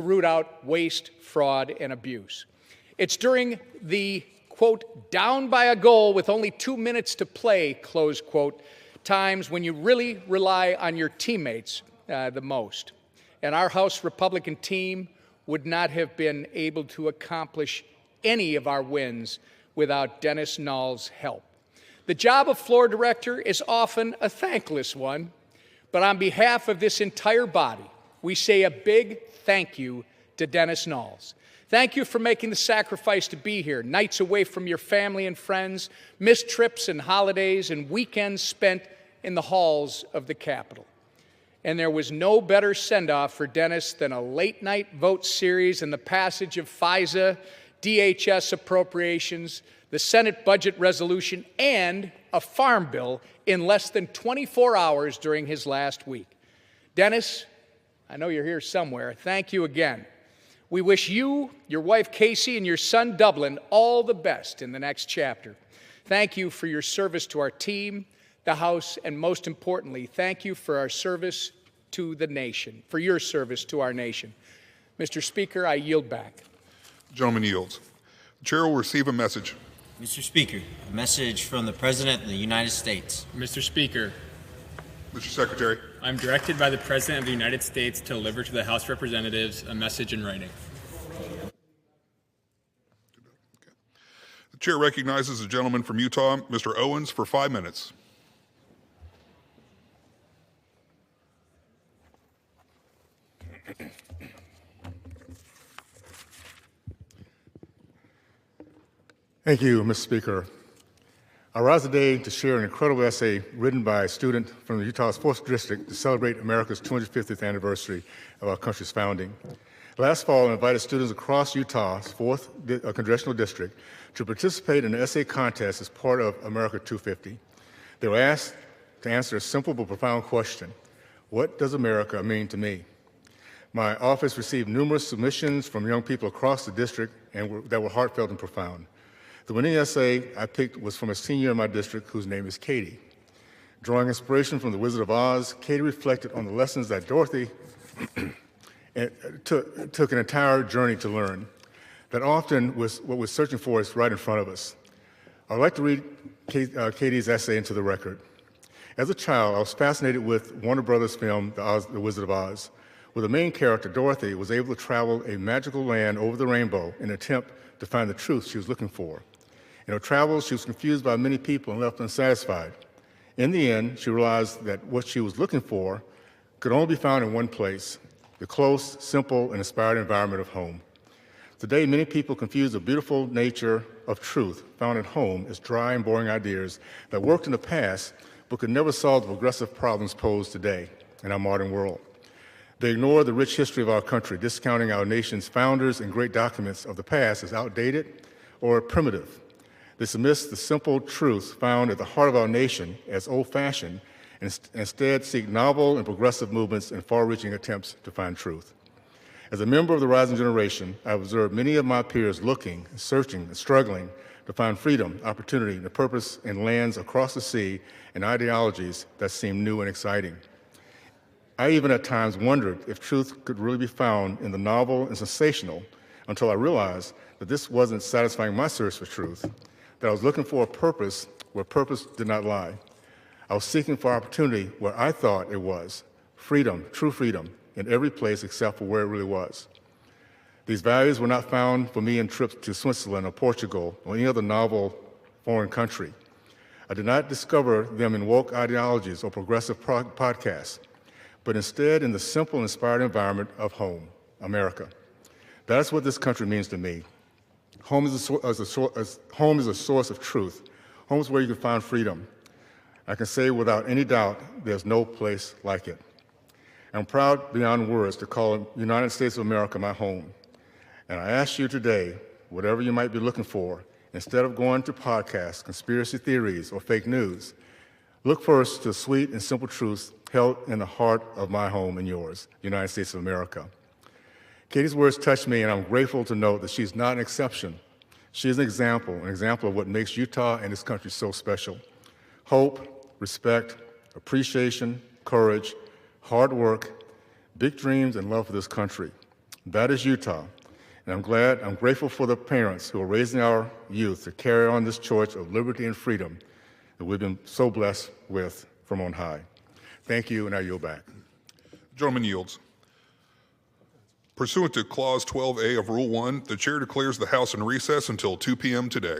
root out waste, fraud, and abuse. It's during the, quote, down by a goal with only 2 minutes to play, close quote, times when you really rely on your teammates the most. And our House Republican team would not have been able to accomplish any of our wins without Dennis Null's help. The job of floor director is often a thankless one, but on behalf of this entire body, we say a big thank you to Dennis Knauls. Thank you for making the sacrifice to be here, nights away from your family and friends, missed trips and holidays, and weekends spent in the halls of the Capitol. And there was no better send-off for Dennis than a late-night vote series and the passage of FISA, DHS appropriations, the Senate budget resolution, and a farm bill in less than 24 hours during his last week. Dennis, I know you're here somewhere. Thank you again. We wish you, your wife Casey, and your son Dublin all the best in the next chapter. Thank you for your service to our team, the House, and most importantly, thank you for our service to the nation, for your service to our nation. Mr. Speaker, I yield back. The gentleman yields. The chair will receive a message. Mr. Speaker, a message from the President of the United States. Mr. Speaker, Mr. Secretary. I'm directed by the President of the United States to deliver to the House of Representatives a message in writing. The chair recognizes the gentleman from Utah, Mr. Owens, for 5 minutes. Thank you, Mr. Speaker. I rise today to share an incredible essay written by a student from Utah's 4th District to celebrate America's 250th anniversary of our country's founding. Last fall, I invited students across Utah's 4th Congressional District to participate in an essay contest as part of America 250. They were asked to answer a simple but profound question: what does America mean to me? My office received numerous submissions from young people across the district that were heartfelt and profound. The winning essay I picked was from a senior in my district whose name is Katie. Drawing inspiration from The Wizard of Oz, Katie reflected on the lessons that Dorothy took an entire journey to learn, that often what we're searching for is right in front of us. I'd like to read Katie's essay into the record. As a child, I was fascinated with Warner Brothers' film, The Wizard of Oz, where the main character, Dorothy, was able to travel a magical land over the rainbow in an attempt to find the truth she was looking for. In her travels, she was confused by many people and left unsatisfied. In the end, she realized that what she was looking for could only be found in one place: the close, simple, and inspired environment of home. Today, many people confuse the beautiful nature of truth found at home as dry and boring ideas that worked in the past but could never solve the progressive problems posed today in our modern world. They ignore the rich history of our country, discounting our nation's founders and great documents of the past as outdated or primitive. They dismiss the simple truths found at the heart of our nation as old-fashioned and instead seek novel and progressive movements and far-reaching attempts to find truth. As a member of the rising generation, I observed many of my peers looking, searching, and struggling to find freedom, opportunity, and purpose in lands across the sea and ideologies that seem new and exciting. I even at times wondered if truth could really be found in the novel and sensational until I realized that this wasn't satisfying my search for truth, that I was looking for a purpose where purpose did not lie. I was seeking for opportunity where I thought it was, freedom, true freedom, in every place except for where it really was. These values were not found for me in trips to Switzerland or Portugal or any other novel foreign country. I did not discover them in woke ideologies or progressive podcasts, but instead in the simple, inspired environment of home, America. That's what this country means to me. Home is a source of truth. Home is where you can find freedom. I can say without any doubt, there's no place like it. I'm proud beyond words to call the United States of America my home. And I ask you today, whatever you might be looking for, instead of going to podcasts, conspiracy theories, or fake news, look first to sweet and simple truths held in the heart of my home and yours, United States of America. Katie's words touched me, and I'm grateful to know that she's not an exception. She is an example of what makes Utah and this country so special. Hope, respect, appreciation, courage, hard work, big dreams, and love for this country. That is Utah. And I'm grateful for the parents who are raising our youth to carry on this torch of liberty and freedom that we've been so blessed with from on high. Thank you, and I yield back. Gentleman yields. Pursuant to Clause 12A of Rule 1, the chair declares the House in recess until 2 p.m. today.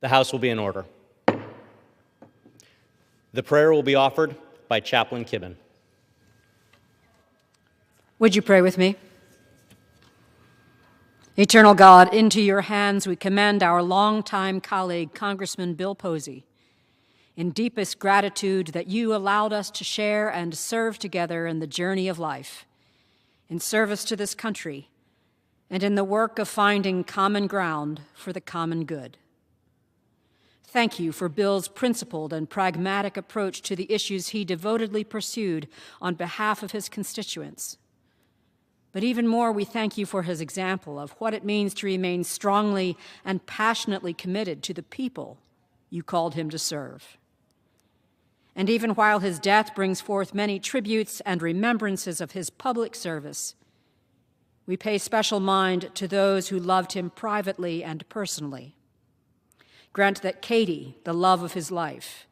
The House will be in order. The prayer will be offered by Chaplain Kibben. Would you pray with me? Eternal God, into your hands we commend our longtime colleague, Congressman Bill Posey, in deepest gratitude that you allowed us to share and serve together in the journey of life, in service to this country, and in the work of finding common ground for the common good. Thank you for Bill's principled and pragmatic approach to the issues he devotedly pursued on behalf of his constituents. But even more, we thank you for his example of what it means to remain strongly and passionately committed to the people you called him to serve. And even while his death brings forth many tributes and remembrances of his public service, we pay special mind to those who loved him privately and personally. Grant that Katie, the love of his life,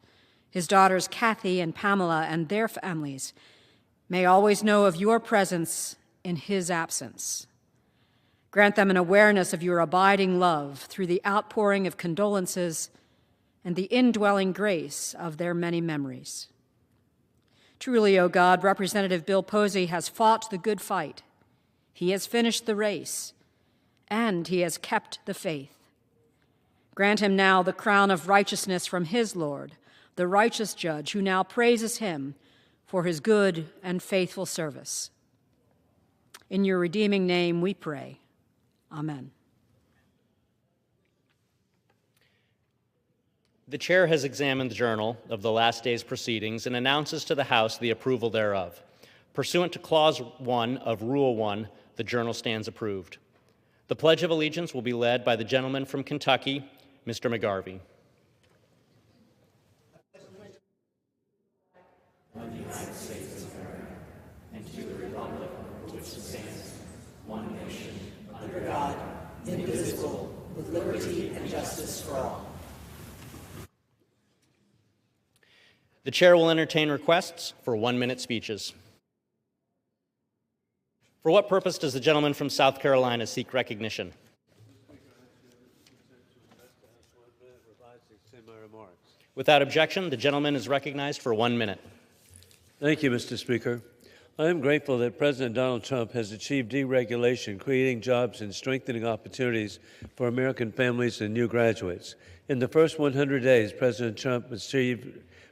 his daughters Kathy and Pamela and their families, may always know of your presence in his absence. Grant them an awareness of your abiding love through the outpouring of condolences and the indwelling grace of their many memories. Truly, O God, Representative Bill Posey has fought the good fight. He has finished the race, and he has kept the faith. Grant him now the crown of righteousness from his Lord, the righteous judge, who now praises him for his good and faithful service. In your redeeming name we pray. Amen. The chair has examined the journal of the last day's proceedings and announces to the House the approval thereof. Pursuant to Clause 1 of Rule 1, the journal stands approved. The Pledge of Allegiance will be led by the gentleman from Kentucky, Mr. McGarvey. Of the United States of America, and to the republic for which it stands, one nation, under God, indivisible, with liberty and justice for all. The chair will entertain requests for 1-minute speeches. For what purpose does the gentleman from South Carolina seek recognition? Without objection, the gentleman is recognized for 1 minute. Thank you, Mr. Speaker. I am grateful that President Donald Trump has achieved deregulation, creating jobs and strengthening opportunities for American families and new graduates. In the first 100 days, President Trump achieved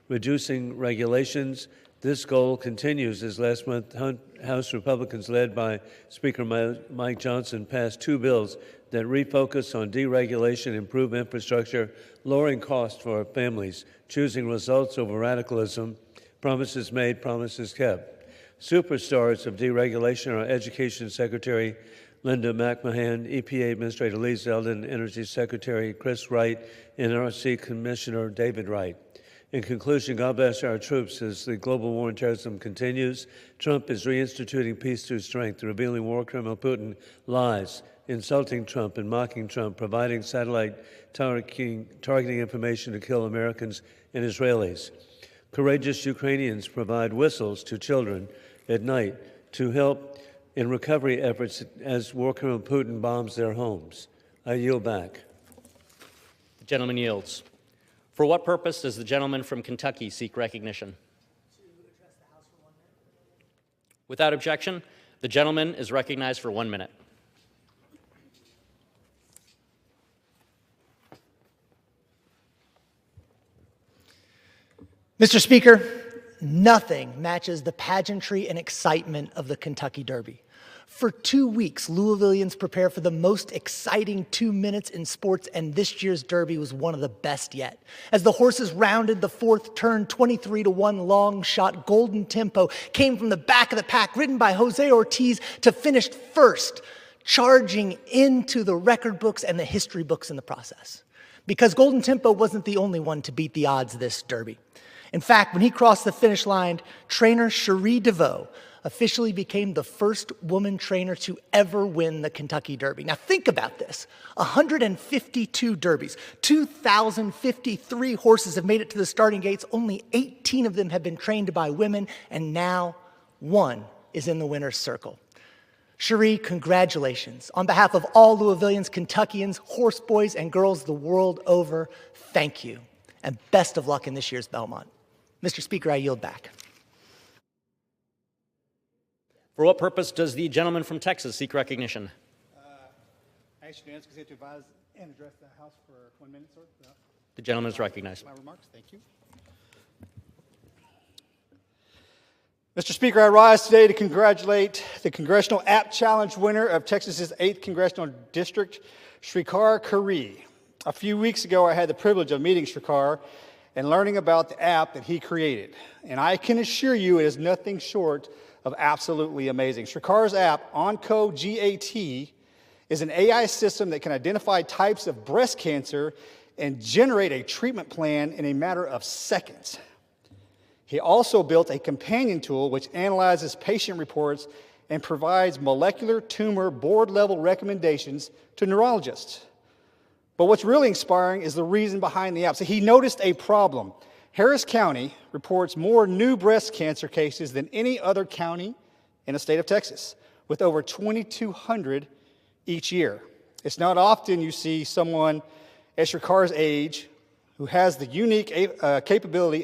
reducing regulations. This goal continues as last month House Republicans led by Speaker Mike Johnson passed 2 bills that refocus on deregulation, improve infrastructure, lowering costs for our families, choosing results over radicalism, promises made, promises kept. Superstars of deregulation are Education Secretary Linda McMahon, EPA Administrator Lee Zeldin, Energy Secretary Chris Wright, and NRC Commissioner David Wright. In conclusion, God bless our troops as the global war on terrorism continues. Trump is reinstituting peace through strength, revealing war criminal Putin lies, insulting Trump and mocking Trump, providing satellite targeting information to kill Americans and Israelis. Courageous Ukrainians provide whistles to children at night to help in recovery efforts as war criminal Putin bombs their homes. I yield back. The gentleman yields. For what purpose does the gentleman from Kentucky seek recognition? To address the House for 1 minute. Without objection, the gentleman is recognized for 1 minute. Mr. Speaker, nothing matches the pageantry and excitement of the Kentucky Derby. For 2 weeks, Louisvillians prepare for the most exciting 2 minutes in sports, and this year's Derby was one of the best yet. As the horses rounded the 4th turn, 23-1 long shot Golden Tempo came from the back of the pack, ridden by Jose Ortiz, to finish first, charging into the record books and the history books in the process. Because Golden Tempo wasn't the only one to beat the odds this Derby. In fact, when he crossed the finish line, trainer Cherie DeVoe officially became the first woman trainer to ever win the Kentucky Derby. Now think about this, 152 derbies, 2,053 horses have made it to the starting gates, only 18 of them have been trained by women, and now 1 is in the winner's circle. Cherie, congratulations. On behalf of all Louisvillians, Kentuckians, horse boys, and girls the world over, thank you. And best of luck in this year's Belmont. Mr. Speaker, I yield back. For what purpose does the gentleman from Texas seek recognition? I ask unanimous consent to advise and address the House for 1 minute, sir. The gentleman is recognized. My remarks. Thank you. Mr. Speaker, I rise today to congratulate the Congressional App Challenge winner of Texas's 8th Congressional District, Shrikar Kari. A few weeks ago, I had the privilege of meeting Shrikar and learning about the app that he created. And I can assure you it is nothing short of absolutely amazing. Shrikar's app, Onco GAT, is an AI system that can identify types of breast cancer and generate a treatment plan in a matter of seconds. He also built a companion tool which analyzes patient reports and provides molecular tumor board-level recommendations to neurologists. But what's really inspiring is the reason behind the app. So he noticed a problem. Harris County reports more new breast cancer cases than any other county in the state of Texas, with over 2,200 each year. It's not often you see someone at Shrikar's age who has the unique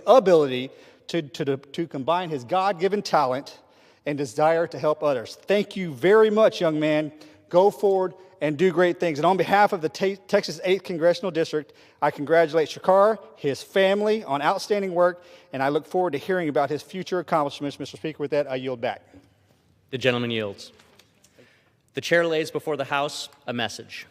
ability to combine his God-given talent and desire to help others. Thank you very much, young man. Go forward and do great things. And on behalf of the Texas 8th Congressional District, I congratulate Shrikar, his family on outstanding work, and I look forward to hearing about his future accomplishments. Mr. Speaker, with that, I yield back. The gentleman yields. The chair lays before the House a message.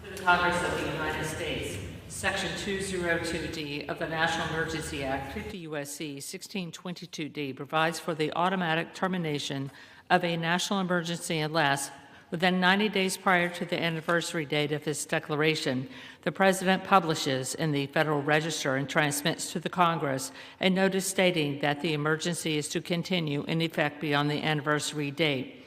To the Congress of the United States, Section 202D of the National Emergency Act, 50 U.S.C. 1622D, provides for the automatic termination of a national emergency unless, within 90 days prior to the anniversary date of its declaration, the President publishes in the Federal Register and transmits to the Congress a notice stating that the emergency is to continue in effect beyond the anniversary date.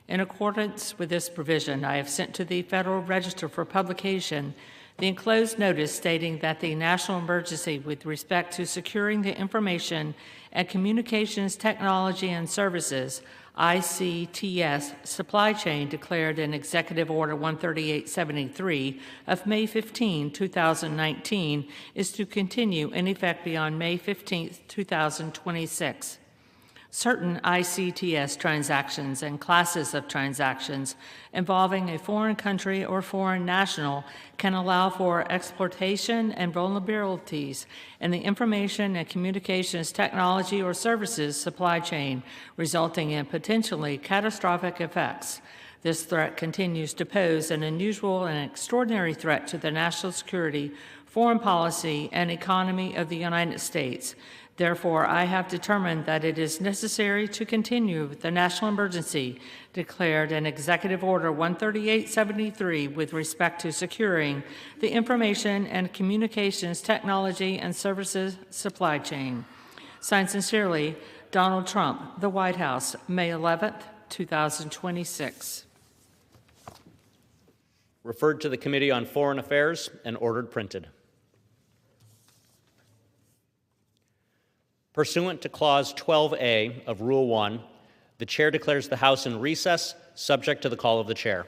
In accordance with this provision, I have sent to the Federal Register for publication the enclosed notice stating that the national emergency with respect to securing the information and communications technology and services ICTS supply chain declared in Executive Order 13873 of May 15, 2019 is to continue in effect beyond May 15, 2026. Certain ICTS transactions and classes of transactions involving a foreign country or foreign national can allow for exploitation and vulnerabilities in the information and communications technology or services supply chain, resulting in potentially catastrophic effects. This threat continues to pose an unusual and extraordinary threat to the national security, foreign policy, and economy of the United States. Therefore, I have determined that it is necessary to continue the national emergency declared in Executive Order 13873 with respect to securing the information and communications technology and services supply chain. Signed sincerely, Donald Trump, the White House, May 11th, 2026. Referred to the Committee on Foreign Affairs and ordered printed. Pursuant to Clause 12A of Rule 1, the Chair declares the House in recess, subject to the call of the Chair.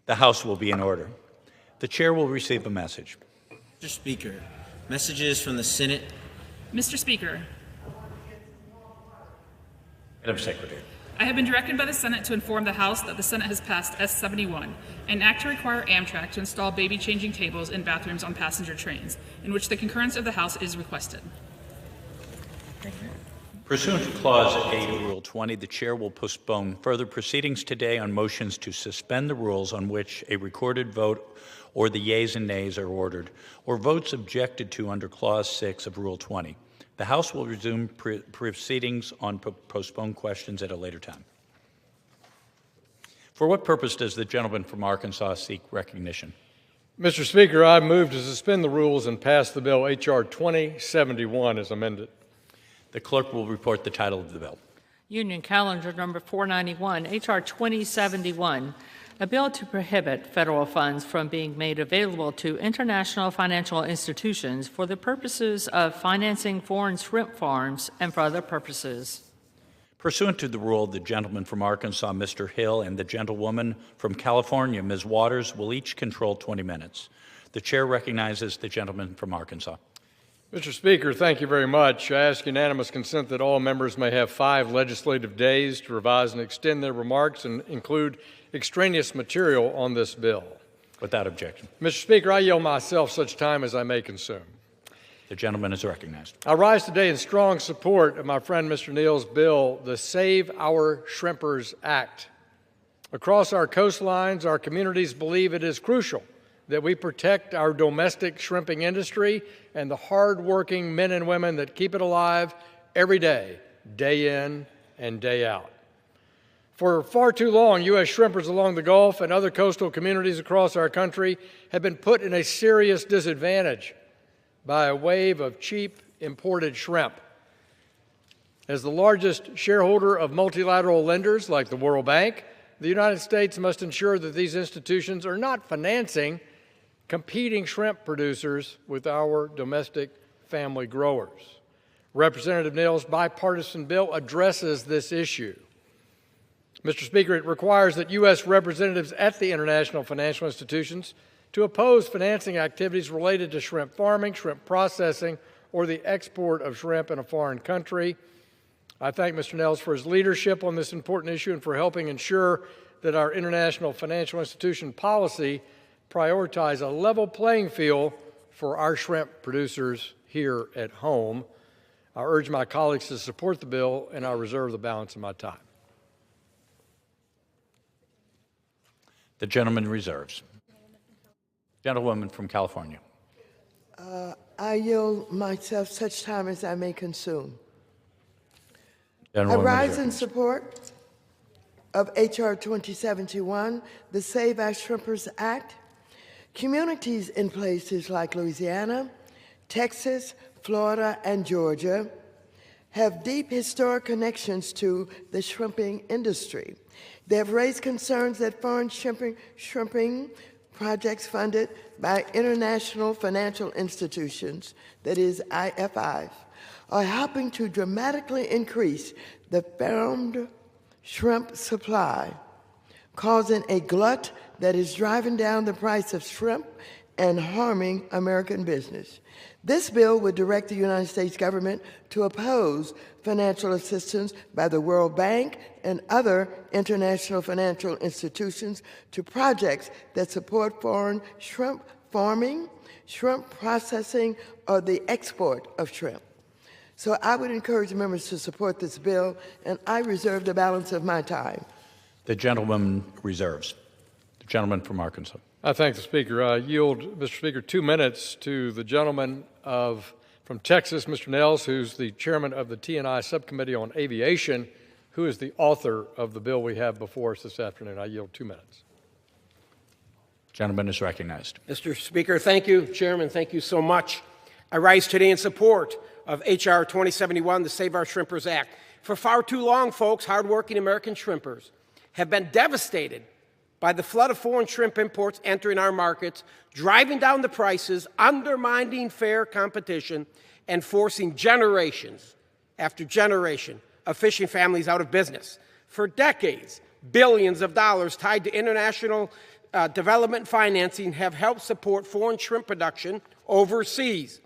The House will be in order. The chair will receive a message. Mr. Speaker, messages from the Senate. Mr. Speaker, Madam Secretary. I have been directed by the Senate to inform the House that the Senate has passed S-71, an act to require Amtrak to install baby-changing tables in bathrooms on passenger trains, in which the concurrence of the House is requested. Pursuant to Clause 8 of Rule 20, the chair will postpone further proceedings today on motions to suspend the rules on which a recorded vote or the yeas and nays are ordered, or votes objected to under Clause 6 of Rule 20. The House will resume proceedings on postponed questions at a later time. For what purpose does the gentleman from Arkansas seek recognition? Mr. Speaker, I move to suspend the rules and pass the bill H.R. 2071 as amended. The clerk will report the title of the bill. Union Calendar Number 491, H.R. 2071, a bill to prohibit federal funds from being made available to international financial institutions for the purposes of financing foreign shrimp farms and for other purposes. Pursuant to the rule, the gentleman from Arkansas, Mr. Hill, and the gentlewoman from California, Ms. Waters, will each control 20 minutes. The chair recognizes the gentleman from Arkansas. Mr. Speaker, thank you very much. I ask unanimous consent that all members may have 5 legislative days to revise and extend their remarks and include extraneous material on this bill. Without objection. Mr. Speaker, I yield myself such time as I may consume. The gentleman is recognized. I rise today in strong support of my friend Mr. Neal's bill, the Save Our Shrimpers Act. Across our coastlines, our communities believe it is crucial that we protect our domestic shrimping industry and the hard-working men and women that keep it alive every day, day in and day out. For far too long, U.S. shrimpers along the Gulf and other coastal communities across our country have been put in a serious disadvantage by a wave of cheap imported shrimp. As the largest shareholder of multilateral lenders like the World Bank, the United States must ensure that these institutions are not financing competing shrimp producers with our domestic family growers. Representative Neal's bipartisan bill addresses this issue. Mr. Speaker, it requires that U.S. representatives at the international financial institutions to oppose financing activities related to shrimp farming, shrimp processing, or the export of shrimp in a foreign country. I thank Mr. Nels for his leadership on this important issue and for helping ensure that our international financial institution policy prioritize a level playing field for our shrimp producers here at home. I urge my colleagues to support the bill, and I reserve the balance of my time. The gentleman reserves. Gentlewoman from California. I yield myself such time as I may consume. I Gentlewoman rise in reserves. support of H.R. 2071, the Save Our Shrimpers Act. Communities in places like Louisiana, Texas, Florida, and Georgia have deep historic connections to the shrimping industry. They have raised concerns that foreign shrimping projects funded by international financial institutions, that is IFIs, are helping to dramatically increase the farmed shrimp supply, causing a glut that is driving down the price of shrimp and harming American business. This bill would direct the United States government to oppose financial assistance by the World Bank and other international financial institutions to projects that support foreign shrimp farming, shrimp processing, or the export of shrimp. So I would encourage members to support this bill, and I reserve the balance of my time. The gentleman reserves. The gentleman from Arkansas. I thank the Speaker. I yield, Mr. Speaker, 2 minutes to the gentleman from Texas, Mr. Nels, who's the chairman of the T&I Subcommittee on Aviation, who is the author of the bill we have before us this afternoon. I yield 2 minutes. Gentleman is recognized. Mr. Speaker, thank you. Chairman, thank you so much. I rise today in support of H.R. 2071, the Save Our Shrimpers Act. For far too long, folks, hardworking American shrimpers have been devastated by the flood of foreign shrimp imports entering our markets, driving down the prices, undermining fair competition, and forcing generations after generation of fishing families out of business. For decades, billions of dollars tied to international development financing have helped support foreign shrimp production overseas.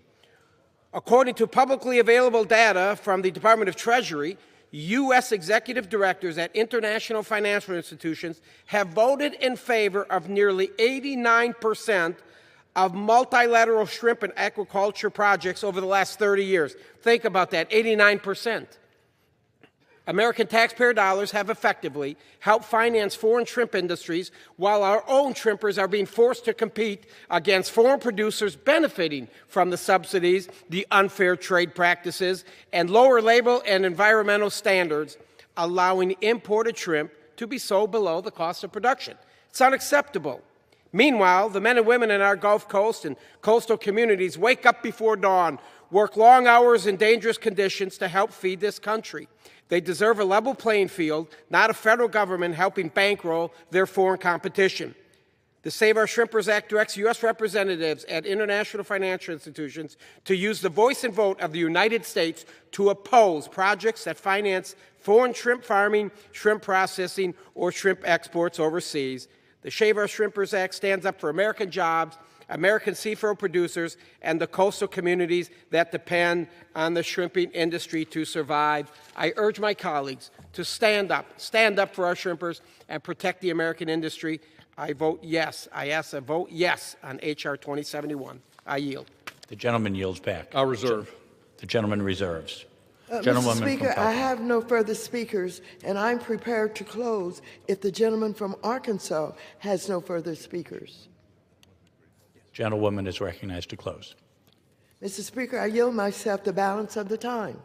According to publicly available data from the Department of Treasury, U.S. executive directors at international financial institutions have voted in favor of nearly 89% of multilateral shrimp and aquaculture projects over the last 30 years. Think about that, 89%. American taxpayer dollars have effectively helped finance foreign shrimp industries, while our own shrimpers are being forced to compete against foreign producers benefiting from the subsidies, the unfair trade practices, and lower labor and environmental standards, allowing imported shrimp to be sold below the cost of production. It's unacceptable. Meanwhile, the men and women in our Gulf Coast and coastal communities wake up before dawn, work long hours in dangerous conditions to help feed this country. They deserve a level playing field, not a federal government helping bankroll their foreign competition. The Save Our Shrimpers Act directs U.S. representatives at international financial institutions to use the voice and vote of the United States to oppose projects that finance foreign shrimp farming, shrimp processing, or shrimp exports overseas. The Save Our Shrimpers Act stands up for American jobs, American seafood producers, and the coastal communities that depend on the shrimping industry to survive. I urge my colleagues to stand up for our shrimpers and protect the American industry. I vote yes. I ask a vote yes on H.R. 2071. I yield. The gentleman yields back. I'll reserve. The gentleman reserves. Mr. Speaker, I have no further speakers, and I'm prepared to close if the gentleman from Arkansas has no further speakers. Gentlewoman is recognized to close. Mr. Speaker, I yield myself the balance of the time.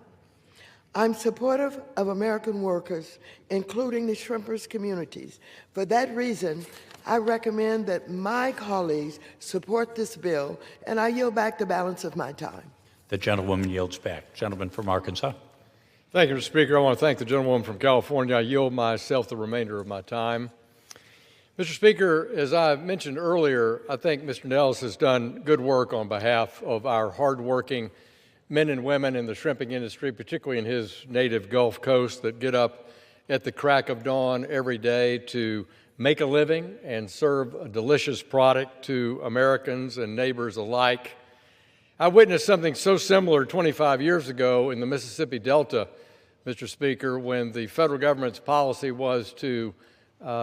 I'm supportive of American workers, including the shrimpers communities. For that reason, I recommend that my colleagues support this bill, and I yield back the balance of my time. The gentlewoman yields back. Gentleman from Arkansas. Thank you, Mr. Speaker. I want to thank the gentlewoman from California. I yield myself the remainder of my time. Mr. Speaker, as I mentioned earlier, I think Mr. Nels has done good work on behalf of our hardworking men and women in the shrimping industry, particularly in his native Gulf Coast, that get up at the crack of dawn every day to make a living and serve a delicious product to Americans and neighbors alike. I witnessed something so similar 25 years ago in the Mississippi Delta, Mr. Speaker, when the federal government's policy was to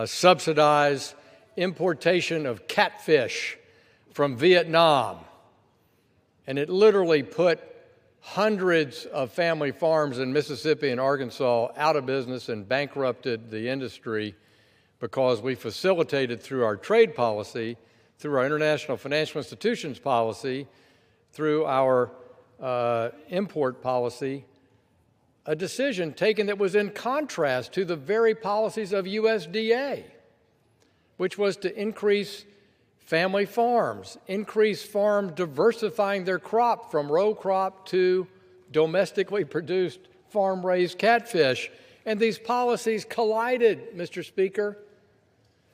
subsidize importation of catfish from Vietnam. And it literally put hundreds of family farms in Mississippi and Arkansas out of business and bankrupted the industry because we facilitated through our trade policy, through our international financial institutions policy, through our import policy, a decision taken that was in contrast to the very policies of USDA, which was to increase family farms, increase farm diversifying their crop from row crop to domestically produced farm-raised catfish. And these policies collided, Mr. Speaker.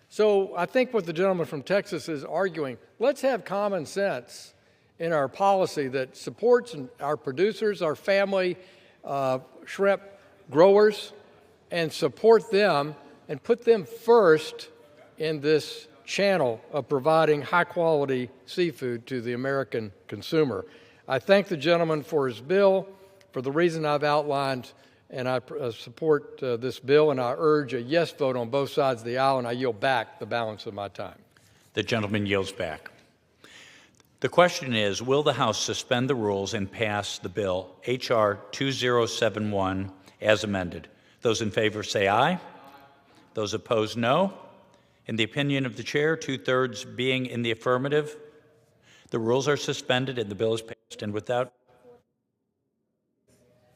So I think what the gentleman from Texas is arguing, let's have common sense in our policy that supports our producers, our family shrimp growers, and support them and put them first in this channel of providing high-quality seafood to the American consumer. I thank the gentleman for his bill for the reason I've outlined, and I support this bill, and I urge a yes vote on both sides of the aisle, and I yield back the balance of my time. The gentleman yields back. The question is, will the House suspend the rules and pass the bill, H.R. 2071, as amended? Those in favor say aye. Those opposed, no. In the opinion of the chair, 2/3 being in the affirmative, the rules are suspended and the bill is passed. And without,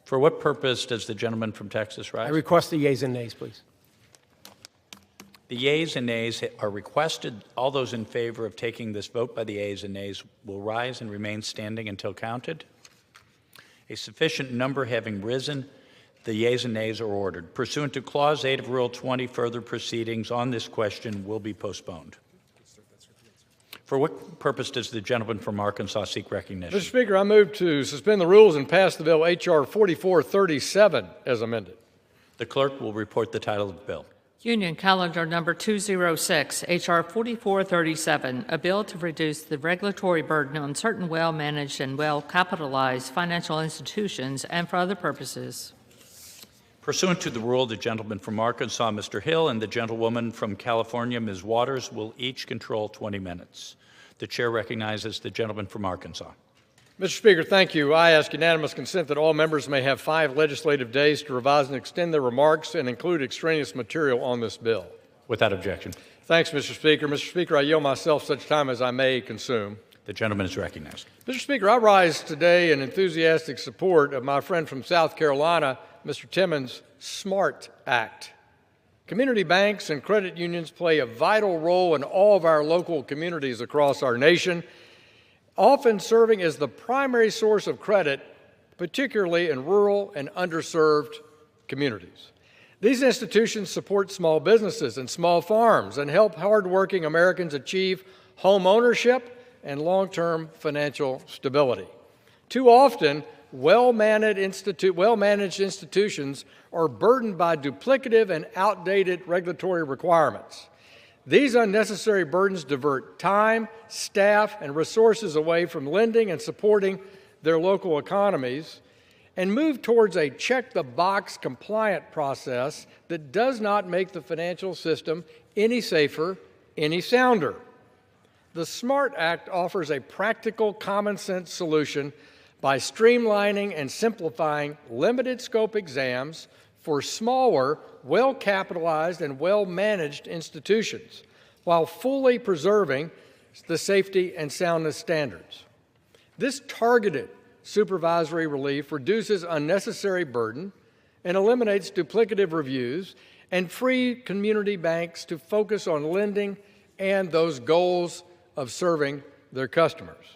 for what purpose does the gentleman from Texas rise? I request the yeas and nays, please. The yeas and nays are requested. All those in favor of taking this vote by the yeas and nays will rise and remain standing until counted. A sufficient number having risen, the yeas and nays are ordered. Pursuant to Clause 8 of Rule 20, further proceedings on this question will be postponed. For what purpose does the gentleman from Arkansas seek recognition? Mr. Speaker, I move to suspend the rules and pass the bill H.R. 4437 as amended. The clerk will report the title of the bill. Union Calendar Number 206, H.R. 4437, a bill to reduce the regulatory burden on certain well-managed and well-capitalized financial institutions and for other purposes. Pursuant to the rule, the gentleman from Arkansas, Mr. Hill, and the gentlewoman from California, Ms. Waters, will each control 20 minutes. The chair recognizes the gentleman from Arkansas. Mr. Speaker, thank you. I ask unanimous consent that all members may have 5 legislative days to revise and extend their remarks and include extraneous material on this bill. Without objection. Thanks, Mr. Speaker. Mr. Speaker, I yield myself such time as I may consume. The gentleman is recognized. Mr. Speaker, I rise today in enthusiastic support of my friend from South Carolina, Mr. Timmons' SMART Act. Community banks and credit unions play a vital role in all of our local communities across our nation, often serving as the primary source of credit, particularly in rural and underserved communities. These institutions support small businesses and small farms and help hardworking Americans achieve home ownership and long-term financial stability. Too often, well-managed institutions are burdened by duplicative and outdated regulatory requirements. These unnecessary burdens divert time, staff, and resources away from lending and supporting their local economies and move towards a check-the-box compliant process that does not make the financial system any safer, any sounder. The SMART Act offers a practical, common-sense solution by streamlining and simplifying limited-scope exams for smaller, well-capitalized, and well-managed institutions, while fully preserving the safety and soundness standards. This targeted supervisory relief reduces unnecessary burden and eliminates duplicative reviews and free community banks to focus on lending and those goals of serving their customers.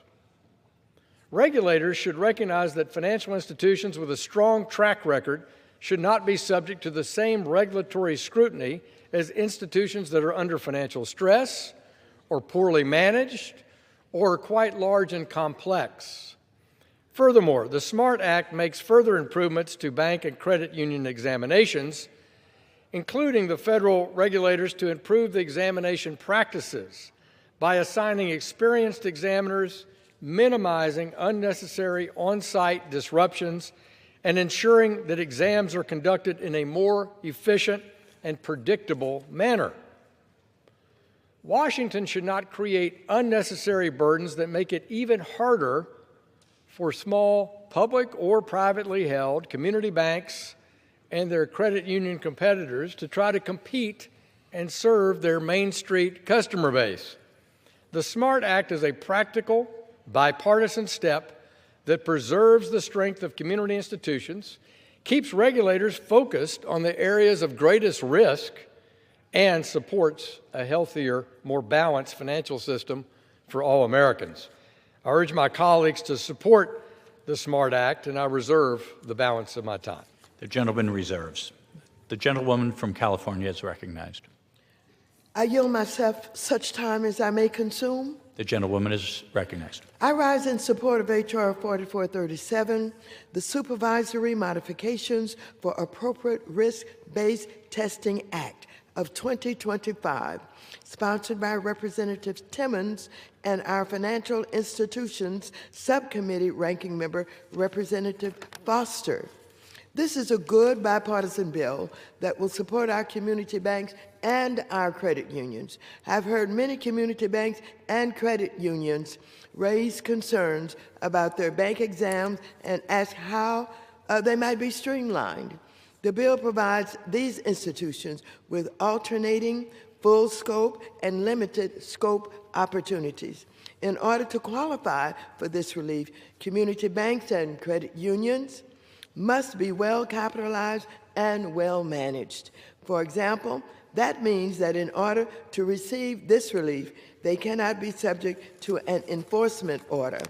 Regulators should recognize that financial institutions with a strong track record should not be subject to the same regulatory scrutiny as institutions that are under financial stress or poorly managed or quite large and complex. Furthermore, the SMART Act makes further improvements to bank and credit union examinations, including the federal regulators to improve the examination practices by assigning experienced examiners, minimizing unnecessary on-site disruptions, and ensuring that exams are conducted in a more efficient and predictable manner. Washington should not create unnecessary burdens that make it even harder for small, public or privately held community banks and their credit union competitors to try to compete and serve their Main Street customer base. The SMART Act is a practical, bipartisan step that preserves the strength of community institutions, keeps regulators focused on the areas of greatest risk, and supports a healthier, more balanced financial system for all Americans. I urge my colleagues to support the SMART Act, and I reserve the balance of my time. The gentleman reserves. The gentlewoman from California is recognized. I yield myself such time as I may consume. The gentlewoman is recognized. I rise in support of H.R. 4437, the Supervisory Modifications for Appropriate Risk-Based Testing Act of 2025, sponsored by Representative Timmons and our Financial Institutions Subcommittee Ranking Member, Representative Foster. This is a good bipartisan bill that will support our community banks and our credit unions. I've heard many community banks and credit unions raise concerns about their bank exams and ask how they might be streamlined. The bill provides these institutions with alternating full scope and limited scope opportunities. In order to qualify for this relief, community banks and credit unions must be well capitalized and well managed. For example, that means that in order to receive this relief, they cannot be subject to an enforcement order.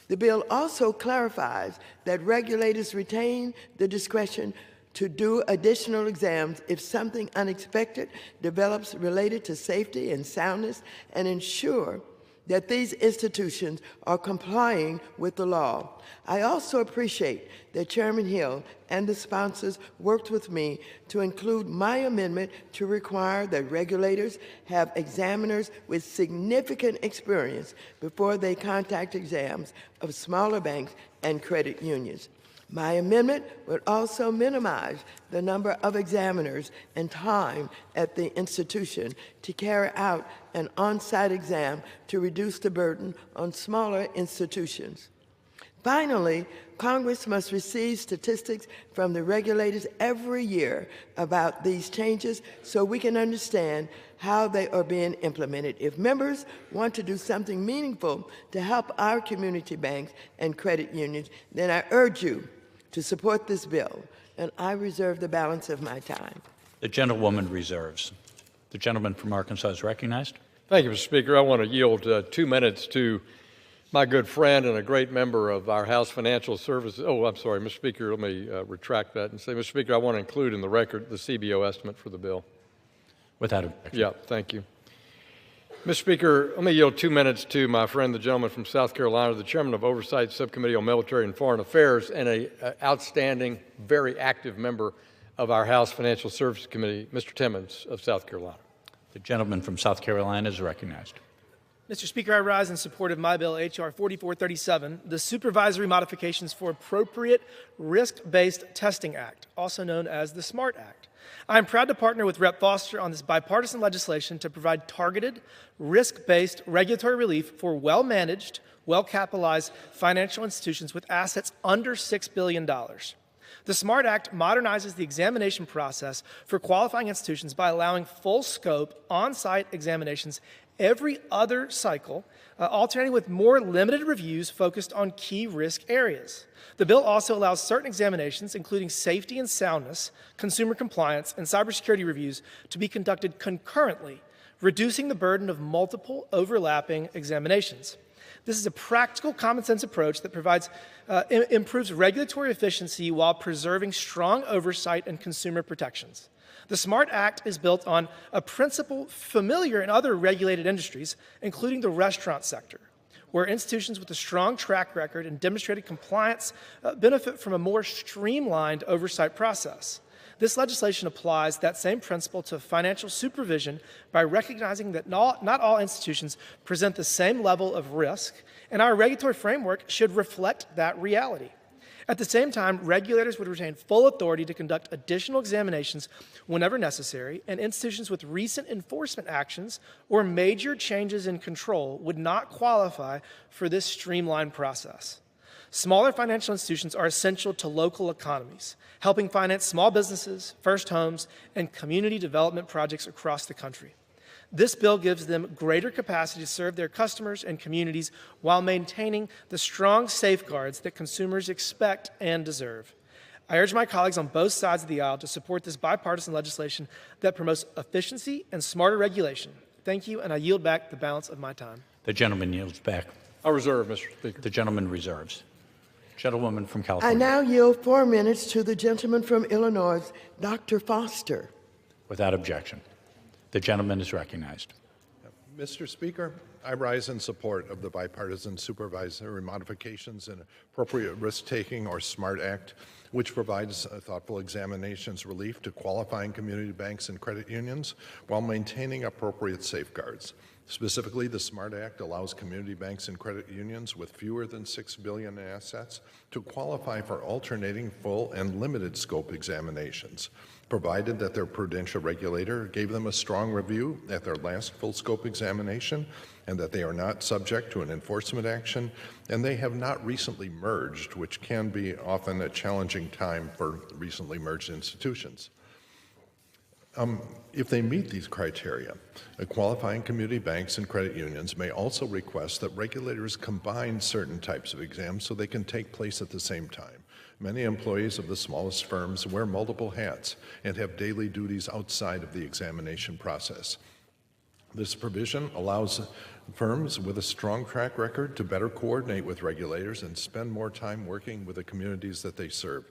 The bill also clarifies that regulators retain the discretion to do additional exams if something unexpected develops related to safety and soundness, and ensure that these institutions are complying with the law. I also appreciate that Chairman Hill and the sponsors worked with me to include my amendment to require that regulators have examiners with significant experience before they conduct exams of smaller banks and credit unions. My amendment would also minimize the number of examiners and time at the institution to carry out an on-site exam to reduce the burden on smaller institutions. Finally, Congress must receive statistics from the regulators every year about these changes so we can understand how they are being implemented. If members want to do something meaningful to help our community banks and credit unions, then I urge you to support this bill, and I reserve the balance of my time. The gentlewoman reserves. The gentleman from Arkansas is recognized. Thank you, Mr. Speaker. I want to yield 2 minutes to my good friend and a great member of our House Financial Services. Oh, I'm sorry, Mr. Speaker, let me retract that and say, Mr. Speaker, I want to include in the record the CBO estimate for the bill. Without objection. Yeah, thank you. Mr. Speaker, let me yield 2 minutes to my friend, the gentleman from South Carolina, the chairman of Oversight Subcommittee on Military and Foreign Affairs, and an outstanding, very active member of our House Financial Services Committee, Mr. Timmons of South Carolina. The gentleman from South Carolina is recognized. Mr. Speaker, I rise in support of my bill, H.R. 4437, the Supervisory Modifications for Appropriate Risk-Based Testing Act, also known as the SMART Act. I am proud to partner with Rep. Foster on this bipartisan legislation to provide targeted, risk-based regulatory relief for well-managed, well-capitalized financial institutions with assets under $6 billion. The SMART Act modernizes the examination process for qualifying institutions by allowing full-scope, on-site examinations every other cycle, alternating with more limited reviews focused on key risk areas. The bill also allows certain examinations, including safety and soundness, consumer compliance, and cybersecurity reviews, to be conducted concurrently, reducing the burden of multiple overlapping examinations. This is a practical, common-sense approach that improves regulatory efficiency while preserving strong oversight and consumer protections. The SMART Act is built on a principle familiar in other regulated industries, including the restaurant sector, where institutions with a strong track record and demonstrated compliance benefit from a more streamlined oversight process. This legislation applies that same principle to financial supervision by recognizing that not all institutions present the same level of risk, and our regulatory framework should reflect that reality. At the same time, regulators would retain full authority to conduct additional examinations whenever necessary, and institutions with recent enforcement actions or major changes in control would not qualify for this streamlined process. Smaller financial institutions are essential to local economies, helping finance small businesses, first homes, and community development projects across the country. This bill gives them greater capacity to serve their customers and communities while maintaining the strong safeguards that consumers expect and deserve. I urge my colleagues on both sides of the aisle to support this bipartisan legislation that promotes efficiency and smarter regulation. Thank you, and I yield back the balance of my time. The gentleman yields back. I reserve, Mr. Speaker. The gentleman reserves. Gentlewoman from I California. now yield 4 minutes to the gentleman from Illinois, Dr. Foster. Without objection. The gentleman is recognized. Mr. Speaker, I rise in support of the Bipartisan Supervisory Modifications and Appropriate Risk-Taking, or SMART Act, which provides thoughtful examinations relief to qualifying community banks and credit unions while maintaining appropriate safeguards. Specifically, the SMART Act allows community banks and credit unions with fewer than $6 billion in assets to qualify for alternating full and limited scope examinations, provided that their prudential regulator gave them a strong review at their last full scope examination, and that they are not subject to an enforcement action, and they have not recently merged, which can be often a challenging time for recently merged institutions. If they meet these criteria, qualifying community banks and credit unions may also request that regulators combine certain types of exams so they can take place at the same time. Many employees of the smallest firms wear multiple hats and have daily duties outside of the examination process. This provision allows firms with a strong track record to better coordinate with regulators and spend more time working with the communities that they serve.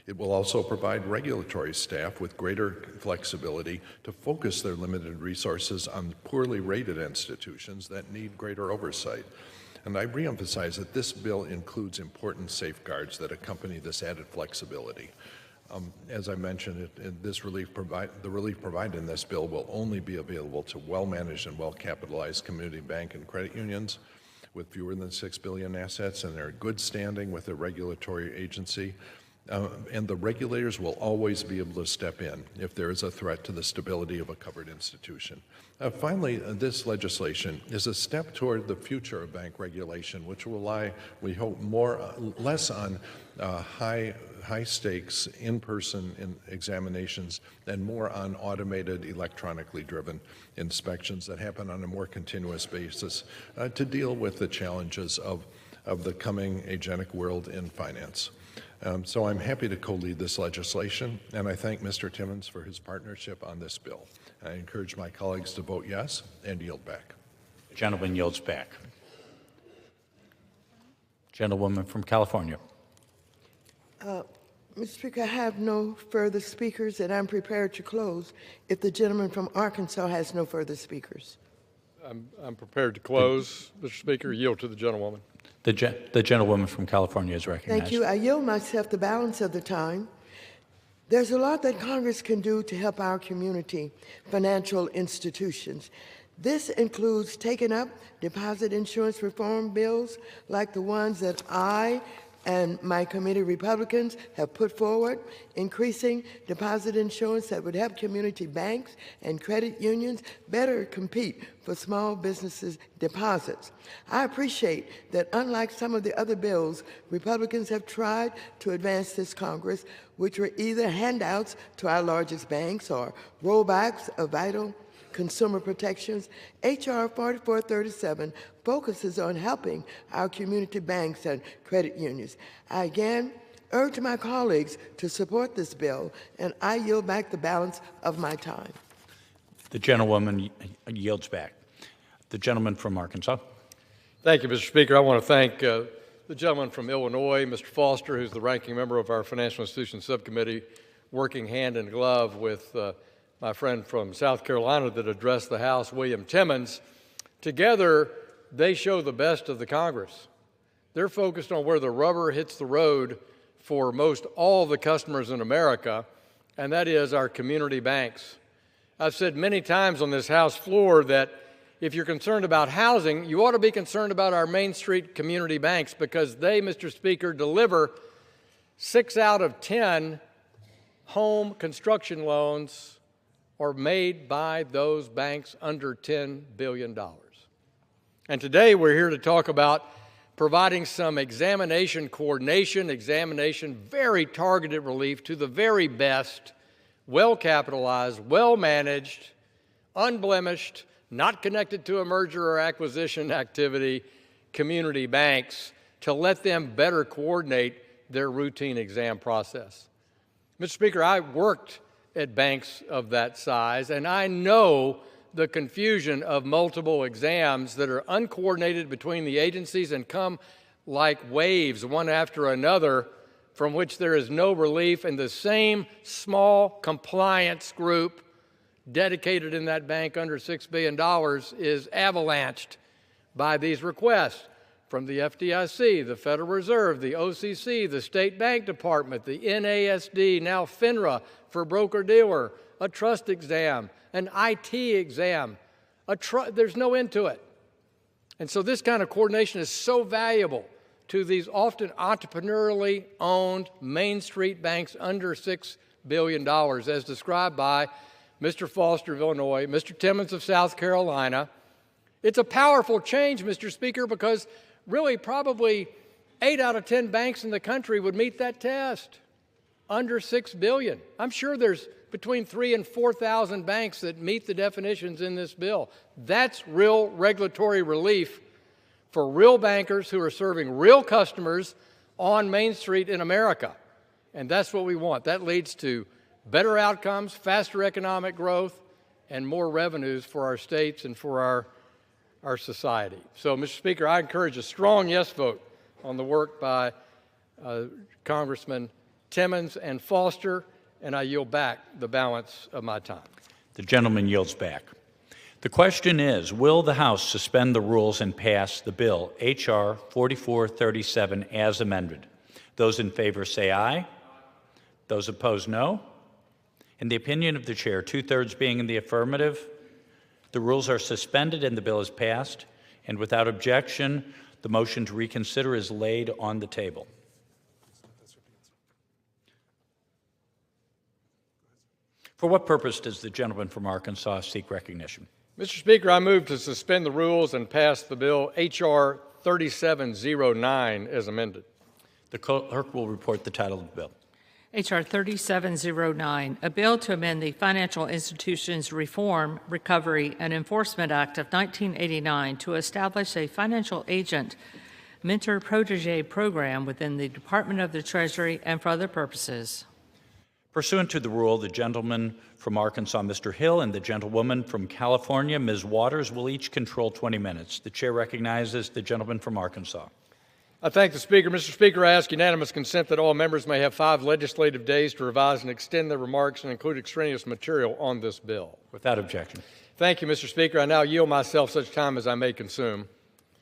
It will also provide regulatory staff with greater flexibility to focus their limited resources on poorly rated institutions that need greater oversight. And I reemphasize that this bill includes important safeguards that accompany this added flexibility. As I mentioned, the relief provided in this bill will only be available to well-managed and well-capitalized community bank and credit unions with fewer than $6 billion assets, and they're in good standing with the regulatory agency. And the regulators will always be able to step in if there is a threat to the stability of a covered institution. Finally, this legislation is a step toward the future of bank regulation, which will rely, we hope, less on high stakes in-person examinations and more on automated, electronically driven inspections that happen on a more continuous basis to deal with the challenges of the coming agentic world in finance. So I'm happy to co-lead this legislation, and I thank Mr. Timmons for his partnership on this bill. I encourage my colleagues to vote yes and yield back. The gentleman yields back. Gentlewoman from California. Mr. Speaker, I have no further speakers, and I'm prepared to close if the gentleman from Arkansas has no further speakers. I'm prepared to close, Mr. Speaker. Yield to the gentlewoman. The gentlewoman from California is recognized. Thank you. I yield myself the balance of the time. There's a lot that Congress can do to help our community financial institutions. This includes taking up deposit insurance reform bills like the ones that I and my committee Republicans have put forward, increasing deposit insurance that would help community banks and credit unions better compete for small businesses' deposits. I appreciate that unlike some of the other bills, Republicans have tried to advance this Congress, which were either handouts to our largest banks or rollbacks of vital consumer protections. H.R. 4437 focuses on helping our community banks and credit unions. I again urge my colleagues to support this bill, and I yield back the balance of my time. The gentlewoman yields back. The gentleman from Arkansas. Thank you, Mr. Speaker. I want to thank the gentleman from Illinois, Mr. Foster, who's the ranking member of our Financial Institutions Subcommittee, working hand in glove with my friend from South Carolina that addressed the House, William Timmons. Together, they show the best of the Congress. They're focused on where the rubber hits the road for most all the customers in America, and that is our community banks. I've said many times on this House floor that if you're concerned about housing, you ought to be concerned about our Main Street community banks, because they, Mr. Speaker, deliver 6 out of 10 home construction loans are made by those banks under $10 billion. And today we're here to talk about providing some examination coordination, very targeted relief to the very best, well-capitalized, well-managed, unblemished, not connected to a merger or acquisition activity, community banks, to let them better coordinate their routine exam process. Mr. Speaker, I worked at banks of that size, and I know the confusion of multiple exams that are uncoordinated between the agencies and come like waves one after another, from which there is no relief, and the same small compliance group dedicated in that bank under $6 billion is avalanched by these requests from the FDIC, the Federal Reserve, the OCC, the State Bank Department, the NASD, now FINRA for broker-dealer, a trust exam, an IT exam. There's no end to it. And so this kind of coordination is so valuable to these often entrepreneurially owned Main Street banks under $6 billion, as described by Mr. Foster of Illinois, Mr. Timmons of South Carolina. It's a powerful change, Mr. Speaker, because really probably 8 out of 10 banks in the country would meet that test, under $6 billion. I'm sure there's between 3,000 and 4,000 banks that meet the definitions in this bill. That's real regulatory relief for real bankers who are serving real customers on Main Street in America. And that's what we want. That leads to better outcomes, faster economic growth, and more revenues for our states and for our society. So, Mr. Speaker, I encourage a strong yes vote on the work by Congressman Timmons, and Foster, and I yield back the balance of my time. The gentleman yields back. The question is, will the House suspend the rules and pass the bill, H.R. 4437, as amended? Those in favor say aye. Those opposed, no. In the opinion of the chair, 2/3 being in the affirmative, the rules are suspended and the bill is passed. And without objection, the motion to reconsider is laid on the table. For what purpose does the gentleman from Arkansas seek recognition? Mr. Speaker, I move to suspend the rules and pass the bill H.R. 3709 as amended. The clerk will report the title of the bill. H.R. 3709, a bill to amend the Financial Institutions Reform, Recovery, and Enforcement Act of 1989 to establish a financial agent mentor-protege program within the Department of the Treasury and for other purposes. Pursuant to the rule, the gentleman from Arkansas, Mr. Hill, and the gentlewoman from California, Ms. Waters, will each control 20 minutes. The chair recognizes the gentleman from Arkansas. I thank the Speaker. Mr. Speaker, I ask unanimous consent that all members may have 5 legislative days to revise and extend their remarks and include extraneous material on this bill. Without objection. Thank you, Mr. Speaker. I now yield myself such time as I may consume.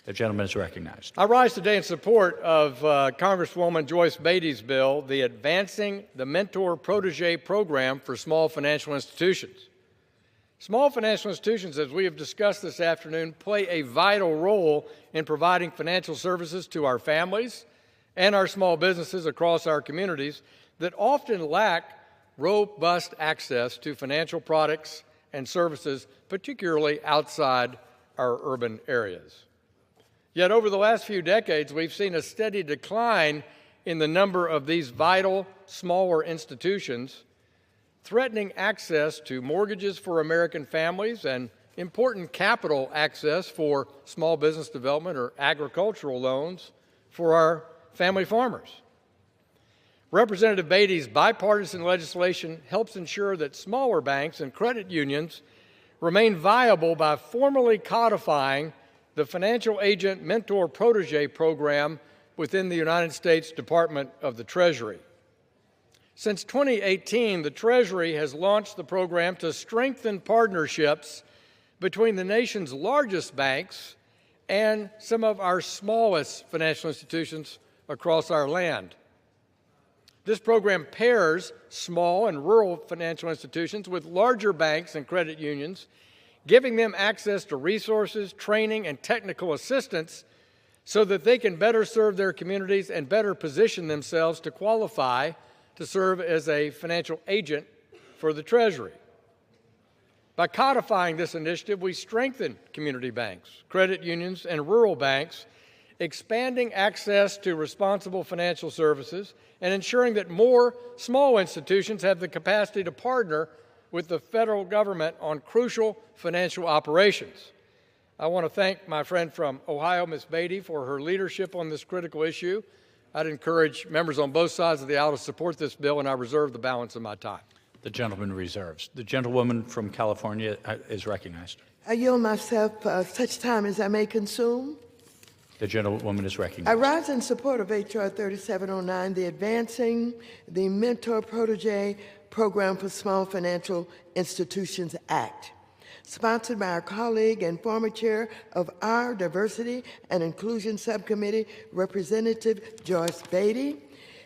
The gentleman is recognized. I rise today in support of Congresswoman Joyce Beatty's bill, the Advancing the Mentor-Protege Program for Small Financial Institutions. Small financial institutions, as we have discussed this afternoon, play a vital role in providing financial services to our families and our small businesses across our communities that often lack robust access to financial products and services, particularly outside our urban areas. Yet over the last few decades, we've seen a steady decline in the number of these vital, smaller institutions, threatening access to mortgages for American families and important capital access for small business development or agricultural loans for our family farmers. Representative Beatty's bipartisan legislation helps ensure that smaller banks and credit unions remain viable by formally codifying the Financial Agent Mentor-Protege Program within the United States Department of the Treasury. Since 2018, the Treasury has launched the program to strengthen partnerships between the nation's largest banks and some of our smallest financial institutions across our land. This program pairs small and rural financial institutions with larger banks and credit unions, giving them access to resources, training, and technical assistance so that they can better serve their communities and better position themselves to qualify to serve as a financial agent for the Treasury. By codifying this initiative, we strengthen community banks, credit unions, and rural banks, expanding access to responsible financial services and ensuring that more small institutions have the capacity to partner with the federal government on crucial financial operations. I want to thank my friend from Ohio, Ms. Beatty, for her leadership on this critical issue. I'd encourage members on both sides of the aisle to support this bill, and I reserve the balance of my time. The gentleman reserves. The gentlewoman from California is recognized. I yield myself such time as I may consume. The gentlewoman is recognized. I rise in support of H.R. 3709, the Advancing the Mentor-Protege Program for Small Financial Institutions Act, sponsored by our colleague and former chair of our Diversity and Inclusion Subcommittee, Representative Joyce Beatty.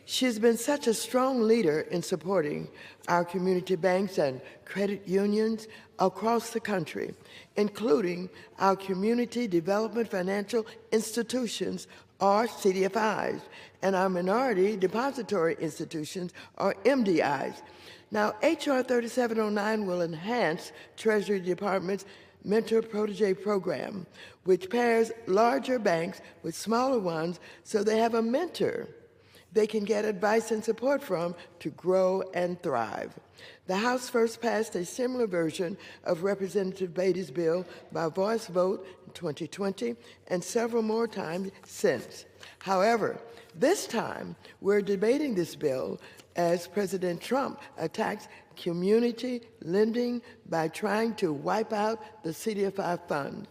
She's been such a strong leader in supporting our community banks and credit unions across the country, including our Community Development Financial Institutions, or CDFIs, and our Minority Depository Institutions, or MDIs. Now, H.R. 3709 will enhance Treasury Department's Mentor-Protege Program, which pairs larger banks with smaller ones so they have a mentor they can get advice and support from to grow and thrive. The House first passed a similar version of Representative Beatty's bill by voice vote in 2020 and several more times since. However, this time we're debating this bill as President Trump attacks community lending by trying to wipe out the CDFI fund.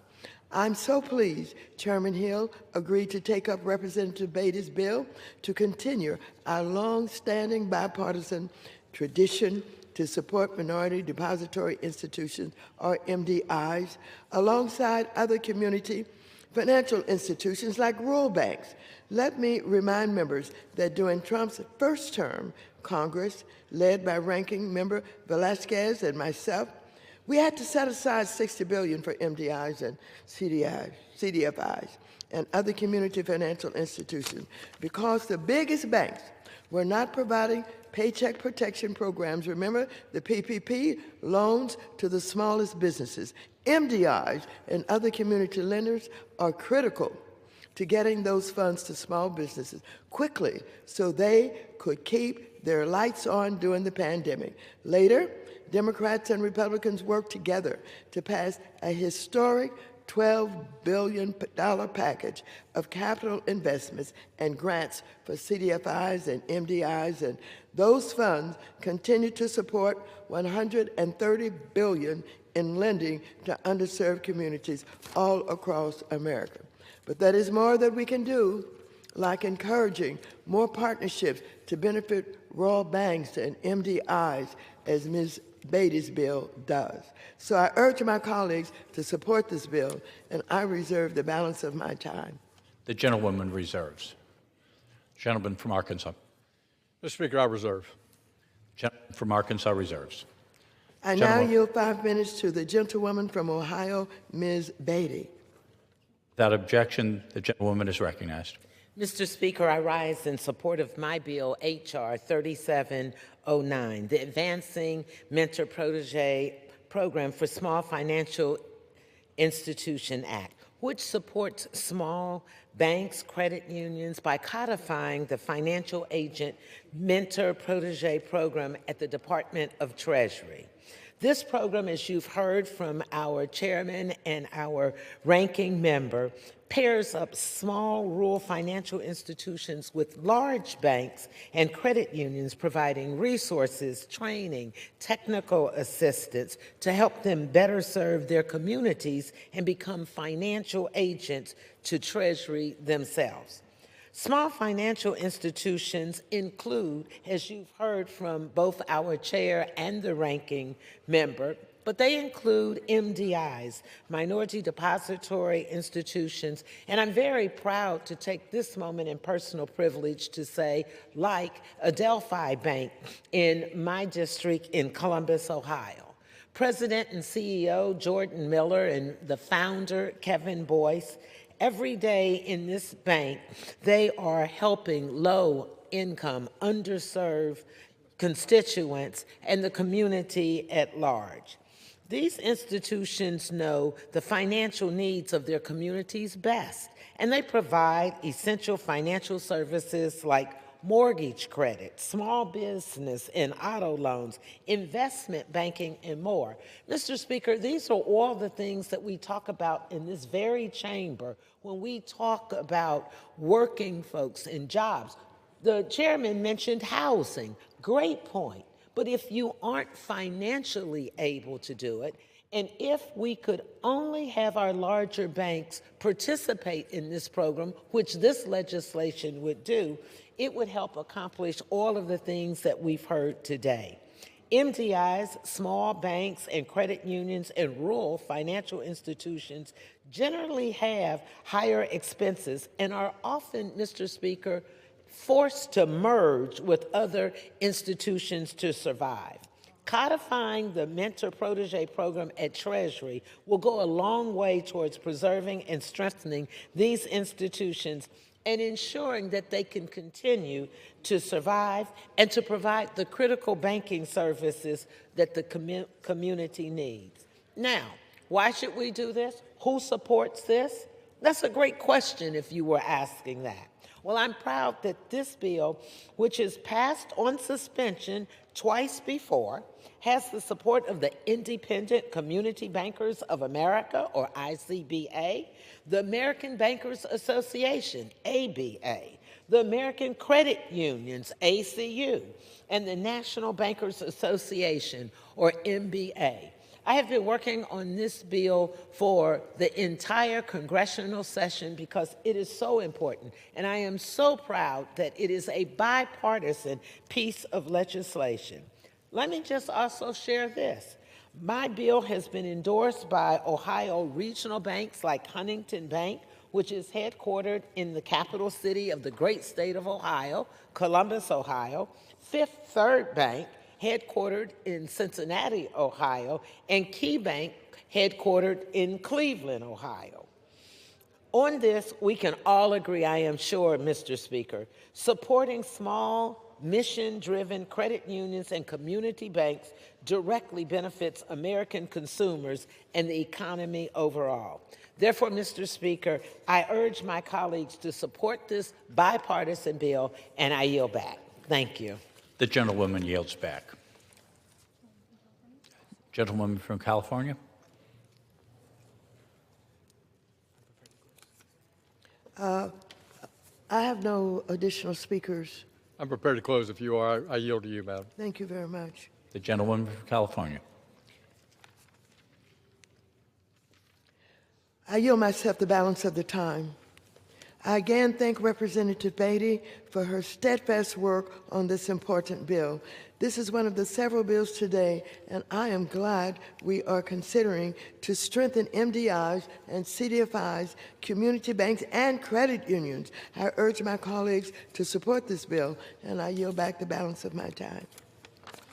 I'm so pleased Chairman Hill agreed to take up Representative Beatty's bill to continue our long-standing bipartisan tradition to support minority depository institutions, or MDIs, alongside other community financial institutions like rural banks. Let me remind members that during Trump's first term, Congress, led by Ranking Member Velasquez and myself, we had to set aside $60 billion for MDIs and CDFIs and other community financial institutions because the biggest banks were not providing paycheck protection programs. Remember the PPP loans to the smallest businesses. MDIs and other community lenders are critical to getting those funds to small businesses quickly so they could keep their lights on during the pandemic. Later, Democrats and Republicans worked together to pass a historic $12 billion package of capital investments and grants for CDFIs and MDIs, and those funds continue to support $130 billion in lending to underserved communities all across America. But that is more that we can do, like encouraging more partnerships to benefit rural banks and MDIs, as Ms. Beatty's bill does. So I urge my colleagues to support this bill, and I reserve the balance of my time. The gentlewoman reserves. Gentleman from Arkansas. Mr. Speaker, I reserve. Gentleman from Arkansas reserves. I now yield 5 minutes to the gentlewoman from Ohio, Ms. Beatty. Without objection, the gentlewoman is recognized. Mr. Speaker, I rise in support of my bill, H.R. 3709, the Advancing Mentor-Protege Program for Small Financial Institution Act, which supports small banks, credit unions by codifying the Financial Agent Mentor-Protege Program at the Department of Treasury. This program, as you've heard from our chairman and our ranking member, pairs up small rural financial institutions with large banks and credit unions, providing resources, training, technical assistance to help them better serve their communities and become financial agents to Treasury themselves. Small financial institutions include, as you've heard from both our chair and the ranking member, but they include MDIs, minority depository institutions, and I'm very proud to take this moment in personal privilege to say, like Adelphi Bank in my district in Columbus, Ohio. President and CEO Jordan Miller and the founder Kevin Boyce, every day in this bank, they are helping low-income, underserved constituents and the community at large. These institutions know the financial needs of their communities best, and they provide essential financial services like mortgage credit, small business and auto loans, investment banking, and more. Mr. Speaker, these are all the things that we talk about in this very chamber when we talk about working folks and jobs. The chairman mentioned housing. Great point. But if you aren't financially able to do it, and if we could only have our larger banks participate in this program, which this legislation would do, it would help accomplish all of the things that we've heard today. MDIs, small banks and credit unions and rural financial institutions generally have higher expenses and are often, Mr. Speaker, forced to merge with other institutions to survive. Codifying the Mentor-Protege program at Treasury will go a long way towards preserving and strengthening these institutions and ensuring that they can continue to survive and to provide the critical banking services that the community needs. Now, why should we do this? Who supports this? That's a great question if you were asking that. Well, I'm proud that this bill, which is passed on suspension twice before, has the support of the Independent Community Bankers of America, or ICBA, the American Bankers Association, ABA, the American Credit Unions, ACU, and the National Bankers Association, or MBA. I have been working on this bill for the entire congressional session because it is so important, and I am so proud that it is a bipartisan piece of legislation. Let me just also share this. My bill has been endorsed by Ohio regional banks like Huntington Bank, which is headquartered in the capital city of the great state of Ohio, Columbus, Ohio, Fifth Third Bank, headquartered in Cincinnati, Ohio, and KeyBank, headquartered in Cleveland, Ohio. On this, we can all agree, I am sure, Mr. Speaker, supporting small, mission-driven credit unions and community banks directly benefits American consumers and the economy overall. Therefore, Mr. Speaker, I urge my colleagues to support this bipartisan bill, and I yield back. Thank you. The gentlewoman yields back. Gentlewoman from California. I have no additional speakers. I'm prepared to close if you are. I yield to you, Madam. Thank you very much. The gentlewoman from California. I yield myself the balance of the time. I again thank Representative Beatty for her steadfast work on this important bill. This is one of the several bills today, and I am glad we are considering to strengthen MDIs and CDFIs, community banks, and credit unions. I urge my colleagues to support this bill, and I yield back the balance of my time.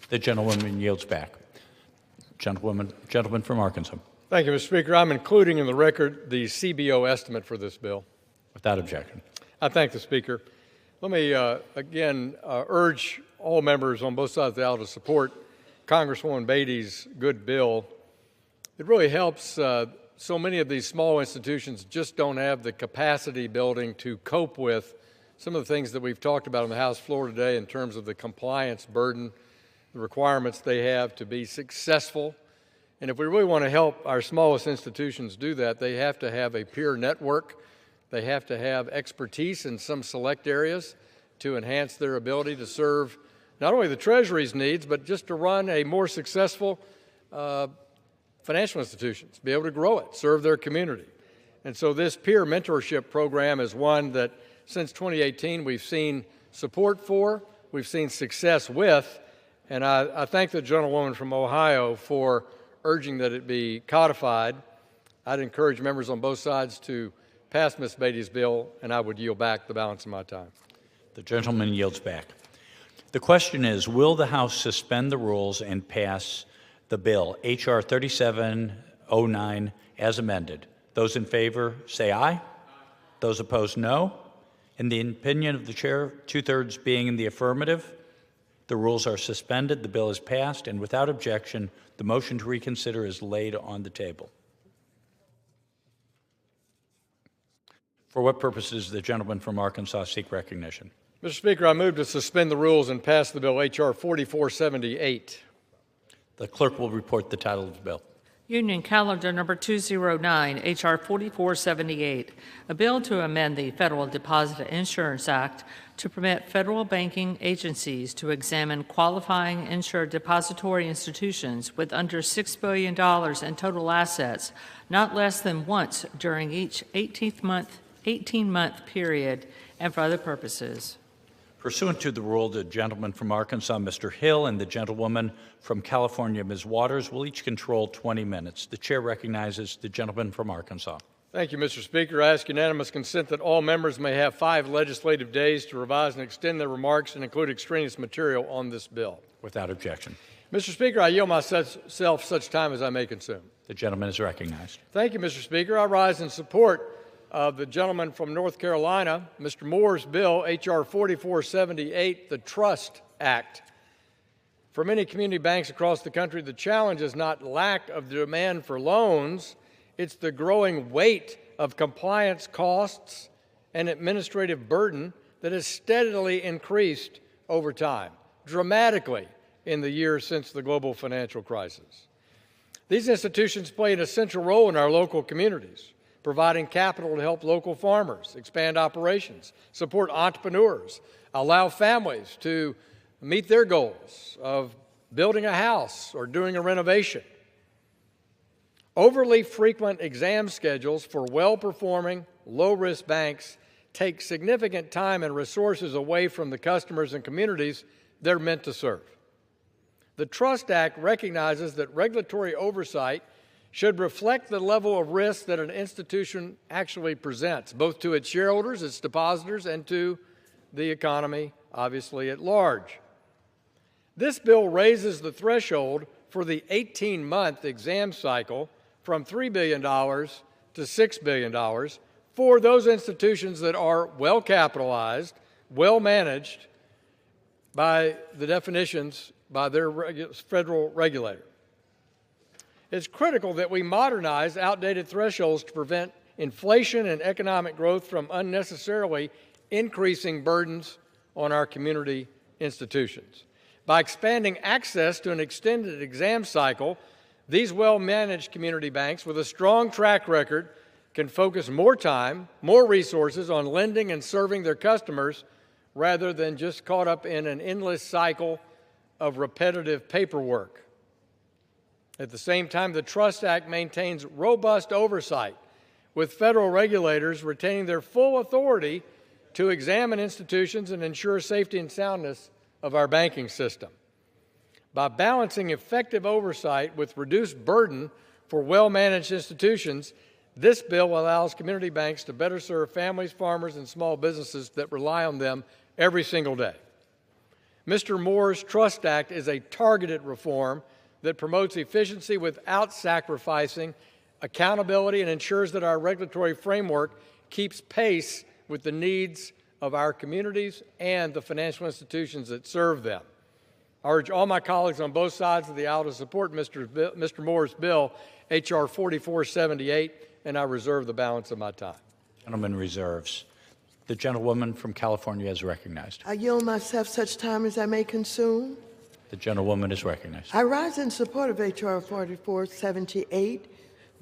The gentlewoman yields back. Gentleman from Arkansas. Thank you, Mr. Speaker. I'm including in the record the CBO estimate for this bill. Without objection. I thank the Speaker. Let me again urge all members on both sides of the aisle to support Congresswoman Beatty's good bill. It really helps. So many of these small institutions just don't have the capacity building to cope with some of the things that we've talked about on the House floor today in terms of the compliance burden, the requirements they have to be successful. And if we really want to help our smallest institutions do that, they have to have a peer network. They have to have expertise in some select areas to enhance their ability to serve not only the Treasury's needs, but just to run a more successful financial institutions, be able to grow it, serve their community. And so this peer mentorship program is one that since 2018 we've seen support for, we've seen success with, and I thank the gentlewoman from Ohio for urging that it be codified. I'd encourage members on both sides to pass Ms. Beatty's bill, and I would yield back the balance of my time. The gentleman yields back. The question is, will the House suspend the rules and pass the bill, H.R. 3709, as amended? Those in favor say aye. Those opposed, no. In the opinion of the chair, two-thirds being in the affirmative, the rules are suspended, the bill is passed, and without objection, the motion to reconsider is laid on the table. For what purposes does the gentleman from Arkansas seek recognition? Mr. Speaker, I move to suspend the rules and pass the bill H.R. 4478. The clerk will report the title of the bill. Union Calendar Number 209, H.R. 4478, a bill to amend the Federal Deposit Insurance Act to permit federal banking agencies to examine qualifying insured depository institutions with under $6 billion in total assets, not less than once during each 18-month period, and for other purposes. Pursuant to the rule, the gentleman from Arkansas, Mr. Hill, and the gentlewoman from California, Ms. Waters, will each control 20 minutes. The chair recognizes the gentleman from Arkansas. Thank you, Mr. Speaker. I ask unanimous consent that all members may have 5 legislative days to revise and extend their remarks and include extraneous material on this bill. Without objection. Mr. Speaker, I yield myself such time as I may consume. The gentleman is recognized. Thank you, Mr. Speaker. I rise in support of the gentleman from North Carolina, Mr. Moore's bill, H.R. 4478, the Trust Act. For many community banks across the country, the challenge is not lack of demand for loans, it's the growing weight of compliance costs and administrative burden that has steadily increased over time, dramatically in the years since the global financial crisis. These institutions play an essential role in our local communities, providing capital to help local farmers expand operations, support entrepreneurs, allow families to meet their goals of building a house or doing a renovation. Overly frequent exam schedules for well-performing, low-risk banks take significant time and resources away from the customers and communities they're meant to serve. The Trust Act recognizes that regulatory oversight should reflect the level of risk that an institution actually presents, both to its shareholders, its depositors, and to the economy, obviously, at large. This bill raises the threshold for the 18-month exam cycle from $3 billion to $6 billion for those institutions that are well capitalized, well managed by the definitions by their federal regulator. It's critical that we modernize outdated thresholds to prevent inflation and economic growth from unnecessarily increasing burdens on our community institutions. By expanding access to an extended exam cycle, these well-managed community banks with a strong track record can focus more time, more resources on lending and serving their customers rather than just caught up in an endless cycle of repetitive paperwork. At the same time, the Trust Act maintains robust oversight, with federal regulators retaining their full authority to examine institutions and ensure safety and soundness of our banking system. By balancing effective oversight with reduced burden for well-managed institutions, this bill allows community banks to better serve families, farmers, and small businesses that rely on them every single day. Mr. Moore's Trust Act is a targeted reform that promotes efficiency without sacrificing accountability and ensures that our regulatory framework keeps pace with the needs of our communities and the financial institutions that serve them. I urge all my colleagues on both sides of the aisle to support Mr. Moore's bill, H.R. 4478, and I reserve the balance of my time. Gentleman reserves. The gentlewoman from California is recognized. I yield myself such time as I may consume. The gentlewoman is recognized. I rise in support of H.R. 4478,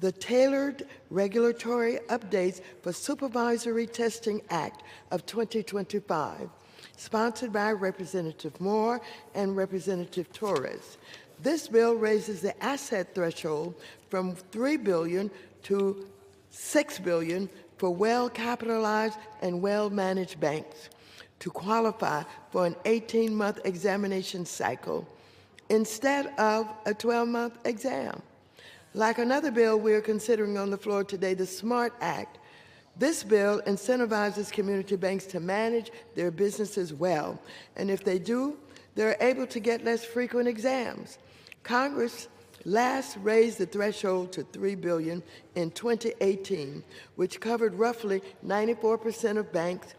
the Tailored Regulatory Updates for Supervisory Testing Act of 2025, sponsored by Representative Moore and Representative Torres. This bill raises the asset threshold from $3 billion to $6 billion for well-capitalized and well-managed banks to qualify for an 18-month examination cycle instead of a 12-month exam. Like another bill we are considering on the floor today, the SMART Act, this bill incentivizes community banks to manage their businesses well, and if they do, they're able to get less frequent exams. Congress last raised the threshold to $3 billion in 2018, which covered roughly 94% of banks.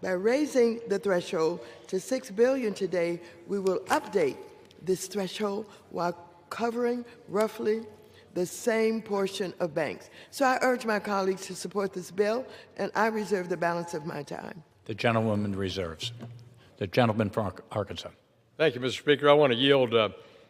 By raising the threshold to $6 billion today, we will update this threshold while covering roughly the same portion of banks. So I urge my colleagues to support this bill, and I reserve the balance of my time. The gentlewoman reserves. The gentleman from Arkansas. Thank you, Mr. Speaker. I want to yield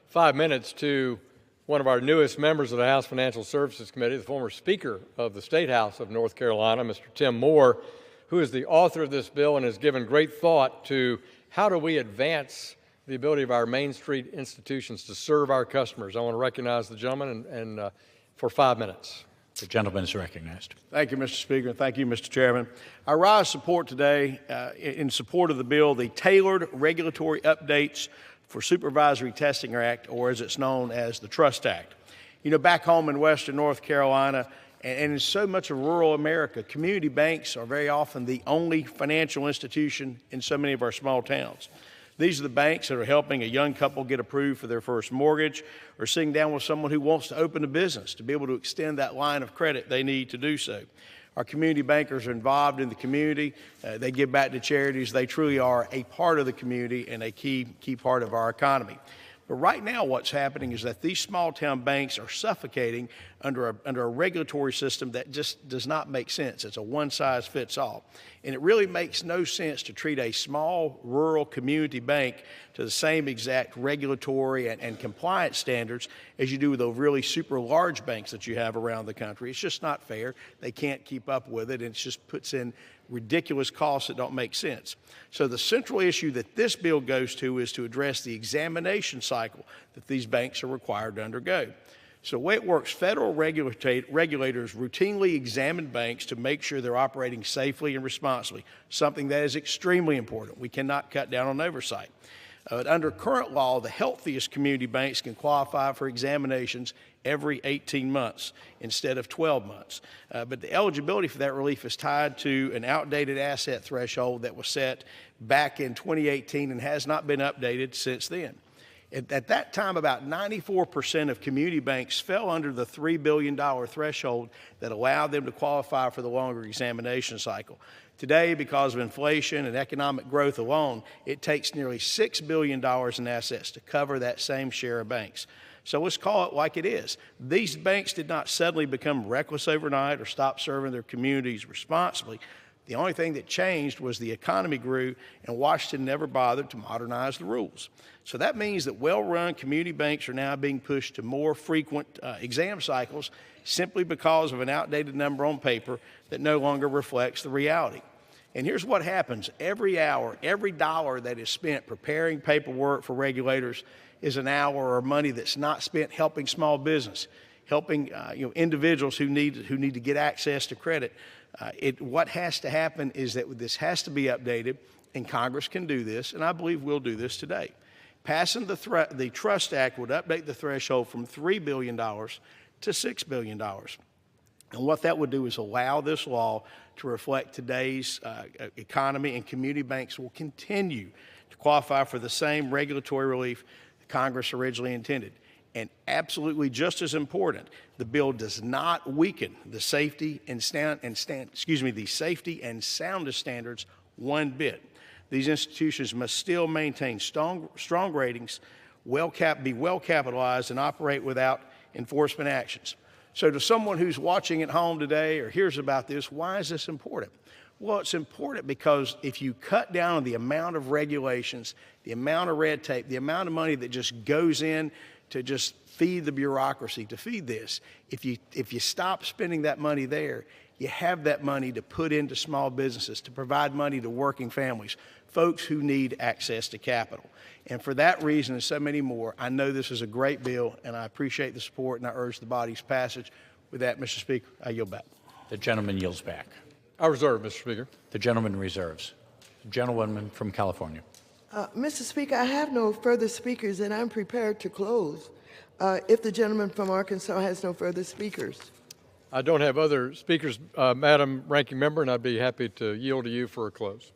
5 minutes to one of our newest members of the House Financial Services Committee, the former Speaker of the State House of North Carolina, Mr. Tim Moore, who is the author of this bill and has given great thought to how do we advance the ability of our Main Street institutions to serve our customers. I want to recognize the gentleman and for 5 minutes. The gentleman is recognized. Thank you, Mr. Speaker. Thank you, Mr. Chairman. I rise support today in support of the bill, the Tailored Regulatory Updates for Supervisory Testing Act, or as it's known as the Trust Act. You know, back home in western North Carolina and in so much of rural America, community banks are very often the only financial institution in so many of our small towns. These are the banks that are helping a young couple get approved for their first mortgage, or sitting down with someone who wants to open a business to be able to extend that line of credit they need to do so. Our community bankers are involved in the community. They give back to charities. They truly are a part of the community and a key part of our economy. But right now what's happening is that these small town banks are suffocating under a regulatory system that just does not make sense. It's a one-size-fits-all. And it really makes no sense to treat a small rural community bank to the same exact regulatory and compliance standards as you do with those really super large banks that you have around the country. It's just not fair. They can't keep up with it, and it just puts in ridiculous costs that don't make sense. So the central issue that this bill goes to is to address the examination cycle that these banks are required to undergo. So the way it works, federal regulators routinely examine banks to make sure they're operating safely and responsibly, something that is extremely important. We cannot cut down on oversight. Under current law, the healthiest community banks can qualify for examinations every 18 months instead of 12 months. But the eligibility for that relief is tied to an outdated asset threshold that was set back in 2018 and has not been updated since then. At that time, about 94% of community banks fell under the $3 billion threshold that allowed them to qualify for the longer examination cycle. Today, because of inflation and economic growth alone, it takes nearly $6 billion in assets to cover that same share of banks. So let's call it like it is. These banks did not suddenly become reckless overnight or stop serving their communities responsibly. The only thing that changed was the economy grew, and Washington never bothered to modernize the rules. So that means that well-run community banks are now being pushed to more frequent exam cycles simply because of an outdated number on paper that no longer reflects the reality. And here's what happens. Every hour, every dollar that is spent preparing paperwork for regulators is an hour or money that's not spent helping small business, helping individuals who need to get access to credit. What has to happen is that this has to be updated, and Congress can do this, and I believe we'll do this today. Passing the Trust Act would update the threshold from $3 billion to $6 billion. And what that would do is allow this law to reflect today's economy, and community banks will continue to qualify for the same regulatory relief that Congress originally intended. And absolutely just as important, the bill does not weaken the safety and safety and soundness standards one bit. These institutions must still maintain strong ratings, be well capitalized, and operate without enforcement actions. So to someone who's watching at home today or hears about this, why is this important? Well, it's important because if you cut down on the amount of regulations, the amount of red tape, the amount of money that just goes in to just feed the bureaucracy, to feed this, if you stop spending that money there, you have that money to put into small businesses, to provide money to working families, folks who need access to capital. And for that reason and so many more, I know this is a great bill, and I appreciate the support, and I urge the body's passage. With that, Mr. Speaker, I yield back. The gentleman yields back. I reserve, Mr. Speaker. The gentleman reserves. The gentlewoman from California. Mr. Speaker, I have no further speakers, and I'm prepared to close if the gentleman from Arkansas has no further speakers. I don't have other speakers, Madam Ranking Member, and I'd be happy to yield to you for a close.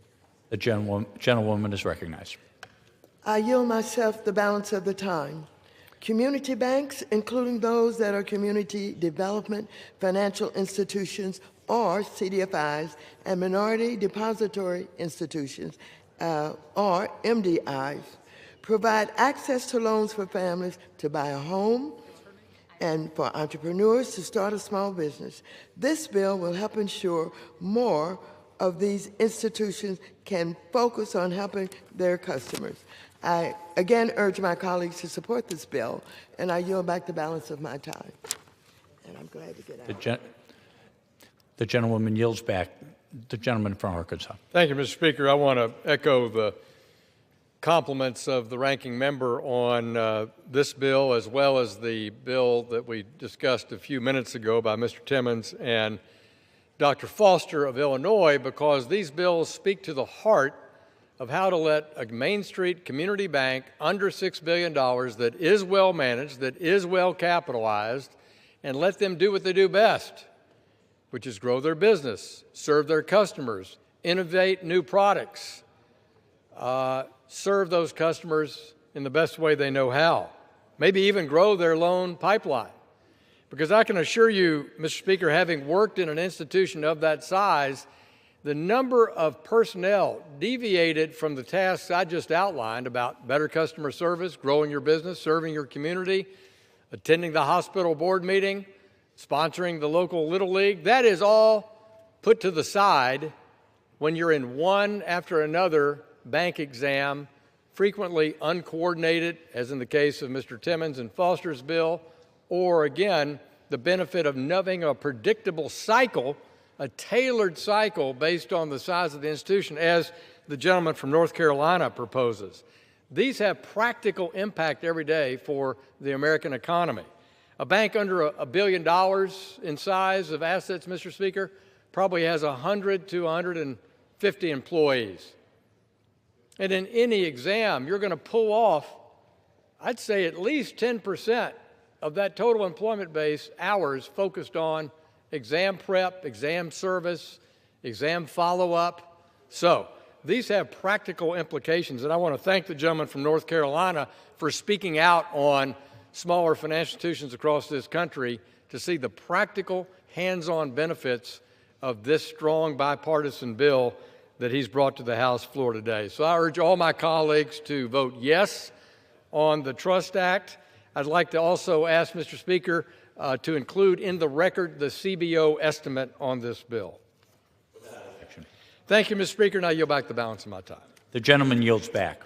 The gentlewoman is recognized. I yield myself the balance of the time. Community banks, including those that are community development financial institutions or CDFIs, and minority depository institutions or MDIs, provide access to loans for families to buy a home and for entrepreneurs to start a small business. This bill will help ensure more of these institutions can focus on helping their customers. I again urge my colleagues to support this bill, and I yield back the balance of my time. And I'm glad to get out. The gentlewoman yields back. The gentleman from Arkansas. Thank you, Mr. Speaker. I want to echo the compliments of the ranking member on this bill, as well as the bill that we discussed a few minutes ago by Mr. Timmons and Dr. Foster of Illinois, because these bills speak to the heart of how to let a Main Street community bank under $6 billion that is well managed, that is well capitalized, and let them do what they do best, which is grow their business, serve their customers, innovate new products, serve those customers in the best way they know how, maybe even grow their loan pipeline. Because I can assure you, Mr. Speaker, having worked in an institution of that size, the number of personnel deviated from the tasks I just outlined about better customer service, growing your business, serving your community, attending the hospital board meeting, sponsoring the local Little League, that is all put to the side when you're in one after another bank exam, frequently uncoordinated, as in the case of Mr. Timmons and Foster's bill, or again, the benefit of having a predictable cycle, a tailored cycle based on the size of the institution, as the gentleman from North Carolina proposes. These have practical impact every day for the American economy. A bank under $1 billion in size of assets, Mr. Speaker, probably has 100 to 150 employees. And in any exam, you're going to pull off, I'd say at least 10% of that total employment base hours focused on exam prep, exam service, exam follow-up. So these have practical implications, and I want to thank the gentleman from North Carolina for speaking out on smaller financial institutions across this country to see the practical, hands-on benefits of this strong bipartisan bill that he's brought to the House floor today. So I urge all my colleagues to vote yes on the Trust Act. I'd like to also ask Mr. Speaker to include in the record the CBO estimate on this bill. Thank you, Mr. Speaker. Now I yield back the balance of my time. The gentleman yields back.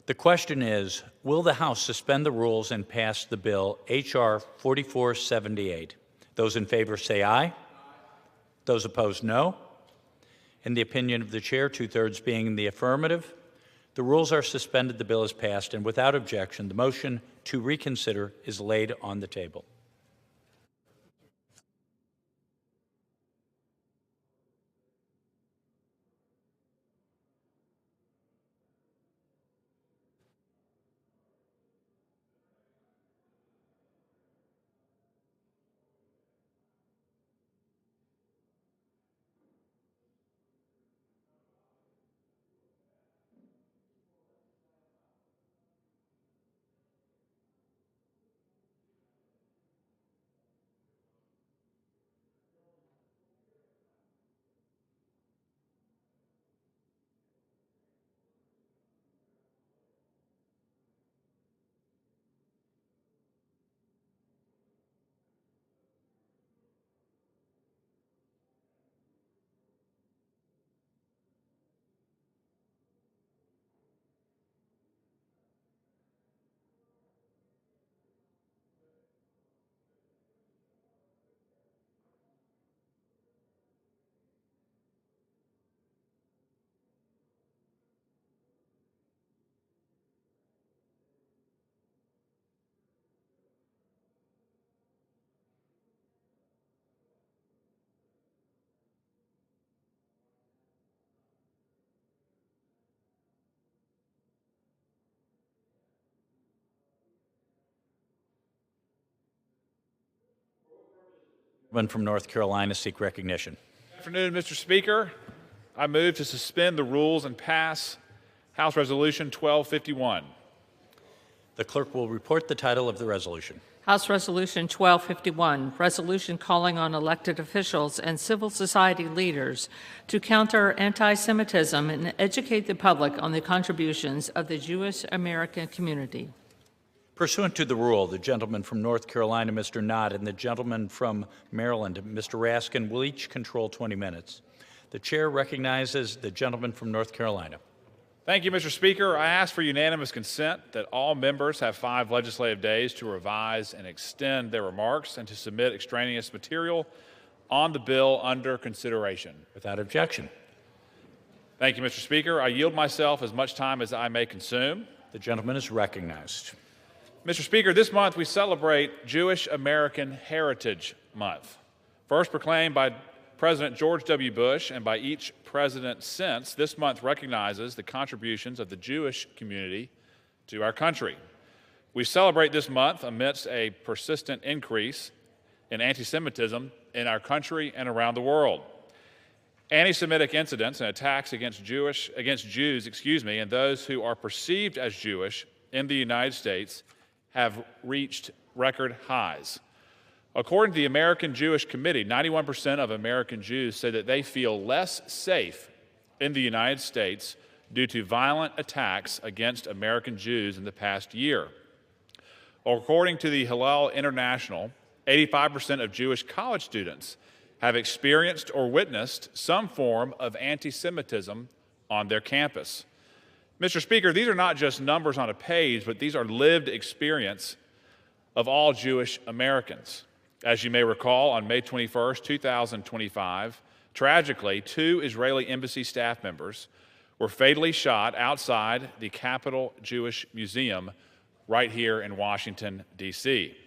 The question is, will the House suspend the rules and pass the bill H.R. 4478? Those in favor say aye. Those opposed, no. In the opinion of the chair, 2/3 being in the affirmative, the rules are suspended, the bill is passed, and without objection, the motion to reconsider is laid on the table. From North Carolina seek recognition. Good afternoon, Mr. Speaker. I move to suspend the rules and pass House Resolution 1251. The clerk will report the title of the resolution. House Resolution 1251, resolution calling on elected officials and civil society leaders to counter anti-Semitism and educate the public on the contributions of the Jewish American community. Pursuant to the rule, the gentleman from North Carolina, Mr. Nott, and the gentleman from Maryland, Mr. Raskin, will each control 20 minutes. The chair recognizes the gentleman from North Carolina. Thank you, Mr. Speaker. I ask for unanimous consent that all members have 5 legislative days to revise and extend their remarks and to submit extraneous material on the bill under consideration. Without objection. Thank you, Mr. Speaker. I yield myself as much time as I may consume. The gentleman is recognized. Mr. Speaker, this month we celebrate Jewish American Heritage Month. First proclaimed by President George W. Bush and by each president since, this month recognizes the contributions of the Jewish community to our country. We celebrate this month amidst a persistent increase in anti-Semitism in our country and around the world. Anti-Semitic incidents and attacks against Jews, and those who are perceived as Jewish in the United States have reached record highs. According to the American Jewish Committee, 91% of American Jews say that they feel less safe in the United States due to violent attacks against American Jews in the past year. According to the Hillel International, 85% of Jewish college students have experienced or witnessed some form of anti-Semitism on their campus. Mr. Speaker, these are not just numbers on a page, but these are lived experience of all Jewish Americans. As you may recall, on May 21st, 2025, tragically, 2 Israeli embassy staff members were fatally shot outside the Capitol Jewish Museum right here in Washington, D.C.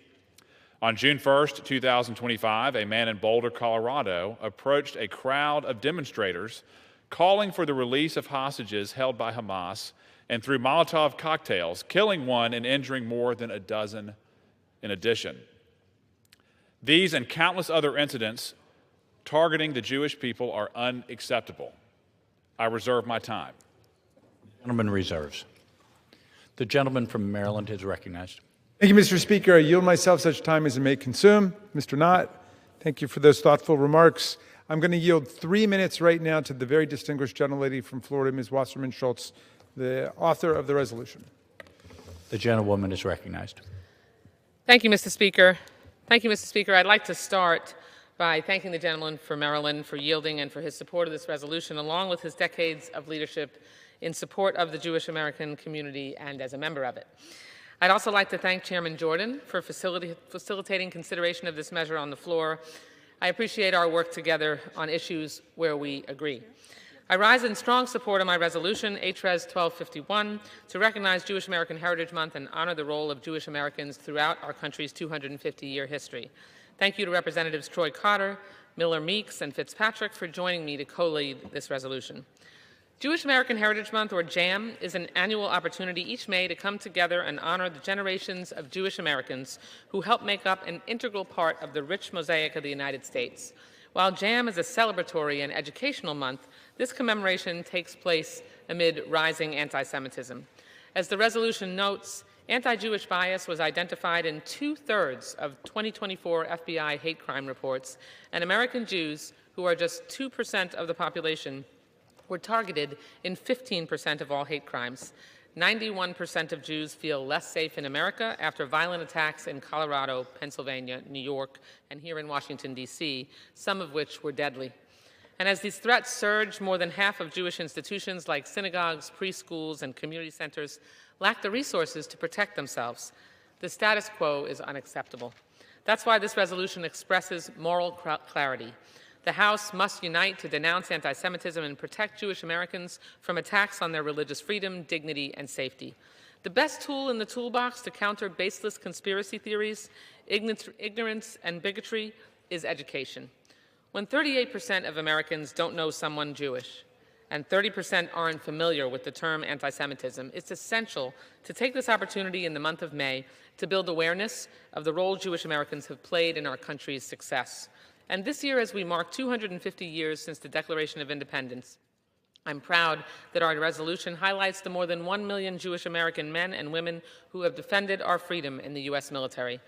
On June 1st, 2025, a man in Boulder, Colorado, approached a crowd of demonstrators calling for the release of hostages held by Hamas and threw Molotov cocktails, killing one and injuring more than a dozen in addition. These and countless other incidents targeting the Jewish people are unacceptable. I reserve my time. The gentleman reserves. The gentleman from Maryland is recognized. Thank you, Mr. Speaker. I yield myself such time as it may consume. Mr. Knott, thank you for those thoughtful remarks. I'm going to yield 3 minutes right now to the very distinguished gentlelady from Florida, Ms. Wasserman Schultz, the author of the resolution. The gentlewoman is recognized. Thank you, Mr. Speaker. Thank you, Mr. Speaker. I'd like to start by thanking the gentleman from Maryland for yielding and for his support of this resolution, along with his decades of leadership in support of the Jewish American community and as a member of it. I'd also like to thank Chairman Jordan for facilitating consideration of this measure on the floor. I appreciate our work together on issues where we agree. I rise in strong support of my resolution, HRES 1251, to recognize Jewish American Heritage Month and honor the role of Jewish Americans throughout our country's 250-year history. Thank you to Representatives Troy Cotter, Miller Meeks, and Fitzpatrick for joining me to co-lead this resolution. Jewish American Heritage Month, or JAM, is an annual opportunity each May to come together and honor the generations of Jewish Americans who help make up an integral part of the rich mosaic of the United States. While JAM is a celebratory and educational month, this commemoration takes place amid rising anti-Semitism. As the resolution notes, anti-Jewish bias was identified in 2/3 of 2024 FBI hate crime reports, and American Jews, who are just 2% of the population, were targeted in 15% of all hate crimes. 91% of Jews feel less safe in America after violent attacks in Colorado, Pennsylvania, New York, and here in Washington, D.C., some of which were deadly. And as these threats surge, more than half of Jewish institutions like synagogues, preschools, and community centers lack the resources to protect themselves. The status quo is unacceptable. That's why this resolution expresses moral clarity. The House must unite to denounce anti-Semitism and protect Jewish Americans from attacks on their religious freedom, dignity, and safety. The best tool in the toolbox to counter baseless conspiracy theories, ignorance, and bigotry is education. When 38% of Americans don't know someone Jewish, and 30% aren't familiar with the term anti-Semitism, it's essential to take this opportunity in the month of May to build awareness of the role Jewish Americans have played in our country's success. And this year, as we mark 250 years since the Declaration of Independence, I'm proud that our resolution highlights the more than 1 million Jewish American men and women who have defended our freedom in the U.S. military.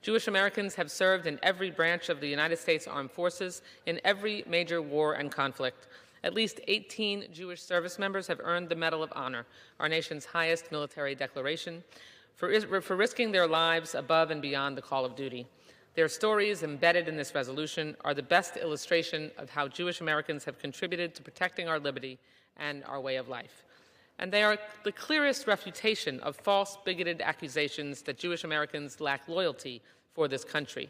Jewish Americans have served in every branch of the United States Armed Forces in every major war and conflict. At least 18 Jewish service members have earned the Medal of Honor, our nation's highest military decoration, for risking their lives above and beyond the call of duty. Their stories embedded in this resolution are the best illustration of how Jewish Americans have contributed to protecting our liberty and our way of life. And they are the clearest refutation of false, bigoted accusations that Jewish Americans lack loyalty for this country.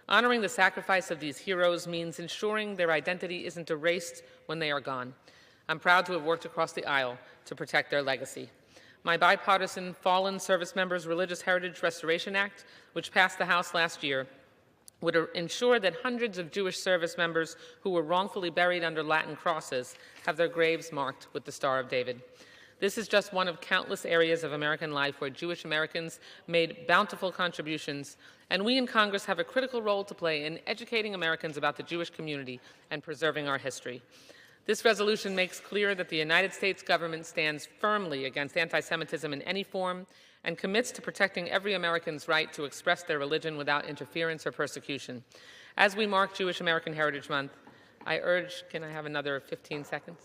Honoring the sacrifice of these heroes means ensuring their identity isn't erased when they are gone. I'm proud to have worked across the aisle to protect their legacy. My bipartisan Fallen Service Members Religious Heritage Restoration Act, which passed the House last year, would ensure that hundreds of Jewish service members who were wrongfully buried under Latin crosses have their graves marked with the Star of David. This is just one of countless areas of American life where Jewish Americans made bountiful contributions, and we in Congress have a critical role to play in educating Americans about the Jewish community and preserving our history. This resolution makes clear that the United States government stands firmly against anti-Semitism in any form and commits to protecting every American's right to express their religion without interference or persecution. As we mark Jewish American Heritage Month, I urge, can I have another 15 seconds?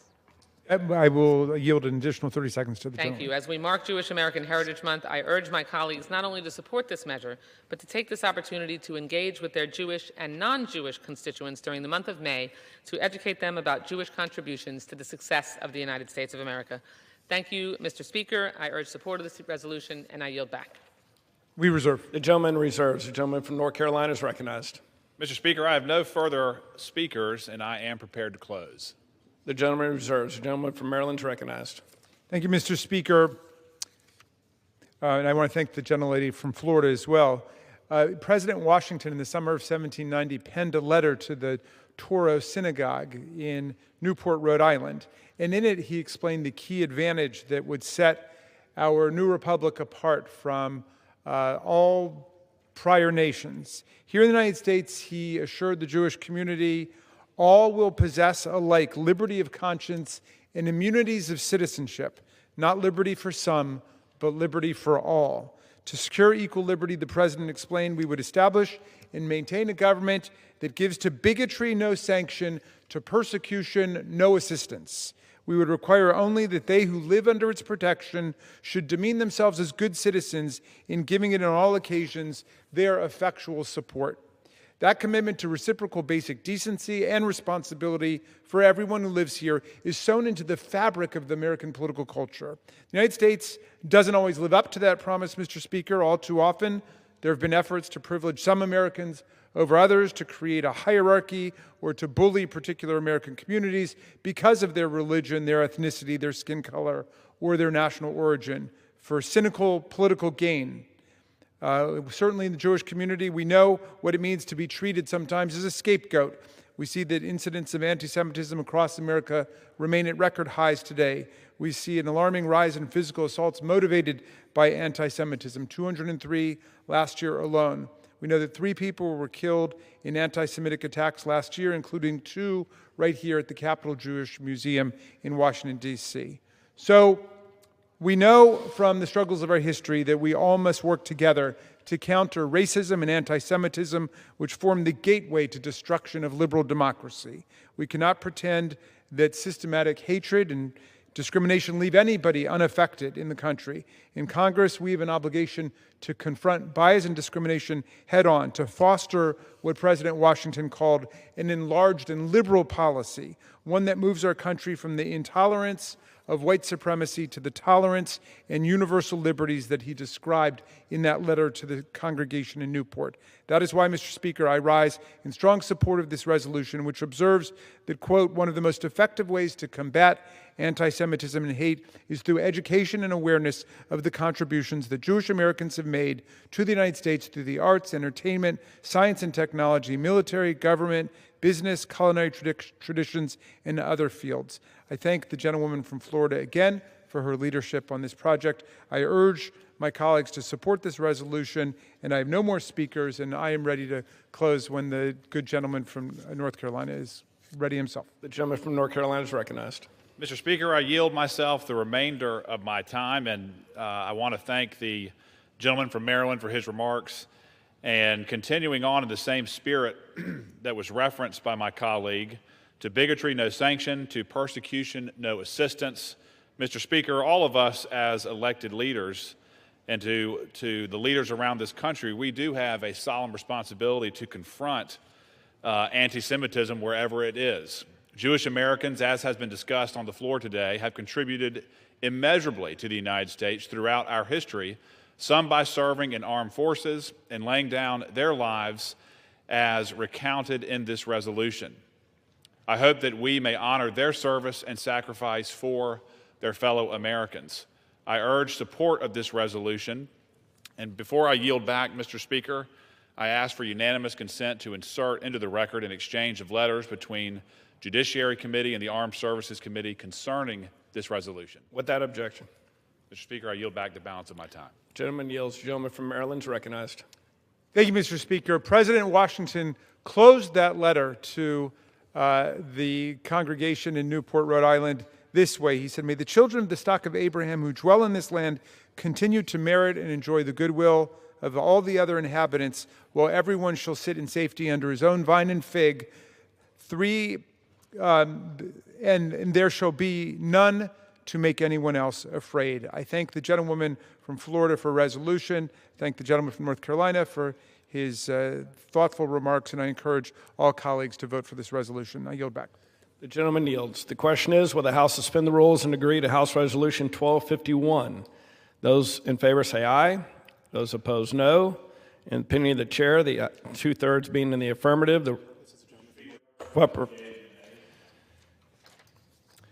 I will yield an additional 30 seconds to the Thank you. As we mark Jewish American Heritage Month, I urge my colleagues not only to support this measure, but to take this opportunity to engage with their Jewish and non-Jewish constituents during the month of May to educate them about Jewish contributions to the success of the United States of America. Thank you, Mr. Speaker. I urge support of this resolution, and I yield back. We reserve. The gentleman reserves. The gentleman from North Carolina is recognized. Mr. Speaker, I have no further speakers, and I am prepared to close. The gentleman reserves. The gentleman from Maryland is recognized. Thank you, Mr. Speaker. And I want to thank the gentlelady from Florida as well. President Washington, in the summer of 1790, penned a letter to the Toro Synagogue in Newport, Rhode Island. And in it, he explained the key advantage that would set our new republic apart from all prior nations. Here in the United States, he assured the Jewish community, all will possess alike liberty of conscience and immunities of citizenship, not liberty for some, but liberty for all. To secure equal liberty, the President explained, we would establish and maintain a government that gives to bigotry no sanction, to persecution no assistance. We would require only that they who live under its protection should demean themselves as good citizens in giving it on all occasions their effectual support. That commitment to reciprocal basic decency and responsibility for everyone who lives here is sewn into the fabric of the American political culture. The United States doesn't always live up to that promise, Mr. Speaker. All too often, there have been efforts to privilege some Americans over others, to create a hierarchy, or to bully particular American communities because of their religion, their ethnicity, their skin color, or their national origin for cynical political gain. Certainly in the Jewish community, we know what it means to be treated sometimes as a scapegoat. We see that incidents of anti-Semitism across America remain at record highs today. We see an alarming rise in physical assaults motivated by anti-Semitism, 203 last year alone. We know that 3 people were killed in anti-Semitic attacks last year, including 2 right here at the Capitol Jewish Museum in Washington, D.C. So we know from the struggles of our history that we all must work together to counter racism and anti-Semitism, which form the gateway to destruction of liberal democracy. We cannot pretend that systematic hatred and discrimination leave anybody unaffected in the country. In Congress, we have an obligation to confront bias and discrimination head-on, to foster what President Washington called an enlarged and liberal policy, one that moves our country from the intolerance of white supremacy to the tolerance and universal liberties that he described in that letter to the congregation in Newport. That is why, Mr. Speaker, I rise in strong support of this resolution, which observes that, quote, one of the most effective ways to combat anti-Semitism and hate is through education and awareness of the contributions that Jewish Americans have made to the United States through the arts, entertainment, science and technology, military, government, business, culinary traditions, and other fields. I thank the gentlewoman from Florida again for her leadership on this project. I urge my colleagues to support this resolution, and I have no more speakers, and I am ready to close when the good gentleman from North Carolina is ready himself. The gentleman from North Carolina is recognized. Mr. Speaker, I yield myself the remainder of my time, and I want to thank the gentleman from Maryland for his remarks. And continuing on in the same spirit that was referenced by my colleague, to bigotry, no sanction, to persecution, no assistance. Mr. Speaker, all of us as elected leaders and to the leaders around this country, we do have a solemn responsibility to confront anti-Semitism wherever it is. Jewish Americans, as has been discussed on the floor today, have contributed immeasurably to the United States throughout our history, some by serving in armed forces and laying down their lives as recounted in this resolution. I hope that we may honor their service and sacrifice for their fellow Americans. I urge support of this resolution. And before I yield back, Mr. Speaker, I ask for unanimous consent to insert into the record an exchange of letters between Judiciary Committee and the Armed Services Committee concerning this resolution. Without objection. Mr. Speaker, I yield back the balance of my time. Gentleman yields. Gentleman from Maryland is recognized. Thank you, Mr. Speaker. President Washington closed that letter to the congregation in Newport, Rhode Island, this way. He said, "May the children of the stock of Abraham who dwell in this land continue to merit and enjoy the goodwill of all the other inhabitants, while everyone shall sit in safety under his own vine and fig. And there shall be none to make anyone else afraid." I thank the gentlewoman from Florida for resolution. Thank the gentleman from North Carolina for his thoughtful remarks, and I encourage all colleagues to vote for this resolution. I yield back. The gentleman yields. The question is, will the House suspend the rules and agree to House Resolution 1251? Those in favor say aye. Those opposed, no. In the opinion of the chair, the two-thirds being in the affirmative, the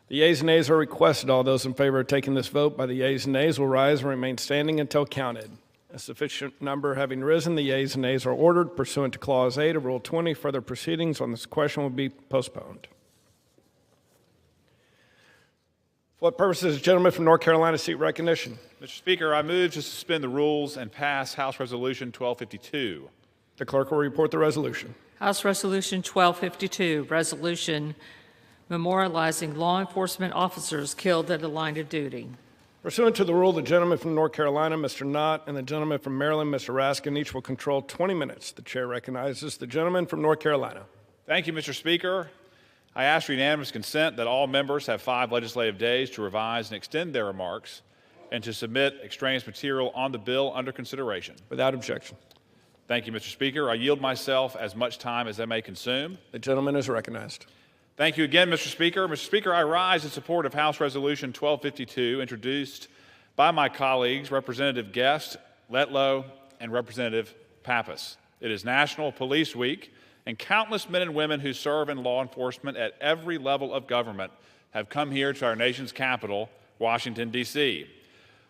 yeas and nays are requested. All those in favor of taking this vote by the yeas and nays will rise and remain standing until counted. A sufficient number having risen, the yeas and nays are ordered. Pursuant to Clause 8 of Rule 20, further proceedings on this question will be postponed. For what purposes, the gentleman from North Carolina seek recognition? Mr. Speaker, I move to suspend the rules and pass House Resolution 1252. The clerk will report the resolution. House Resolution 1252, resolution memorializing law enforcement officers killed in the line of duty. Pursuant to the rule, the gentleman from North Carolina, Mr. Knott, and the gentleman from Maryland, Mr. Raskin, each will control 20 minutes. The chair recognizes the gentleman from North Carolina. Thank you, Mr. Speaker. I ask for unanimous consent that all members have 5 legislative days to revise and extend their remarks and to submit extraneous material on the bill under consideration. Without objection. Thank you, Mr. Speaker. I yield myself as much time as I may consume. The gentleman is recognized. Thank you again, Mr. Speaker. Mr. Speaker, I rise in support of House Resolution 1252, introduced by my colleagues, Representative Guest, Letlow, and Representative Pappas. It is National Police Week, and countless men and women who serve in law enforcement at every level of government have come here to our nation's capital, Washington, D.C.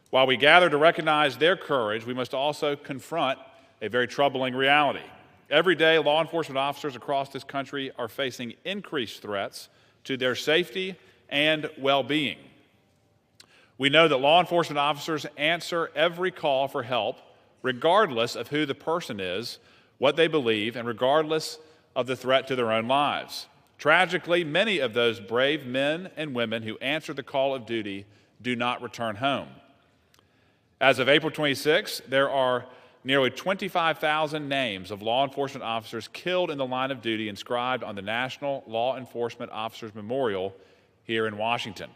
While we gather to recognize their courage, we must also confront a very troubling reality. Every day, law enforcement officers across this country are facing increased threats to their safety and well-being. We know that law enforcement officers answer every call for help, regardless of who the person is, what they believe, and regardless of the threat to their own lives. Tragically, many of those brave men and women who answer the call of duty do not return home. As of April 26, there are nearly 25,000 names of law enforcement officers killed in the line of duty inscribed on the National Law Enforcement Officers Memorial here in Washington.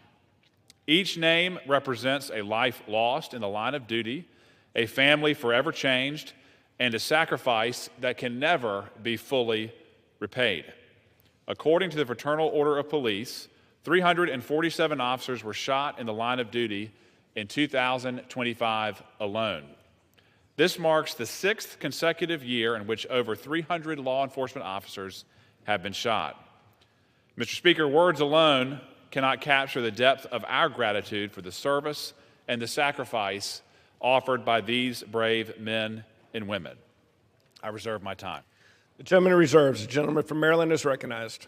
Each name represents a life lost in the line of duty, a family forever changed, and a sacrifice that can never be fully repaid. According to the Fraternal Order of Police, 347 officers were shot in the line of duty in 2025 alone. This marks the 6th consecutive year in which over 300 law enforcement officers have been shot. Mr. Speaker, words alone cannot capture the depth of our gratitude for the service and the sacrifice offered by these brave men and women. I reserve my time. The gentleman reserves. The gentleman from Maryland is recognized.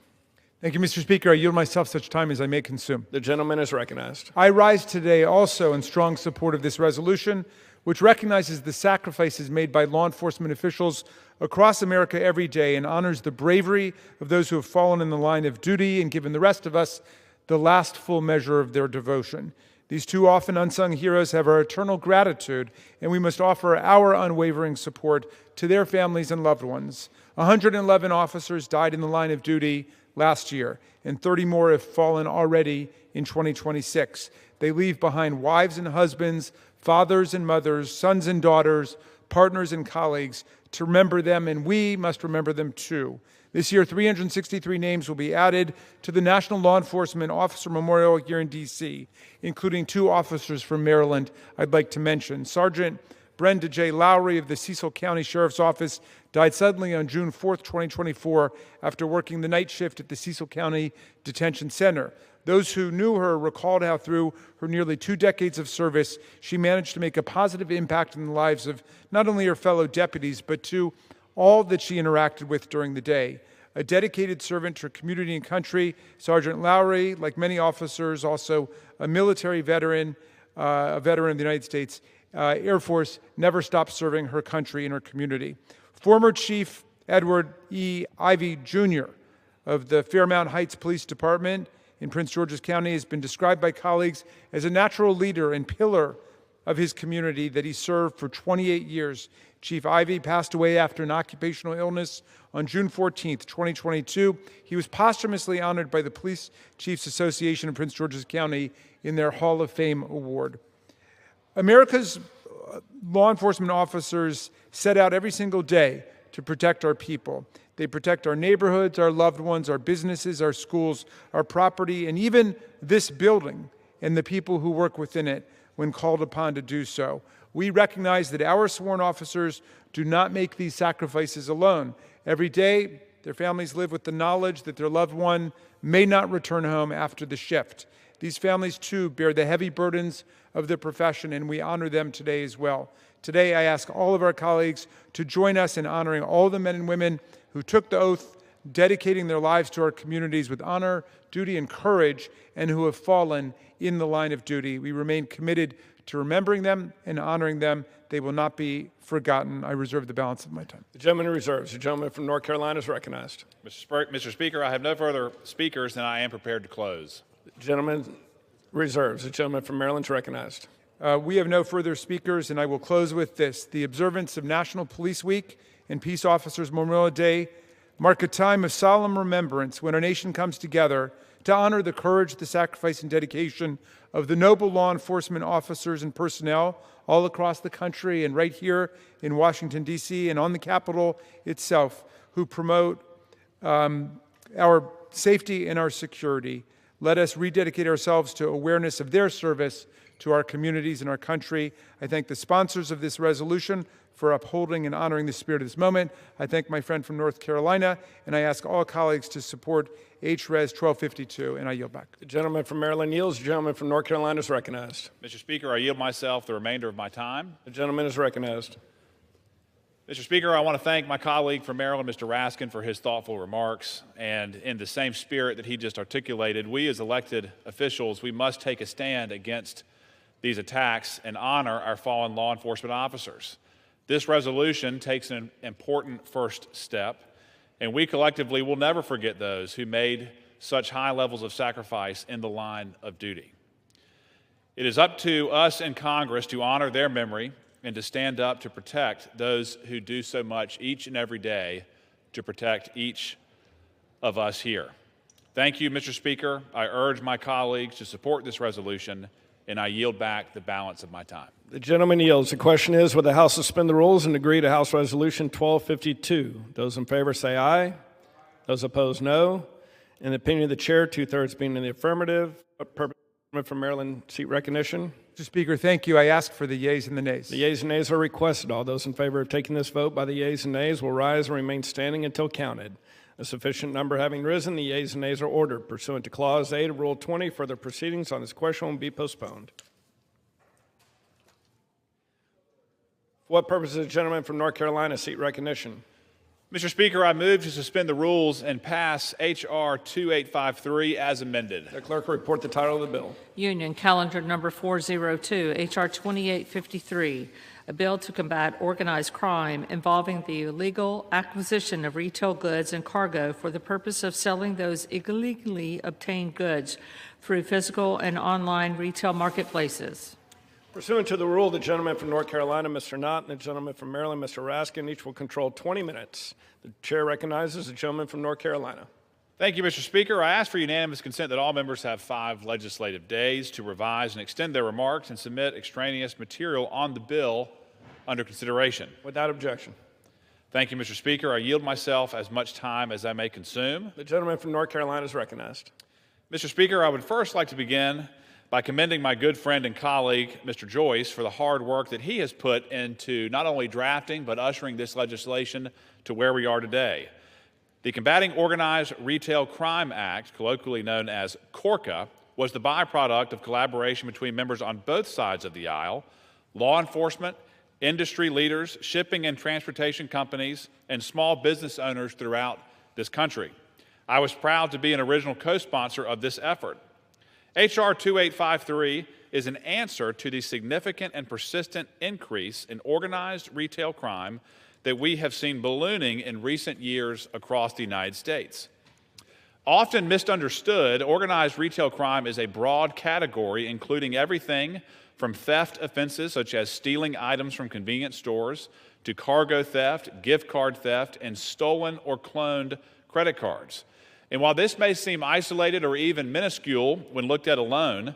Thank you, Mr. Speaker. I yield myself such time as I may consume. The gentleman is recognized. I rise today also in strong support of this resolution, which recognizes the sacrifices made by law enforcement officials across America every day and honors the bravery of those who have fallen in the line of duty and given the rest of us the last full measure of their devotion. These two often unsung heroes have our eternal gratitude, and we must offer our unwavering support to their families and loved ones. 111 officers died in the line of duty last year, and 30 more have fallen already in 2026. They leave behind wives and husbands, fathers and mothers, sons and daughters, partners and colleagues to remember them, and we must remember them too. This year, 363 names will be added to the National Law Enforcement Officer Memorial here in D.C., including 2 officers from Maryland I'd like to mention. Sergeant Brenda J. Lowry of the Cecil County Sheriff's Office died suddenly on June 4, 2024, after working the night shift at the Cecil County Detention Center. Those who knew her recalled how through her nearly 2 decades of service, she managed to make a positive impact in the lives of not only her fellow deputies, but to all that she interacted with during the day. A dedicated servant to her community and country, Sergeant Lowry, like many officers, also a military veteran, of the United States Air Force, never stopped serving her country and her community. Former Chief Edward E. Ivey, Jr. of the Fairmount Heights Police Department in Prince George's County has been described by colleagues as a natural leader and pillar of his community that he served for 28 years. Chief Ivey passed away after an occupational illness on June 14, 2022. He was posthumously honored by the Police Chiefs Association of Prince George's County in their Hall of Fame award. America's law enforcement officers set out every single day to protect our people. They protect our neighborhoods, our loved ones, our businesses, our schools, our property, and even this building and the people who work within it when called upon to do so. We recognize that our sworn officers do not make these sacrifices alone. Every day, their families live with the knowledge that their loved one may not return home after the shift. These families, too, bear the heavy burdens of their profession, and we honor them today as well. Today, I ask all of our colleagues to join us in honoring all the men and women who took the oath, dedicating their lives to our communities with honor, duty, and courage, and who have fallen in the line of duty. We remain committed to remembering them and honoring them. They will not be forgotten. I reserve the balance of my time. The gentleman reserves. The gentleman from North Carolina is recognized. Mr. Speaker, I have no further speakers, and I am prepared to close. The gentleman reserves. The gentleman from Maryland is recognized. We have no further speakers, and I will close with this. The observance of National Police Week and Peace Officers Memorial Day mark a time of solemn remembrance when our nation comes together to honor the courage, the sacrifice, and dedication of the noble law enforcement officers and personnel all across the country and right here in Washington, D.C., and on the Capitol itself, who promote our safety and our security. Let us rededicate ourselves to awareness of their service to our communities and our country. I thank the sponsors of this resolution for upholding and honoring the spirit of this moment. I thank my friend from North Carolina, and I ask all colleagues to support HRES 1252, and I yield back. The gentleman from Maryland yields. The gentleman from North Carolina is recognized. Mr. Speaker, I yield myself the remainder of my time. The gentleman is recognized. Mr. Speaker, I want to thank my colleague from Maryland, Mr. Raskin, for his thoughtful remarks. And in the same spirit that he just articulated, we as elected officials, we must take a stand against these attacks and honor our fallen law enforcement officers. This resolution takes an important first step, and we collectively will never forget those who made such high levels of sacrifice in the line of duty. It is up to us in Congress to honor their memory and to stand up to protect those who do so much each and every day to protect each of us here. Thank you, Mr. Speaker. I urge my colleagues to support this resolution, and I yield back the balance of my time. The gentleman yields. The question is, will the House suspend the rules and agree to House Resolution 1252? Those in favor say aye. Those opposed, no. In the opinion of the chair, 2/3 being in the affirmative. From Maryland, seat recognition. Mr. Speaker, thank you. I ask for the yeas and the nays. The yeas and nays are requested. All those in favor of taking this vote by the yeas and nays will rise and remain standing until counted. A sufficient number having risen, the yeas and nays are ordered. Pursuant to Clause 8 of Rule 20, further proceedings on this question will be postponed. For what purpose is the gentleman from North Carolina seat recognition? Mr. Speaker, I move to suspend the rules and pass H.R. 2853 as amended. The clerk will report the title of the bill. Union Calendar Number 402, H.R. 2853, a bill to combat organized crime involving the illegal acquisition of retail goods and cargo for the purpose of selling those illegally obtained goods through physical and online retail marketplaces. Pursuant to the rule, the gentleman from North Carolina, Mr. Knott, and the gentleman from Maryland, Mr. Raskin, each will control 20 minutes. The chair recognizes the gentleman from North Carolina. Thank you, Mr. Speaker. I ask for unanimous consent that all members have 5 legislative days to revise and extend their remarks and submit extraneous material on the bill under consideration. Without objection. Thank you, Mr. Speaker. I yield myself as much time as I may consume. The gentleman from North Carolina is recognized. Mr. Speaker, I would first like to begin by commending my good friend and colleague, Mr. Joyce, for the hard work that he has put into not only drafting but ushering this legislation to where we are today. The Combating Organized Retail Crime Act, colloquially known as CORCA, was the byproduct of collaboration between members on both sides of the aisle, law enforcement, industry leaders, shipping and transportation companies, and small business owners throughout this country. I was proud to be an original co-sponsor of this effort. H.R. 2853 is an answer to the significant and persistent increase in organized retail crime that we have seen ballooning in recent years across the United States. Often misunderstood, organized retail crime is a broad category including everything from theft offenses such as stealing items from convenience stores to cargo theft, gift card theft, and stolen or cloned credit cards. And while this may seem isolated or even minuscule when looked at alone,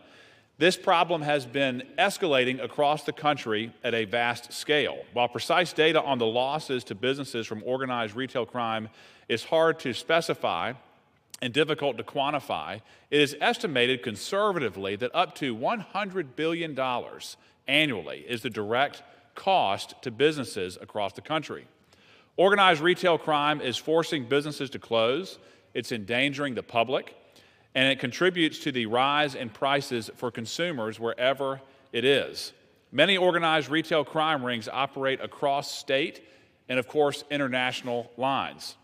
this problem has been escalating across the country at a vast scale. While precise data on the losses to businesses from organized retail crime is hard to specify and difficult to quantify, it is estimated conservatively that up to $100 billion annually is the direct cost to businesses across the country. Organized retail crime is forcing businesses to close, it's endangering the public, and it contributes to the rise in prices for consumers wherever it is. Many organized retail crime rings operate across state and, of course, international lines.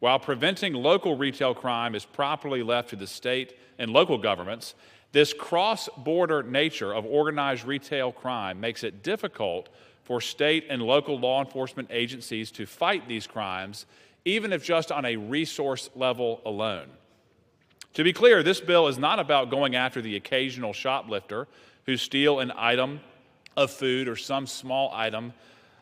While preventing local retail crime is properly left to the state and local governments, this cross-border nature of organized retail crime makes it difficult for state and local law enforcement agencies to fight these crimes, even if just on a resource level alone. To be clear, this bill is not about going after the occasional shoplifter who steal an item of food or some small item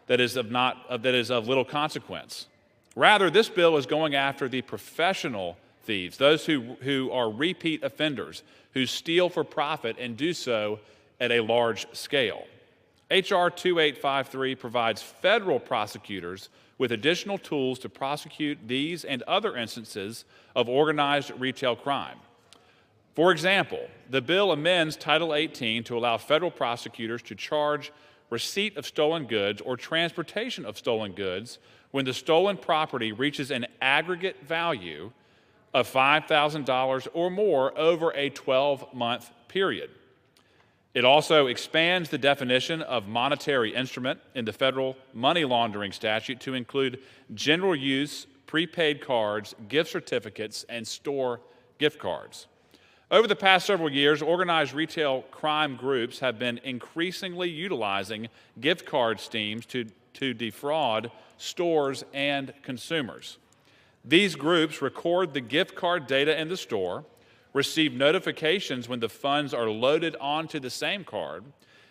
that is of little consequence. Rather, this bill is going after the professional thieves, those who are repeat offenders, who steal for profit and do so at a large scale. H.R. 2853 provides federal prosecutors with additional tools to prosecute these and other instances of organized retail crime. For example, the bill amends Title 18 to allow federal prosecutors to charge receipt of stolen goods or transportation of stolen goods when the stolen property reaches an aggregate value of $5,000 or more over a 12-month period. It also expands the definition of monetary instrument in the federal money laundering statute to include general use, prepaid cards, gift certificates, and store gift cards. Over the past several years, organized retail crime groups have been increasingly utilizing gift card schemes to defraud stores and consumers. These groups record the gift card data in the store, receive notifications when the funds are loaded onto the same card,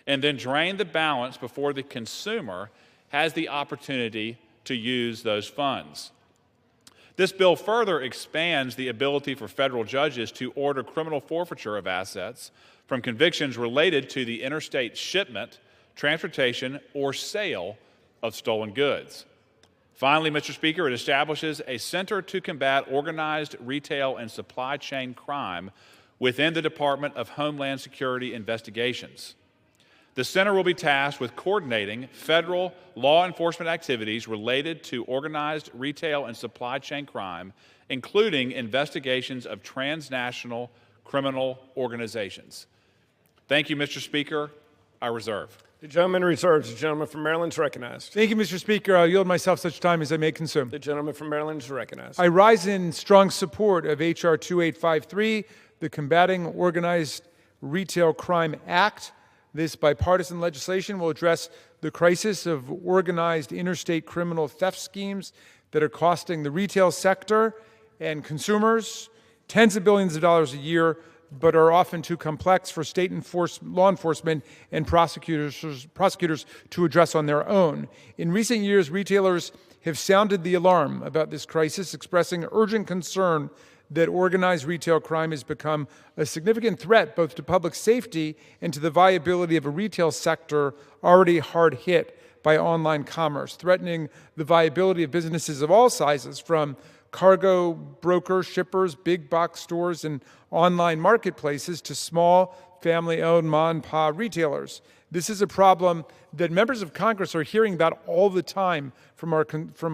and then drain the balance before the consumer has the opportunity to use those funds. This bill further expands the ability for federal judges to order criminal forfeiture of assets from convictions related to the interstate shipment, transportation, or sale of stolen goods. Finally, Mr. Speaker, it establishes a Center to Combat Organized Retail and Supply Chain Crime within the Department of Homeland Security Investigations. The center will be tasked with coordinating federal law enforcement activities related to organized retail and supply chain crime, including investigations of transnational criminal organizations. Thank you, Mr. Speaker. I reserve. The gentleman reserves. The gentleman from Maryland is recognized. Thank you, Mr. Speaker. I'll yield myself such time as I may consume. The gentleman from Maryland is recognized. I rise in strong support of H.R. 2853, the Combating Organized Retail Crime Act. This bipartisan legislation will address the crisis of organized interstate criminal theft schemes that are costing the retail sector and consumers tens of billions of dollars a year, but are often too complex for state law enforcement and prosecutors to address on their own. In recent years, retailers have sounded the alarm about this crisis, expressing urgent concern that organized retail crime has become a significant threat both to public safety and to the viability of a retail sector already hard hit by online commerce, threatening the viability of businesses of all sizes, from cargo brokers, shippers, big box stores, and online marketplaces to small family-owned mom-and-pop retailers. This is a problem that members of Congress are hearing about all the time from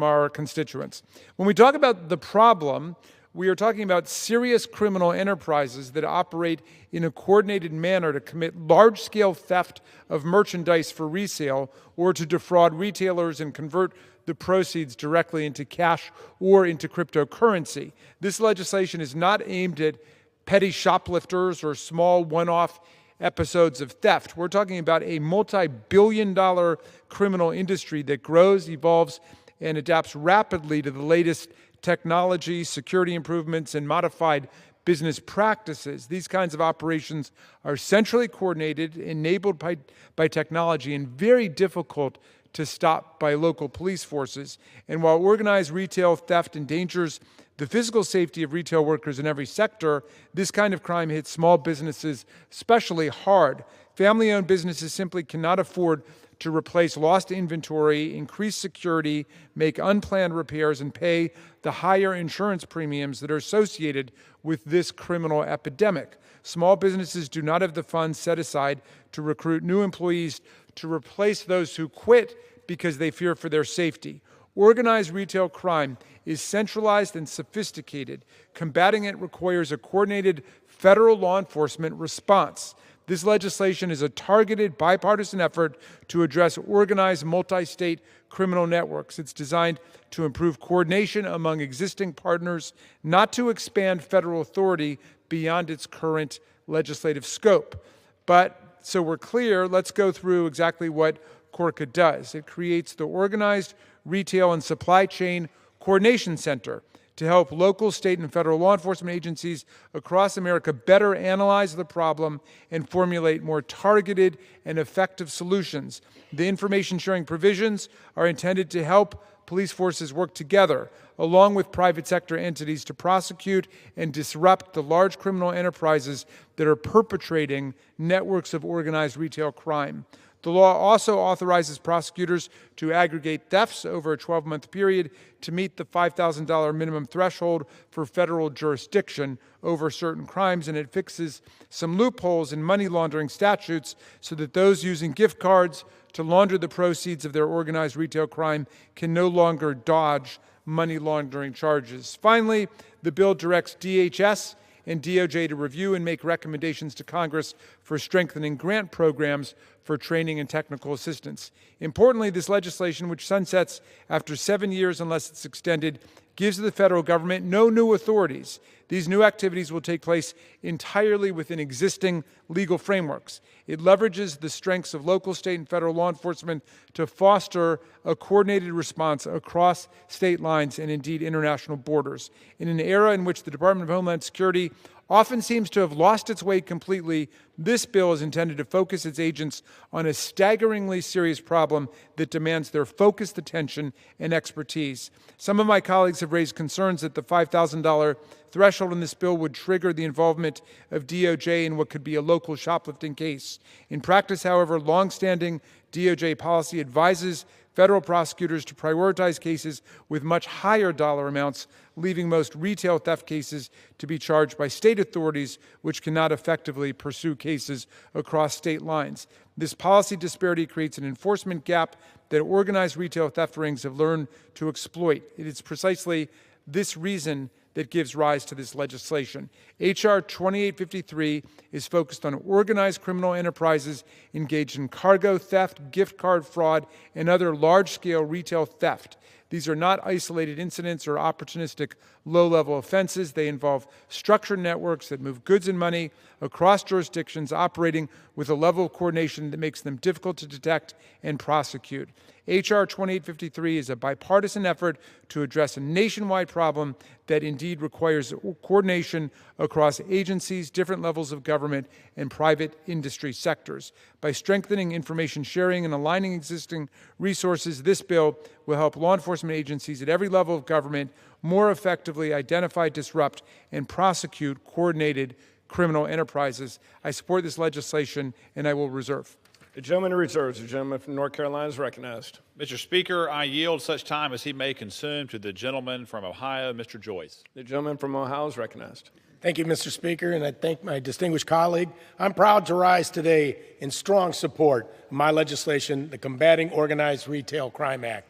our constituents. When we talk about the problem, we are talking about serious criminal enterprises that operate in a coordinated manner to commit large-scale theft of merchandise for resale or to defraud retailers and convert the proceeds directly into cash or into cryptocurrency. This legislation is not aimed at petty shoplifters or small one-off episodes of theft. We're talking about a multi-billion-dollar criminal industry that grows, evolves, and adapts rapidly to the latest technology, security improvements, and modified business practices. These kinds of operations are centrally coordinated, enabled by technology, and very difficult to stop by local police forces. And while organized retail theft endangers the physical safety of retail workers in every sector, this kind of crime hits small businesses especially hard. Family-owned businesses simply cannot afford to replace lost inventory, increase security, make unplanned repairs, and pay the higher insurance premiums that are associated with this criminal epidemic. Small businesses do not have the funds set aside to recruit new employees to replace those who quit because they fear for their safety. Organized retail crime is centralized and sophisticated. Combating it requires a coordinated federal law enforcement response. This legislation is a targeted bipartisan effort to address organized multi-state criminal networks. It's designed to improve coordination among existing partners, not to expand federal authority beyond its current legislative scope. But so we're clear, let's go through exactly what CORCA does. It creates the Organized Retail and Supply Chain Coordination Center to help local, state, and federal law enforcement agencies across America better analyze the problem and formulate more targeted and effective solutions. The information sharing provisions are intended to help police forces work together, along with private sector entities, to prosecute and disrupt the large criminal enterprises that are perpetrating networks of organized retail crime. The law also authorizes prosecutors to aggregate thefts over a 12-month period to meet the $5,000 minimum threshold for federal jurisdiction over certain crimes, and it fixes some loopholes in money laundering statutes so that those using gift cards to launder the proceeds of their organized retail crime can no longer dodge money laundering charges. Finally, the bill directs DHS and DOJ to review and make recommendations to Congress for strengthening grant programs for training and technical assistance. Importantly, this legislation, which sunsets after 7 years unless it's extended, gives the federal government no new authorities. These new activities will take place entirely within existing legal frameworks. It leverages the strengths of local, state, and federal law enforcement to foster a coordinated response across state lines and indeed international borders. In an era in which the Department of Homeland Security often seems to have lost its way completely, this bill is intended to focus its agents on a staggeringly serious problem that demands their focused attention and expertise. Some of my colleagues have raised concerns that the $5,000 threshold in this bill would trigger the involvement of DOJ in what could be a local shoplifting case. In practice, however, longstanding DOJ policy advises federal prosecutors to prioritize cases with much higher dollar amounts, leaving most retail theft cases to be charged by state authorities, which cannot effectively pursue cases across state lines. This policy disparity creates an enforcement gap that organized retail theft rings have learned to exploit. It is precisely this reason that gives rise to this legislation. H.R. 2853 is focused on organized criminal enterprises engaged in cargo theft, gift card fraud, and other large-scale retail theft. These are not isolated incidents or opportunistic low-level offenses. They involve structured networks that move goods and money across jurisdictions, operating with a level of coordination that makes them difficult to detect and prosecute. H.R. 2853 is a bipartisan effort to address a nationwide problem that indeed requires coordination across agencies, different levels of government, and private industry sectors. By strengthening information sharing and aligning existing resources, this bill will help law enforcement agencies at every level of government more effectively identify, disrupt, and prosecute coordinated criminal enterprises. I support this legislation, and I will reserve. The gentleman who reserves. The gentleman from North Carolina is recognized. Mr. Speaker, I yield such time as he may consume to the gentleman from Ohio, Mr. Joyce. The gentleman from Ohio is recognized. Thank you, Mr. Speaker, and I thank my distinguished colleague. I'm proud to rise today in strong support of my legislation, the Combating Organized Retail Crime Act.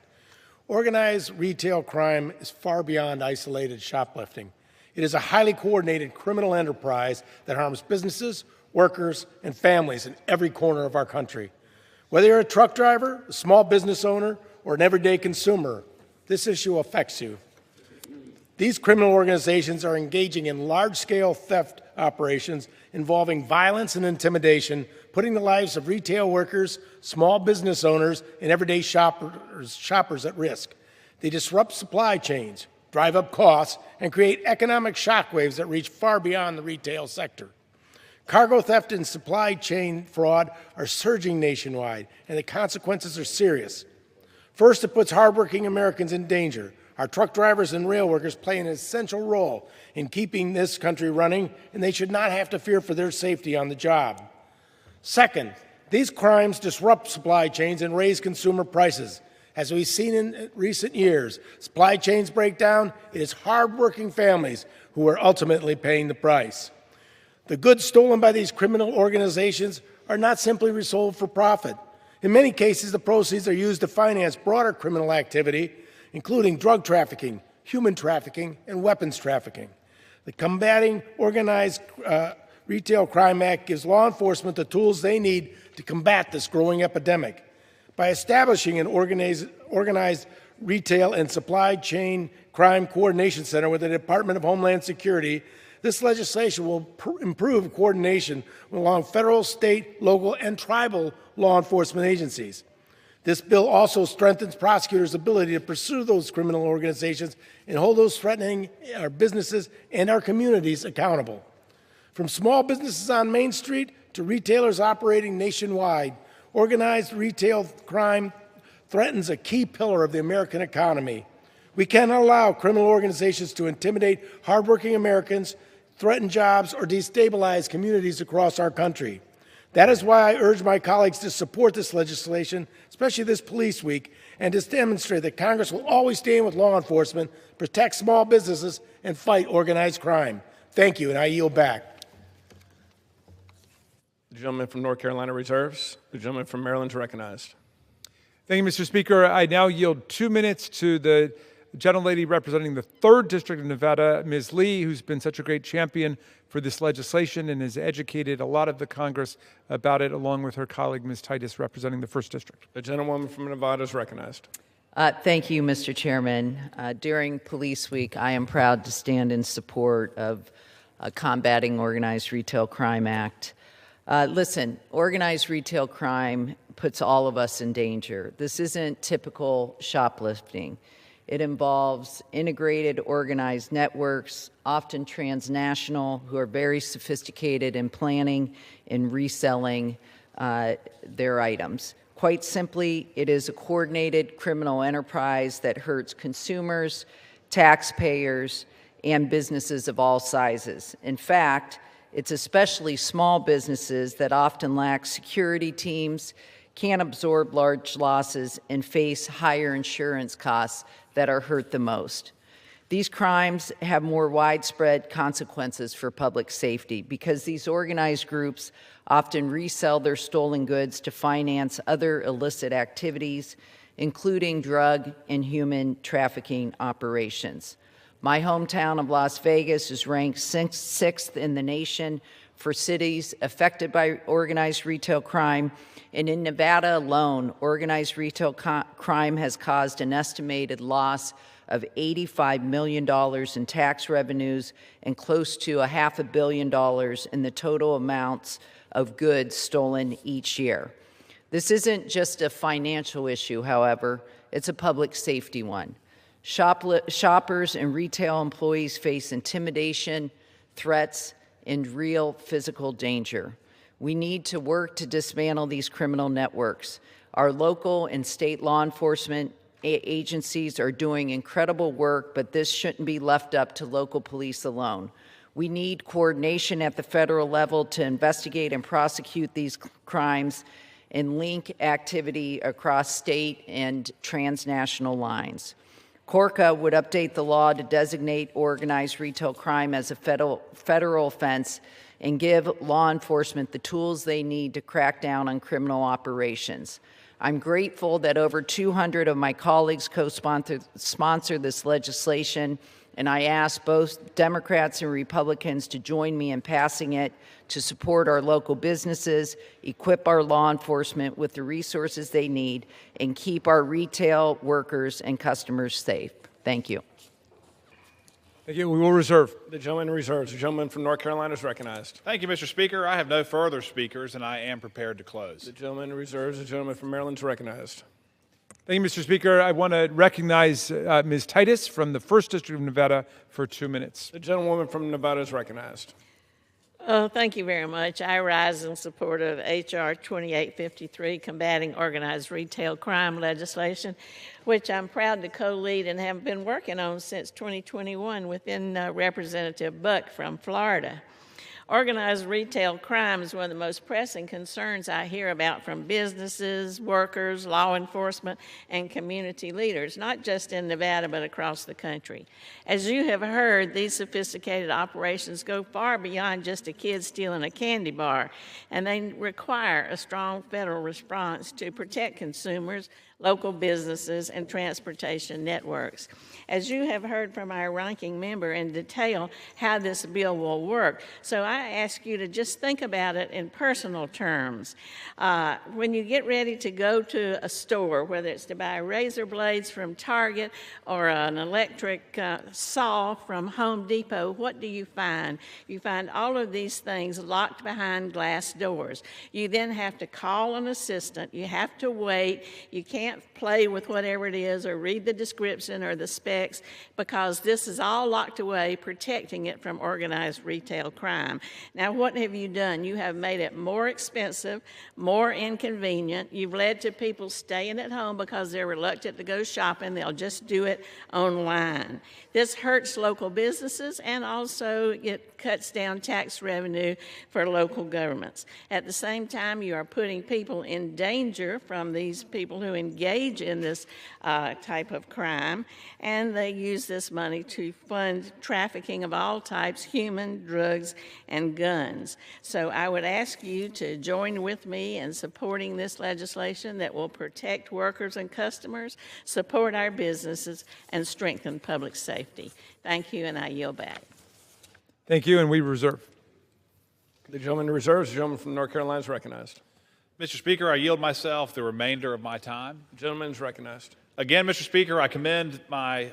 Organized retail crime is far beyond isolated shoplifting. It is a highly coordinated criminal enterprise that harms businesses, workers, and families in every corner of our country. Whether you're a truck driver, a small business owner, or an everyday consumer, this issue affects you. These criminal organizations are engaging in large-scale theft operations involving violence and intimidation, putting the lives of retail workers, small business owners, and everyday shoppers at risk. They disrupt supply chains, drive up costs, and create economic shockwaves that reach far beyond the retail sector. Cargo theft and supply chain fraud are surging nationwide, and the consequences are serious. First, it puts hardworking Americans in danger. Our truck drivers and rail workers play an essential role in keeping this country running, and they should not have to fear for their safety on the job. Second, these crimes disrupt supply chains and raise consumer prices. As we've seen in recent years, supply chains break down. It is hardworking families who are ultimately paying the price. The goods stolen by these criminal organizations are not simply resold for profit. In many cases, the proceeds are used to finance broader criminal activity, including drug trafficking, human trafficking, and weapons trafficking. The Combating Organized Retail Crime Act gives law enforcement the tools they need to combat this growing epidemic. By establishing an organized retail and supply chain crime coordination center with the Department of Homeland Security, this legislation will improve coordination along federal, state, local, and tribal law enforcement agencies. This bill also strengthens prosecutors' ability to pursue those criminal organizations and hold those threatening our businesses and our communities accountable. From small businesses on Main Street to retailers operating nationwide, organized retail crime threatens a key pillar of the American economy. We cannot allow criminal organizations to intimidate hardworking Americans, threaten jobs, or destabilize communities across our country. That is why I urge my colleagues to support this legislation, especially this police week, and to demonstrate that Congress will always stand with law enforcement, protect small businesses, and fight organized crime. Thank you, and I yield back. The gentleman from North Carolina reserves. The gentleman from Maryland is recognized. Thank you, Mr. Speaker. I now yield 2 minutes to the gentlelady representing the 3rd District of Nevada, Ms. Lee, who's been such a great champion for this legislation and has educated a lot of the Congress about it, along with her colleague, Ms. Titus, representing the 1st District. The gentlewoman from Nevada is recognized. Thank you, Mr. Chairman. During Police Week, I am proud to stand in support of Combating Organized Retail Crime Act. Listen, organized retail crime puts all of us in danger. This isn't typical shoplifting. It involves integrated, organized networks, often transnational, who are very sophisticated in planning and reselling their items. Quite simply, it is a coordinated criminal enterprise that hurts consumers, taxpayers, and businesses of all sizes. In fact, it's especially small businesses that often lack security teams, can't absorb large losses, and face higher insurance costs that are hurt the most. These crimes have more widespread consequences for public safety because these organized groups often resell their stolen goods to finance other illicit activities, including drug and human trafficking operations. My hometown of Las Vegas is ranked 6th in the nation for cities affected by organized retail crime. And in Nevada alone, organized retail crime has caused an estimated loss of $85 million in tax revenues and close to $500 million in the total amounts of goods stolen each year. This isn't just a financial issue, however, it's a public safety one. Shoppers and retail employees face intimidation, threats, and real physical danger. We need to work to dismantle these criminal networks. Our local and state law enforcement agencies are doing incredible work, but this shouldn't be left up to local police alone. We need coordination at the federal level to investigate and prosecute these crimes and link activity across state and transnational lines. CORCA would update the law to designate organized retail crime as a federal offense and give law enforcement the tools they need to crack down on criminal operations. I'm grateful that over 200 of my colleagues co-sponsored this legislation, and I ask both Democrats and Republicans to join me in passing it to support our local businesses, equip our law enforcement with the resources they need, and keep our retail workers and customers safe. Thank you. Thank you. We will reserve. The gentleman reserves. The gentleman from North Carolina is recognized. Thank you, Mr. Speaker. I have no further speakers, and I am prepared to close. The gentleman reserves. The gentleman from Maryland is recognized. Thank you, Mr. Speaker. I want to recognize Ms. Titus from the 1st District of Nevada for 2 minutes. The gentlewoman from Nevada is recognized. Oh, thank you very much. I rise in support of H.R. 2853, Combating Organized Retail Crime legislation, which I'm proud to co-lead and have been working on since 2021 within Representative Buck from Florida. Organized retail crime is one of the most pressing concerns I hear about from businesses, workers, law enforcement, and community leaders, not just in Nevada, but across the country. As you have heard, these sophisticated operations go far beyond just a kid stealing a candy bar, and they require a strong federal response to protect consumers, local businesses, and transportation networks. As you have heard from our ranking member in detail how this bill will work, so I ask you to just think about it in personal terms. When you get ready to go to a store, whether it's to buy razor blades from Target or an electric saw from Home Depot, what do you find? You find all of these things locked behind glass doors. You then have to call an assistant. You have to wait. You can't play with whatever it is or read the description or the specs because this is all locked away, protecting it from organized retail crime. Now, what have you done? You have made it more expensive, more inconvenient. You've led to people staying at home because they're reluctant to go shopping. They'll just do it online. This hurts local businesses and also it cuts down tax revenue for local governments. At the same time, you are putting people in danger from these people who engage in this type of crime, and they use this money to fund trafficking of all types, human, drugs, and guns. So I would ask you to join with me in supporting this legislation that will protect workers and customers, support our businesses, and strengthen public safety. Thank you, and I yield back. Thank you, and we reserve. The gentleman reserves. The gentleman from North Carolina is recognized. Mr. Speaker, I yield myself the remainder of my time. The gentleman is recognized. Again, Mr. Speaker, I commend my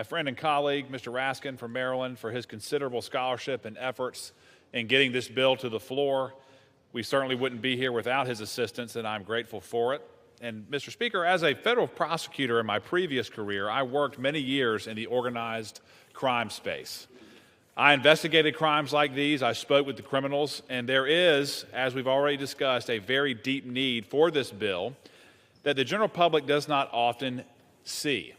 friend and colleague, Mr. Raskin from Maryland, for his considerable scholarship and efforts in getting this bill to the floor. We certainly wouldn't be here without his assistance, and I'm grateful for it. And Mr. Speaker, as a federal prosecutor in my previous career, I worked many years in the organized crime space. I investigated crimes like these, I spoke with the criminals, and there is, as we've already discussed, a very deep need for this bill that the general public does not often see.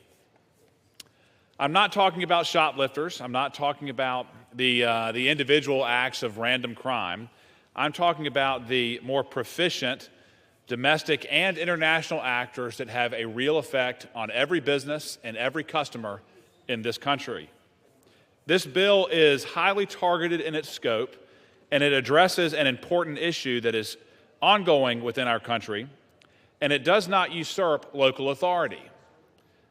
I'm not talking about shoplifters. I'm not talking about the individual acts of random crime. I'm talking about the more proficient domestic and international actors that have a real effect on every business and every customer in this country. This bill is highly targeted in its scope, and it addresses an important issue that is ongoing within our country, and it does not usurp local authority.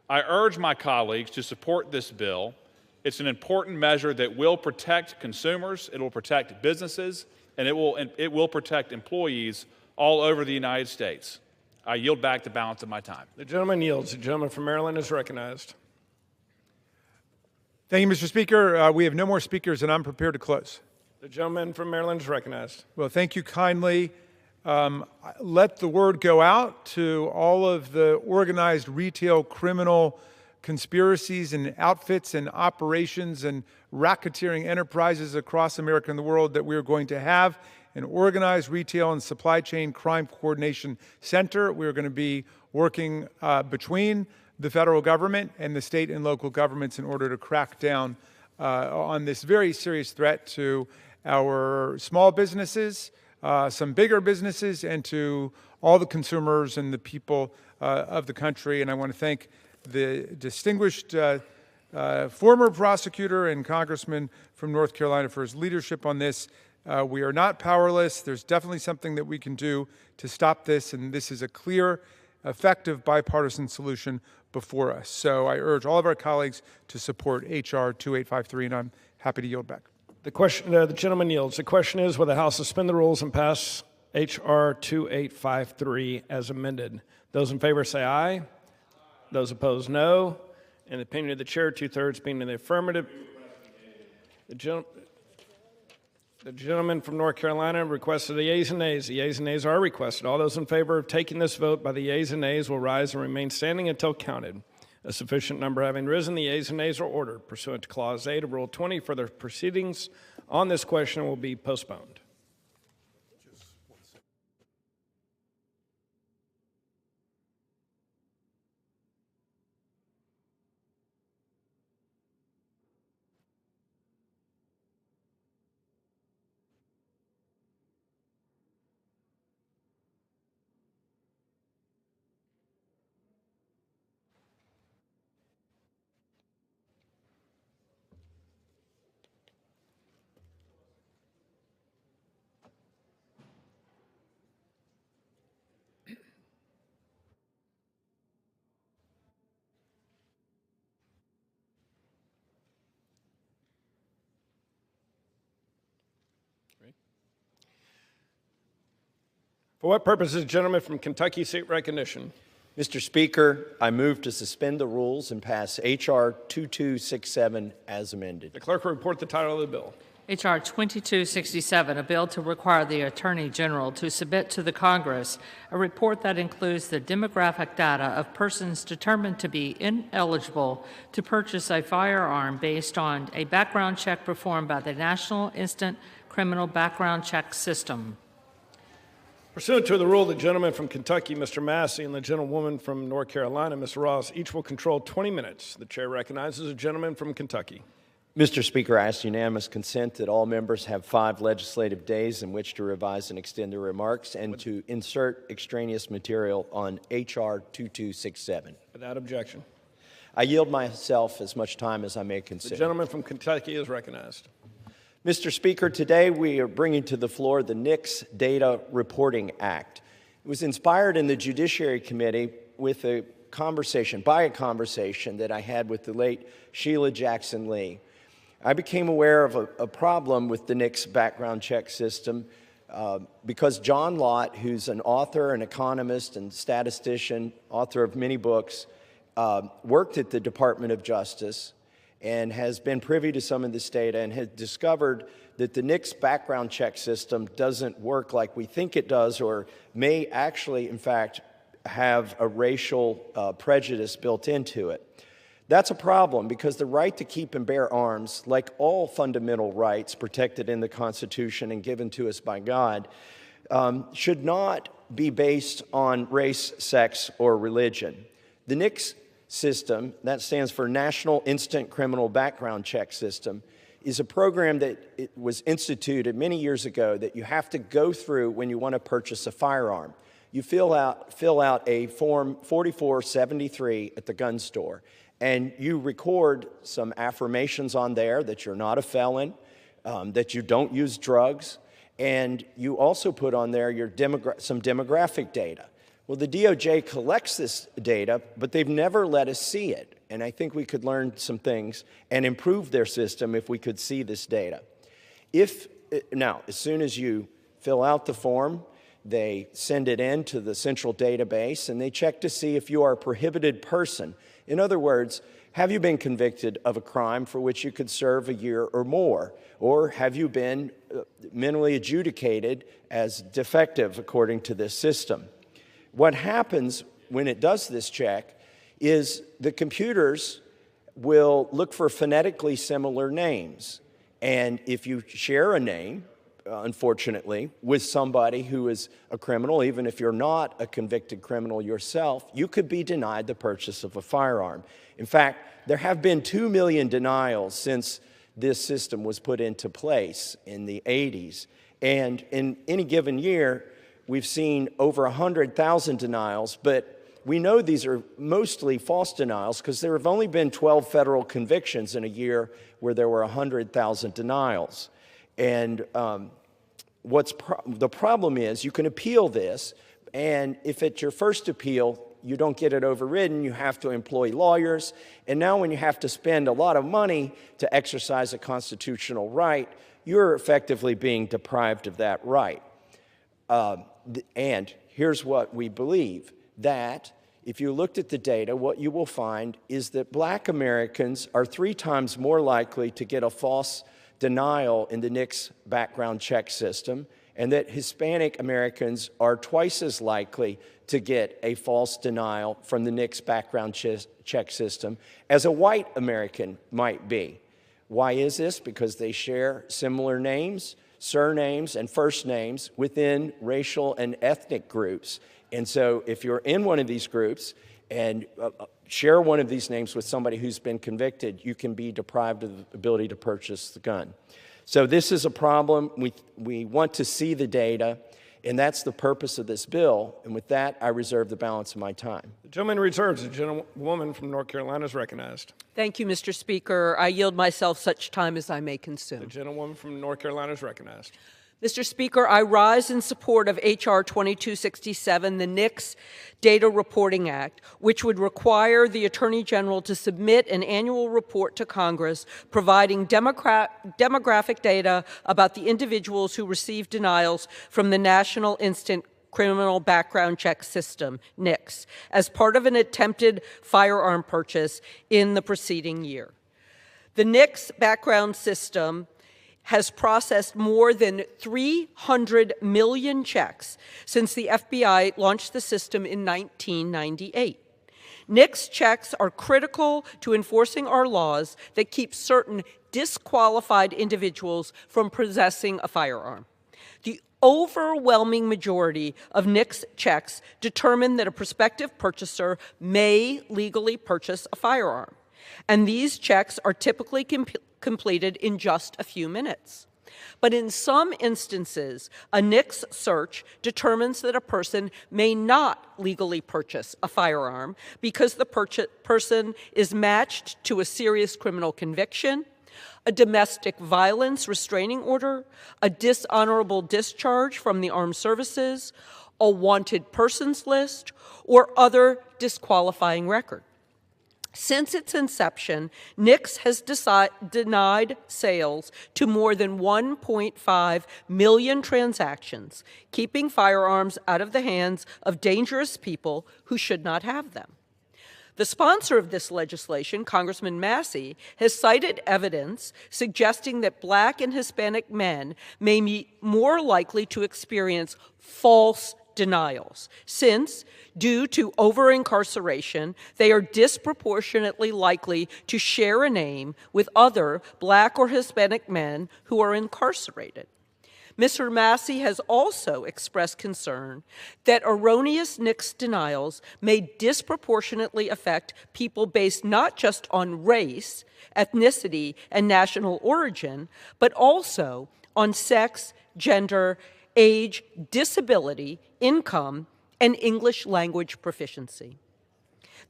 I urge my colleagues to support this bill. It's an important measure that will protect consumers, it will protect businesses, and it will protect employees all over the United States. I yield back the balance of my time. The gentleman yields. The gentleman from Maryland is recognized. Thank you, Mr. Speaker. We have no more speakers, and I'm prepared to close. The gentleman from Maryland is recognized. Well, thank you kindly. Let the word go out to all of the organized retail criminal conspiracies and outfits and operations and racketeering enterprises across America and the world that we are going to have an organized retail and supply chain crime coordination center. We're going to be working between the federal government and the state and local governments in order to crack down on this very serious threat to our small businesses, some bigger businesses, and to all the consumers and the people of the country. And I want to thank the distinguished former prosecutor and congressman from North Carolina for his leadership on this. We are not powerless. There's definitely something that we can do to stop this, and this is a clear, effective bipartisan solution before us. So I urge all of our colleagues to support H.R. 2853, and I'm happy to yield back. The question, the gentleman yields. The question is, will the House suspend the rules and pass H.R. 2853 as amended? Those in favor say aye. Those opposed, no. In the opinion of the chair, 2/3 being in the affirmative. The gentleman from North Carolina requested the yeas and nays. The yeas and nays are requested. All those in favor of taking this vote by the yeas and nays will rise and remain standing until counted. A sufficient number having risen, the yeas and nays are ordered. Pursuant to Clause 8 of Rule 20, further proceedings on this question will be postponed. For what purpose is the gentleman from Kentucky seek recognition? Mr. Speaker, I move to suspend the rules and pass H.R. 2267 as amended. The clerk will report the title of the bill. H.R. 2267, a bill to require the Attorney General to submit to the Congress a report that includes the demographic data of persons determined to be ineligible to purchase a firearm based on a background check performed by the National Instant Criminal Background Check System. Pursuant to the rule, the gentleman from Kentucky, Mr. Massey, and the gentlewoman from North Carolina, Ms. Ross, each will control 20 minutes. The chair recognizes the gentleman from Kentucky. Mr. Speaker, I ask unanimous consent that all members have 5 legislative days in which to revise and extend their remarks and to insert extraneous material on H.R. 2267. Without objection. I yield myself as much time as I may The consider. gentleman from Kentucky is recognized. Mr. Speaker, today we are bringing to the floor the NICS Data Reporting Act. It was inspired in the Judiciary Committee with a conversation that I had with the late Sheila Jackson Lee. I became aware of a problem with the NICS background check system because John Lott, who's an author, an economist, and statistician, author of many books, worked at the Department of Justice and has been privy to some of this data and has discovered that the NICS background check system doesn't work like we think it does, or may actually, in fact, have a racial prejudice built into it. That's a problem because the right to keep and bear arms, like all fundamental rights protected in the Constitution and given to us by God, should not be based on race, sex, or religion. The NICS system, that stands for National Instant Criminal Background Check System, is a program that it was instituted many years ago that you have to go through when you want to purchase a firearm. You fill out a form 4473 at the gun store, and you record some affirmations on there that you're not a felon, that you don't use drugs, and you also put on there your some demographic data. Well, the DOJ collects this data, but they've never let us see it. And I think we could learn some things and improve their system if we could see this data. Now, as soon as you fill out the form, they send it in to the central database, and they check to see if you are a prohibited person. In other words, have you been convicted of a crime for which you could serve a year or more? Or have you been mentally adjudicated as defective according to this system? What happens when it does this check is the computers will look for phonetically similar names. And if you share a name, unfortunately, with somebody who is a criminal, even if you're not a convicted criminal yourself, you could be denied the purchase of a firearm. In fact, there have been 2 million denials since this system was put into place in the 80s. And in any given year, we've seen over 100,000 denials, but we know these are mostly false denials because there have only been 12 federal convictions in a year where there were 100,000 denials. And the problem is you can appeal this, and if it's your first appeal, you don't get it overridden, you have to employ lawyers. And now when you have to spend a lot of money to exercise a constitutional right, you're effectively being deprived of that right. And here's what we believe, that if you looked at the data, what you will find is that Black Americans are 3 times more likely to get a false denial in the NICS background check system, and that Hispanic Americans are twice as likely to get a false denial from the NICS background check system as a white American might be. Why is this? Because they share similar names, surnames, and first names within racial and ethnic groups. And so if you're in one of these groups and share one of these names with somebody who's been convicted, you can be deprived of the ability to purchase the gun. So this is a problem. We want to see the data, and that's the purpose of this bill. And with that, I reserve the balance of my time. The gentleman reserves. The gentlewoman from North Carolina is recognized. Thank you, Mr. Speaker. I yield myself such time as I may consume. The gentlewoman from North Carolina is recognized. Mr. Speaker, I rise in support of H.R. 2267, the NICS Data Reporting Act, which would require the Attorney General to submit an annual report to Congress providing demographic data about the individuals who receive denials from the National Instant Criminal Background Check System, NICS, as part of an attempted firearm purchase in the preceding year. The NICS background system has processed more than 300 million checks since the FBI launched the system in 1998. NICS checks are critical to enforcing our laws that keep certain disqualified individuals from possessing a firearm. The overwhelming majority of NICS checks determine that a prospective purchaser may legally purchase a firearm, and these checks are typically completed in just a few minutes. But in some instances, a NICS search determines that a person may not legally purchase a firearm because the person is matched to a serious criminal conviction, a domestic violence restraining order, a dishonorable discharge from the armed services, a wanted persons list, or other disqualifying record. Since its inception, NICS has denied sales to more than 1.5 million transactions, keeping firearms out of the hands of dangerous people who should not have them. The sponsor of this legislation, Congressman Massey, has cited evidence suggesting that Black and Hispanic men may be more likely to experience false denials, since, due to over-incarceration, they are disproportionately likely to share a name with other Black or Hispanic men who are incarcerated. Mr. Massey has also expressed concern that erroneous NICS denials may disproportionately affect people based not just on race, ethnicity, and national origin, but also on sex, gender, age, disability, income, and English language proficiency.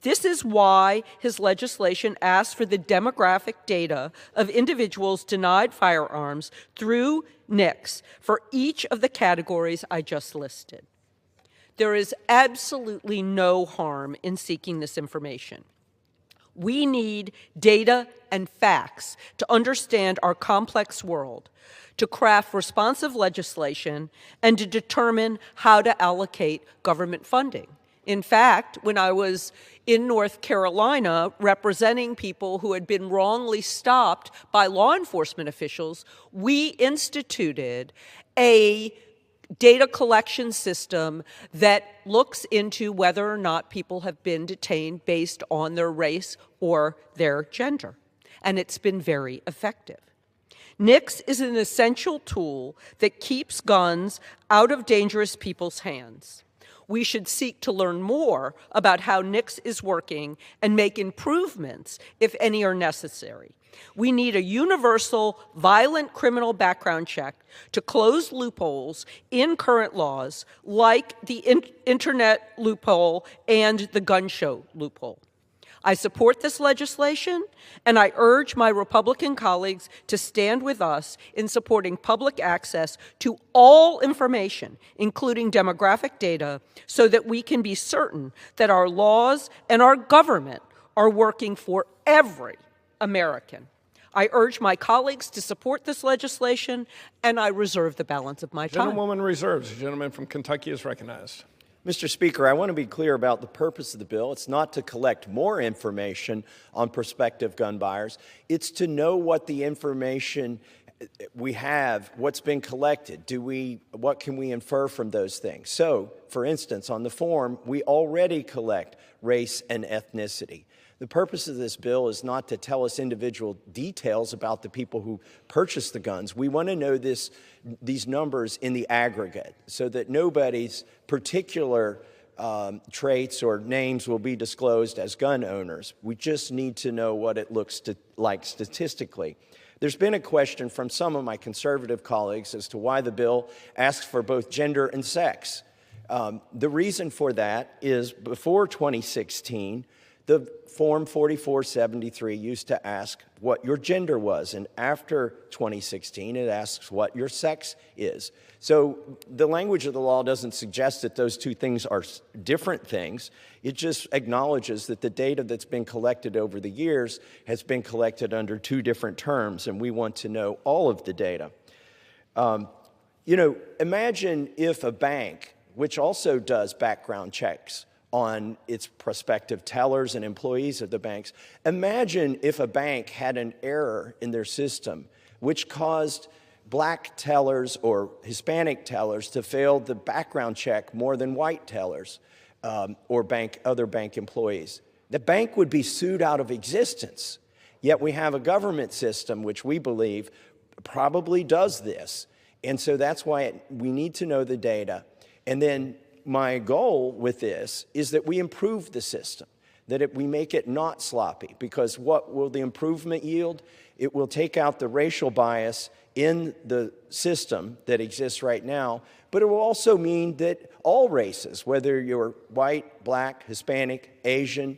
This is why his legislation asks for the demographic data of individuals denied firearms through NICS for each of the categories I just listed. There is absolutely no harm in seeking this information. We need data and facts to understand our complex world, to craft responsive legislation, and to determine how to allocate government funding. In fact, when I was in North Carolina representing people who had been wrongly stopped by law enforcement officials, we instituted a data collection system that looks into whether or not people have been detained based on their race or their gender. And it's been very effective. NICS is an essential tool that keeps guns out of dangerous people's hands. We should seek to learn more about how NICS is working and make improvements, if any are necessary. We need a universal, violent criminal background check to close loopholes in current laws, like the internet loophole and the gun show loophole. I support this legislation, and I urge my Republican colleagues to stand with us in supporting public access to all information, including demographic data, so that we can be certain that our laws and our government are working for every American. I urge my colleagues to support this legislation, and I reserve the balance of my time. Gentlewoman reserves. The gentleman from Kentucky is recognized. Mr. Speaker, I want to be clear about the purpose of the bill. It's not to collect more information on prospective gun buyers. It's to know what the information we have, what's been collected. What can we infer from those things? So, for instance, on the form, we already collect race and ethnicity. The purpose of this bill is not to tell us individual details about the people who purchased the guns. We want to know these numbers in the aggregate so that nobody's particular traits or names will be disclosed as gun owners. We just need to know what it looks like statistically. There's been a question from some of my conservative colleagues as to why the bill asks for both gender and sex. The reason for that is before 2016, the Form 4473 used to ask what your gender was, and after 2016, it asks what your sex is. So the language of the law doesn't suggest that those two things are different things. It just acknowledges that the data that's been collected over the years has been collected under two different terms, and we want to know all of the data. Imagine if a bank, which also does background checks on its prospective tellers and employees of the banks, imagine if a bank had an error in their system which caused black tellers or Hispanic tellers to fail the background check more than white tellers or other bank employees. The bank would be sued out of existence. Yet we have a government system which we believe probably does this. And so that's why we need to know the data. And then my goal with this is that we improve the system, that we make it not sloppy, because what will the improvement yield? It will take out the racial bias in the system that exists right now, but it will also mean that all races, whether you're white, black, Hispanic, Asian,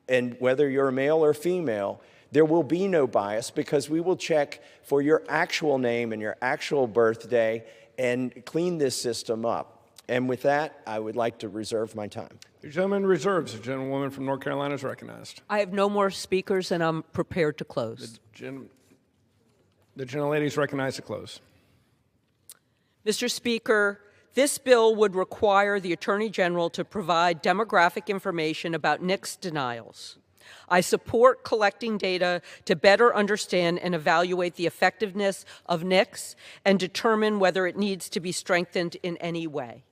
and whether you're male or female, there will be no bias because we will check for your actual name and your actual birthday and clean this system up. And with that, I would like to reserve my time. The gentleman reserves. The gentlewoman from North Carolina is recognized. I have no more speakers, and I'm prepared to close. The gentlelady is recognized to close. Mr. Speaker, this bill would require the Attorney General to provide demographic information about NICS denials. I support collecting data to better understand and evaluate the effectiveness of NICS and determine whether it needs to be strengthened in any way.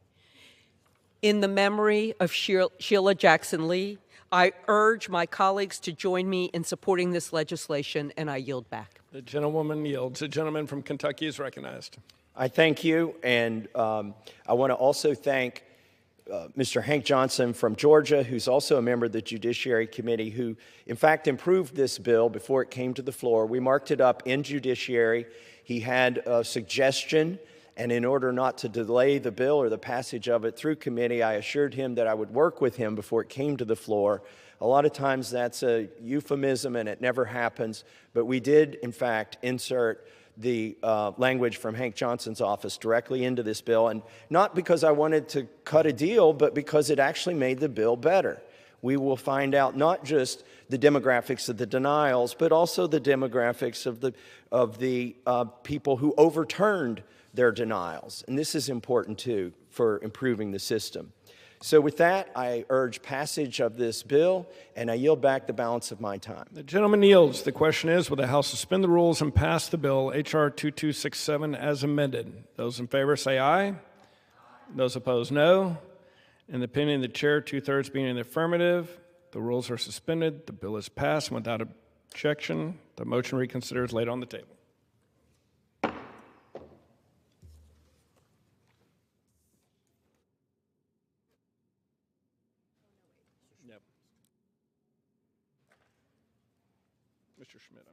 In the memory of Sheila Jackson Lee, I urge my colleagues to join me in supporting this legislation, and I yield back. The gentlewoman yields. The gentleman from Kentucky is recognized. I thank you, and I want to also thank Mr. Hank Johnson from Georgia, who's also a member of the Judiciary Committee, who, in fact, improved this bill before it came to the floor. We marked it up in Judiciary. He had a suggestion, and in order not to delay the bill or the passage of it through committee, I assured him that I would work with him before it came to the floor. A lot of times that's a euphemism, and it never happens, but we did, in fact, insert the language from Hank Johnson's office directly into this bill, and not because I wanted to cut a deal, but because it actually made the bill better. We will find out not just the demographics of the denials, but also the demographics of the people who overturned their denials. And this is important, too, for improving the system. So with that, I urge passage of this bill, and I yield back the balance of my time. The gentleman yields. The question is, will the House suspend the rules and pass the bill, H.R. 2267, as amended? Those in favor say aye. Those opposed, no. In the opinion of the chair, 2/3 being in the affirmative, the rules are suspended. The bill is passed, and without objection, the motion reconsidered is laid on the table. Mr. Schmidt,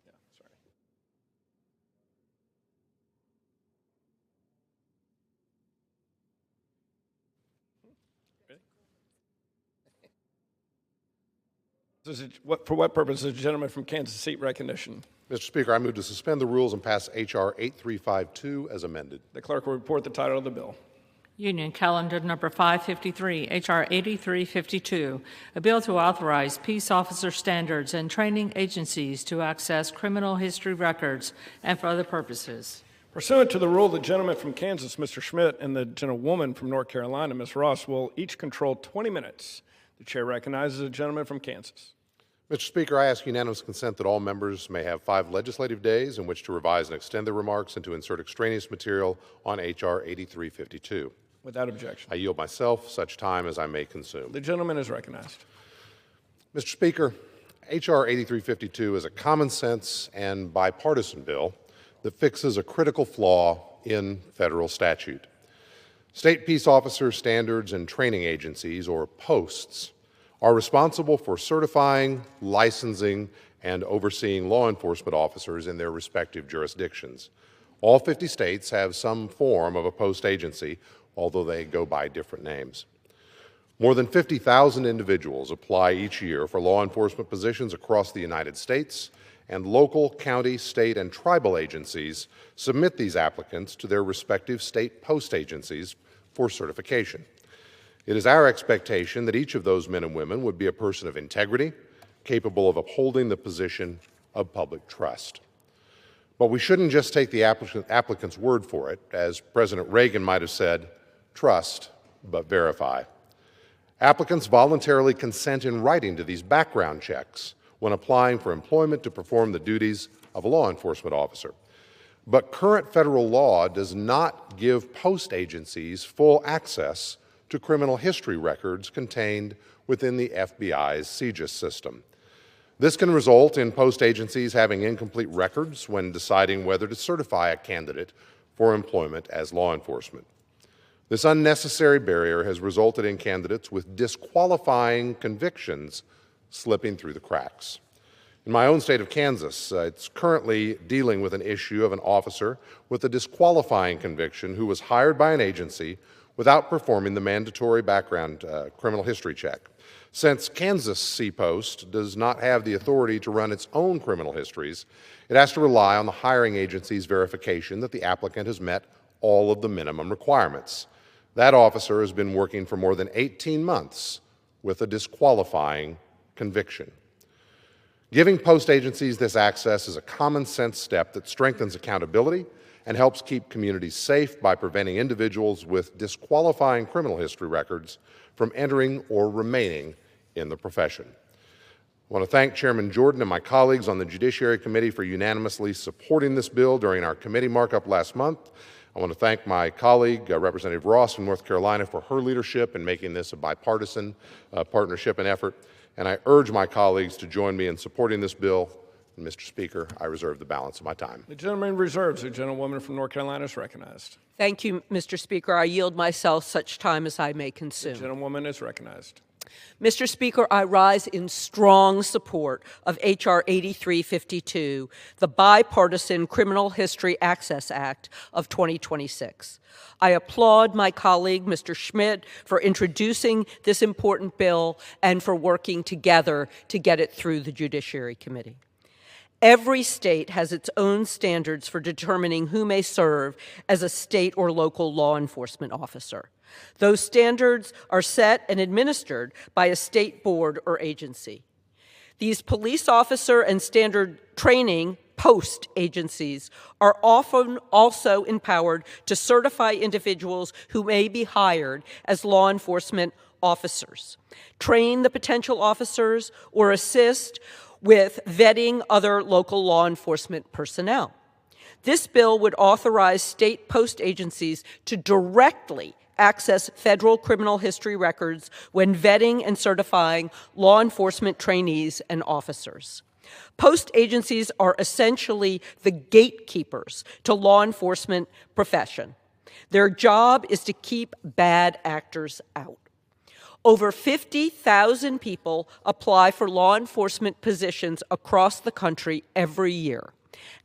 yeah, sorry. For what purpose is the gentleman from Kansas seek recognition? Mr. Speaker, I move to suspend the rules and pass H.R. 8352 as amended. The clerk will report the title of the bill. Union Calendar Number 553, H.R. 8352, a bill to authorize peace officer standards and training agencies to access criminal history records and for other purposes. Pursuant to the rule, the gentleman from Kansas, Mr. Schmidt, and the gentlewoman from North Carolina, Ms. Ross, will each control 20 minutes. The chair recognizes the gentleman from Kansas. Mr. Speaker, I ask unanimous consent that all members may have 5 legislative days in which to revise and extend their remarks and to insert extraneous material on H.R. 8352. Without objection. I yield myself such time as I may consume. The gentleman is recognized. Mr. Speaker, H.R. 8352 is a common sense and bipartisan bill that fixes a critical flaw in federal statute. State peace officer standards and training agencies, or POSTs, are responsible for certifying, licensing, and overseeing law enforcement officers in their respective jurisdictions. All 50 states have some form of a post agency, although they go by different names. More than 50,000 individuals apply each year for law enforcement positions across the United States, and local, county, state, and tribal agencies submit these applicants to their respective state post agencies for certification. It is our expectation that each of those men and women would be a person of integrity, capable of upholding the position of public trust. But we shouldn't just take the applicant's word for it. As President Reagan might have said, trust but verify. Applicants voluntarily consent in writing to these background checks when applying for employment to perform the duties of a law enforcement officer. But current federal law does not give post agencies full access to criminal history records contained within the FBI's CJIS system. This can result in post agencies having incomplete records when deciding whether to certify a candidate for employment as law enforcement. This unnecessary barrier has resulted in candidates with disqualifying convictions slipping through the cracks. In my own state of Kansas, it's currently dealing with an issue of an officer with a disqualifying conviction who was hired by an agency without performing the mandatory background criminal history check. Since Kansas CPOST does not have the authority to run its own criminal histories, it has to rely on the hiring agency's verification that the applicant has met all of the minimum requirements. That officer has been working for more than 18 months with a disqualifying conviction. Giving post agencies this access is a common sense step that strengthens accountability and helps keep communities safe by preventing individuals with disqualifying criminal history records from entering or remaining in the profession. I want to thank Chairman Jordan and my colleagues on the Judiciary Committee for unanimously supporting this bill during our committee markup last month. I want to thank my colleague, Representative Ross from North Carolina, for her leadership in making this a bipartisan partnership and effort. And I urge my colleagues to join me in supporting this bill. And Mr. Speaker, I reserve the balance of my time. The gentleman reserves. The gentlewoman from North Carolina is recognized. Thank you, Mr. Speaker. I yield myself such time as I may consume. The gentlewoman is recognized. Mr. Speaker, I rise in strong support of H.R. 8352, the Bipartisan Criminal History Access Act of 2026. I applaud my colleague, Mr. Schmidt, for introducing this important bill and for working together to get it through the Judiciary Committee. Every state has its own standards for determining who may serve as a state or local law enforcement officer. Those standards are set and administered by a state board or agency. These police officer and standard training post agencies are often also empowered to certify individuals who may be hired as law enforcement officers, train the potential officers, or assist with vetting other local law enforcement personnel. This bill would authorize state post agencies to directly access federal criminal history records when vetting and certifying law enforcement trainees and officers. Post agencies are essentially the gatekeepers to law enforcement profession. Their job is to keep bad actors out. Over 50,000 people apply for law enforcement positions across the country every year,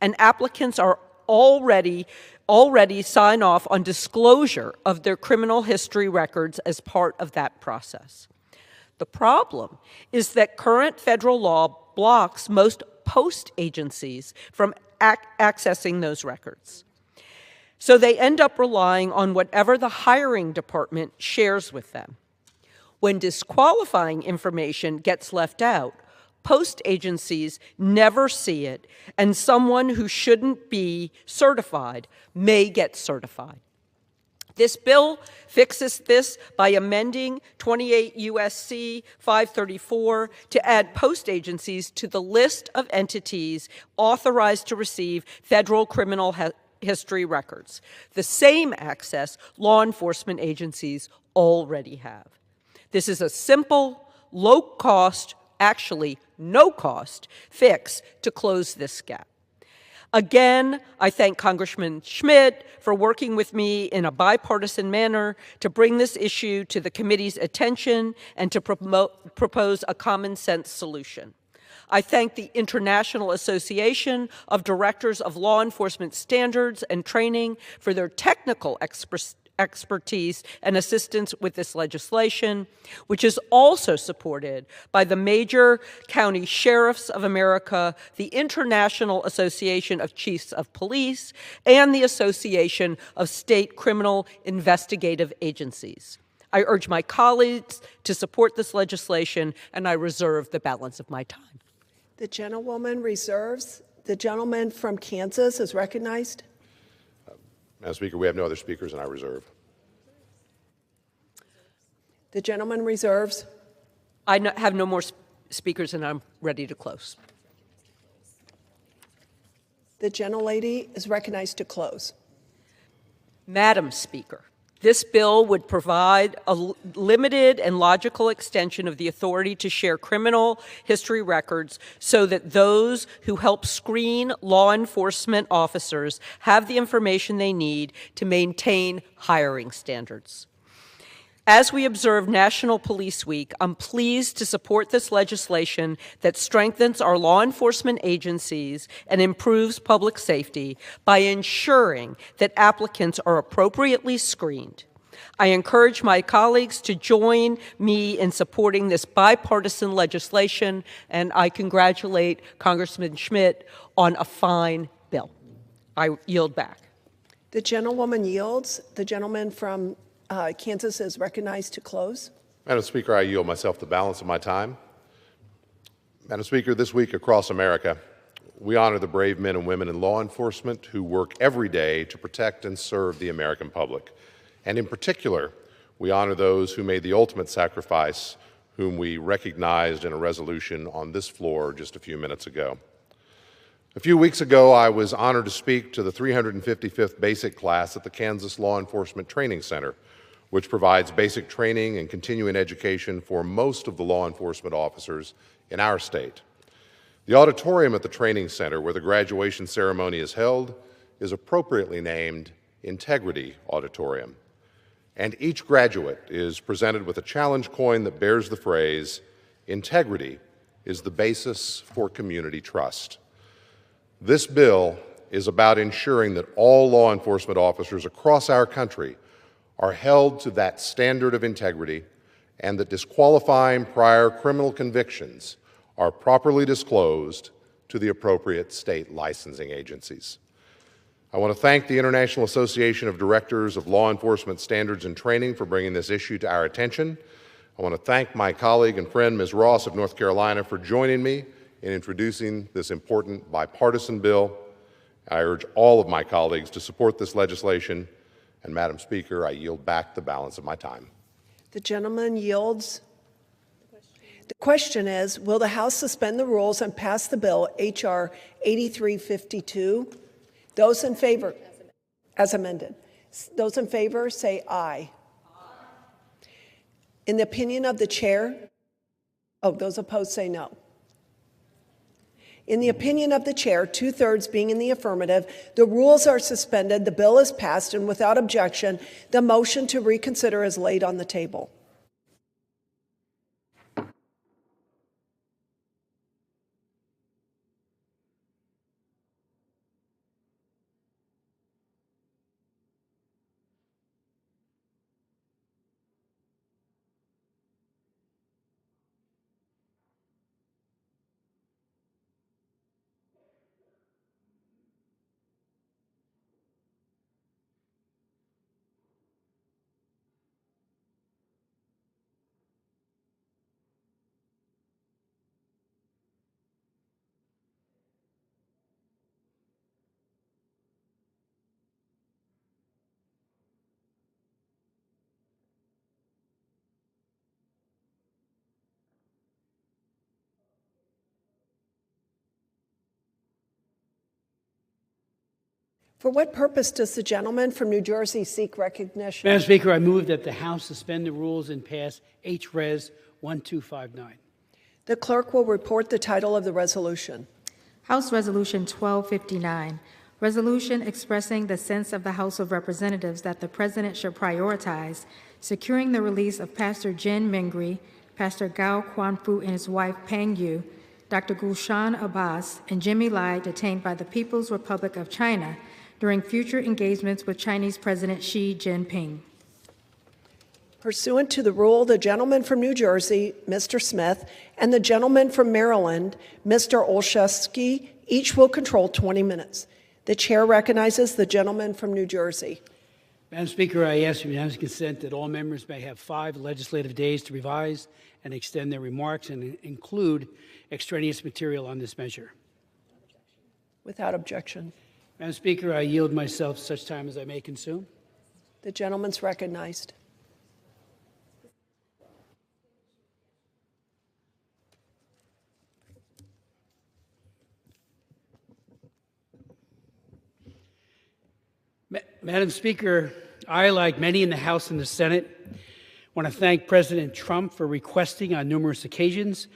and applicants are already sign off on disclosure of their criminal history records as part of that process. The problem is that current federal law blocks most post agencies from accessing those records. So they end up relying on whatever the hiring department shares with them. When disqualifying information gets left out, post agencies never see it, and someone who shouldn't be certified may get certified. This bill fixes this by amending 28 U.S.C. 534 to add post agencies to the list of entities authorized to receive federal criminal history records, the same access law enforcement agencies already have. This is a simple, low-cost, actually no-cost fix to close this gap. Again, I thank Congressman Schmidt for working with me in a bipartisan manner to bring this issue to the committee's attention and to propose a common-sense solution. I thank the International Association of Directors of Law Enforcement Standards and Training for their technical expertise and assistance with this legislation, which is also supported by the major county sheriffs of America, the International Association of Chiefs of Police, and the Association of State Criminal Investigative Agencies. I urge my colleagues to support this legislation, and I reserve the balance of my time. The gentlewoman reserves. The gentleman from Kansas is recognized. Madam Speaker, we have no other speakers, and I reserve. The gentleman reserves. I have no more speakers, and I'm ready to close. The gentlelady is recognized to close. Madam Speaker, this bill would provide a limited and logical extension of the authority to share criminal history records so that those who help screen law enforcement officers have the information they need to maintain hiring standards. As we observe National Police Week, I'm pleased to support this legislation that strengthens our law enforcement agencies and improves public safety by ensuring that applicants are appropriately screened. I encourage my colleagues to join me in supporting this bipartisan legislation, and I congratulate Congressman Schmidt on a fine bill. I yield back. The gentlewoman yields. The gentleman from Kansas is recognized to close. Madam Speaker, I yield myself the balance of my time. Madam Speaker, this week across America, we honor the brave men and women in law enforcement who work every day to protect and serve the American public. And in particular, we honor those who made the ultimate sacrifice, whom we recognized in a resolution on this floor just a few minutes ago. A few weeks ago, I was honored to speak to the 355th basic class at the Kansas Law Enforcement Training Center, which provides basic training and continuing education for most of the law enforcement officers in our state. The auditorium at the training center where the graduation ceremony is held is appropriately named Integrity Auditorium. And each graduate is presented with a challenge coin that bears the phrase, "Integrity is the basis for community trust." This bill is about ensuring that all law enforcement officers across our country are held to that standard of integrity and that disqualifying prior criminal convictions are properly disclosed to the appropriate state licensing agencies. I want to thank the International Association of Directors of Law Enforcement Standards and Training for bringing this issue to our attention. I want to thank my colleague and friend, Ms. Ross of North Carolina, for joining me in introducing this important bipartisan bill. I urge all of my colleagues to support this legislation. And Madam Speaker, I yield back the balance of my time. The gentleman yields. The question is, will the House suspend the rules and pass the bill, H.R. 8352? Those in favor, as amended. Those in favor say aye. In the opinion of the chair, those opposed say no. In the opinion of the chair, 2/3 being in the affirmative, the rules are suspended, the bill is passed, and without objection, the motion to reconsider is laid on the table. For what purpose does the gentleman from New Jersey seek recognition? Madam Speaker, I move that the House suspend the rules and pass H.Res. 1259. The clerk will report the title of the resolution. House Resolution 1259, resolution expressing the sense of the House of Representatives that the President should prioritize securing the release of Pastor Jin Mingri, Pastor Gao Quanfu and his wife Peng Yu, Dr. Gulshan Abbas, and Jimmy Lai detained by the People's Republic of China during future engagements with Chinese President Xi Jinping. Pursuant to the rule, the gentleman from New Jersey, Mr. Smith, and the gentleman from Maryland, Mr. Olszewski, each will control 20 minutes. The chair recognizes the gentleman from New Jersey. Madam Speaker, I ask for unanimous consent that all members may have 5 legislative days to revise and extend their remarks and include extraneous material on this measure. Without objection. Madam Speaker, I yield myself such time as I may consume. The gentleman's recognized. Madam Speaker, I, like many in the House and the Senate, want to thank President Trump for requesting on numerous occasions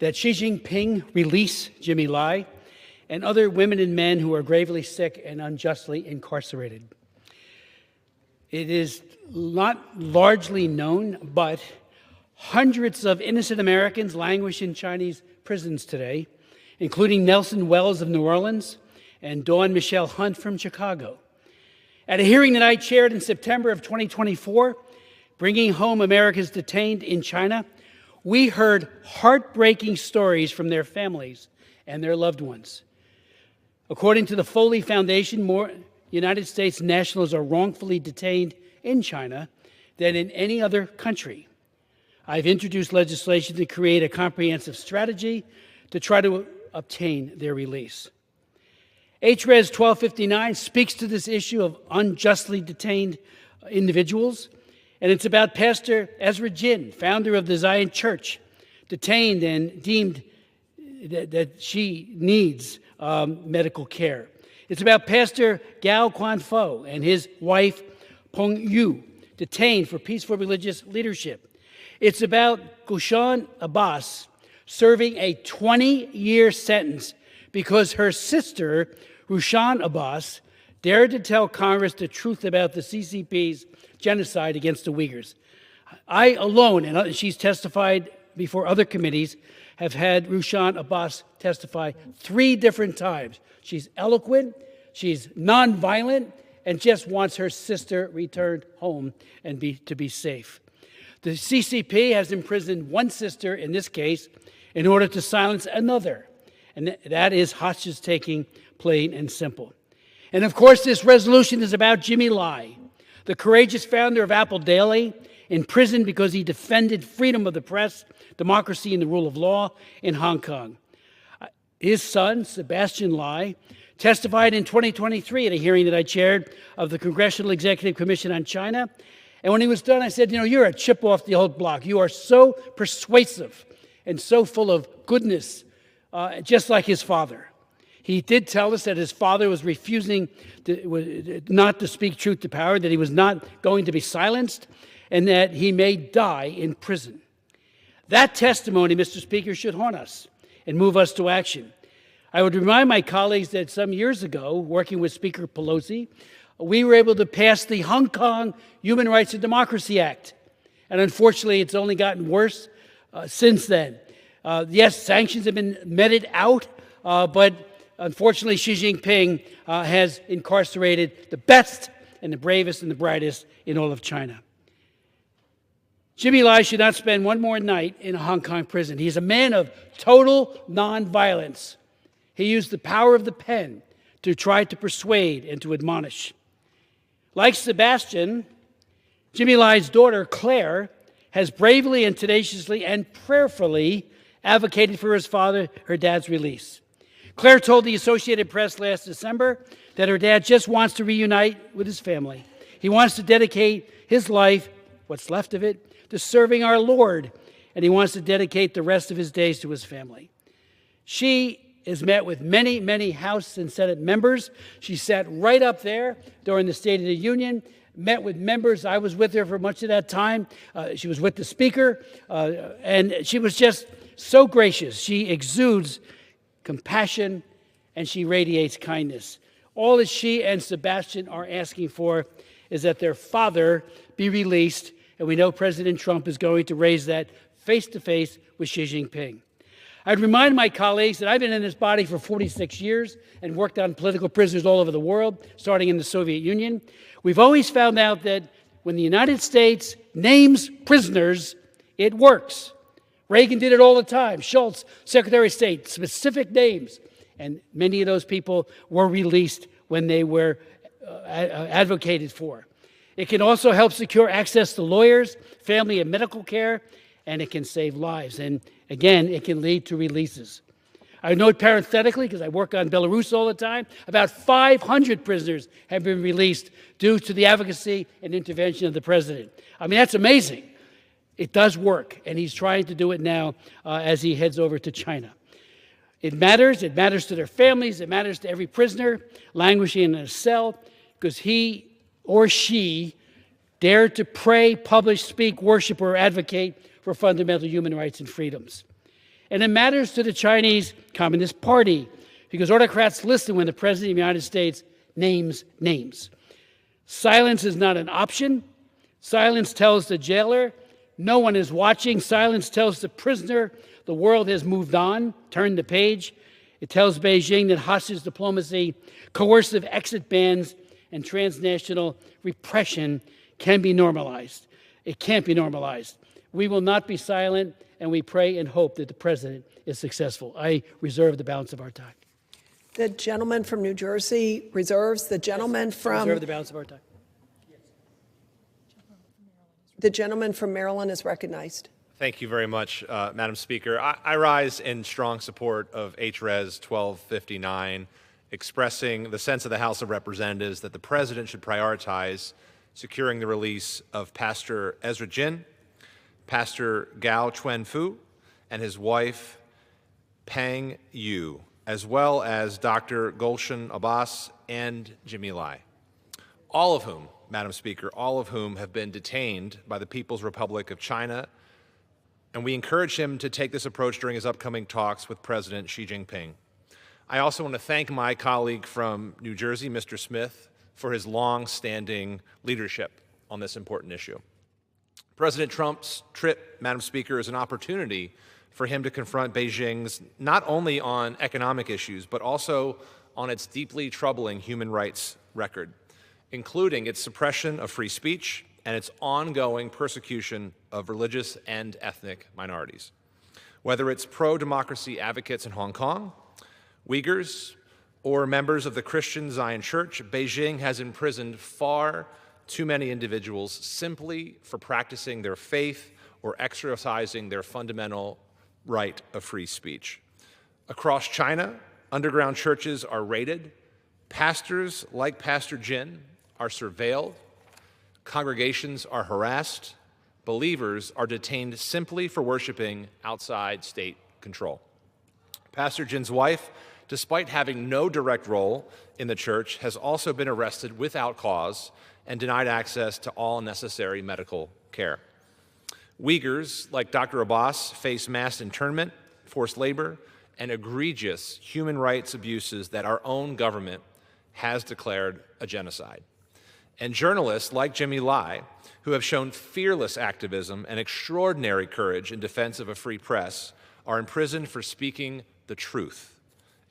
that Xi Jinping release Jimmy Lai and other women and men who are gravely sick and unjustly incarcerated. It is not largely known, but hundreds of innocent Americans languish in Chinese prisons today, including Nelson Wells of New Orleans and Dawn Michelle Hunt from Chicago. At a hearing that I chaired in September of 2024, Bringing Home America's Detained in China, we heard heartbreaking stories from their families and their loved ones. According to the Foley Foundation, more United States nationals are wrongfully detained in China than in any other country. I've introduced legislation to create a comprehensive strategy to try to obtain their release. HRES 1259 speaks to this issue of unjustly detained individuals, and it's about Pastor Ezra Jin, founder of the Zion Church, detained and deemed that she needs medical care. It's about Pastor Gao Guanfo and his wife Peng Yu, detained for peaceful religious leadership. It's about Gulshan Abbas serving a 20-year sentence because her sister, Rushan Abbas, dared to tell Congress the truth about the CCP's genocide against the Uyghurs. I alone, and she's testified before other committees, have had Rushan Abbas testify 3 different times. She's eloquent, she's nonviolent, and just wants her sister returned home and to be safe. The CCP has imprisoned one sister in this case in order to silence another, and that is hostage-taking, plain and simple. And of course, this resolution is about Jimmy Lai, the courageous founder of Apple Daily, in prison because he defended freedom of the press, democracy, and the rule of law in Hong Kong. His son, Sebastian Lai, testified in 2023 at a hearing that I chaired of the Congressional Executive Commission on China. And when he was done, I said, you're a chip off the old block. You are so persuasive and so full of goodness, just like his father. He did tell us that his father was refusing not to speak truth to power, that he was not going to be silenced, and that he may die in prison. That testimony, Mr. Speaker, should haunt us and move us to action. I would remind my colleagues that some years ago, working with Speaker Pelosi, we were able to pass the Hong Kong Human Rights and Democracy Act. And unfortunately, it's only gotten worse since then. Yes, sanctions have been meted out, but unfortunately, Xi Jinping has incarcerated the best and the bravest and the brightest in all of China. Jimmy Lai should not spend one more night in a Hong Kong prison. He is a man of total nonviolence. He used the power of the pen to try to persuade and to admonish. Like Sebastian, Jimmy Lai's daughter, Claire, has bravely and tenaciously and prayerfully advocated for her dad's release. Claire told the Associated Press last December that her dad just wants to reunite with his family. He wants to dedicate his life, what's left of it, to serving our Lord, and he wants to dedicate the rest of his days to his family. She has met with many, many House and Senate members. She sat right up there during the State of the Union, met with members. I was with her for much of that time. She was with the Speaker, and she was just so gracious. She exudes compassion, and she radiates kindness. All that she and Sebastian are asking for is that their father be released, and we know President Trump is going to raise that face-to-face with Xi Jinping. I'd remind my colleagues that I've been in this body for 46 years and worked on political prisoners all over the world, starting in the Soviet Union. We've always found out that when the United States names prisoners, it works. Reagan did it all the time. Schultz, Secretary of State, specific names. And many of those people were released when they were advocated for. It can also help secure access to lawyers, family and medical care, and it can save lives. And again, it can lead to releases. I note parenthetically, because I work on Belarus all the time, about 500 prisoners have been released due to the advocacy and intervention of the president. I mean, that's amazing. It does work, and he's trying to do it now as he heads over to China. It matters to their families, it matters to every prisoner languishing in a cell, because he or she dared to pray, publish, speak, worship, or advocate for fundamental human rights and freedoms. And it matters to the Chinese Communist Party, because autocrats listen when the President of the United States names names. Silence is not an option. Silence tells the jailer no one is watching. Silence tells the prisoner the world has moved on, turned the page. It tells Beijing that hostage diplomacy, coercive exit bans, and transnational repression can be normalized. It can't be normalized. We will not be silent, and we pray and hope that the president is successful. I reserve the balance of our time. The gentleman from New Jersey reserves. The gentleman from Reserve the balance of our time. The gentleman from Maryland is recognized. Thank you very much, Madam Speaker. I rise in strong support of HRES 1259, expressing the sense of the House of Representatives that the President should prioritize securing the release of Pastor Ezra Jin, Pastor Gao Chuanfu, and his wife, Peng Yu, as well as Dr. Gulshan Abbas and Jimmy Lai, all of whom, Madam Speaker, all of whom have been detained by the People's Republic of China, and we encourage him to take this approach during his upcoming talks with President Xi Jinping. I also want to thank my colleague from New Jersey, Mr. Smith, for his long-standing leadership on this important issue. President Trump's trip, Madam Speaker, is an opportunity for him to confront Beijing's not only on economic issues, but also on its deeply troubling human rights record, including its suppression of free speech and its ongoing persecution of religious and ethnic minorities. Whether it's pro-democracy advocates in Hong Kong, Uyghurs, or members of the Christian Zion Church, Beijing has imprisoned far too many individuals simply for practicing their faith or exercising their fundamental right of free speech. Across China, underground churches are raided, pastors like Pastor Jin are surveilled, congregations are harassed, believers are detained simply for worshiping outside state control. Pastor Jin's wife, despite having no direct role in the church, has also been arrested without cause and denied access to all necessary medical care. Uyghurs, like Dr. Abbas, face mass internment, forced labor, and egregious human rights abuses that our own government has declared a genocide. And journalists like Jimmy Lai, who have shown fearless activism and extraordinary courage in defense of a free press, are imprisoned for speaking the truth,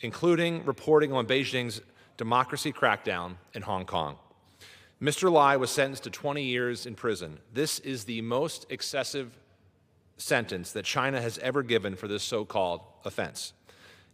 including reporting on Beijing's democracy crackdown in Hong Kong. Mr. Lai was sentenced to 20 years in prison. This is the most excessive sentence that China has ever given for this so-called offense.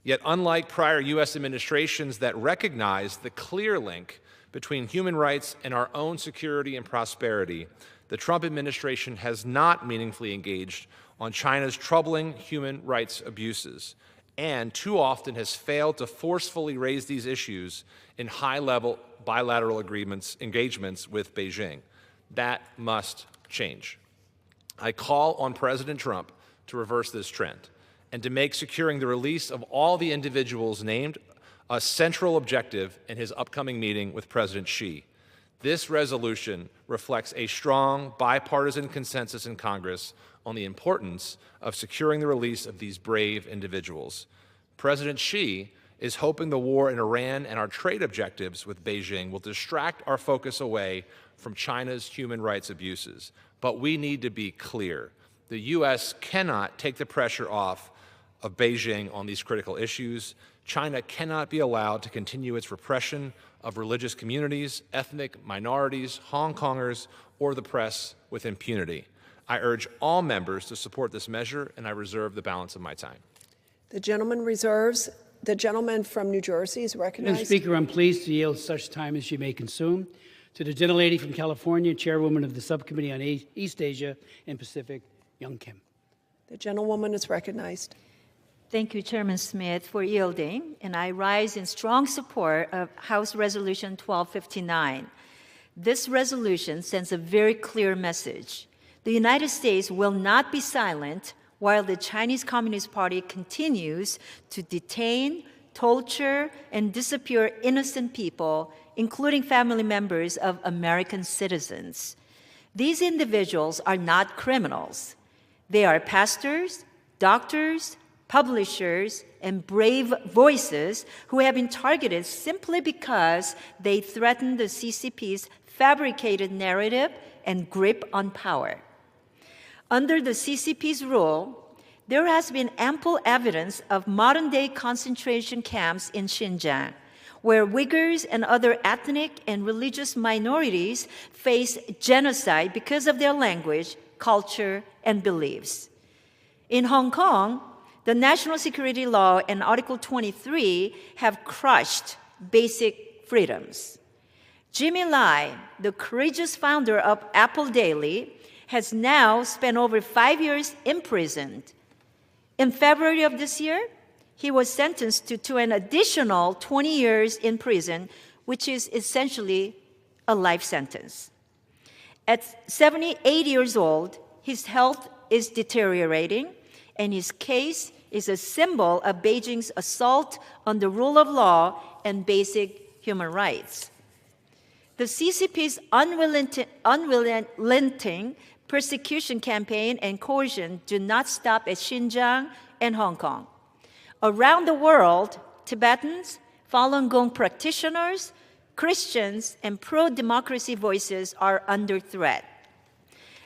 Yet unlike prior U.S. administrations that recognize the clear link between human rights and our own security and prosperity, the Trump administration has not meaningfully engaged on China's troubling human rights abuses, and too often has failed to forcefully raise these issues in high-level bilateral engagements with Beijing. That must change. I call on President Trump to reverse this trend and to make securing the release of all the individuals named a central objective in his upcoming meeting with President Xi. This resolution reflects a strong bipartisan consensus in Congress on the importance of securing the release of these brave individuals. President Xi is hoping the war in Iran and our trade objectives with Beijing will distract our focus away from China's human rights abuses. But we need to be clear. The U.S. cannot take the pressure off of Beijing on these critical issues. China cannot be allowed to continue its repression of religious communities, ethnic minorities, Hong Kongers, or the press with impunity. I urge all members to support this measure, and I reserve the balance of my time. The gentleman reserves. The gentleman from New Jersey is recognized. Madam Speaker, I'm pleased to yield such time as she may consume to the gentlelady from California, Chairwoman of the Subcommittee on East Asia and Pacific, Young Kim. The gentlewoman is recognized. Thank you, Chairman Smith, for yielding, and I rise in strong support of House Resolution 1259. This resolution sends a very clear message. The United States will not be silent while the Chinese Communist Party continues to detain, torture, and disappear innocent people, including family members of American citizens. These individuals are not criminals. They are pastors, doctors, publishers, and brave voices who have been targeted simply because they threaten the CCP's fabricated narrative and grip on power. Under the CCP's rule, there has been ample evidence of modern-day concentration camps in Xinjiang, where Uyghurs and other ethnic and religious minorities face genocide because of their language, culture, and beliefs. In Hong Kong, the national security law and Article 23 have crushed basic freedoms. Jimmy Lai, the courageous founder of Apple Daily, has now spent over 5 years imprisoned. In February of this year, he was sentenced to an additional 20 years in prison, which is essentially a life sentence. At 78 years old, his health is deteriorating, and his case is a symbol of Beijing's assault on the rule of law and basic human rights. The CCP's unrelenting persecution campaign and coercion do not stop at Xinjiang and Hong Kong. Around the world, Tibetans, Falun Gong practitioners, Christians, and pro-democracy voices are under threat.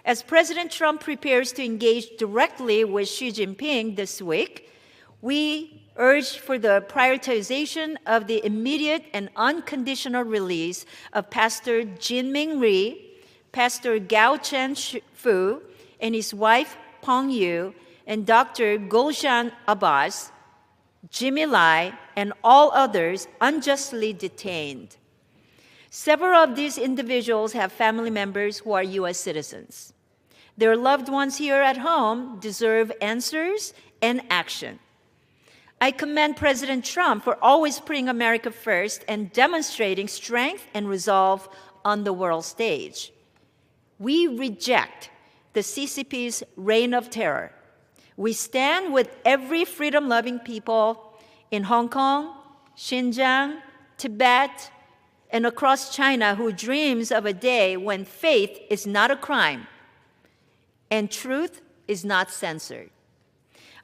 As President Trump prepares to engage directly with Xi Jinping this week, we urge for the prioritization of the immediate and unconditional release of Pastor Jinming Ri, Pastor Gao Chen Fu, and his wife Peng Yu, and Dr. Gulshan Abbas, Jimmy Lai, and all others unjustly detained. Several of these individuals have family members who are U.S. citizens. Their loved ones here at home deserve answers and action. I commend President Trump for always putting America first and demonstrating strength and resolve on the world stage. We reject the CCP's reign of terror. We stand with every freedom-loving people in Hong Kong, Xinjiang, Tibet, and across China who dreams of a day when faith is not a crime and truth is not censored.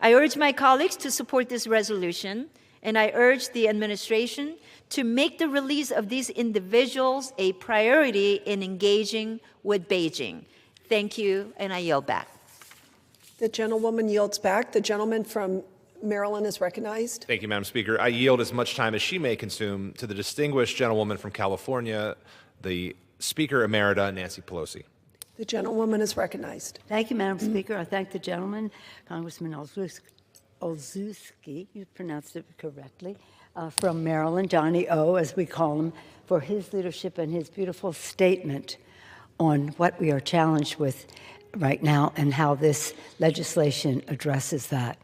I urge my colleagues to support this resolution, and I urge the administration to make the release of these individuals a priority in engaging with Beijing. Thank you, and I yield back. The gentlewoman yields back. The gentleman from Maryland is recognized. Thank you, Madam Speaker. I yield as much time as she may consume to the distinguished gentlewoman from California, the Speaker Emerita, Nancy Pelosi. The gentlewoman is recognized. Thank you, Madam Speaker. I thank the gentleman, Congressman Olszewski, you pronounced it correctly, from Maryland, Johnny O, as we call him, for his leadership and his beautiful statement on what we are challenged with right now and how this legislation addresses that.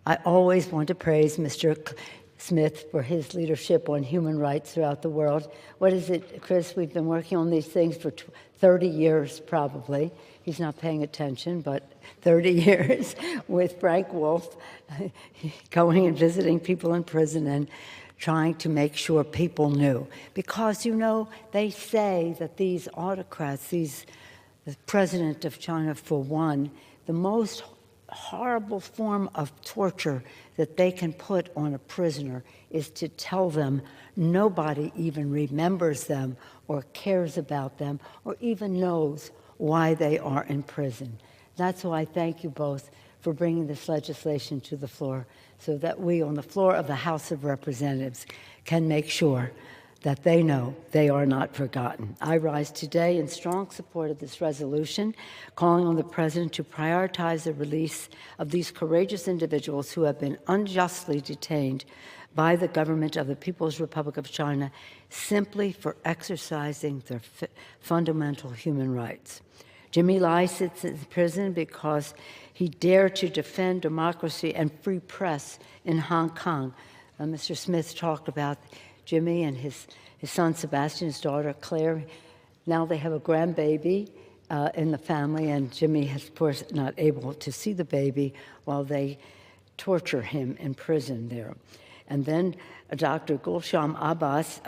I always want to praise Mr. Smith for his leadership on human rights throughout the world. What is it, Chris? We've been working on these things for 30 years, probably. He's not paying attention, but 30 years with Frank Wolf, going and visiting people in prison and trying to make sure people knew. Because, you know, they say that these autocrats, the president of China, for one, the most horrible form of torture that they can put on a prisoner is to tell them nobody even remembers them or cares about them or even knows why they are in prison. That's why I thank you both for bringing this legislation to the floor so that we, on the floor of the House of Representatives, can make sure that they know they are not forgotten. I rise today in strong support of this resolution, calling on the President to prioritize the release of these courageous individuals who have been unjustly detained by the government of the People's Republic of China simply for exercising their fundamental human rights. Jimmy Lai sits in prison because he dared to defend democracy and free press in Hong Kong. Mr. Smith talked about Jimmy and his son Sebastian, his daughter Claire. Now they have a grandbaby in the family, and Jimmy is, of course, not able to see the baby while they torture him in prison there. And then Dr. Gulsham Abbas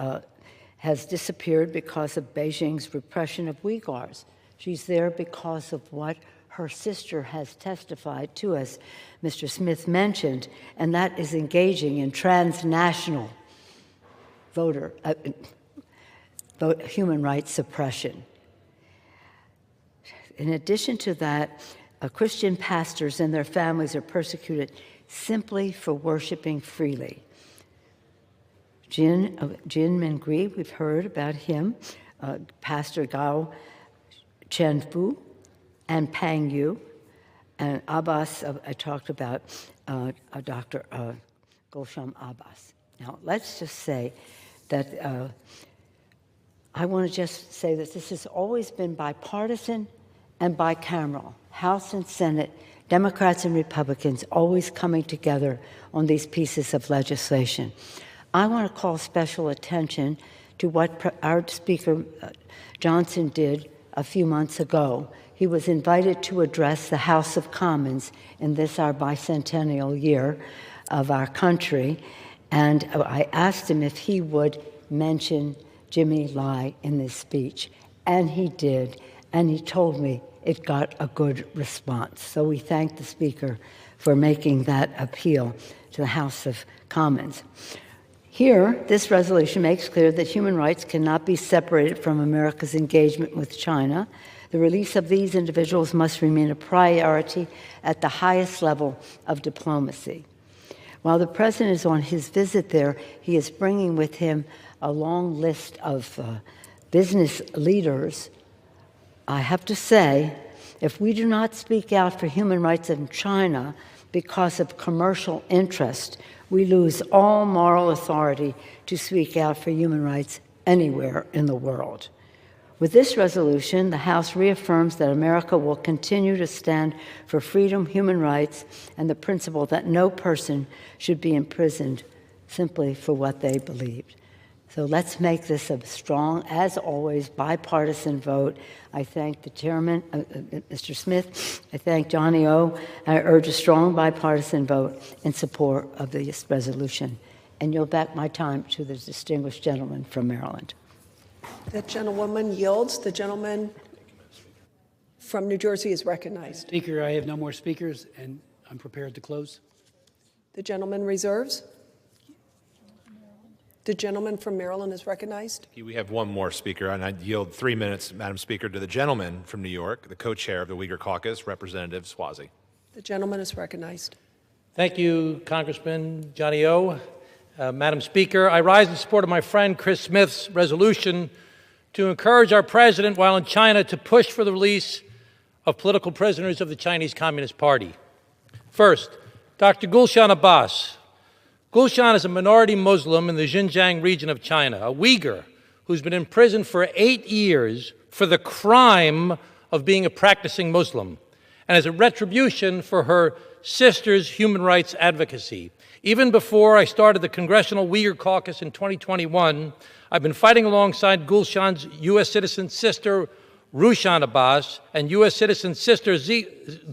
has disappeared because of Beijing's repression of Uyghurs. She's there because of what her sister has testified to, as Mr. Smith mentioned, and that is engaging in transnational human rights suppression. In addition to that, Christian pastors and their families are persecuted simply for worshiping freely. Jin Mingri, we've heard about him, Pastor Gao Chenfu and Pang Yu, and Abbas, I talked about Dr. Gulsham Abbas. Now, let's just say that I want to just say that this has always been bipartisan and bicameral. House and Senate, Democrats and Republicans always coming together on these pieces of legislation. I want to call special attention to what our Speaker Johnson did a few months ago. He was invited to address the House of Commons in this, our bicentennial year of our country, and I asked him if he would mention Jimmy Lai in this speech, and he did, and he told me it got a good response. So we thank the Speaker for making that appeal to the House of Commons. Here, this resolution makes clear that human rights cannot be separated from America's engagement with China. The release of these individuals must remain a priority at the highest level of diplomacy. While the President is on his visit there, he is bringing with him a long list of business leaders. I have to say, if we do not speak out for human rights in China because of commercial interest, we lose all moral authority to speak out for human rights anywhere in the world. With this resolution, the House reaffirms that America will continue to stand for freedom, human rights, and the principle that no person should be imprisoned simply for what they believed. So let's make this a strong, as always, bipartisan vote. I thank the chairman, Mr. Smith. I thank Johnny O. I urge a strong bipartisan vote in support of this resolution. And yield back my time to the distinguished gentleman from Maryland. The gentlewoman yields. The gentleman from New Jersey is recognized. Speaker, I have no more speakers, and I'm prepared to close. The gentleman reserves. The gentleman from Maryland is recognized. We have one more speaker, and I yield 3 minutes, Madam Speaker, to the gentleman from New York, the co-chair of the Uyghur Caucus, Representative Swazi. The gentleman is recognized. Thank you, Congressman Johnny O. Madam Speaker, I rise in support of my friend Chris Smith's resolution to encourage our president while in China to push for the release of political prisoners of the Chinese Communist Party. First, Dr. Gulshan Abbas. Gulshan is a minority Muslim in the Xinjiang region of China, a Uyghur who's been imprisoned for 8 years for the crime of being a practicing Muslim and as a retribution for her sister's human rights advocacy. Even before I started the Congressional Uyghur Caucus in 2021, I've been fighting alongside Gulshan's U.S. citizen sister, Rushan Abbas, and U.S. citizen sister,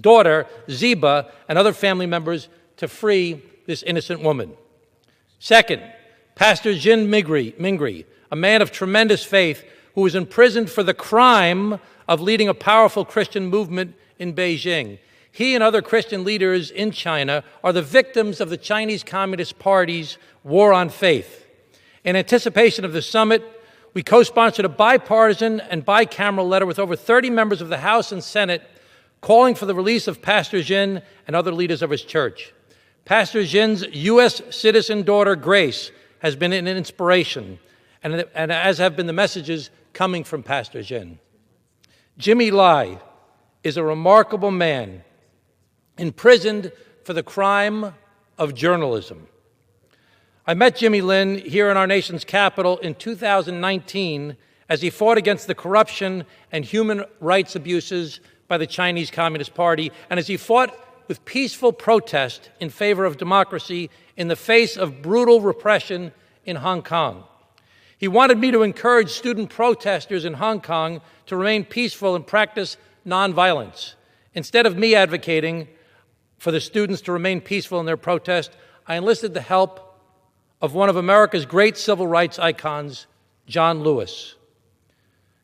daughter, Ziba, and other family members to free this innocent woman. Second, Pastor Jin Mingri, a man of tremendous faith who was imprisoned for the crime of leading a powerful Christian movement in Beijing. He and other Christian leaders in China are the victims of the Chinese Communist Party's war on faith. In anticipation of the summit, we co-sponsored a bipartisan and bicameral letter with over 30 members of the House and Senate calling for the release of Pastor Jin and other leaders of his church. Pastor Jin's U.S. citizen daughter, Grace, has been an inspiration, and as have been the messages coming from Pastor Jin. Jimmy Lai is a remarkable man, imprisoned for the crime of journalism. I met Jimmy Lin here in our nation's capital in 2019 as he fought against the corruption and human rights abuses by the Chinese Communist Party, and as he fought with peaceful protest in favor of democracy in the face of brutal repression in Hong Kong. He wanted me to encourage student protesters in Hong Kong to remain peaceful and practice nonviolence. Instead of me advocating for the students to remain peaceful in their protest, I enlisted the help of one of America's great civil rights icons, John Lewis.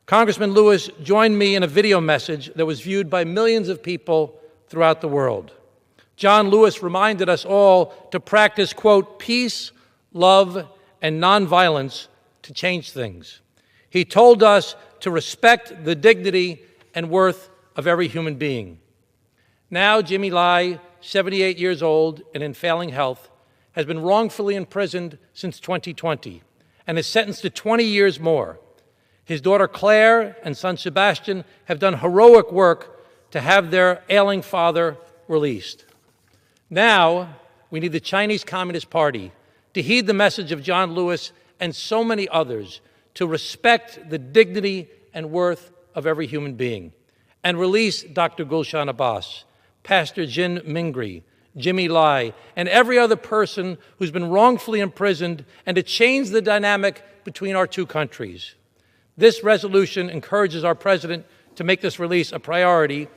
Congressman Lewis joined me in a video message that was viewed by millions of people throughout the world. John Lewis reminded us all to practice, quote, peace, love, and nonviolence to change things. He told us to respect the dignity and worth of every human being. Now, Jimmy Lai, 78 years old and in failing health, has been wrongfully imprisoned since 2020 and is sentenced to 20 years more. His daughter Claire and son Sebastian have done heroic work to have their ailing father released. Now, we need the Chinese Communist Party to heed the message of John Lewis and so many others to respect the dignity and worth of every human being and release Dr. Gulshan Abbas, Pastor Jin Mingri, Jimmy Lai, and every other person who's been wrongfully imprisoned, and to change the dynamic between our two countries. This resolution encourages our president to make this release a priority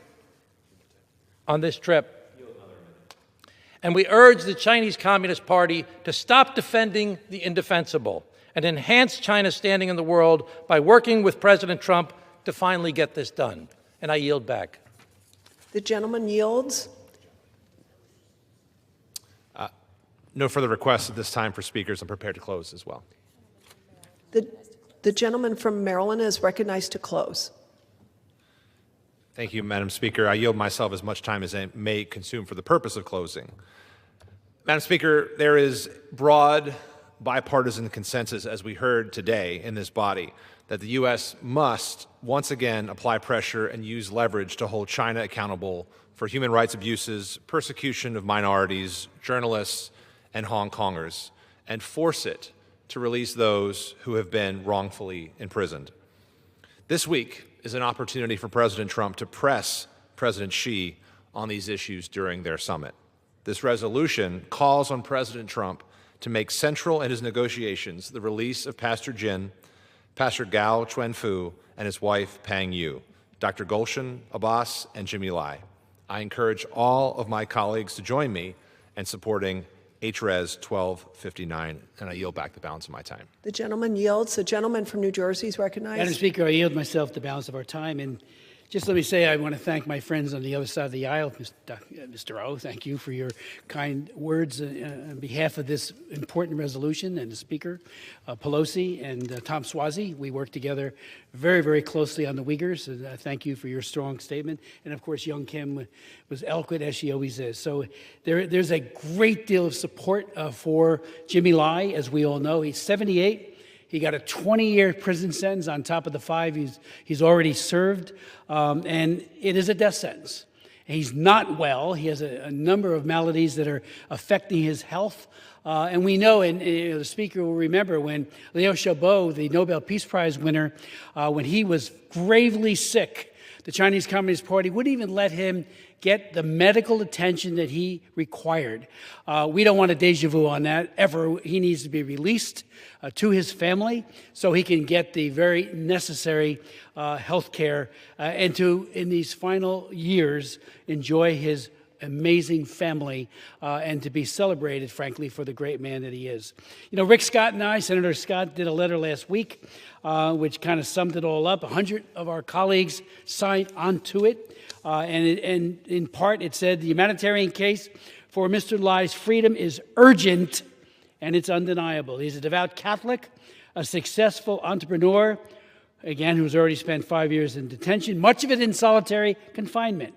on this trip. And we urge the Chinese Communist Party to stop defending the indefensible and enhance China's standing in the world by working with President Trump to finally get this done. And I yield back. The gentleman yields. No further requests at this time for speakers. I'm prepared to close as well. The gentleman from Maryland is recognized to close. Thank you, Madam Speaker. I yield myself as much time as I may consume for the purpose of closing. Madam Speaker, there is broad bipartisan consensus, as we heard today in this body, that the U.S. must once again apply pressure and use leverage to hold China accountable for human rights abuses, persecution of minorities, journalists, and Hong Kongers, and force it to release those who have been wrongfully imprisoned. This week is an opportunity for President Trump to press President Xi on these issues during their summit. This resolution calls on President Trump to make central in his negotiations the release of Pastor Jin, Pastor Gao Chuanfu, and his wife Peng Yu, Dr. Gulshan Abbas, and Jimmy Lai. I encourage all of my colleagues to join me in supporting HRES 1259, and I yield back the balance of my time. The gentleman yields. The gentleman from New Jersey is recognized. Madam Speaker, I yield myself the balance of our time. And just let me say, I want to thank my friends on the other side of the aisle. Mr. O, thank you for your kind words on behalf of this important resolution, and the Speaker, Pelosi, and Tom Suozzi. We worked together very, very closely on the Uyghurs, and thank you for your strong statement. And of course, Young Kim was eloquent, as she always is. So there's a great deal of support for Jimmy Lai, as we all know. He's 78. He got a 20-year prison sentence on top of the 5 he's already served, and it is a death sentence. He's not well. He has a number of maladies that are affecting his health. And we know, and the Speaker will remember, when Liu Xiaobo, the Nobel Peace Prize winner, when he was gravely sick, the Chinese Communist Party wouldn't even let him get the medical attention that he required. We don't want a deja vu on that ever. He needs to be released to his family so he can get the very necessary health care and to, in these final years, enjoy his amazing family and to be celebrated, frankly, for the great man that he is. You know, Rick Scott and I, Senator Scott, did a letter last week which kind of summed it all up. 100 of our colleagues signed onto it. And in part, it said the humanitarian case for Mr. Lai's freedom is urgent and it's undeniable. He's a devout Catholic, a successful entrepreneur, again, who's already spent 5 years in detention, much of it in solitary confinement.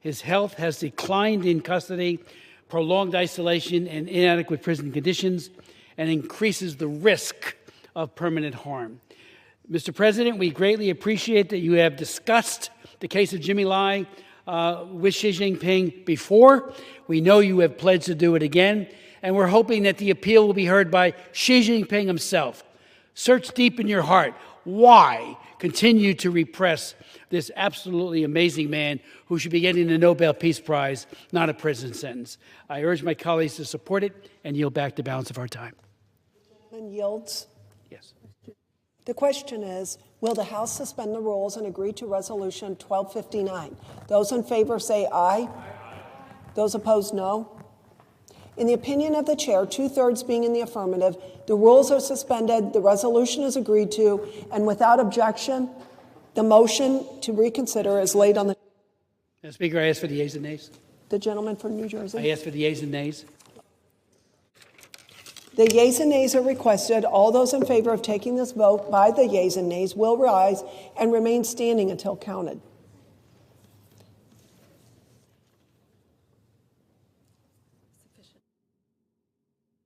His health has declined in custody, prolonged isolation, and inadequate prison conditions, and increases the risk of permanent harm. Mr. President, we greatly appreciate that you have discussed the case of Jimmy Lai with Xi Jinping before. We know you have pledged to do it again, and we're hoping that the appeal will be heard by Xi Jinping himself. Search deep in your heart. Why continue to repress this absolutely amazing man who should be getting the Nobel Peace Prize, not a prison sentence? I urge my colleagues to support it and yield back the balance of our time. And yields. Yes. The question is, will the House suspend the rules and agree to Resolution 1259? Those in favor say aye. Those opposed, no. In the opinion of the chair, 2/3 being in the affirmative, the rules are suspended, the resolution is agreed to, and without objection, the motion to reconsider is laid on the... Madam Speaker, I ask for the yeas and nays. The gentleman from New Jersey. I ask for the yeas and nays. The yeas and nays are requested. All those in favor of taking this vote by the yeas and nays will rise and remain standing until counted.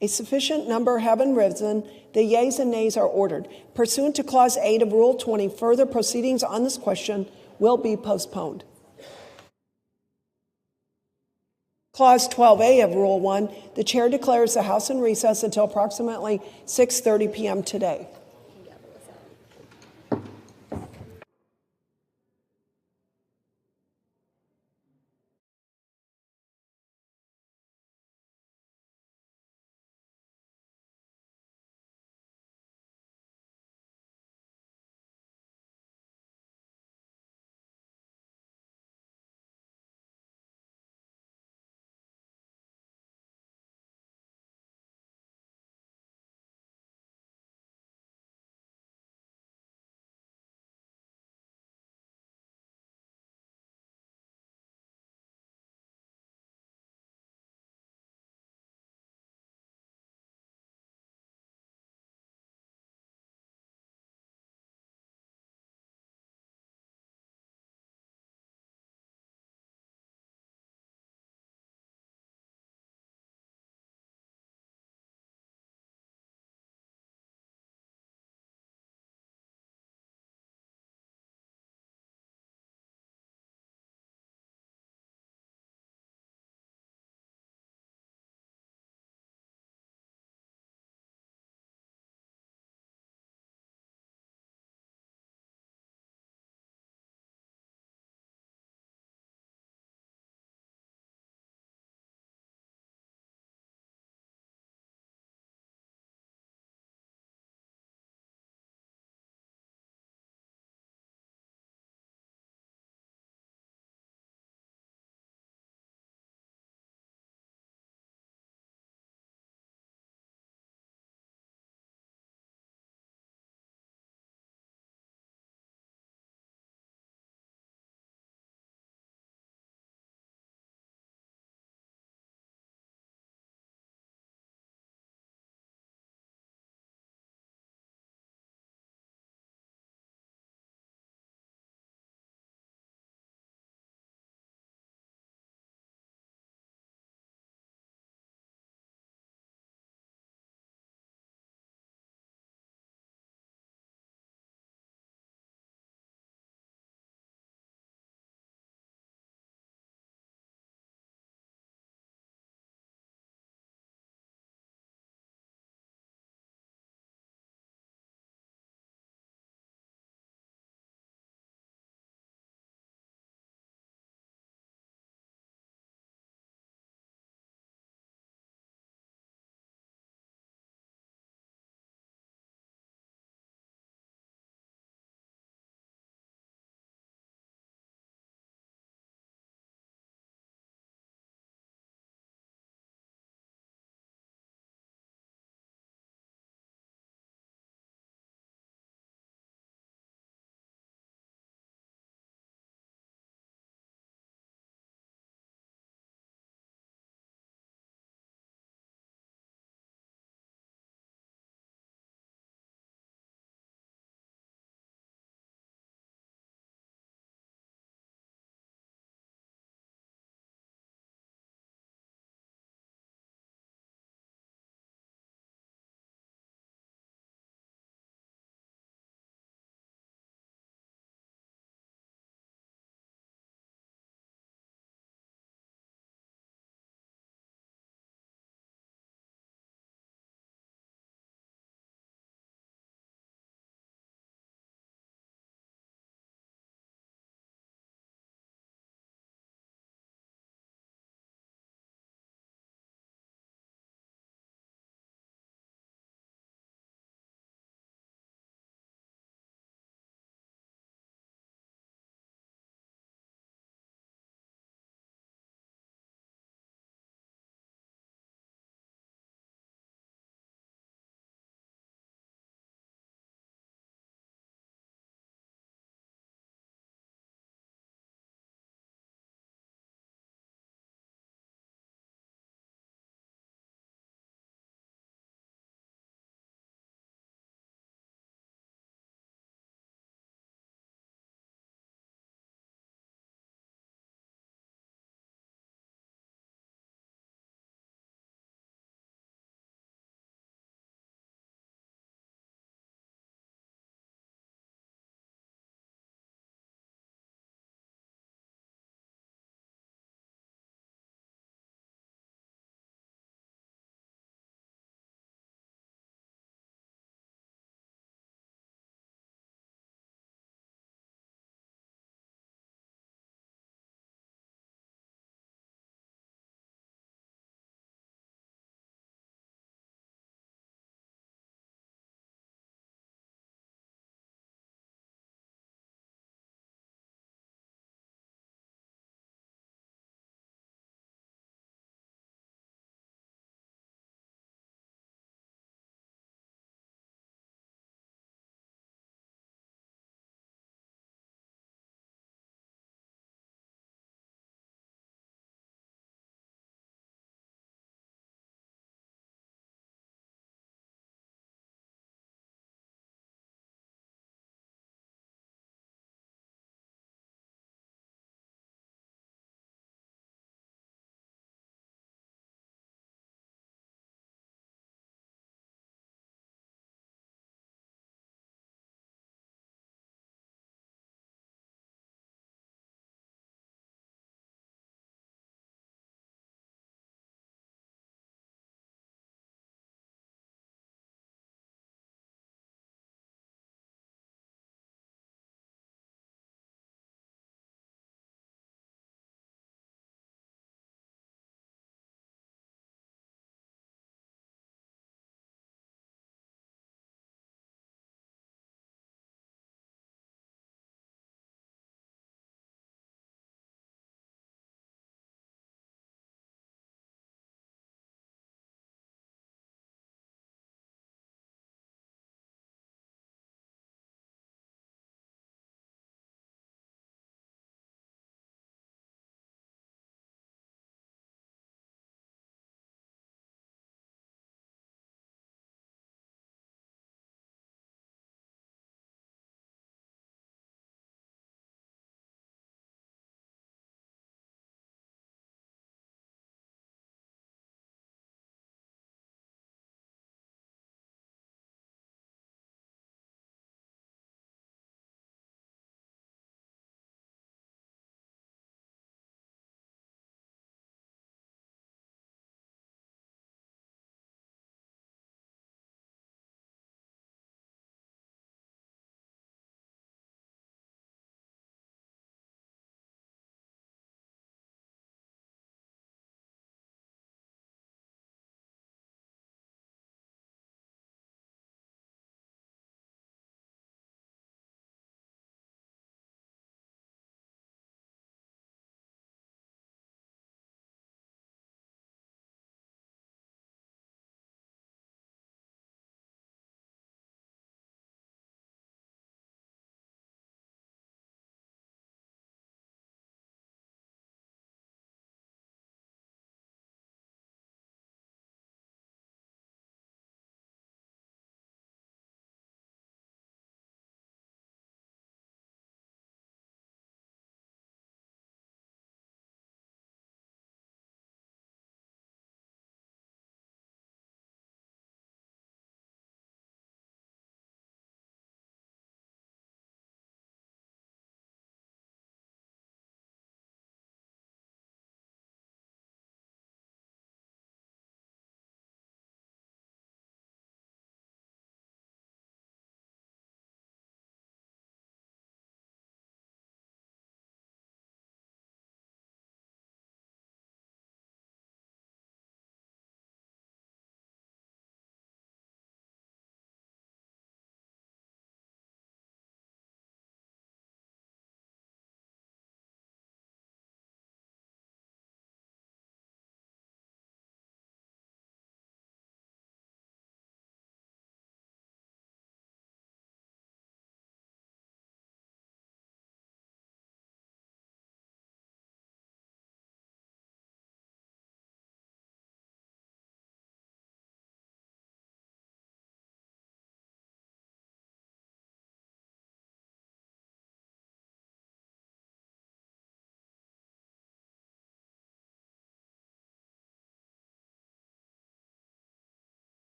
A sufficient number having risen, the yeas and nays are ordered. Pursuant to Clause 8 of Rule 20, further proceedings on this question will be postponed. Clause 12A of Rule 1, the chair declares the House in recess until approximately 6:30 p.m. today.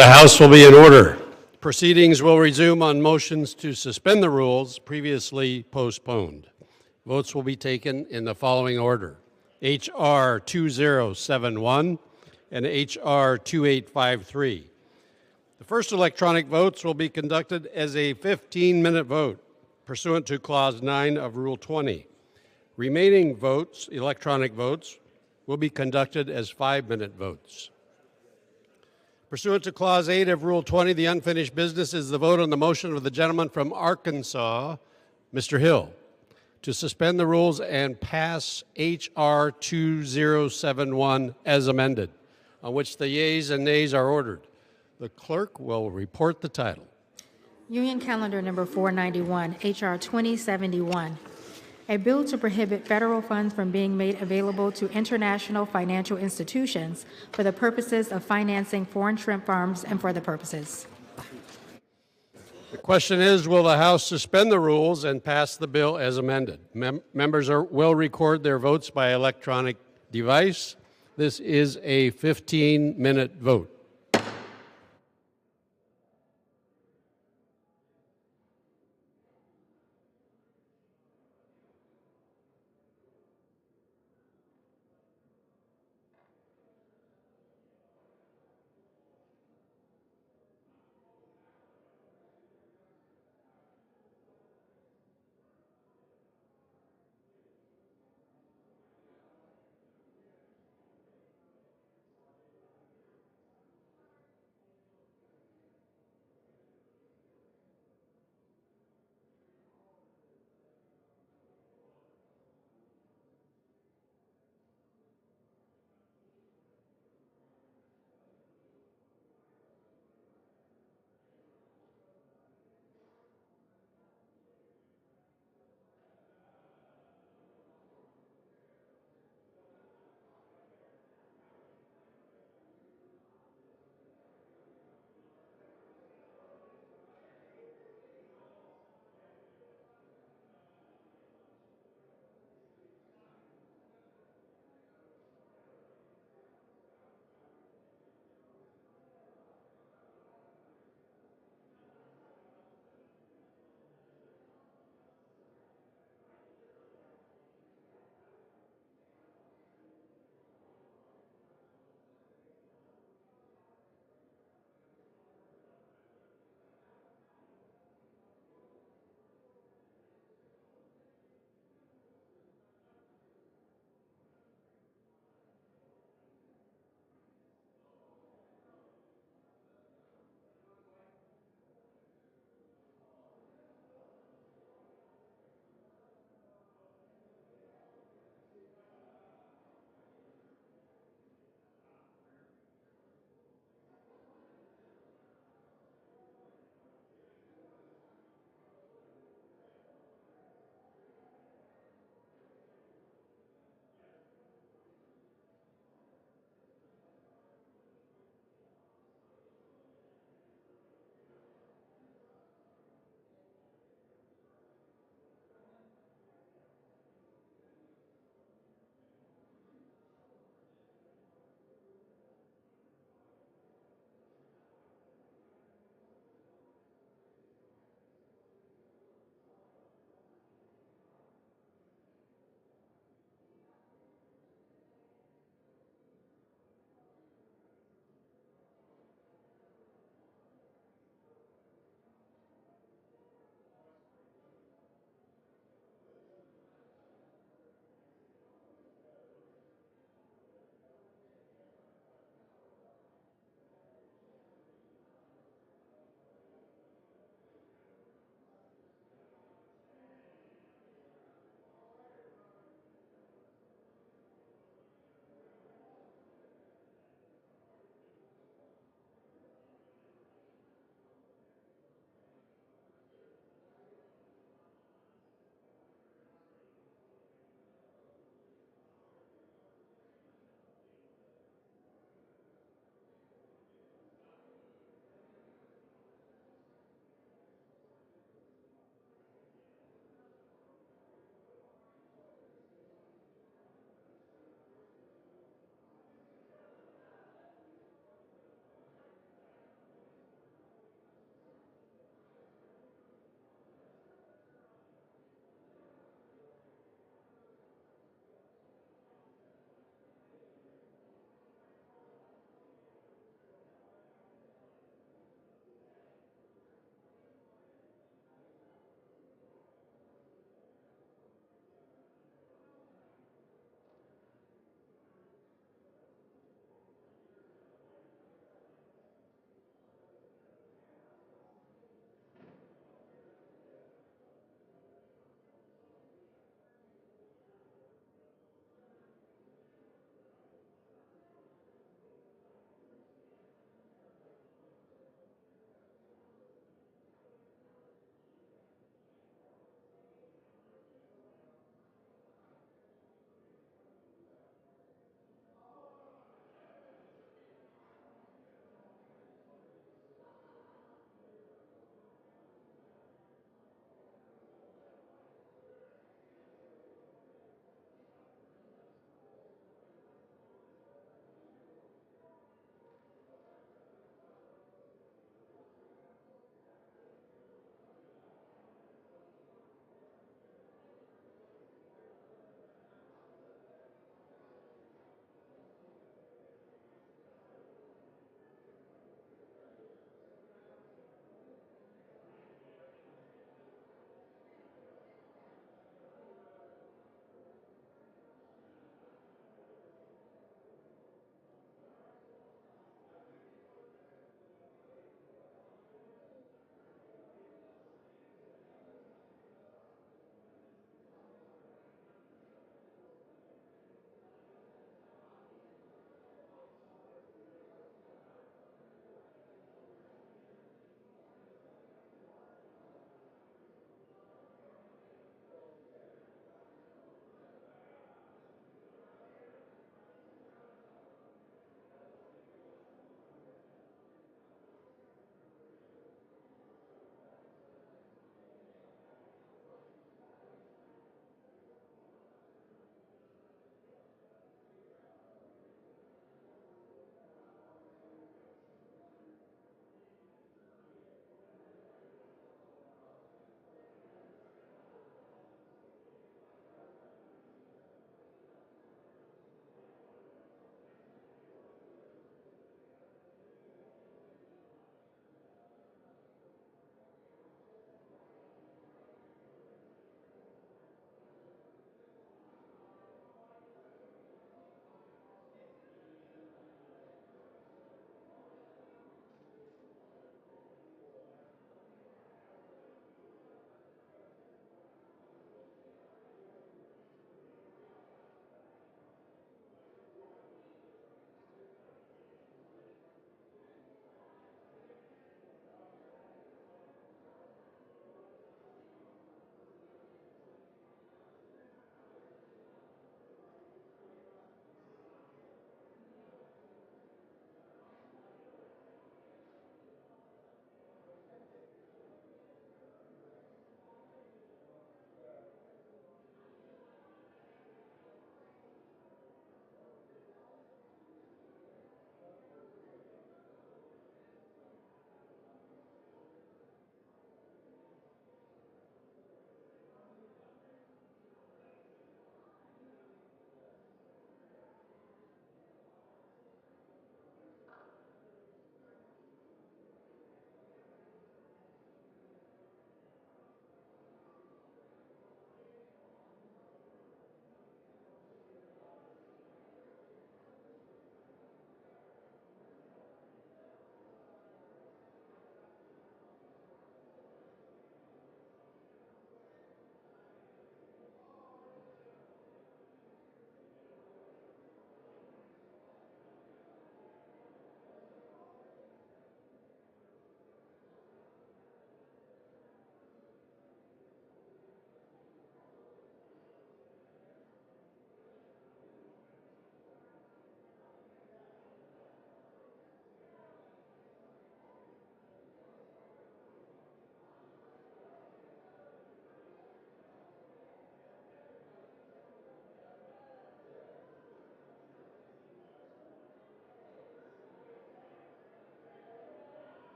The House will be in order. Proceedings will resume on motions to suspend the rules previously postponed. Votes will be taken in the following order: H.R. 2071 and H.R. 2853. The first electronic votes will be conducted as a 15-minute vote pursuant to Clause 9 of Rule 20. Remaining votes, electronic votes, will be conducted as 5-minute votes. Pursuant to Clause 8 of Rule 20, the unfinished business is the vote on the motion of the gentleman from Arkansas, Mr. Hill, to suspend the rules and pass H.R. 2071 as amended, on which the yeas and nays are ordered. The clerk will report the title. Union Calendar Number 491, H.R. 2071. A bill to prohibit federal funds from being made available to international financial institutions for the purposes of financing foreign shrimp farms and for other purposes. The question is, will the House suspend the rules and pass the bill as amended? Members will record their votes by electronic device. This is a 15-minute vote.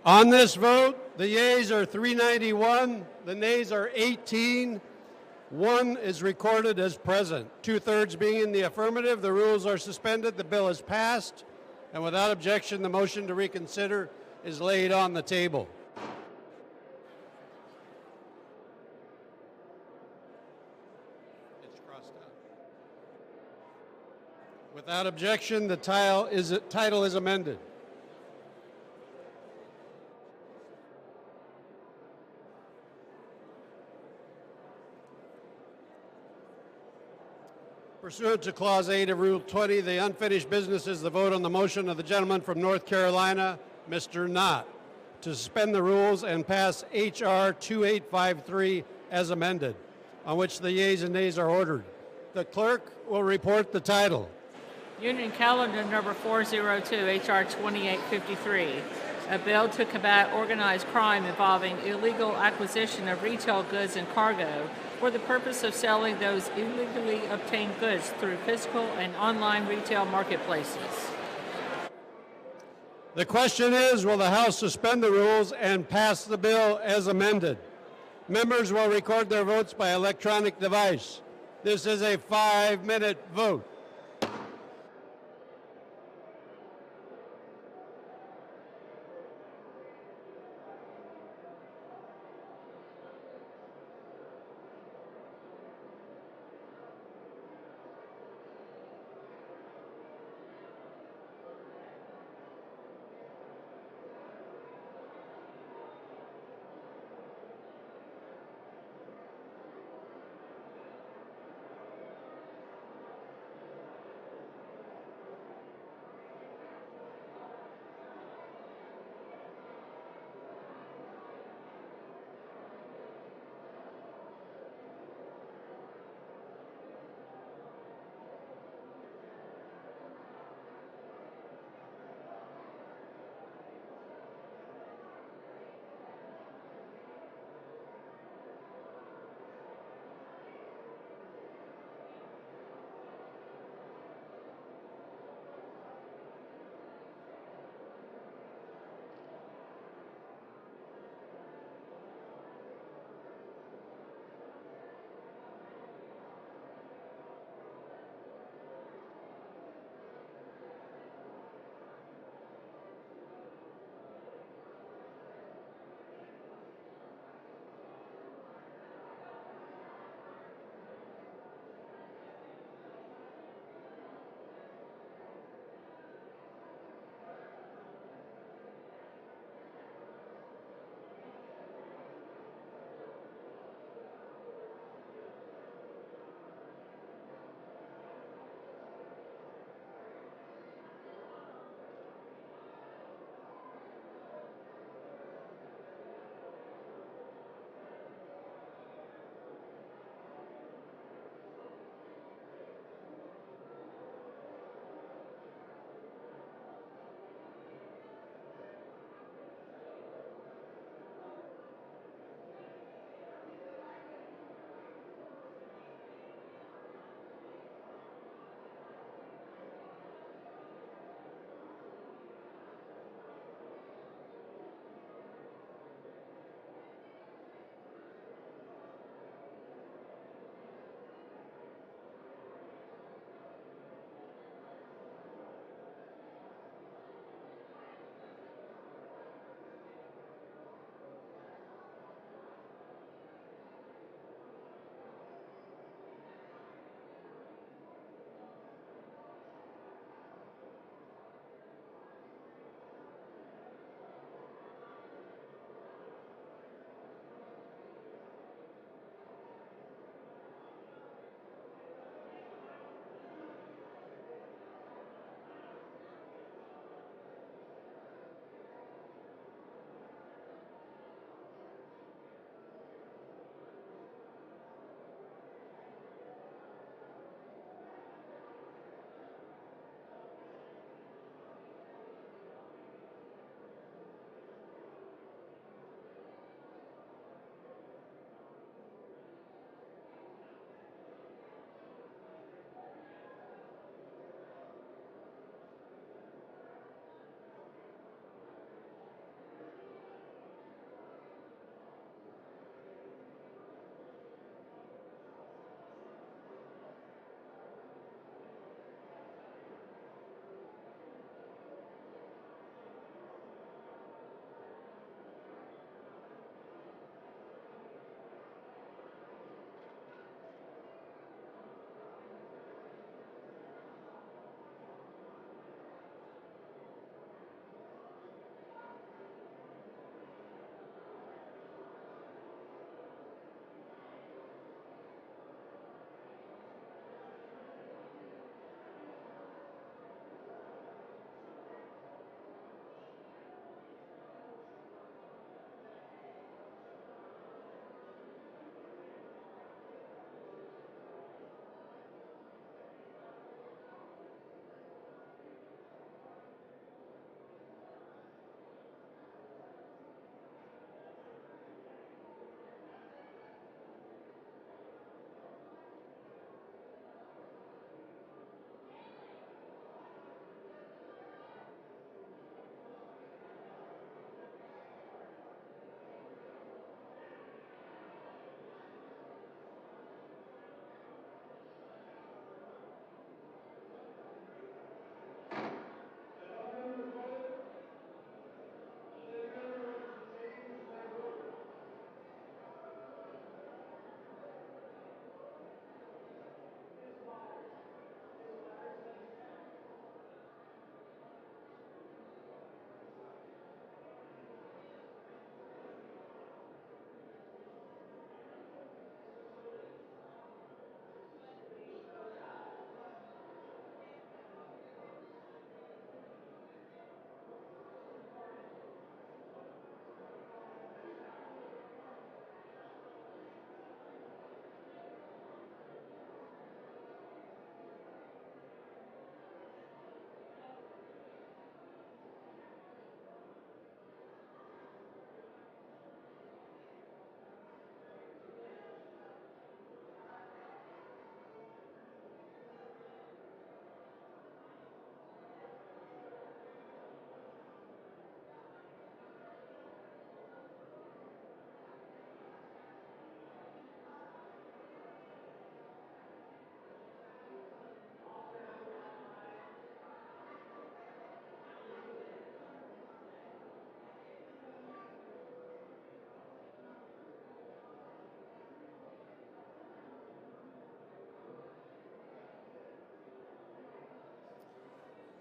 On this vote, the yeas are 391, the nays are 18. One is recorded as present. 2/3 being in the affirmative, the rules are suspended, the bill is passed, and without objection, the motion to reconsider is laid on the table. It's crossed out. Without objection, the title is amended. Pursuant to Clause 8 of Rule 20, the unfinished business is the vote on the motion of the gentleman from North Carolina, Mr. Knott, to suspend the rules and pass H.R. 2853 as amended, on which the yeas and nays are ordered. The clerk will report the title. Union Calendar Number 402, H.R. 2853, a bill to combat organized crime involving illegal acquisition of retail goods and cargo for the purpose of selling those illegally obtained goods through physical and online retail marketplaces. The question is, will the House suspend the rules and pass the bill as amended? Members will record their votes by electronic device. This is a 5-minute vote.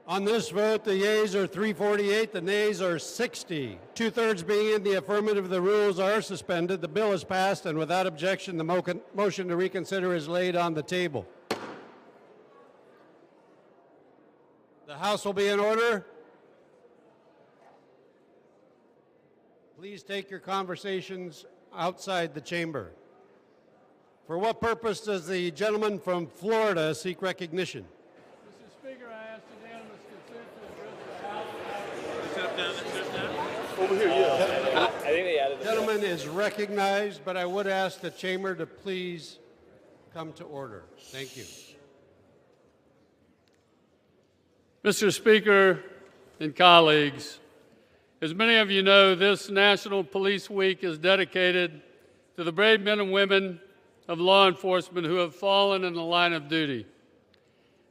On this vote, the yeas are 348, the nays are 60. Two-thirds being in the affirmative, the rules are suspended. The bill is passed, and without objection, the motion to reconsider is laid on the table. The House will be in order. Please take your conversations outside the chamber. For what purpose does the gentleman from Florida seek recognition? Mr. Speaker, I ask unanimous consent to address the House. Over here, yeah. I think they added. The gentleman is recognized, but I would ask the chamber to please come to order. Thank you. Mr. Speaker and colleagues, as many of you know, this National Police Week is dedicated to the brave men and women of law enforcement who have fallen in the line of duty.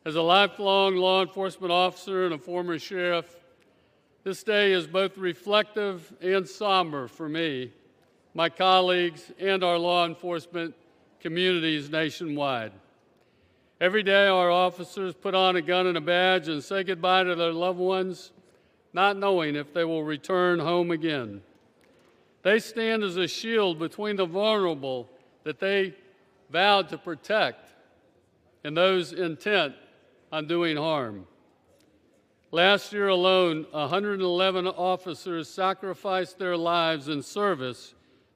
As a lifelong law enforcement officer and a former sheriff, this day is both reflective and somber for me, my colleagues, and our law enforcement communities nationwide. Every day, our officers put on a gun and a badge and say goodbye to their loved ones, not knowing if they will return home again. They stand as a shield between the vulnerable that they vowed to protect and those intent on doing harm. Last year alone, 111 officers sacrificed their lives in service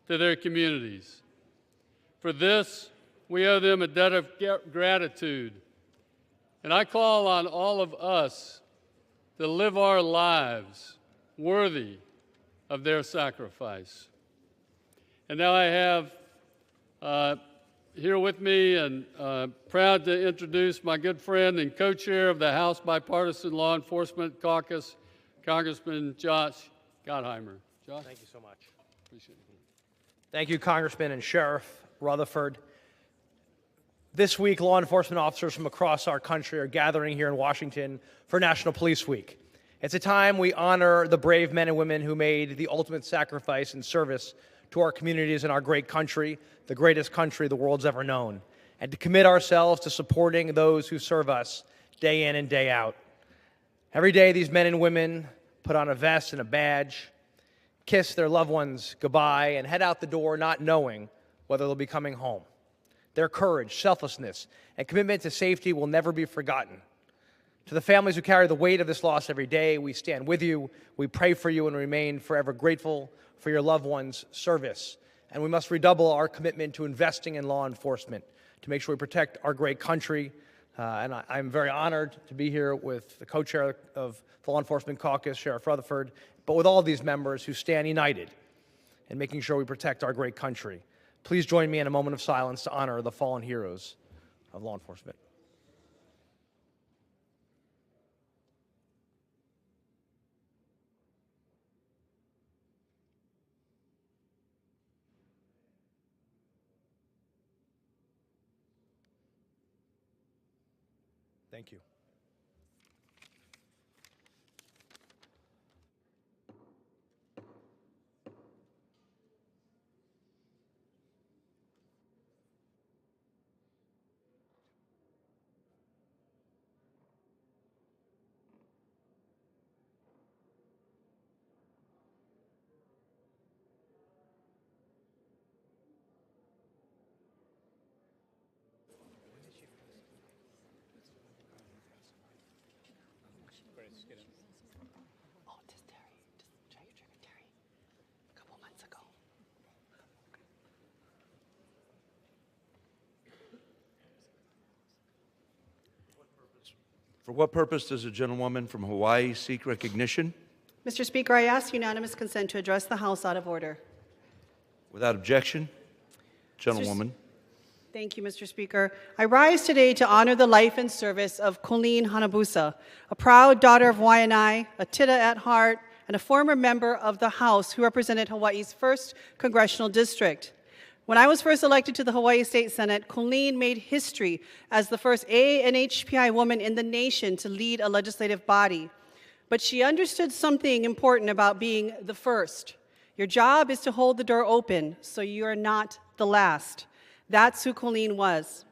to their communities. For this, we owe them a debt of gratitude. And I call on all of us to live our lives worthy of their sacrifice. And now I have here with me and proud to introduce my good friend and co-chair of the House Bipartisan Law Enforcement Caucus, Congressman Josh Gottheimer. Josh? Thank you so much. Appreciate it. Thank you, Congressman and Sheriff Rutherford. This week, law enforcement officers from across our country are gathering here in Washington for National Police Week. It's a time we honor the brave men and women who made the ultimate sacrifice in service to our communities and our great country, the greatest country the world's ever known, and to commit ourselves to supporting those who serve us day in and day out. Every day, these men and women put on a vest and a badge, kiss their loved ones goodbye, and head out the door not knowing whether they'll be coming home. Their courage, selflessness, and commitment to safety will never be forgotten. To the families who carry the weight of this loss every day, we stand with you, we pray for you, and remain forever grateful for your loved ones' service. And we must redouble our commitment to investing in law enforcement to make sure we protect our great country. And I'm very honored to be here with the co-chair of the Law Enforcement Caucus, Sheriff Rutherford, but with all these members who stand united in making sure we protect our great country. Please join me in a moment of silence to honor the fallen heroes of law enforcement. Thank you. For what purpose does a gentlewoman from Hawaii seek recognition? Mr. Speaker, I ask unanimous consent to address the House out of order. Without objection, gentlewoman. Thank you, Mr. Speaker. I rise today to honor the life and service of Colleen Hanabusa, a proud daughter of Waianae, a Tita at heart, and a former member of the House who represented Hawaii's 1st Congressional District. When I was first elected to the Hawaii State Senate, Colleen made history as the first ANHPI woman in the nation to lead a legislative body. But she understood something important about being the first. Your job is to hold the door open so you are not the last. That's who Colleen was.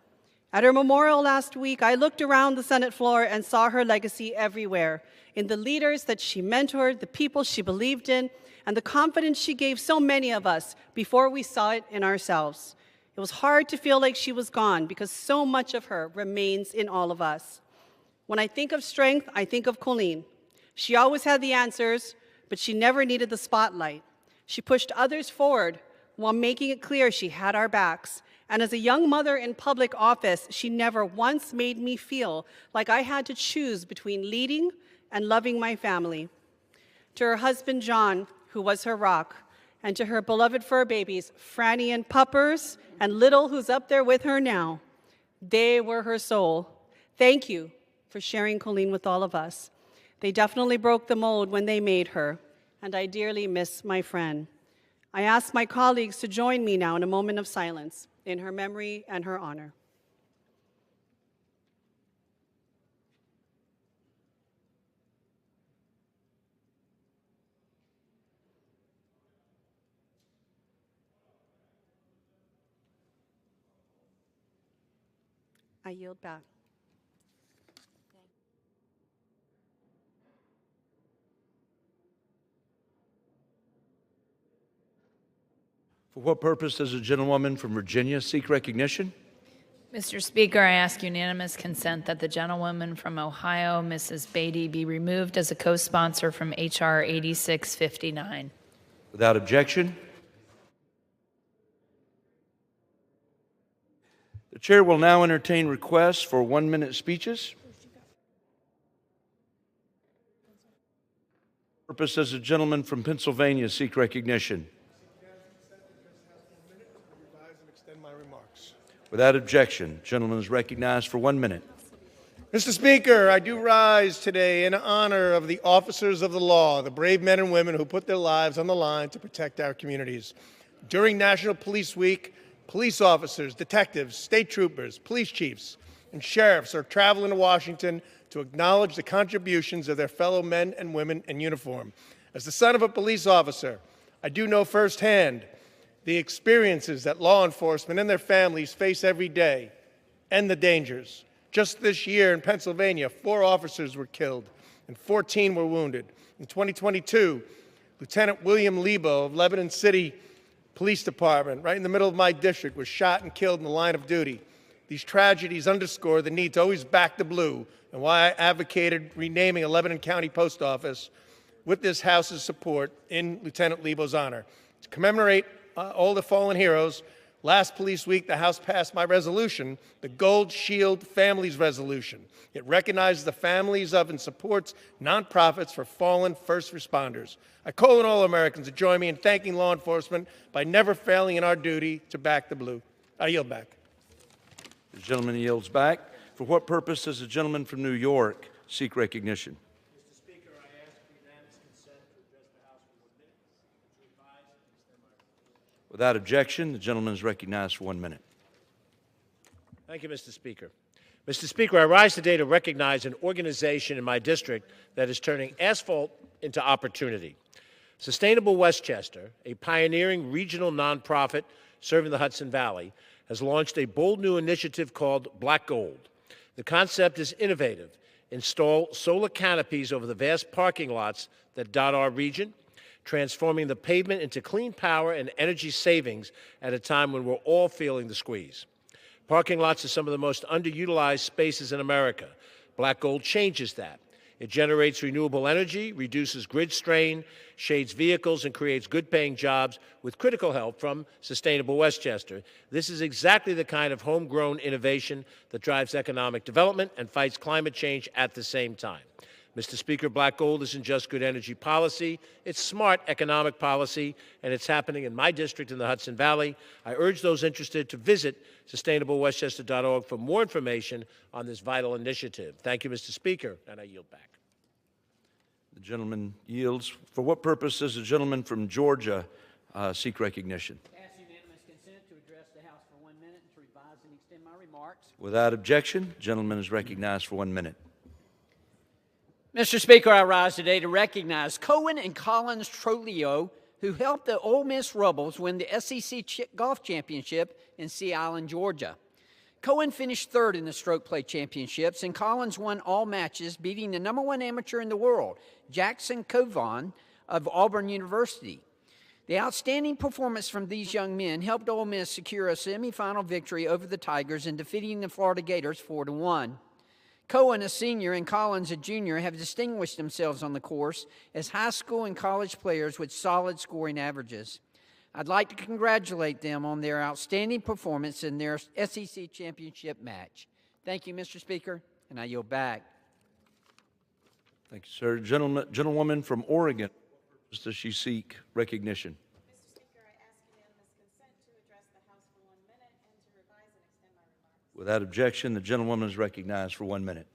At her memorial last week, I looked around the Senate floor and saw her legacy everywhere, in the leaders that she mentored, the people she believed in, and the confidence she gave so many of us before we saw it in ourselves. It was hard to feel like she was gone because so much of her remains in all of us. When I think of strength, I think of Colleen. She always had the answers, but she never needed the spotlight. She pushed others forward while making it clear she had our backs. And as a young mother in public office, she never once made me feel like I had to choose between leading and loving my family. To her husband, John, who was her rock, and to her beloved fur babies, Franny and Puppers, and Little, who's up there with her now, they were her soul. Thank you for sharing Colleen with all of us. They definitely broke the mold when they made her, and I dearly miss my friend. I ask my colleagues to join me now in a moment of silence in her memory and her honor. I yield back. For what purpose does the gentlewoman from Virginia seek recognition? Mr. Speaker, I ask unanimous consent that the gentlewoman from Ohio, Mrs. Beatty, be removed as a co-sponsor from H.R. 8659. Without objection, the chair will now entertain requests for 1-minute speeches. For what purpose does the gentleman from Pennsylvania seek recognition? Without objection, gentleman is recognized for 1 minute. Mr. Speaker, I do rise today in honor of the officers of the law, the brave men and women who put their lives on the line to protect our communities. During National Police Week, police officers, detectives, state troopers, police chiefs, and sheriffs are traveling to Washington to acknowledge the contributions of their fellow men and women in uniform. As the son of a police officer, I do know firsthand the experiences that law enforcement and their families face every day, and the dangers. Just this year in Pennsylvania, 4 officers were killed and 14 were wounded. In 2022, Lieutenant William Lebo of Lebanon City Police Department, right in the middle of my district, was shot and killed in the line of duty. These tragedies underscore the need to always back the blue, and why I advocated renaming a Lebanon County Post Office with this House's support in Lieutenant Lebo's honor. To commemorate all the fallen heroes, last police week the House passed my resolution, the Gold Shield Families Resolution. It recognizes the families of and supports nonprofits for fallen first responders. I call on all Americans to join me in thanking law enforcement by never failing in our duty to back the blue. I yield back. The gentleman yields back. For what purpose does the gentleman from New York seek recognition? Without objection, the gentleman is recognized for 1 minute. Thank you, Mr. Speaker. Mr. Speaker, I rise today to recognize an organization in my district that is turning asphalt into opportunity. Sustainable Westchester, a pioneering regional nonprofit serving the Hudson Valley, has launched a bold new initiative called Black Gold. The concept is innovative. Install solar canopies over the vast parking lots that dot our region, transforming the pavement into clean power and energy savings at a time when we're all feeling the squeeze. Parking lots are some of the most underutilized spaces in America. Black Gold changes that. It generates renewable energy, reduces grid strain, shades vehicles, and creates good-paying jobs with critical help from Sustainable Westchester. This is exactly the kind of homegrown innovation that drives economic development and fights climate change at the same time. Mr. Speaker, Black Gold isn't just good energy policy, it's smart economic policy, and it's happening in my district in the Hudson Valley. I urge those interested to visit sustainablewestchester.org for more information on this vital initiative. Thank you, Mr. Speaker, and I yield back. The gentleman yields. For what purpose does the gentleman from Georgia seek recognition? Ask unanimous consent to address the House for 1 minute and to revise and extend my remarks. Without objection, the gentleman is recognized for 1 minute. Mr. Speaker, I rise today to recognize Cohen and Collins Trolio, who helped the Ole Miss Rebels win the SEC Golf Championship in Sea Island, Georgia. Cohen finished third in the stroke play championships, and Collins won all matches, beating the #1 amateur in the world, Jackson Covan of Auburn University. The outstanding performance from these young men helped Ole Miss secure a semifinal victory over the Tigers in defeating the Florida Gators 4-1. Cohen, a senior, and Collins, a junior, have distinguished themselves on the course as high school and college players with solid scoring averages. I'd like to congratulate them on their outstanding performance in their SEC championship match. Thank you, Mr. Speaker, and I yield back. Thank you, sir. Gentlewoman from Oregon, does she seek recognition? Mr. Speaker, I ask unanimous consent to address the House for 1 minute and to revise and extend my remarks. Without objection, the gentlewoman is recognized for 1 minute.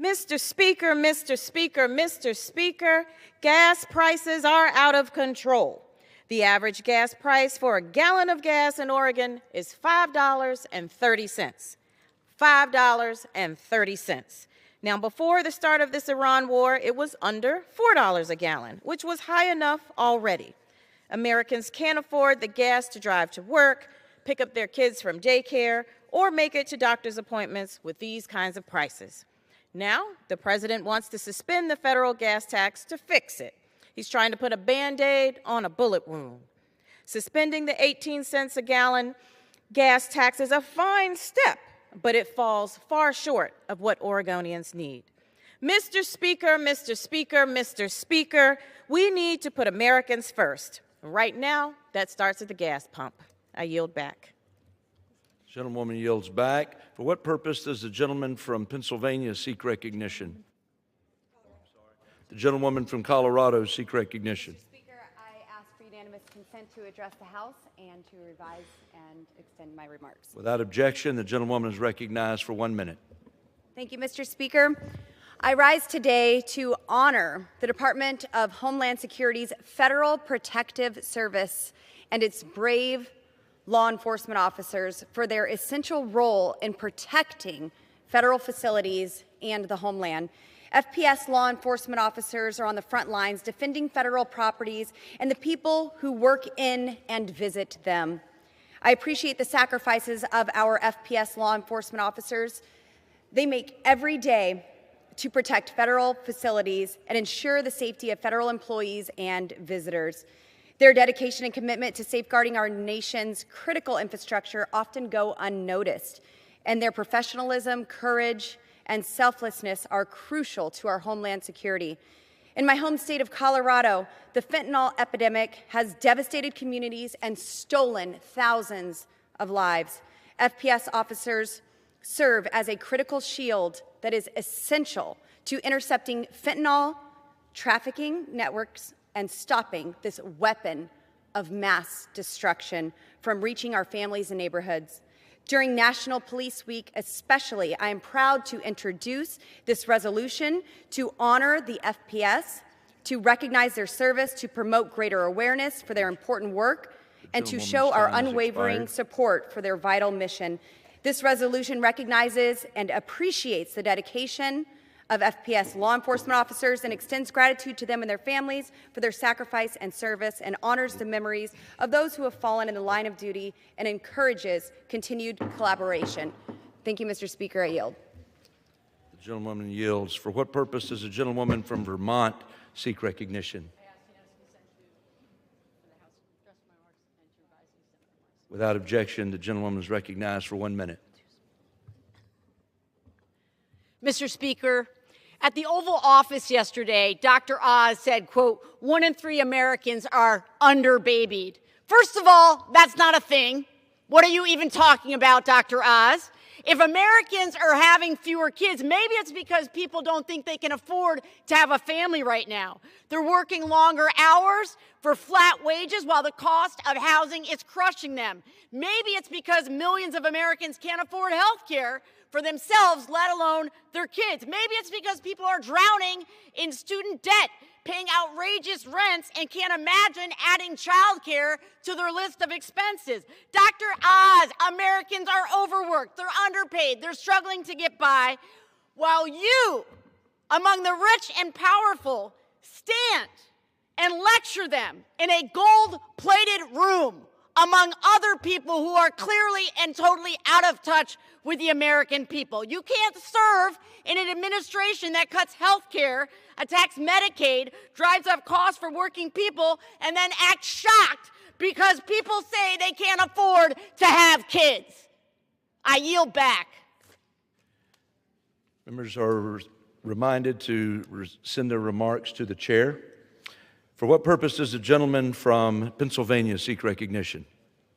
Mr. Speaker, Mr. Speaker, Mr. Speaker, gas prices are out of control. The average gas price for a gallon of gas in Oregon is $5.30. $5.30. Now, before the start of this Iran war, it was under $4 a gallon, which was high enough already. Americans can't afford the gas to drive to work, pick up their kids from daycare, or make it to doctor's appointments with these kinds of prices. Now, the president wants to suspend the federal gas tax to fix it. He's trying to put a Band-Aid on a bullet wound. Suspending the 18 cents a gallon gas tax is a fine step, but it falls far short of what Oregonians need. Mr. Speaker, Mr. Speaker, Mr. Speaker, we need to put Americans first. Right now, that starts at the gas pump. I yield back. Gentlewoman yields back. For what purpose does the gentleman from Pennsylvania seek recognition? The gentlewoman from Colorado seek recognition. Mr. Speaker, I ask for unanimous consent to address the House and to revise and extend my remarks. Without objection, the gentlewoman is recognized for 1 minute. Thank you, Mr. Speaker. I rise today to honor the Department of Homeland Security's Federal Protective Service and its brave law enforcement officers for their essential role in protecting federal facilities and the homeland. FPS law enforcement officers are on the front lines defending federal properties and the people who work in and visit them. I appreciate the sacrifices of our FPS law enforcement officers. They make every day to protect federal facilities and ensure the safety of federal employees and visitors. Their dedication and commitment to safeguarding our nation's critical infrastructure often go unnoticed, and their professionalism, courage, and selflessness are crucial to our homeland security. In my home state of Colorado, the fentanyl epidemic has devastated communities and stolen thousands of lives. FPS officers serve as a critical shield that is essential to intercepting fentanyl trafficking networks and stopping this weapon of mass destruction from reaching our families and neighborhoods. During National Police Week especially, I am proud to introduce this resolution to honor the FPS, to recognize their service, to promote greater awareness for their important work, and to show our unwavering support for their vital mission. This resolution recognizes and appreciates the dedication of FPS law enforcement officers and extends gratitude to them and their families for their sacrifice and service, and honors the memories of those who have fallen in the line of duty and encourages continued collaboration. Thank you, Mr. Speaker. I yield. The gentlewoman yields. For what purpose does the gentlewoman from Vermont seek recognition? Without objection, the gentlewoman is recognized for 1 minute. Mr. Speaker, at the Oval Office yesterday, Dr. Oz said, quote, 1 in 3 Americans are underbabied. First of all, that's not a thing. What are you even talking about, Dr. Oz? If Americans are having fewer kids, maybe it's because people don't think they can afford to have a family right now. They're working longer hours for flat wages while the cost of housing is crushing them. Maybe it's because millions of Americans can't afford health care for themselves, let alone their kids. Maybe it's because people are drowning in student debt, paying outrageous rents, and can't imagine adding childcare to their list of expenses. Dr. Oz, Americans are overworked, they're underpaid, they're struggling to get by, while you, among the rich and powerful, stand and lecture them in a gold-plated room among other people who are clearly and totally out of touch with the American people. You can't serve in an administration that cuts health care, attacks Medicaid, drives up costs for working people, and then act shocked because people say they can't afford to have kids. I yield back. Members are reminded to send their remarks to the chair. For what purpose does the gentleman from Pennsylvania seek recognition?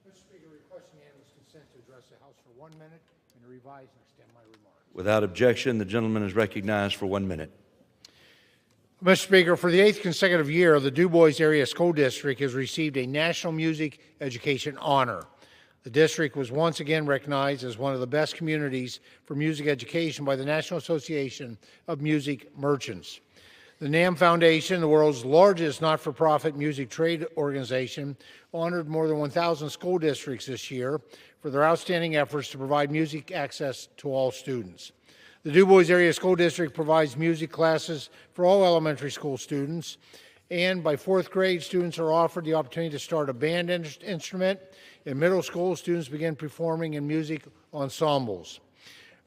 Mr. Speaker, request unanimous consent to address the House for 1 minute and to revise and extend my remarks. Without objection, the gentleman is recognized for 1 minute. Mr. Speaker, for the 8th consecutive year, the Du Bois Area School District has received a National Music Education Honor. The district was once again recognized as one of the best communities for music education by the National Association of Music Merchants. The NAMM Foundation, the world's largest not-for-profit music trade organization, honored more than 1,000 school districts this year for their outstanding efforts to provide music access to all students. The Du Bois Area School District provides music classes for all elementary school students, and by 4th grade, students are offered the opportunity to start a band instrument. In middle school, students begin performing in music ensembles.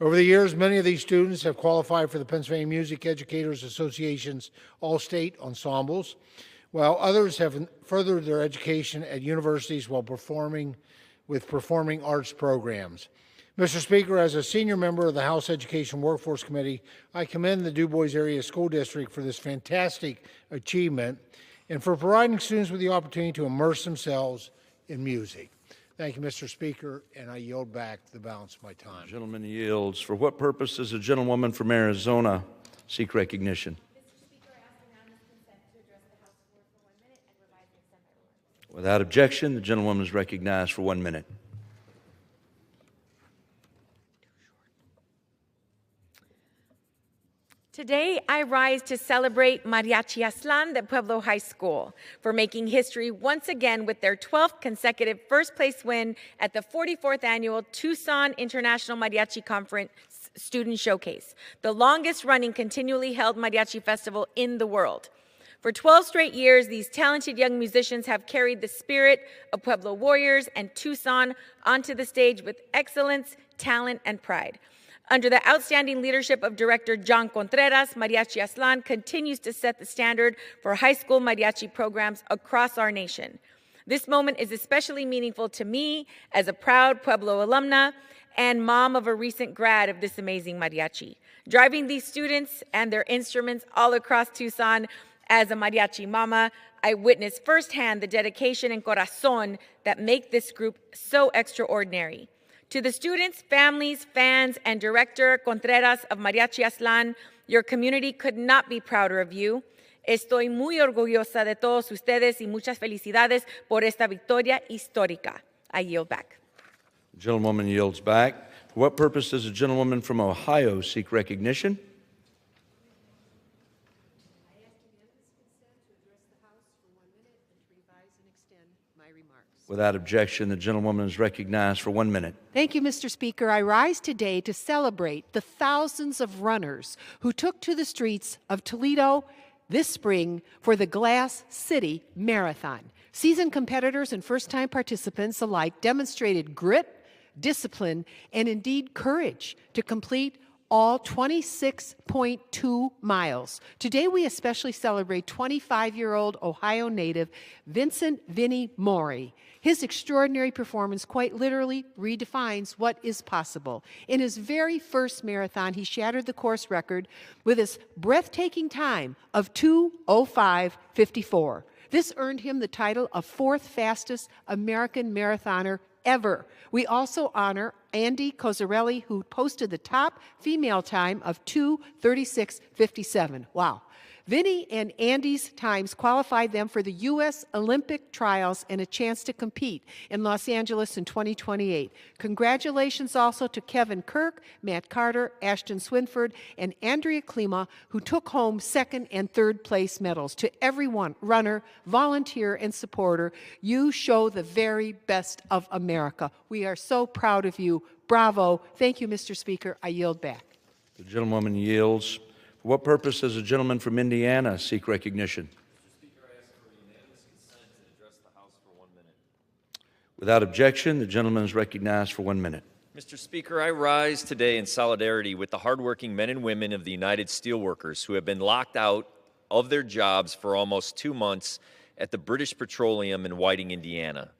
Over the years, many of these students have qualified for the Pennsylvania Music Educators Association's all-state ensembles, while others have furthered their education at universities while performing arts programs. Mr. Speaker, as a senior member of the House Education Workforce Committee, I commend the Du Bois Area School District for this fantastic achievement and for providing students with the opportunity to immerse themselves in music. Thank you, Mr. Speaker, and I yield back the balance of my time. The gentleman yields. For what purpose does the gentlewoman from Arizona seek recognition? Without objection, the gentlewoman is recognized for 1 minute. Today, I rise to celebrate Mariachi Aztlán de Pueblo High School for making history once again with their 12th consecutive first-place win at the 44th Annual Tucson International Mariachi Conference Student Showcase, the longest-running continually held mariachi festival in the world. For 12 straight years, these talented young musicians have carried the spirit of Pueblo warriors and Tucson onto the stage with excellence, talent, and pride. Under the outstanding leadership of Director John Contreras, Mariachi Aztlán continues to set the standard for high school mariachi programs across our nation. This moment is especially meaningful to me as a proud Pueblo alumna and mom of a recent grad of this amazing mariachi. Driving these students and their instruments all across Tucson as a mariachi mama, I witnessed firsthand the dedication and corazón that make this group so extraordinary. To the students, families, fans, and Director Contreras of Mariachi Aztlán, your community could not be prouder of you. Estoy muy orgullosa de todos ustedes y muchas felicidades por esta victoria histórica. I yield back. The gentlewoman yields back. For what purpose does the gentlewoman from Ohio seek recognition? Without objection, the gentlewoman is recognized for 1 minute. Thank you, Mr. Speaker. I rise today to celebrate the thousands of runners who took to the streets of Toledo this spring for the Glass City Marathon. Seasoned competitors and first-time participants alike demonstrated grit, discipline, and indeed courage to complete all 26.2 miles. Today, we especially celebrate 25-year-old Ohio native Vincent Vinnie Mori. His extraordinary performance quite literally redefines what is possible. In his very first marathon, he shattered the course record with his breathtaking time of 2:05:54. This earned him the title of 4th fastest American marathoner ever. We also honor Andy Cozzarelli, who posted the top female time of 2:36:57. Wow. Vinnie and Andy's times qualified them for the U.S. Olympic trials and a chance to compete in Los Angeles in 2028. Congratulations also to Kevin Kirk, Matt Carter, Ashton Swinford, and Andrea Klima, who took home 2nd and 3rd place medals. To everyone, runner, volunteer, and supporter, you show the very best of America. We are so proud of you. Bravo. Thank you, Mr. Speaker. I yield back. The gentlewoman yields. For what purpose does the gentleman from Indiana seek recognition? Without objection, the gentleman is recognized for 1 minute. Mr. Speaker, I rise today in solidarity with the hardworking men and women of the United Steelworkers who have been locked out of their jobs for almost 2 months at the British Petroleum in Whiting, Indiana.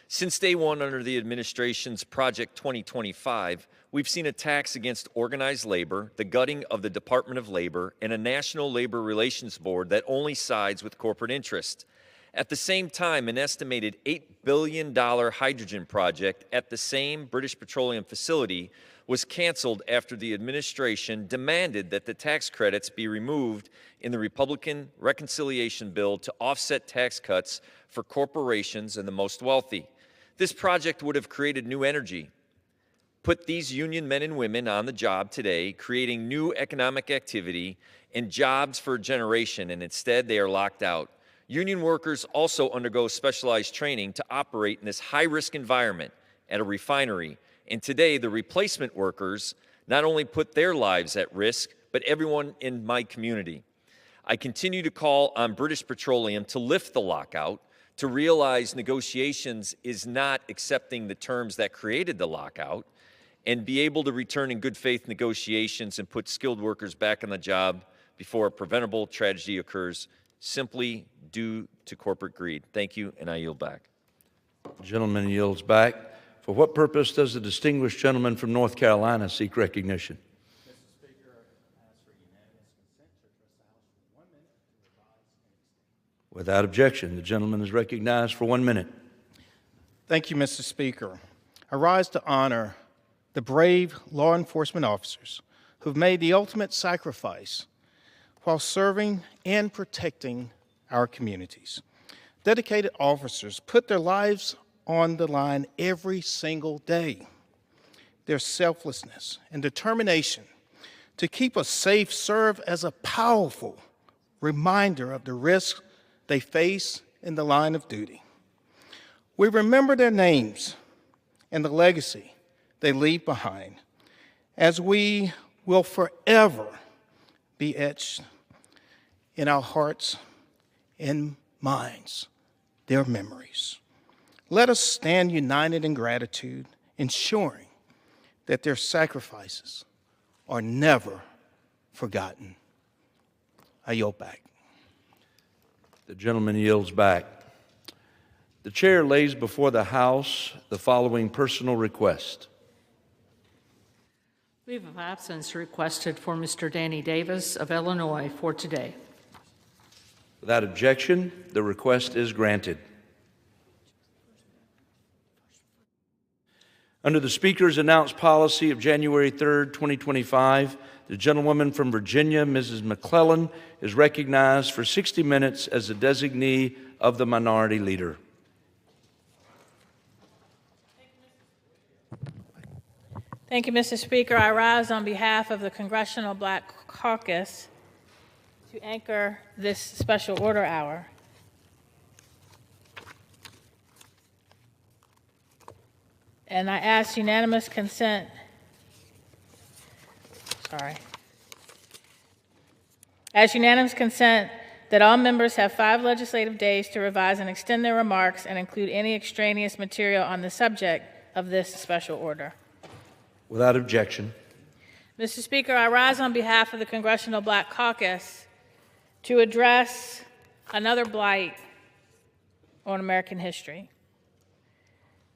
Since day one under the administration's Project 2025, we've seen attacks against organized labor, the gutting of the Department of Labor, and a National Labor Relations Board that only sides with corporate interest. At the same time, an estimated $8 billion hydrogen project at the same British Petroleum facility was canceled after the administration demanded that the tax credits be removed in the Republican reconciliation bill to offset tax cuts for corporations and the most wealthy. This project would have created new energy, put these union men and women on the job today, creating new economic activity and jobs for a generation, and instead they are locked out. Union workers also undergo specialized training to operate in this high-risk environment at a refinery. And today, the replacement workers not only put their lives at risk, but everyone in my community. I continue to call on British Petroleum to lift the lockout, to realize negotiations is not accepting the terms that created the lockout, and be able to return in good faith negotiations and put skilled workers back on the job before a preventable tragedy occurs, simply due to corporate greed. Thank you, and I yield back. The gentleman yields back. For what purpose does the distinguished gentleman from North Carolina seek recognition? Without objection, the gentleman is recognized for 1 minute. Thank you, Mr. Speaker. I rise to honor the brave law enforcement officers who've made the ultimate sacrifice while serving and protecting our communities. Dedicated officers put their lives on the line every single day. Their selflessness and determination to keep us safe serve as a powerful reminder of the risks they face in the line of duty. We remember their names and the legacy they leave behind, as we will forever be etched in our hearts and minds, their memories. Let us stand united in gratitude, ensuring that their sacrifices are never forgotten. I yield back. The gentleman yields back. The chair lays before the House the following personal request. Leave of absence requested for Mr. Danny Davis of Illinois for today. Without objection, the request is granted. Under the Speaker's announced policy of January 3rd, 2025, the gentlewoman from Virginia, Mrs. McClellan, is recognized for 60 minutes as the designee of the Minority Leader. Thank you, Mr. Speaker. I rise on behalf of the Congressional Black Caucus to anchor this special order hour. And I ask unanimous consent. As unanimous consent that all members have 5 legislative days to revise and extend their remarks and include any extraneous material on the subject of this special order. Without objection. Mr. Speaker, I rise on behalf of the Congressional Black Caucus to address another blight on American history.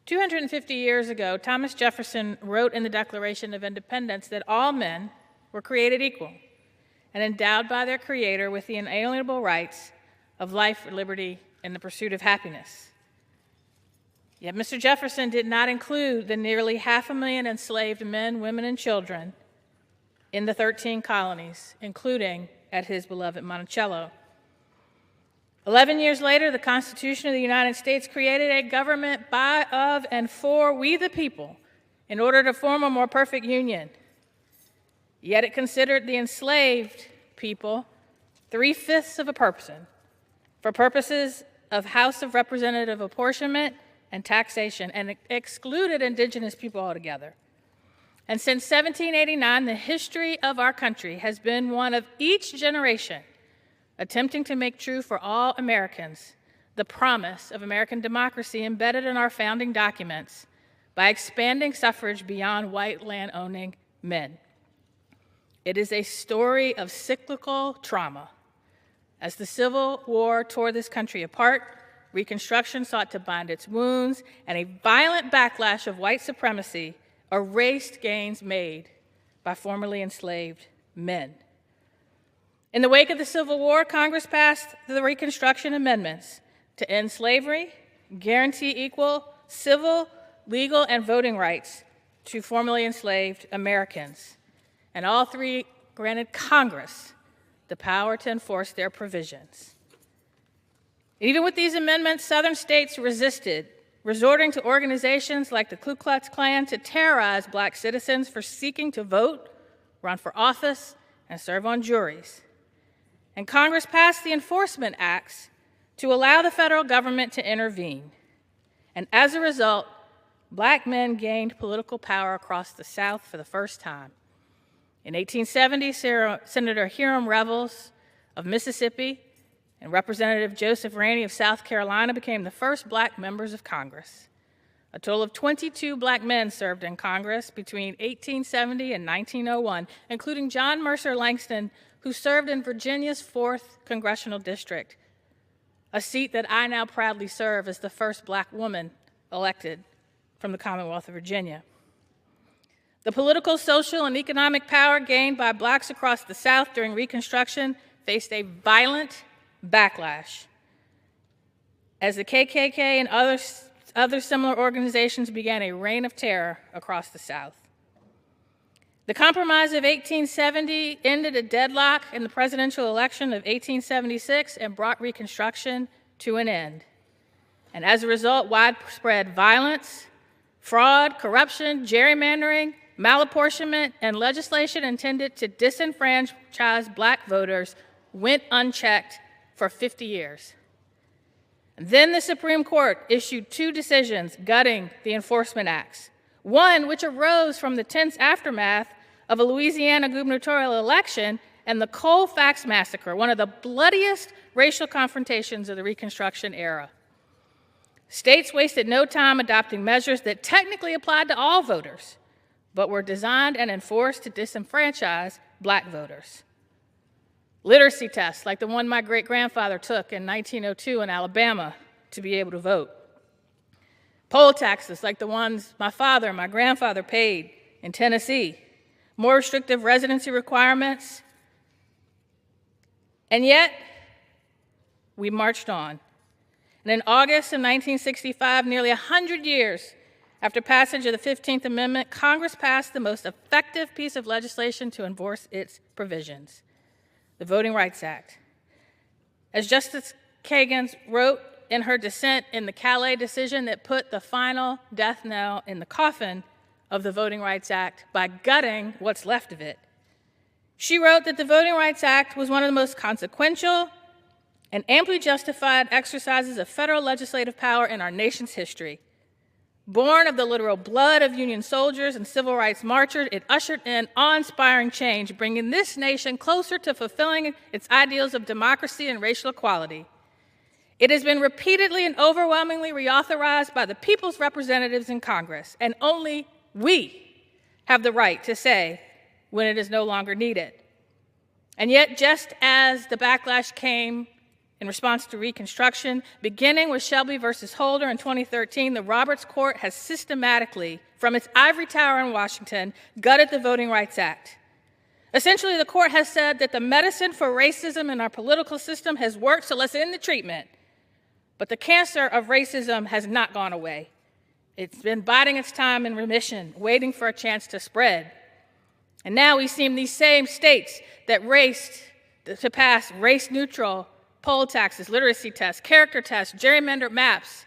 250 years ago, Thomas Jefferson wrote in the Declaration of Independence that all men were created equal and endowed by their Creator with the inalienable rights of life, liberty, and the pursuit of happiness. Yet Mr. Jefferson did not include the nearly 500,000 enslaved men, women, and children in the 13 colonies, including at his beloved Monticello. 11 years later, the Constitution of the United States created a government by, of, and for we the people in order to form a more perfect union. Yet it considered the enslaved people 3/5 of a person for purposes of House of Representative apportionment and taxation, and excluded indigenous people altogether. And since 1789, the history of our country has been one of each generation attempting to make true for all Americans the promise of American democracy embedded in our founding documents by expanding suffrage beyond white land-owning men. It is a story of cyclical trauma. As the Civil War tore this country apart, Reconstruction sought to bind its wounds, and a violent backlash of white supremacy erased gains made by formerly enslaved men. In the wake of the Civil War, Congress passed the Reconstruction Amendments to end slavery, guarantee equal civil, legal, and voting rights to formerly enslaved Americans. And all three granted Congress the power to enforce their provisions. Even with these amendments, Southern states resisted, resorting to organizations like the Ku Klux Klan to terrorize black citizens for seeking to vote, run for office, and serve on juries. And Congress passed the Enforcement Acts to allow the federal government to intervene. And as a result, black men gained political power across the South for the first time. In 1870, Senator Hiram Revels of Mississippi and Representative Joseph Rainey of South Carolina became the first black members of Congress. A total of 22 black men served in Congress between 1870 and 1901, including John Mercer Langston, who served in Virginia's 4th Congressional District, a seat that I now proudly serve as the first black woman elected from the Commonwealth of Virginia. The political, social, and economic power gained by blacks across the South during Reconstruction faced a violent backlash as the KKK and other similar organizations began a reign of terror across the South. The Compromise of 1870 ended a deadlock in the presidential election of 1876 and brought Reconstruction to an end. And as a result, widespread violence, fraud, corruption, gerrymandering, malapportionment, and legislation intended to disenfranchise black voters went unchecked for 50 years. And then the Supreme Court issued 2 decisions gutting the Enforcement Acts. One, which arose from the tense aftermath of a Louisiana gubernatorial election and the Colfax Massacre, one of the bloodiest racial confrontations of the Reconstruction era. States wasted no time adopting measures that technically applied to all voters, but were designed and enforced to disenfranchise black voters. Literacy tests, like the one my great-grandfather took in 1902 in Alabama to be able to vote. Poll taxes, like the ones my father and my grandfather paid in Tennessee. More restrictive residency requirements. And yet, we marched on. And in August of 1965, nearly 100 years after passage of the 15th Amendment, Congress passed the most effective piece of legislation to enforce its provisions, the Voting Rights Act. As Justice Kagan wrote in her dissent in the Calais decision that put the final death knell in the coffin of the Voting Rights Act by gutting what's left of it, she wrote that the Voting Rights Act was one of the most consequential and amply justified exercises of federal legislative power in our nation's history. Born of the literal blood of Union soldiers and civil rights marchers, it ushered in awe-inspiring change, bringing this nation closer to fulfilling its ideals of democracy and racial equality. It has been repeatedly and overwhelmingly reauthorized by the people's representatives in Congress, and only we have the right to say when it is no longer needed. And yet, just as the backlash came in response to Reconstruction, beginning with Shelby versus Holder in 2013, the Roberts Court has systematically, from its ivory tower in Washington, gutted the Voting Rights Act. Essentially, the court has said that the medicine for racism in our political system has worked, so let's end the treatment. But the cancer of racism has not gone away. It's been biding its time in remission, waiting for a chance to spread. And now we see these same states that raced to pass race-neutral poll taxes, literacy tests, character tests, gerrymandered maps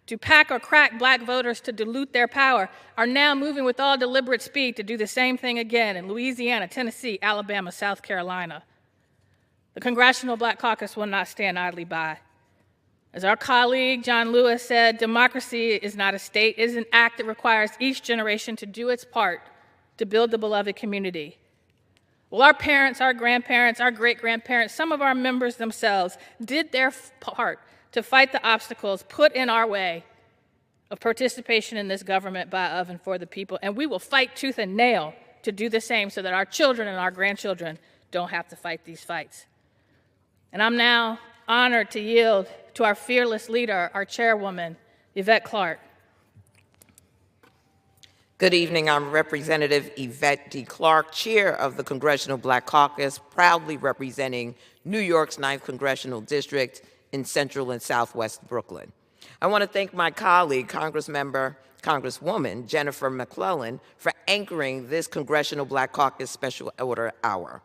to pack or crack black voters to dilute their power are now moving with all deliberate speed to do the same thing again in Louisiana, Tennessee, Alabama, South Carolina. The Congressional Black Caucus will not stand idly by. As our colleague John Lewis said, democracy is not a state, it is an act that requires each generation to do its part to build the beloved community. Well, our parents, our grandparents, our great-grandparents, some of our members themselves did their part to fight the obstacles put in our way of participation in this government by, of, and for the people. And we will fight tooth and nail to do the same so that our children and our grandchildren don't have to fight these fights. And I'm now honored to yield to our fearless leader, our chairwoman, Yvette Clarke. Good evening. I'm Representative Yvette D. Clarke, chair of the Congressional Black Caucus, proudly representing New York's 9th Congressional District in Central and Southwest Brooklyn. I want to thank my colleague, Congresswoman Jennifer McClellan, for anchoring this Congressional Black Caucus Special Order Hour.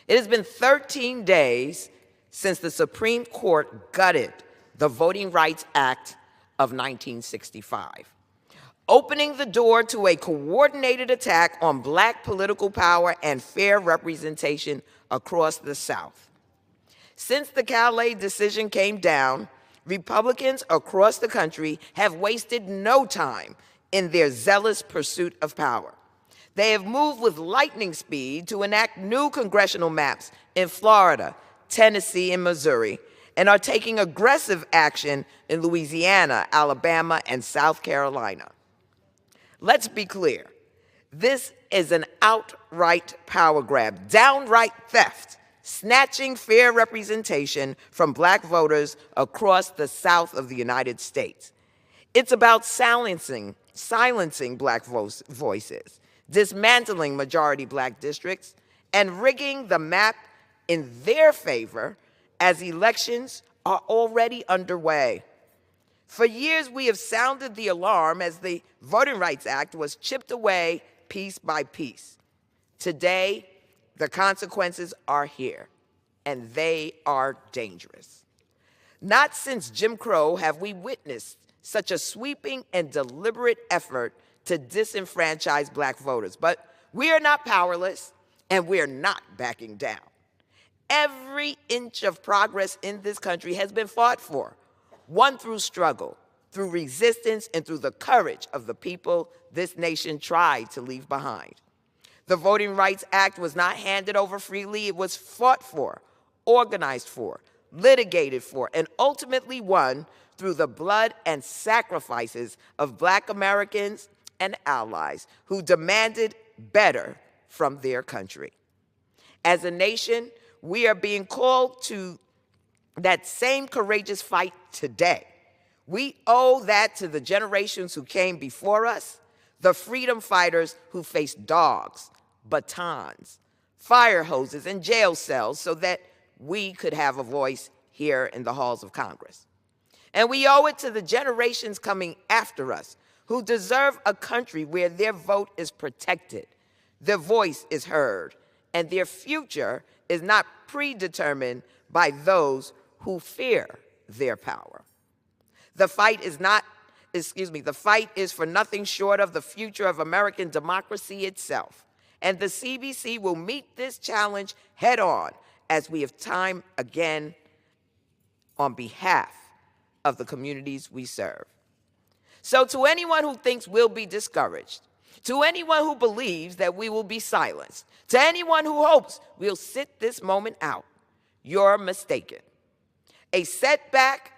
It has been 13 days since the Supreme Court gutted the Voting Rights Act of 1965, opening the door to a coordinated attack on Black political power and fair representation across the South. Since the Calais decision came down, Republicans across the country have wasted no time in their zealous pursuit of power. They have moved with lightning speed to enact new congressional maps in Florida, Tennessee, and Missouri, and are taking aggressive action in Louisiana, Alabama, and South Carolina. Let's be clear. This is an outright power grab, downright theft, snatching fair representation from Black voters across the South of the United States. It's about silencing Black voices, dismantling majority Black districts, and rigging the map in their favor as elections are already underway. For years, we have sounded the alarm as the Voting Rights Act was chipped away piece by piece. Today, the consequences are here, and they are dangerous. Not since Jim Crow have we witnessed such a sweeping and deliberate effort to disenfranchise Black voters, but we are not powerless, and we are not backing down. Every inch of progress in this country has been fought for, won through struggle, through resistance, and through the courage of the people this nation tried to leave behind. The Voting Rights Act was not handed over freely. It was fought for, organized for, litigated for, and ultimately won through the blood and sacrifices of Black Americans and allies who demanded better from their country. As a nation, we are being called to that same courageous fight today. We owe that to the generations who came before us, the freedom fighters who faced dogs, batons, fire hoses, and jail cells so that we could have a voice here in the halls of Congress. And we owe it to the generations coming after us who deserve a country where their vote is protected, their voice is heard, and their future is not predetermined by those who fear their power. The fight is for nothing short of the future of American democracy itself. And the CBC will meet this challenge head on as we have time again on behalf of the communities we serve. So to anyone who thinks we'll be discouraged, to anyone who believes that we will be silenced, to anyone who hopes we'll sit this moment out, you're mistaken. A setback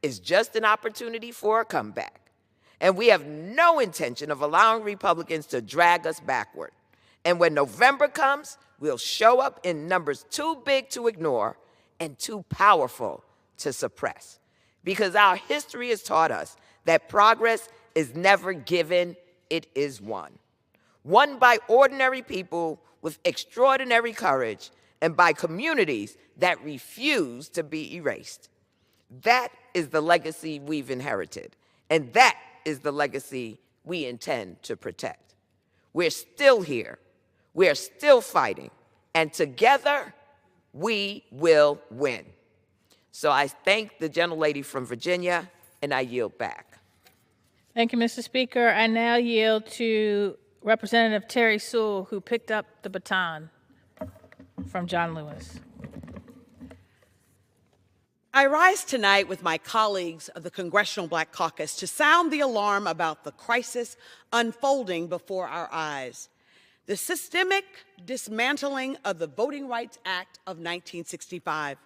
is just an opportunity for a comeback. And we have no intention of allowing Republicans to drag us backward. And when November comes, we'll show up in numbers too big to ignore and too powerful to suppress. Because our history has taught us that progress is never given, it is won. Won by ordinary people with extraordinary courage and by communities that refuse to be erased. That is the legacy we've inherited, and that is the legacy we intend to protect. We're still here, we're still fighting, and together we will win. So I thank the gentlelady from Virginia, and I yield back. Thank you, Mr. Speaker. I now yield to Representative Terry Sewell, who picked up the baton from John Lewis. I rise tonight with my colleagues of the Congressional Black Caucus to sound the alarm about the crisis unfolding before our eyes. The systemic dismantling of the Voting Rights Act of 1965.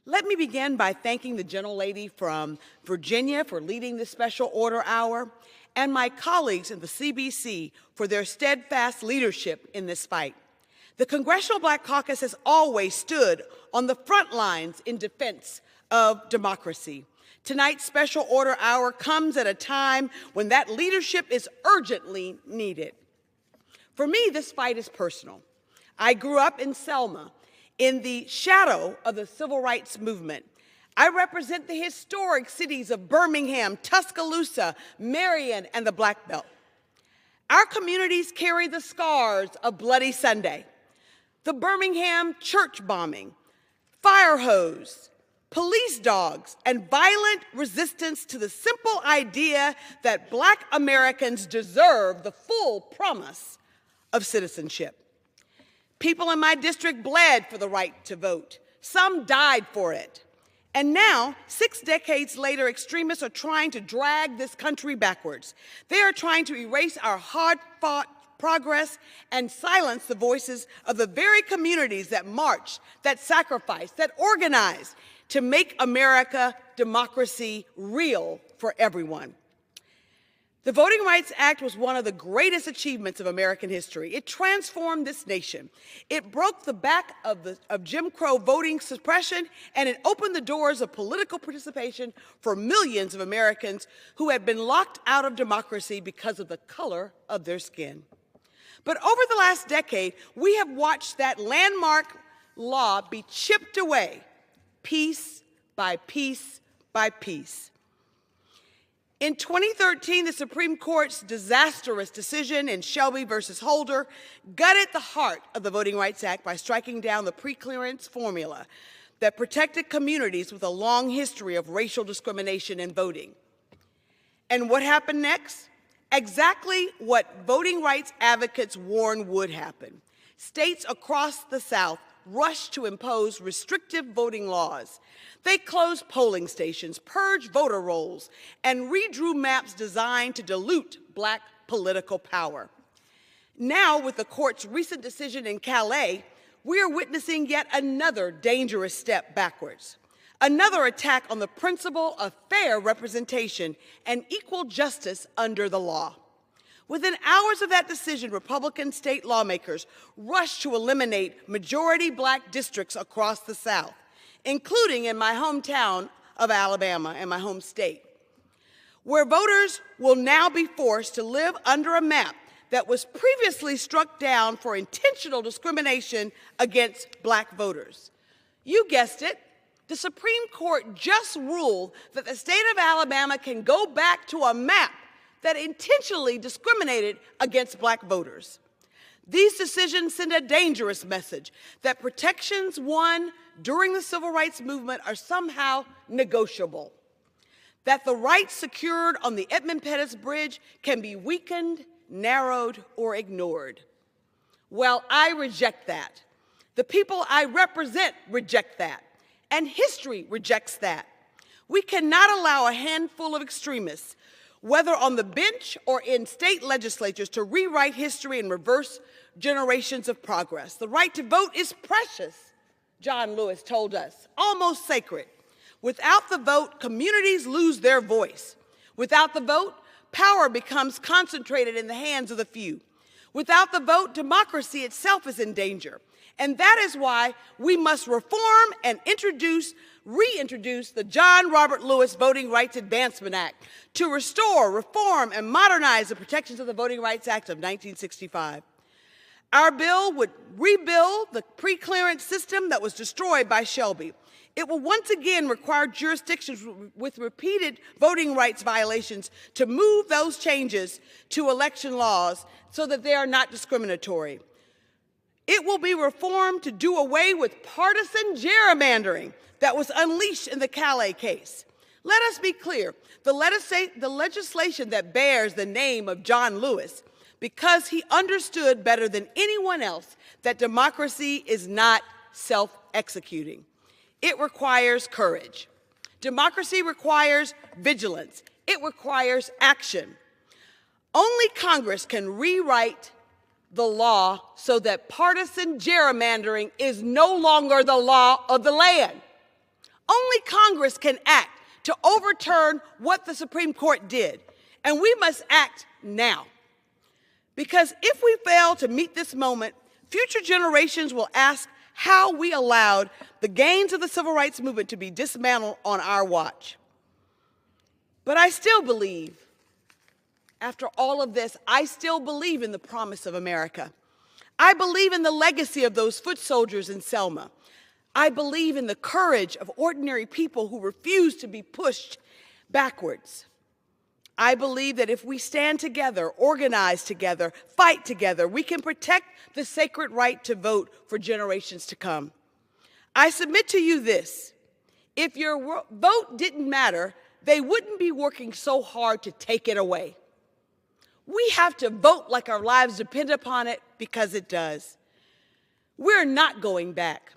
Let me begin by thanking the gentlelady from Virginia for leading this special order hour and my colleagues in the CBC for their steadfast leadership in this fight. The Congressional Black Caucus has always stood on the front lines in defense of democracy. Tonight's special order hour comes at a time when that leadership is urgently needed. For me, this fight is personal. I grew up in Selma, in the shadow of the civil rights movement. I represent the historic cities of Birmingham, Tuscaloosa, Marion, and the Black Belt. Our communities carry the scars of Bloody Sunday, the Birmingham church bombing, fire hose, police dogs, and violent resistance to the simple idea that Black Americans deserve the full promise of citizenship. People in my district bled for the right to vote. Some died for it. And now, 6 decades later, extremists are trying to drag this country backwards. They are trying to erase our hard-fought progress and silence the voices of the very communities that marched, that sacrificed, that organized to make America democracy real for everyone. The Voting Rights Act was one of the greatest achievements of American history. It transformed this nation. It broke the back of Jim Crow voting suppression, and it opened the doors of political participation for millions of Americans who had been locked out of democracy because of the color of their skin. But over the last decade, we have watched that landmark law be chipped away, piece by piece by piece. In 2013, the Supreme Court's disastrous decision in Shelby versus Holder gutted the heart of the Voting Rights Act by striking down the preclearance formula that protected communities with a long history of racial discrimination in voting. And what happened next? Exactly what voting rights advocates warned would happen. States across the South rushed to impose restrictive voting laws. They closed polling stations, purged voter rolls, and redrew maps designed to dilute Black political power. Now, with the court's recent decision in Calais, we are witnessing yet another dangerous step backwards, another attack on the principle of fair representation and equal justice under the law. Within hours of that decision, Republican state lawmakers rushed to eliminate majority Black districts across the South, including in my hometown of Alabama and my home state, where voters will now be forced to live under a map that was previously struck down for intentional discrimination against Black voters. You guessed it, the Supreme Court just ruled that the state of Alabama can go back to a map that intentionally discriminated against Black voters. These decisions send a dangerous message that protections won during the civil rights movement are somehow negotiable, that the rights secured on the Edmund Pettus Bridge can be weakened, narrowed, or ignored. Well, I reject that. The people I represent reject that, and history rejects that. We cannot allow a handful of extremists, whether on the bench or in state legislatures, to rewrite history and reverse generations of progress. The right to vote is precious, John Lewis told us, almost sacred. Without the vote, communities lose their voice. Without the vote, power becomes concentrated in the hands of the few. Without the vote, democracy itself is in danger. And that is why we must reform and reintroduce the John Robert Lewis Voting Rights Advancement Act to restore, reform, and modernize the protections of the Voting Rights Act of 1965. Our bill would rebuild the preclearance system that was destroyed by Shelby. It will once again require jurisdictions with repeated voting rights violations to move those changes to election laws so that they are not discriminatory. It will be reformed to do away with partisan gerrymandering that was unleashed in the Calais case. Let us be clear, the legislation that bears the name of John Lewis, because he understood better than anyone else that democracy is not self-executing. It requires courage. Democracy requires vigilance. It requires action. Only Congress can rewrite the law so that partisan gerrymandering is no longer the law of the land. Only Congress can act to overturn what the Supreme Court did, and we must act now. Because if we fail to meet this moment, future generations will ask how we allowed the gains of the civil rights movement to be dismantled on our watch. But I still believe, after all of this, I still believe in the promise of America. I believe in the legacy of those foot soldiers in Selma. I believe in the courage of ordinary people who refuse to be pushed backwards. I believe that if we stand together, organize together, fight together, we can protect the sacred right to vote for generations to come. I submit to you this: if your vote didn't matter, they wouldn't be working so hard to take it away. We have to vote like our lives depend upon it, because it does. We're not going back.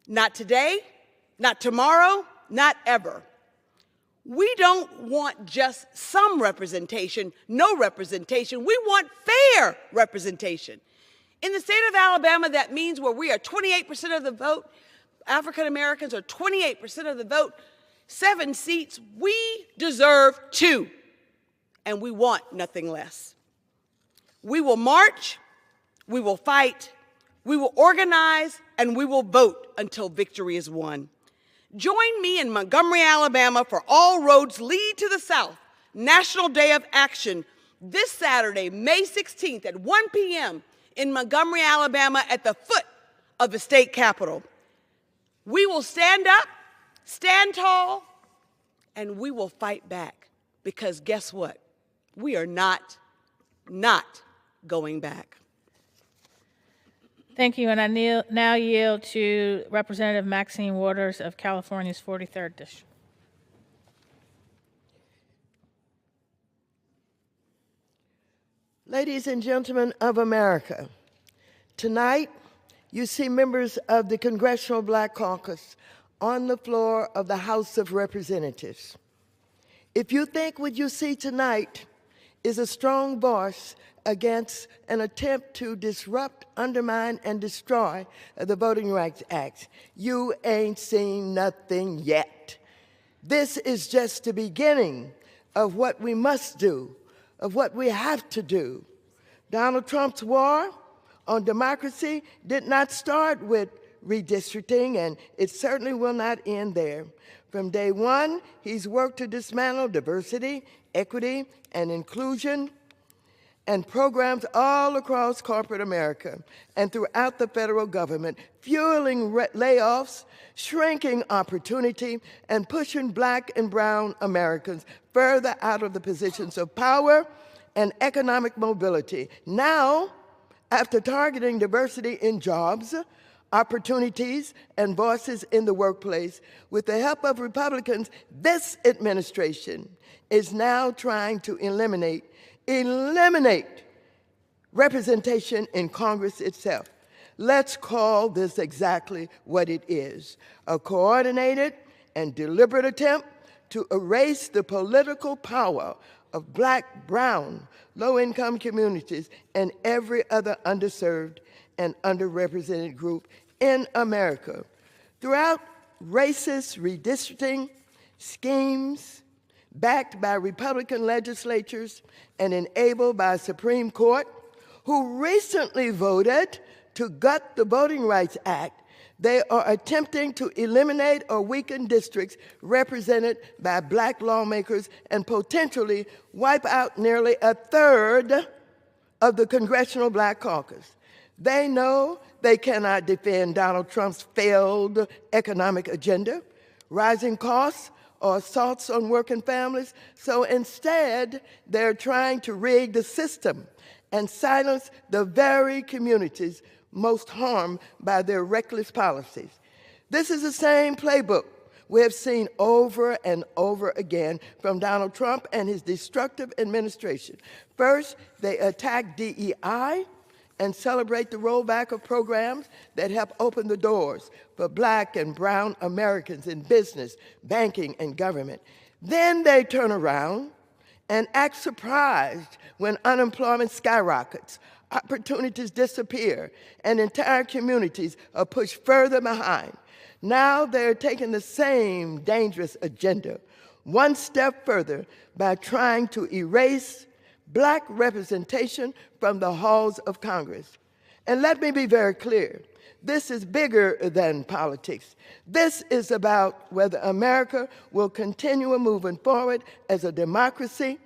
Not today, not tomorrow, not ever. We don't want just some representation, no representation. We want fair representation. In the state of Alabama, that means where we are 28% of the vote, African Americans are 28% of the vote, 7 seats, we deserve 2, and we want nothing less. We will march, we will fight, we will organize, and we will vote until victory is won. Join me in Montgomery, Alabama for All Roads Lead to the South, National Day of Action, this Saturday, May 16th at 1 p.m. in Montgomery, Alabama at the foot of the state capitol. We will stand up, stand tall, and we will fight back, because guess what? We are not going back. Thank you, and I now yield to Representative Maxine Waters of California's 43rd District. Ladies and gentlemen of America, tonight you see members of the Congressional Black Caucus on the floor of the House of Representatives. If you think what you see tonight is a strong voice against an attempt to disrupt, undermine, and destroy the Voting Rights Act, you ain't seen nothing yet. This is just the beginning of what we must do, of what we have to do. Donald Trump's war on democracy did not start with redistricting, and it certainly will not end there. From day one, he's worked to dismantle diversity, equity, and inclusion, and programs all across corporate America and throughout the federal government, fueling layoffs, shrinking opportunity, and pushing Black and brown Americans further out of the positions of power and economic mobility. Now, after targeting diversity in jobs, opportunities, and voices in the workplace, with the help of Republicans, this administration is now trying to eliminate representation in Congress itself. Let's call this exactly what it is: a coordinated and deliberate attempt to erase the political power of Black, brown, low-income communities and every other underserved and underrepresented group in America. Throughout racist redistricting schemes backed by Republican legislatures and enabled by a Supreme Court, who recently voted to gut the Voting Rights Act, they are attempting to eliminate or weaken districts represented by Black lawmakers and potentially wipe out nearly a third of the Congressional Black Caucus. They know they cannot defend Donald Trump's failed economic agenda, rising costs, or assaults on working families, so instead they're trying to rig the system and silence the very communities most harmed by their reckless policies. This is the same playbook we have seen over and over again from Donald Trump and his destructive administration. First, they attack DEI and celebrate the rollback of programs that help open the doors for Black and brown Americans in business, banking, and government. Then they turn around and act surprised when unemployment skyrockets, opportunities disappear, and entire communities are pushed further behind. Now they're taking the same dangerous agenda one step further by trying to erase black representation from the halls of Congress. And let me be very clear. This is bigger than politics. This is about whether America will continue moving forward as a democracy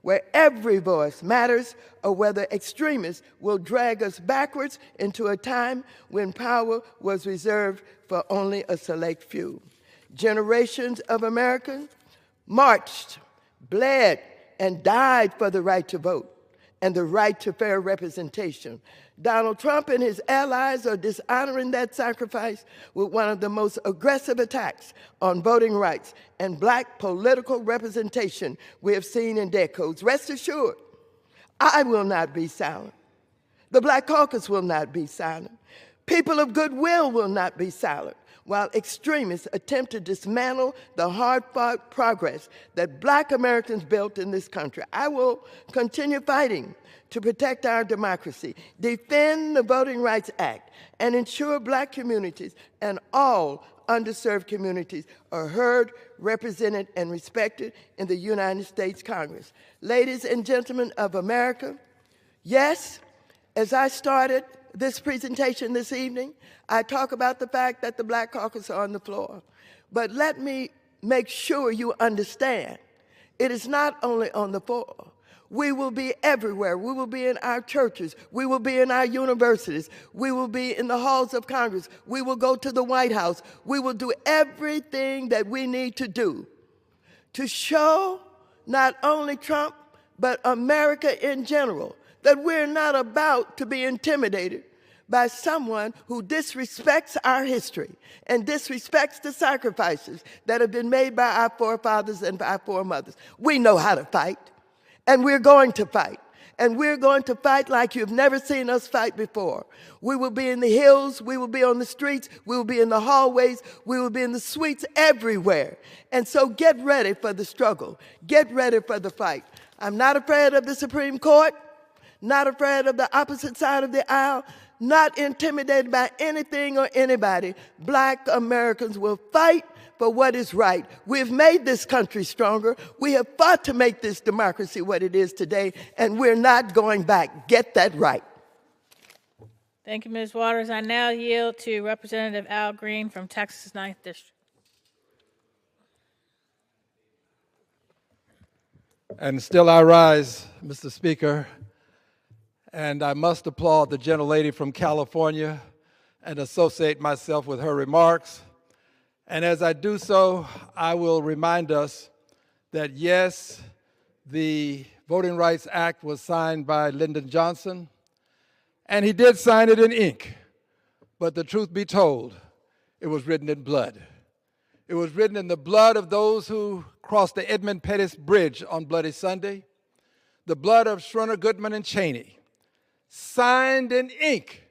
where every voice matters, or whether extremists will drag us backwards into a time when power was reserved for only a select few. Generations of Americans marched, bled, and died for the right to vote and the right to fair representation. Donald Trump and his allies are dishonoring that sacrifice with one of the most aggressive attacks on voting rights and black political representation we have seen in decades. Rest assured, I will not be silent. The Black Caucus will not be silent. People of goodwill will not be silent while extremists attempt to dismantle the hard-fought progress that black Americans built in this country. I will continue fighting to protect our democracy, defend the Voting Rights Act, and ensure black communities and all underserved communities are heard, represented, and respected in the United States Congress. Ladies and gentlemen of America, yes, as I started this presentation this evening, I talk about the fact that the Black Caucus are on the floor. But let me make sure you understand, it is not only on the floor. We will be everywhere. We will be in our churches. We will be in our universities. We will be in the halls of Congress. We will go to the White House. We will do everything that we need to do to show not only Trump, but America in general, that we're not about to be intimidated by someone who disrespects our history and disrespects the sacrifices that have been made by our forefathers and our foremothers. We know how to fight, and we're going to fight. And we're going to fight like you've never seen us fight before. We will be in the hills, we will be on the streets, we will be in the hallways, we will be in the suites everywhere. And so get ready for the struggle. Get ready for the fight. I'm not afraid of the Supreme Court, not afraid of the opposite side of the aisle, not intimidated by anything or anybody. Black Americans will fight for what is right. We've made this country stronger. We have fought to make this democracy what it is today, and we're not going back. Get that right. Thank you, Ms. Waters. I now yield to Representative Al Green from Texas 9th District. And still I rise, Mr. Speaker, and I must applaud the gentlelady from California and associate myself with her remarks. And as I do so, I will remind us that yes, the Voting Rights Act was signed by Lyndon Johnson, and he did sign it in ink. But the truth be told, it was written in blood. It was written in the blood of those who crossed the Edmund Pettus Bridge on Bloody Sunday, the blood of Schroeder, Goodman, and Cheney, signed in ink,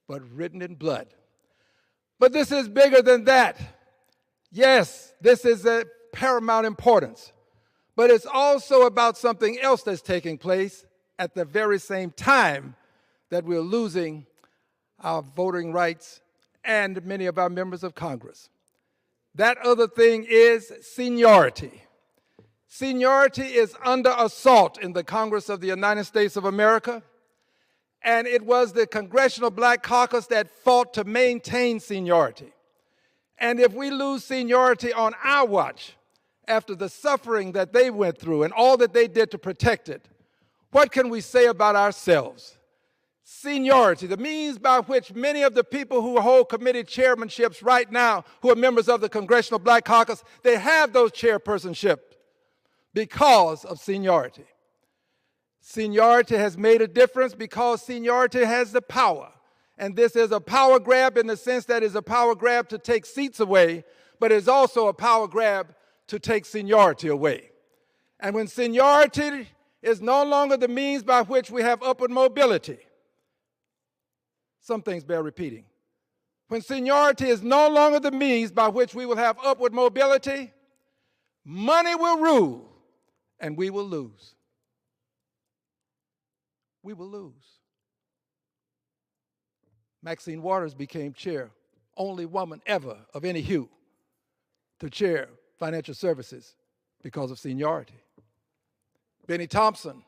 but written in blood. But this is bigger than that. Yes, this is of paramount importance, but it's also about something else that's taking place at the very same time that we're losing our voting rights and many of our members of Congress. That other thing is seniority. Seniority is under assault in the Congress of the United States of America, and it was the Congressional Black Caucus that fought to maintain seniority. And if we lose seniority on our watch, after the suffering that they went through and all that they did to protect it, what can we say about ourselves? Seniority, the means by which many of the people who hold committee chairmanships right now, who are members of the Congressional Black Caucus, they have those chairpersonships because of seniority. Seniority has made a difference because seniority has the power. And this is a power grab in the sense that it's a power grab to take seats away, but it's also a power grab to take seniority away. And when seniority is no longer the means by which we have upward mobility, some things bear repeating. When seniority is no longer the means by which we will have upward mobility, money will rule and we will lose. We will lose. Maxine Waters became chair only woman ever of any hue to chair financial services because of seniority. Benny Thompson,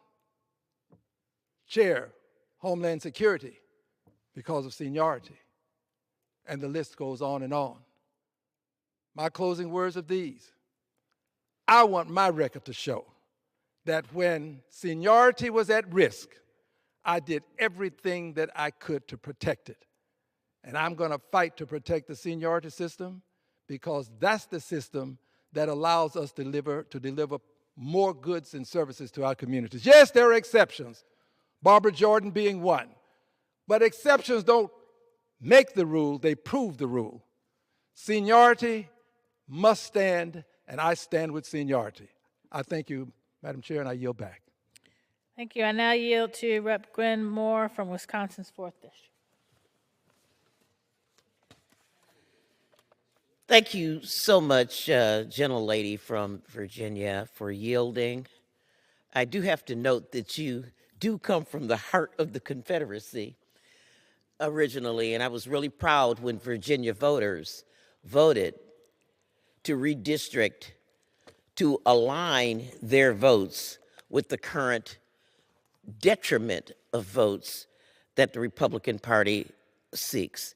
chair Homeland Security because of seniority. And the list goes on and on. My closing words are these. I want my record to show that when seniority was at risk, I did everything that I could to protect it. And I'm going to fight to protect the seniority system because that's the system that allows us to deliver more goods and services to our communities. Yes, there are exceptions, Barbara Jordan being one. But exceptions don't make the rule, they prove the rule. Seniority must stand, and I stand with seniority. I thank you, Madam Chair, and I yield back. Thank you. I now yield to Rep. Gwen Moore from Wisconsin's 4th District. Thank you so much, gentlelady from Virginia, for yielding. I do have to note that you do come from the heart of the Confederacy originally, and I was really proud when Virginia voters voted to redistrict, to align their votes with the current detriment of votes that the Republican Party seeks.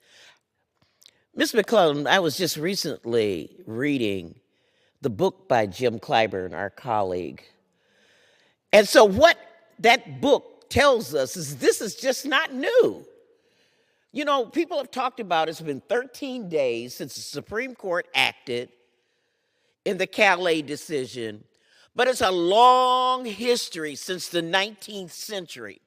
Ms. McClellan, I was just recently reading the book by Jim Clyburn, our colleague. And so what that book tells us is this is just not new. You know, people have talked about it's been 13 days since the Supreme Court acted in the Calais decision, but it's a long history since the 19th century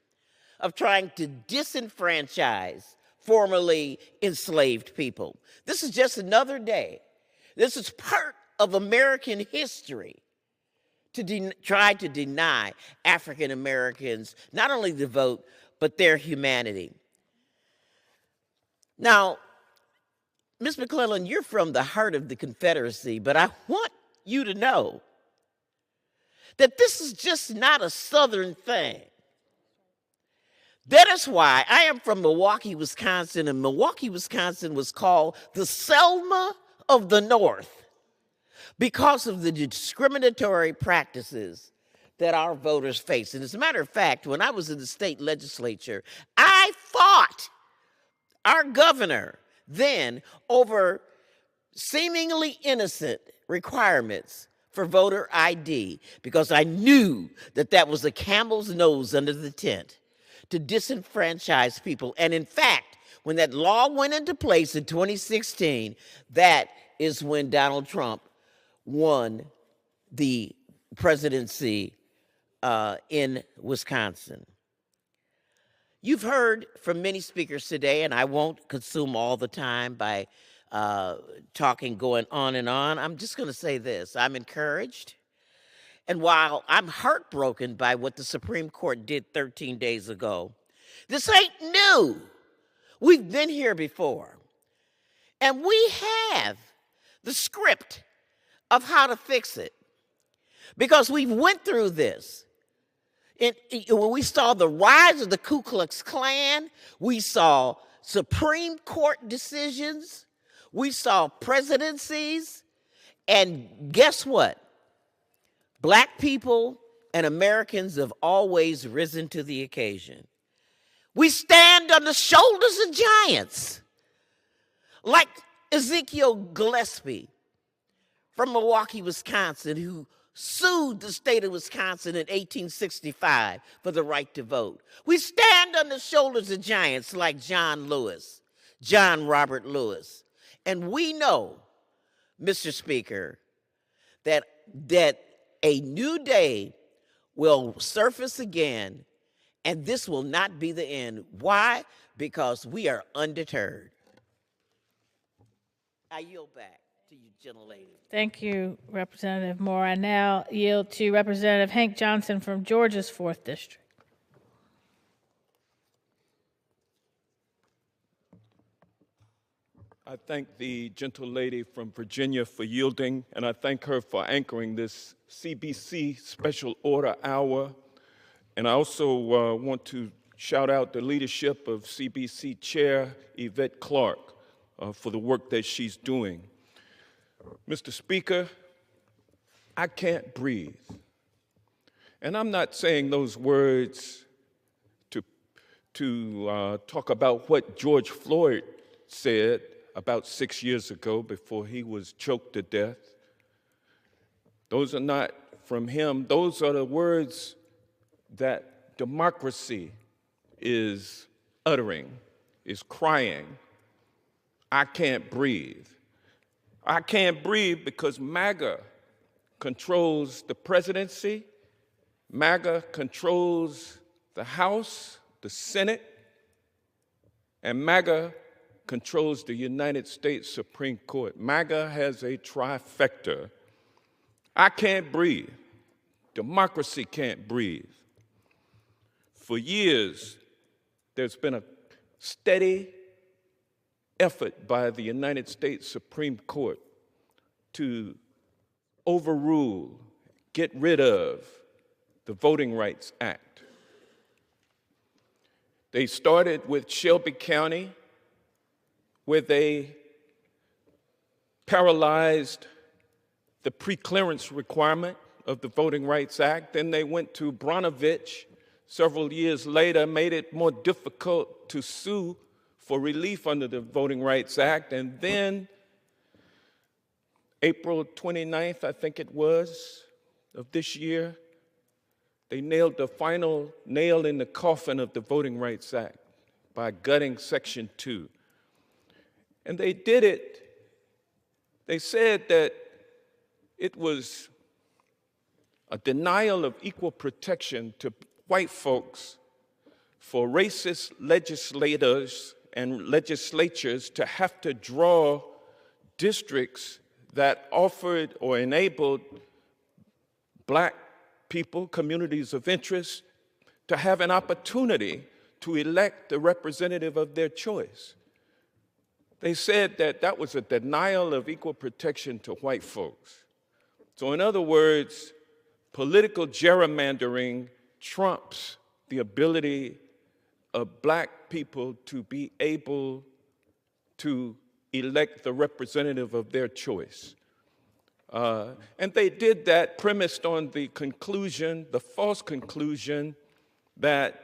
of trying to disenfranchise formerly enslaved people. This is just another day. This is part of American history to try to deny African Americans not only the vote, but their humanity. Now, Ms. McClellan, you're from the heart of the Confederacy, but I want you to know that this is just not a Southern thing. That is why I am from Milwaukee, Wisconsin, and Milwaukee, Wisconsin was called the Selma of the North because of the discriminatory practices that our voters face. And as a matter of fact, when I was in the state legislature, I fought our governor then over seemingly innocent requirements for voter ID because I knew that that was a camel's nose under the tent to disenfranchise people. And in fact, when that law went into place in 2016, that is when Donald Trump won the presidency in Wisconsin. You've heard from many speakers today, and I won't consume all the time by talking, going on and on. I'm just going to say this. I'm encouraged. And while I'm heartbroken by what the Supreme Court did 13 days ago, this ain't new. We've been here before. And we have the script of how to fix it. Because we've went through this. When we saw the rise of the Ku Klux Klan, we saw Supreme Court decisions, we saw presidencies, and guess what? Black people and Americans have always risen to the occasion. We stand on the shoulders of giants, like Ezekiel Gillespie from Milwaukee, Wisconsin, who sued the state of Wisconsin in 1865 for the right to vote. We stand on the shoulders of giants like John Robert Lewis. And we know, Mr. Speaker, that a new day will surface again, and this will not be the end. Why? Because we are undeterred. I yield back to you, gentlelady. Thank you, Representative Moore. I now yield to Representative Hank Johnson from Georgia's 4th District. I thank the gentlelady from Virginia for yielding, and I thank her for anchoring this CBC Special Order Hour. And I also want to shout out the leadership of CBC Chair Yvette Clarke, for the work that she's doing. Mr. Speaker, I can't breathe. And I'm not saying those words to talk about what George Floyd said about 6 years ago before he was choked to death. Those are not from him. Those are the words that democracy is uttering, is crying. I can't breathe. I can't breathe because MAGA controls the presidency, MAGA controls the House, the Senate, and MAGA controls the United States Supreme Court. MAGA has a trifecta. I can't breathe. Democracy can't breathe. For years, there's been a steady effort by the United States Supreme Court to overrule, get rid of the Voting Rights Act. They started with Shelby County, where they paralyzed the preclearance requirement of the Voting Rights Act. Then they went to Brnovich several years later, made it more difficult to sue for relief under the Voting Rights Act. And then April 29th, I think it was, of this year, they nailed the final nail in the coffin of the Voting Rights Act by gutting Section 2. And they did it. They said that it was a denial of equal protection to white folks for racist legislators and legislatures to have to draw districts that offered or enabled black people, communities of interest, to have an opportunity to elect the representative of their choice. They said that that was a denial of equal protection to white folks. So in other words, political gerrymandering trumps the ability of black people to be able to elect the representative of their choice. And they did that premised on the conclusion, the false conclusion, that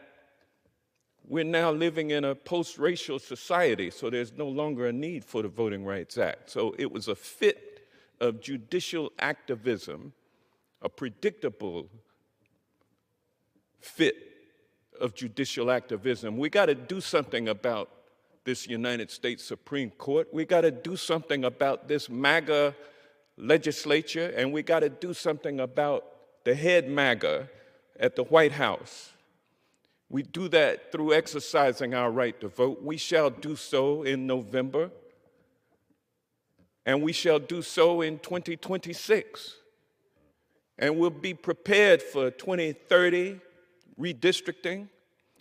we're now living in a post-racial society, so there's no longer a need for the Voting Rights Act. So it was a fit of judicial activism, a predictable fit of judicial activism. We got to do something about this United States Supreme Court. We got to do something about this MAGA legislature, and we got to do something about the head MAGA at the White House. We do that through exercising our right to vote. We shall do so in November, and we shall do so in 2026. And we'll be prepared for 2030 redistricting.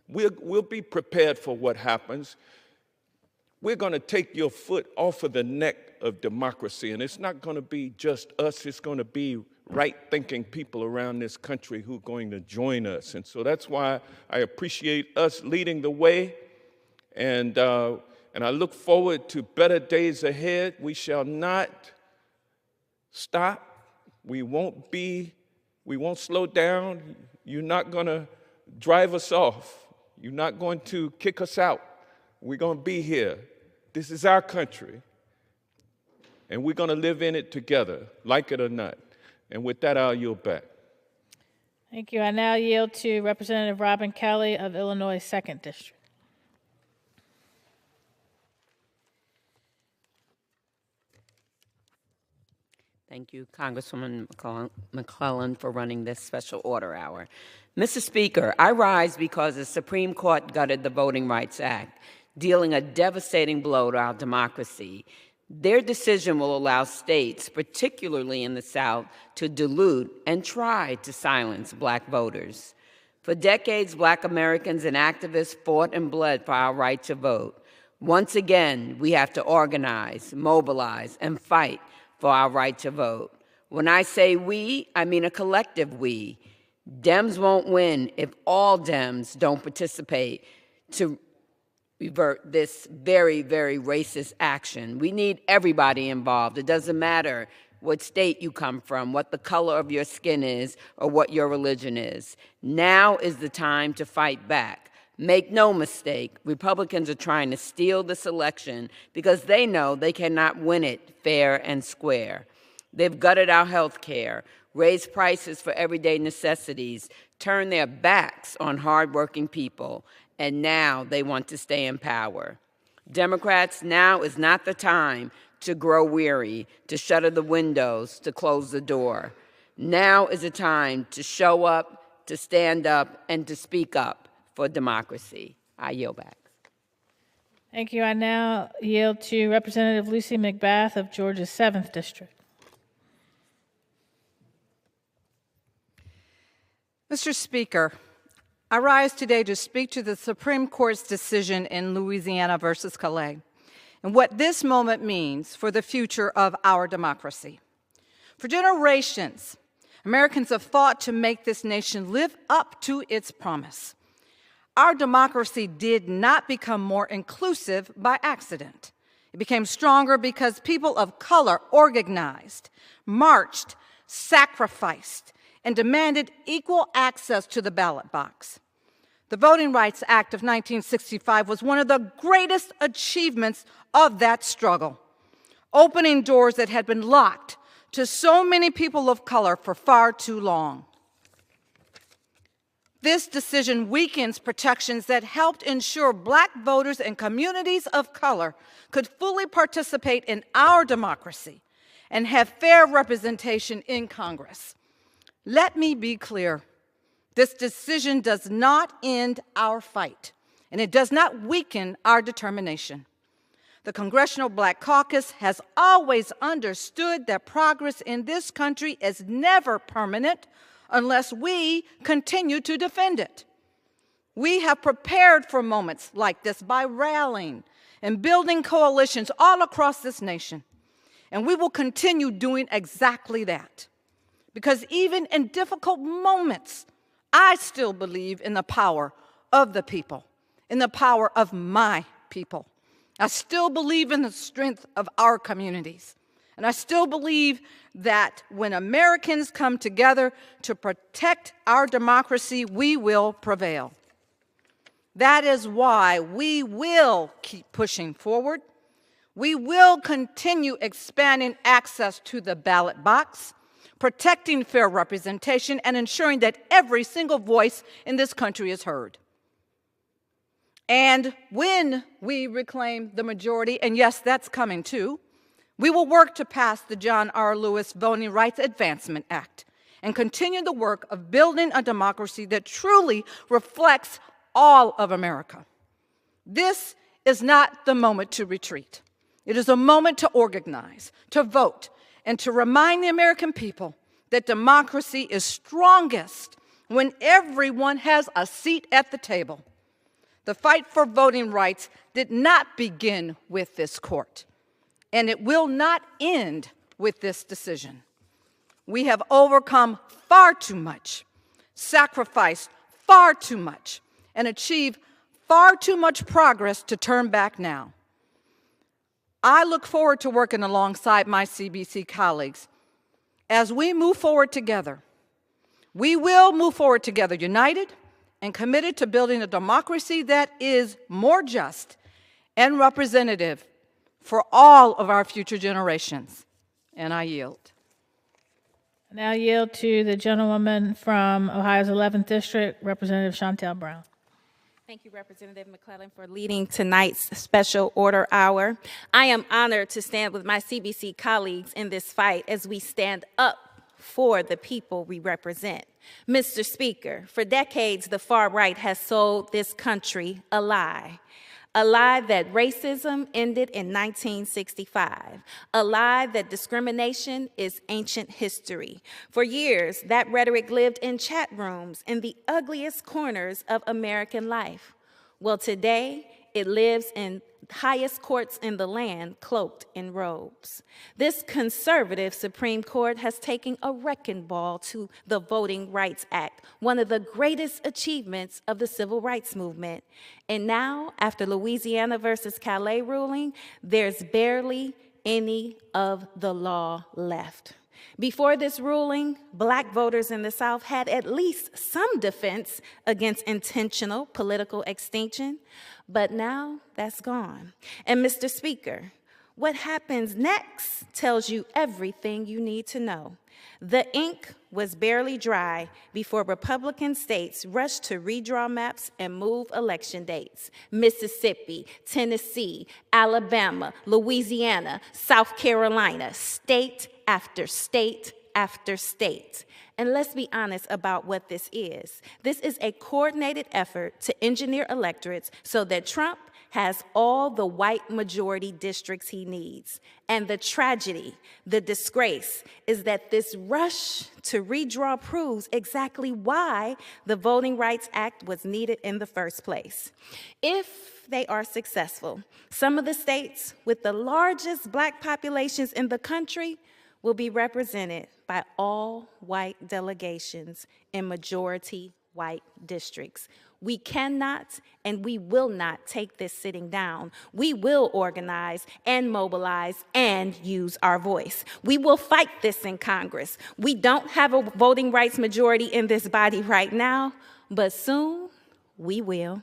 We'll be prepared for what happens. We're going to take your foot off of the neck of democracy, and it's not going to be just us, it's going to be right-thinking people around this country who are going to join us. And so that's why I appreciate us leading the way, and I look forward to better days ahead. We shall not stop. We won't slow down. You're not going to drive us off. You're not going to kick us out. We're going to be here. This is our country, and we're going to live in it together, like it or not. And with that, I'll yield back. Thank you. I now yield to Representative Robin Kelly of Illinois 2nd District. Thank you, Congresswoman McClellan, for running this special order hour. Mr. Speaker, I rise because the Supreme Court gutted the Voting Rights Act, dealing a devastating blow to our democracy. Their decision will allow states, particularly in the South, to dilute and try to silence black voters. For decades, black Americans and activists fought and bled for our right to vote. Once again, we have to organize, mobilize, and fight for our right to vote. When I say we, I mean a collective we. Dems won't win if all Dems don't participate to revert this very, very racist action. We need everybody involved. It doesn't matter what state you come from, what the color of your skin is, or what your religion is. Now is the time to fight back. Make no mistake, Republicans are trying to steal this election because they know they cannot win it fair and square. They've gutted our health care, raised prices for everyday necessities, turned their backs on hardworking people, and now they want to stay in power. Democrats, now is not the time to grow weary, to shutter the windows, to close the door. Now is the time to show up, to stand up, and to speak up for democracy. I yield back. Thank you. I now yield to Representative Lucy McBath of Georgia's 7th District. Mr. Speaker, I rise today to speak to the Supreme Court's decision in Louisiana versus Calais and what this moment means for the future of our democracy. For generations, Americans have fought to make this nation live up to its promise. Our democracy did not become more inclusive by accident. It became stronger because people of color organized, marched, sacrificed, and demanded equal access to the ballot box. The Voting Rights Act of 1965 was one of the greatest achievements of that struggle, opening doors that had been locked to so many people of color for far too long. This decision weakens protections that helped ensure Black voters and communities of color could fully participate in our democracy and have fair representation in Congress. Let me be clear. This decision does not end our fight, and it does not weaken our determination. The Congressional Black Caucus has always understood that progress in this country is never permanent unless we continue to defend it. We have prepared for moments like this by rallying and building coalitions all across this nation, and we will continue doing exactly that. Because even in difficult moments, I still believe in the power of the people, in the power of my people. I still believe in the strength of our communities. And I still believe that when Americans come together to protect our democracy, we will prevail. That is why we will keep pushing forward. We will continue expanding access to the ballot box, protecting fair representation, and ensuring that every single voice in this country is heard. And when we reclaim the majority, and yes, that's coming too, we will work to pass the John R. Lewis Voting Rights Advancement Act and continue the work of building a democracy that truly reflects all of America. This is not the moment to retreat. It is a moment to organize, to vote, and to remind the American people that democracy is strongest when everyone has a seat at the table. The fight for voting rights did not begin with this court, and it will not end with this decision. We have overcome far too much, sacrificed far too much, and achieved far too much progress to turn back now. I look forward to working alongside my CBC colleagues as we move forward together. We will move forward together, united and committed to building a democracy that is more just and representative for all of our future generations. And I yield. I now yield to the gentlewoman from Ohio's 11th District, Representative Shontel Brown. Thank you, Representative McClellan, for leading tonight's special order hour. I am honored to stand with my CBC colleagues in this fight as we stand up for the people we represent. Mr. Speaker, for decades, the far right has sold this country a lie that racism ended in 1965, a lie that discrimination is ancient history. For years, that rhetoric lived in chat rooms in the ugliest corners of American life. Well, today, it lives in highest courts in the land, cloaked in robes. This conservative Supreme Court has taken a wrecking ball to the Voting Rights Act, one of the greatest achievements of the civil rights movement. And now, after Louisiana versus Calais ruling, there's barely any of the law left. Before this ruling, Black voters in the South had at least some defense against intentional political extinction, but now that's gone. And Mr. Speaker, what happens next tells you everything you need to know. The ink was barely dry before Republican states rushed to redraw maps and move election dates. Mississippi, Tennessee, Alabama, Louisiana, South Carolina, state after state after state. And let's be honest about what this is. This is a coordinated effort to engineer electorates so that Trump has all the white majority districts he needs. And the tragedy, the disgrace, is that this rush to redraw proves exactly why the Voting Rights Act was needed in the first place. If they are successful, some of the states with the largest Black populations in the country will be represented by all white delegations in majority white districts. We cannot and we will not take this sitting down. We will organize and mobilize and use our voice. We will fight this in Congress. We don't have a voting rights majority in this body right now, but soon we will.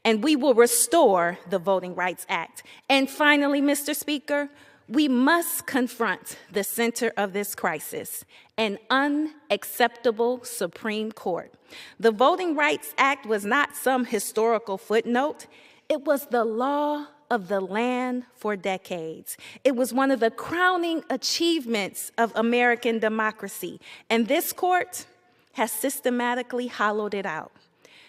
And we will restore the Voting Rights Act. And finally, Mr. Speaker, we must confront the center of this crisis, an unacceptable Supreme Court. The Voting Rights Act was not some historical footnote. It was the law of the land for decades. It was one of the crowning achievements of American democracy, and this court has systematically hollowed it out.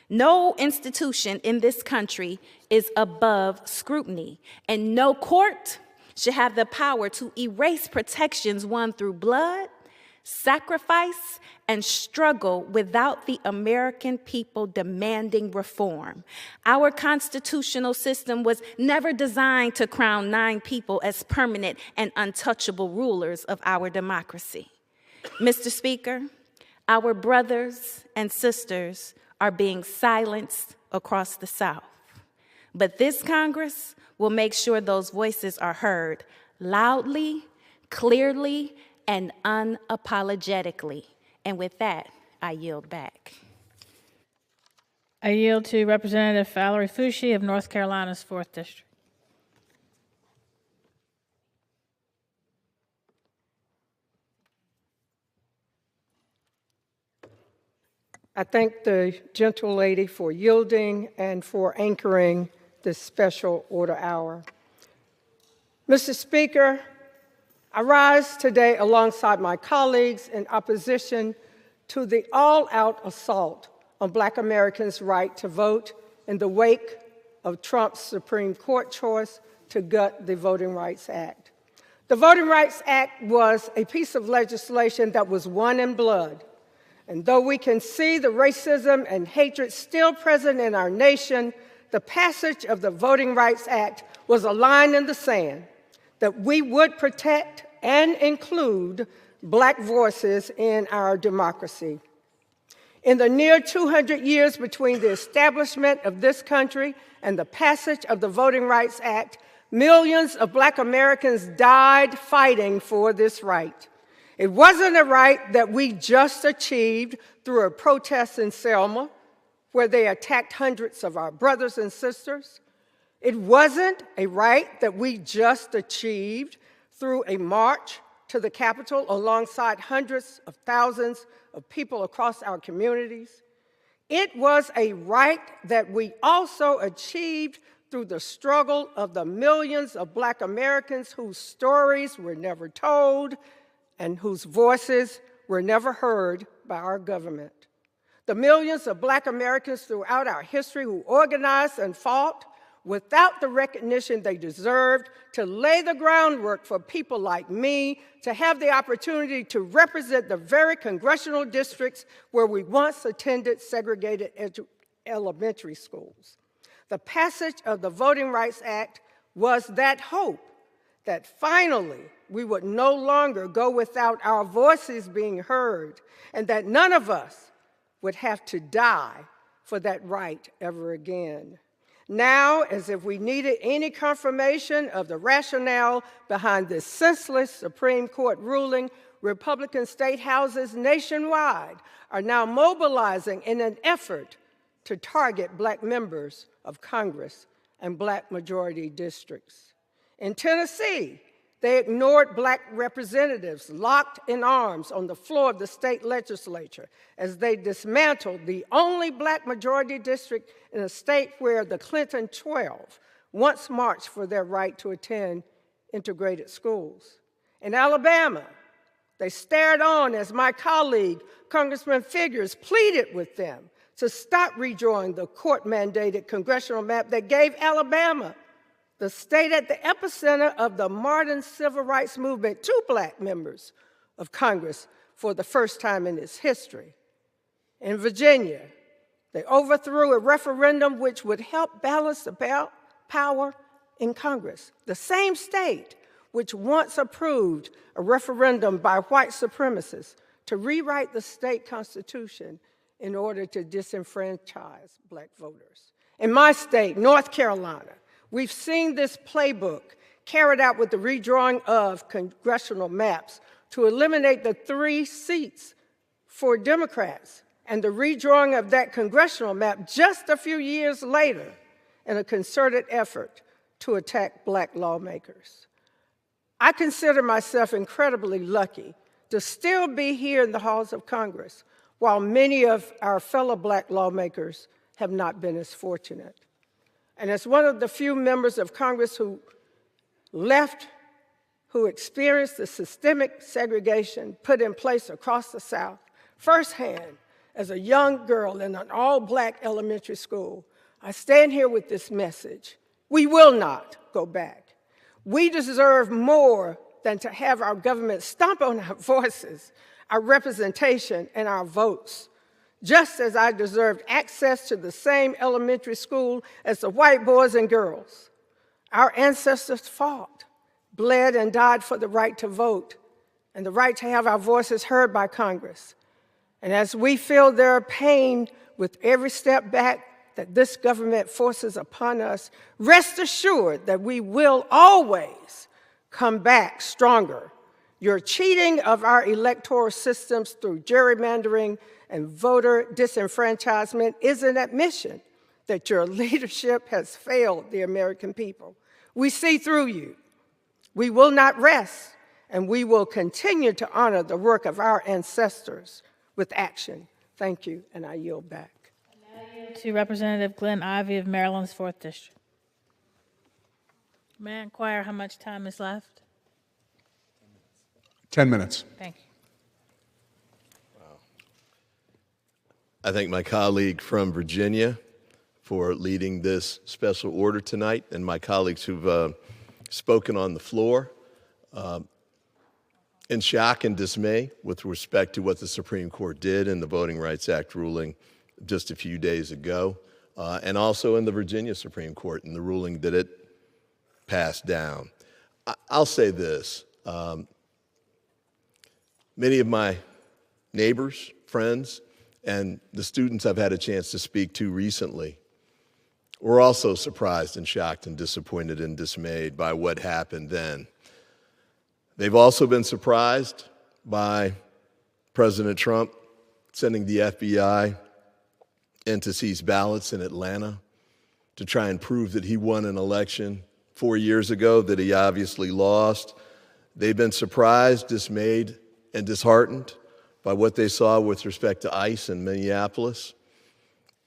No institution in this country is above scrutiny, and no court should have the power to erase protections won through blood, sacrifice, and struggle without the American people demanding reform. Our constitutional system was never designed to crown 9 people as permanent and untouchable rulers of our democracy. Mr. Speaker, our brothers and sisters are being silenced across the South. But this Congress will make sure those voices are heard loudly, clearly, and unapologetically. And with that, I yield back. I yield to Representative Valerie Foushee of North Carolina's 4th District. I thank the gentle lady for yielding and for anchoring this special order hour. Mr. Speaker, I rise today alongside my colleagues in opposition to the all-out assault on Black Americans' right to vote in the wake of Trump's Supreme Court choice to gut the Voting Rights Act. The Voting Rights Act was a piece of legislation that was won in blood. And though we can see the racism and hatred still present in our nation, the passage of the Voting Rights Act was a line in the sand that we would protect and include Black voices in our democracy. In the near 200 years between the establishment of this country and the passage of the Voting Rights Act, millions of Black Americans died fighting for this right. It wasn't a right that we just achieved through a protest in Selma, where they attacked hundreds of our brothers and sisters. It wasn't a right that we just achieved through a march to the Capitol alongside hundreds of thousands of people across our communities. It was a right that we also achieved through the struggle of the millions of Black Americans whose stories were never told and whose voices were never heard by our government. The millions of Black Americans throughout our history who organized and fought without the recognition they deserved to lay the groundwork for people like me to have the opportunity to represent the very congressional districts where we once attended segregated elementary schools. The passage of the Voting Rights Act was that hope that finally we would no longer go without our voices being heard and that none of us would have to die for that right ever again. Now, as if we needed any confirmation of the rationale behind this senseless Supreme Court ruling, Republican state houses nationwide are now mobilizing in an effort to target Black members of Congress and Black majority districts. In Tennessee, they ignored Black representatives locked in arms on the floor of the state legislature as they dismantled the only Black majority district in a state where the Clinton 12 once marched for their right to attend integrated schools. In Alabama, they stared on as my colleague, Congressman Figures, pleaded with them to stop redrawing the court-mandated congressional map that gave Alabama, the state at the epicenter of the modern civil rights movement, to Black members of Congress for the first time in its history. In Virginia, they overthrew a referendum which would help balance the power in Congress, the same state which once approved a referendum by white supremacists to rewrite the state constitution in order to disenfranchise Black voters. In my state, North Carolina, we've seen this playbook carried out with the redrawing of congressional maps to eliminate the 3 seats for Democrats and the redrawing of that congressional map just a few years later in a concerted effort to attack Black lawmakers. I consider myself incredibly lucky to still be here in the halls of Congress, while many of our fellow Black lawmakers have not been as fortunate. And as one of the few members of Congress who left, who experienced the systemic segregation put in place across the South, firsthand, as a young girl in an all-Black elementary school, I stand here with this message. We will not go back. We deserve more than to have our government stomp on our voices, our representation, and our votes. Just as I deserved access to the same elementary school as the white boys and girls. Our ancestors fought, bled, and died for the right to vote and the right to have our voices heard by Congress. And as we feel their pain with every step back that this government forces upon us, rest assured that we will always come back stronger. Your cheating of our electoral systems through gerrymandering and voter disenfranchisement is an admission that your leadership has failed the American people. We see through you. We will not rest, and we will continue to honor the work of our ancestors with action. Thank you, and I yield back. To Representative Glenn Ivey of Maryland's 4th District. May I inquire how much time is left? 10 minutes. Thank you. I thank my colleague from Virginia for leading this special order tonight, and my colleagues who've spoken on the floor. In shock and dismay with respect to what the Supreme Court did in the Voting Rights Act ruling just a few days ago, and also in the Virginia Supreme Court in the ruling that it passed down. I'll say this. Many of my neighbors, friends, and the students I've had a chance to speak to recently were also surprised and shocked and disappointed and dismayed by what happened then. They've also been surprised by President Trump sending the FBI in to seize ballots in Atlanta to try and prove that he won an election 4 years ago that he obviously lost. They've been surprised, dismayed, and disheartened by what they saw with respect to ICE in Minneapolis,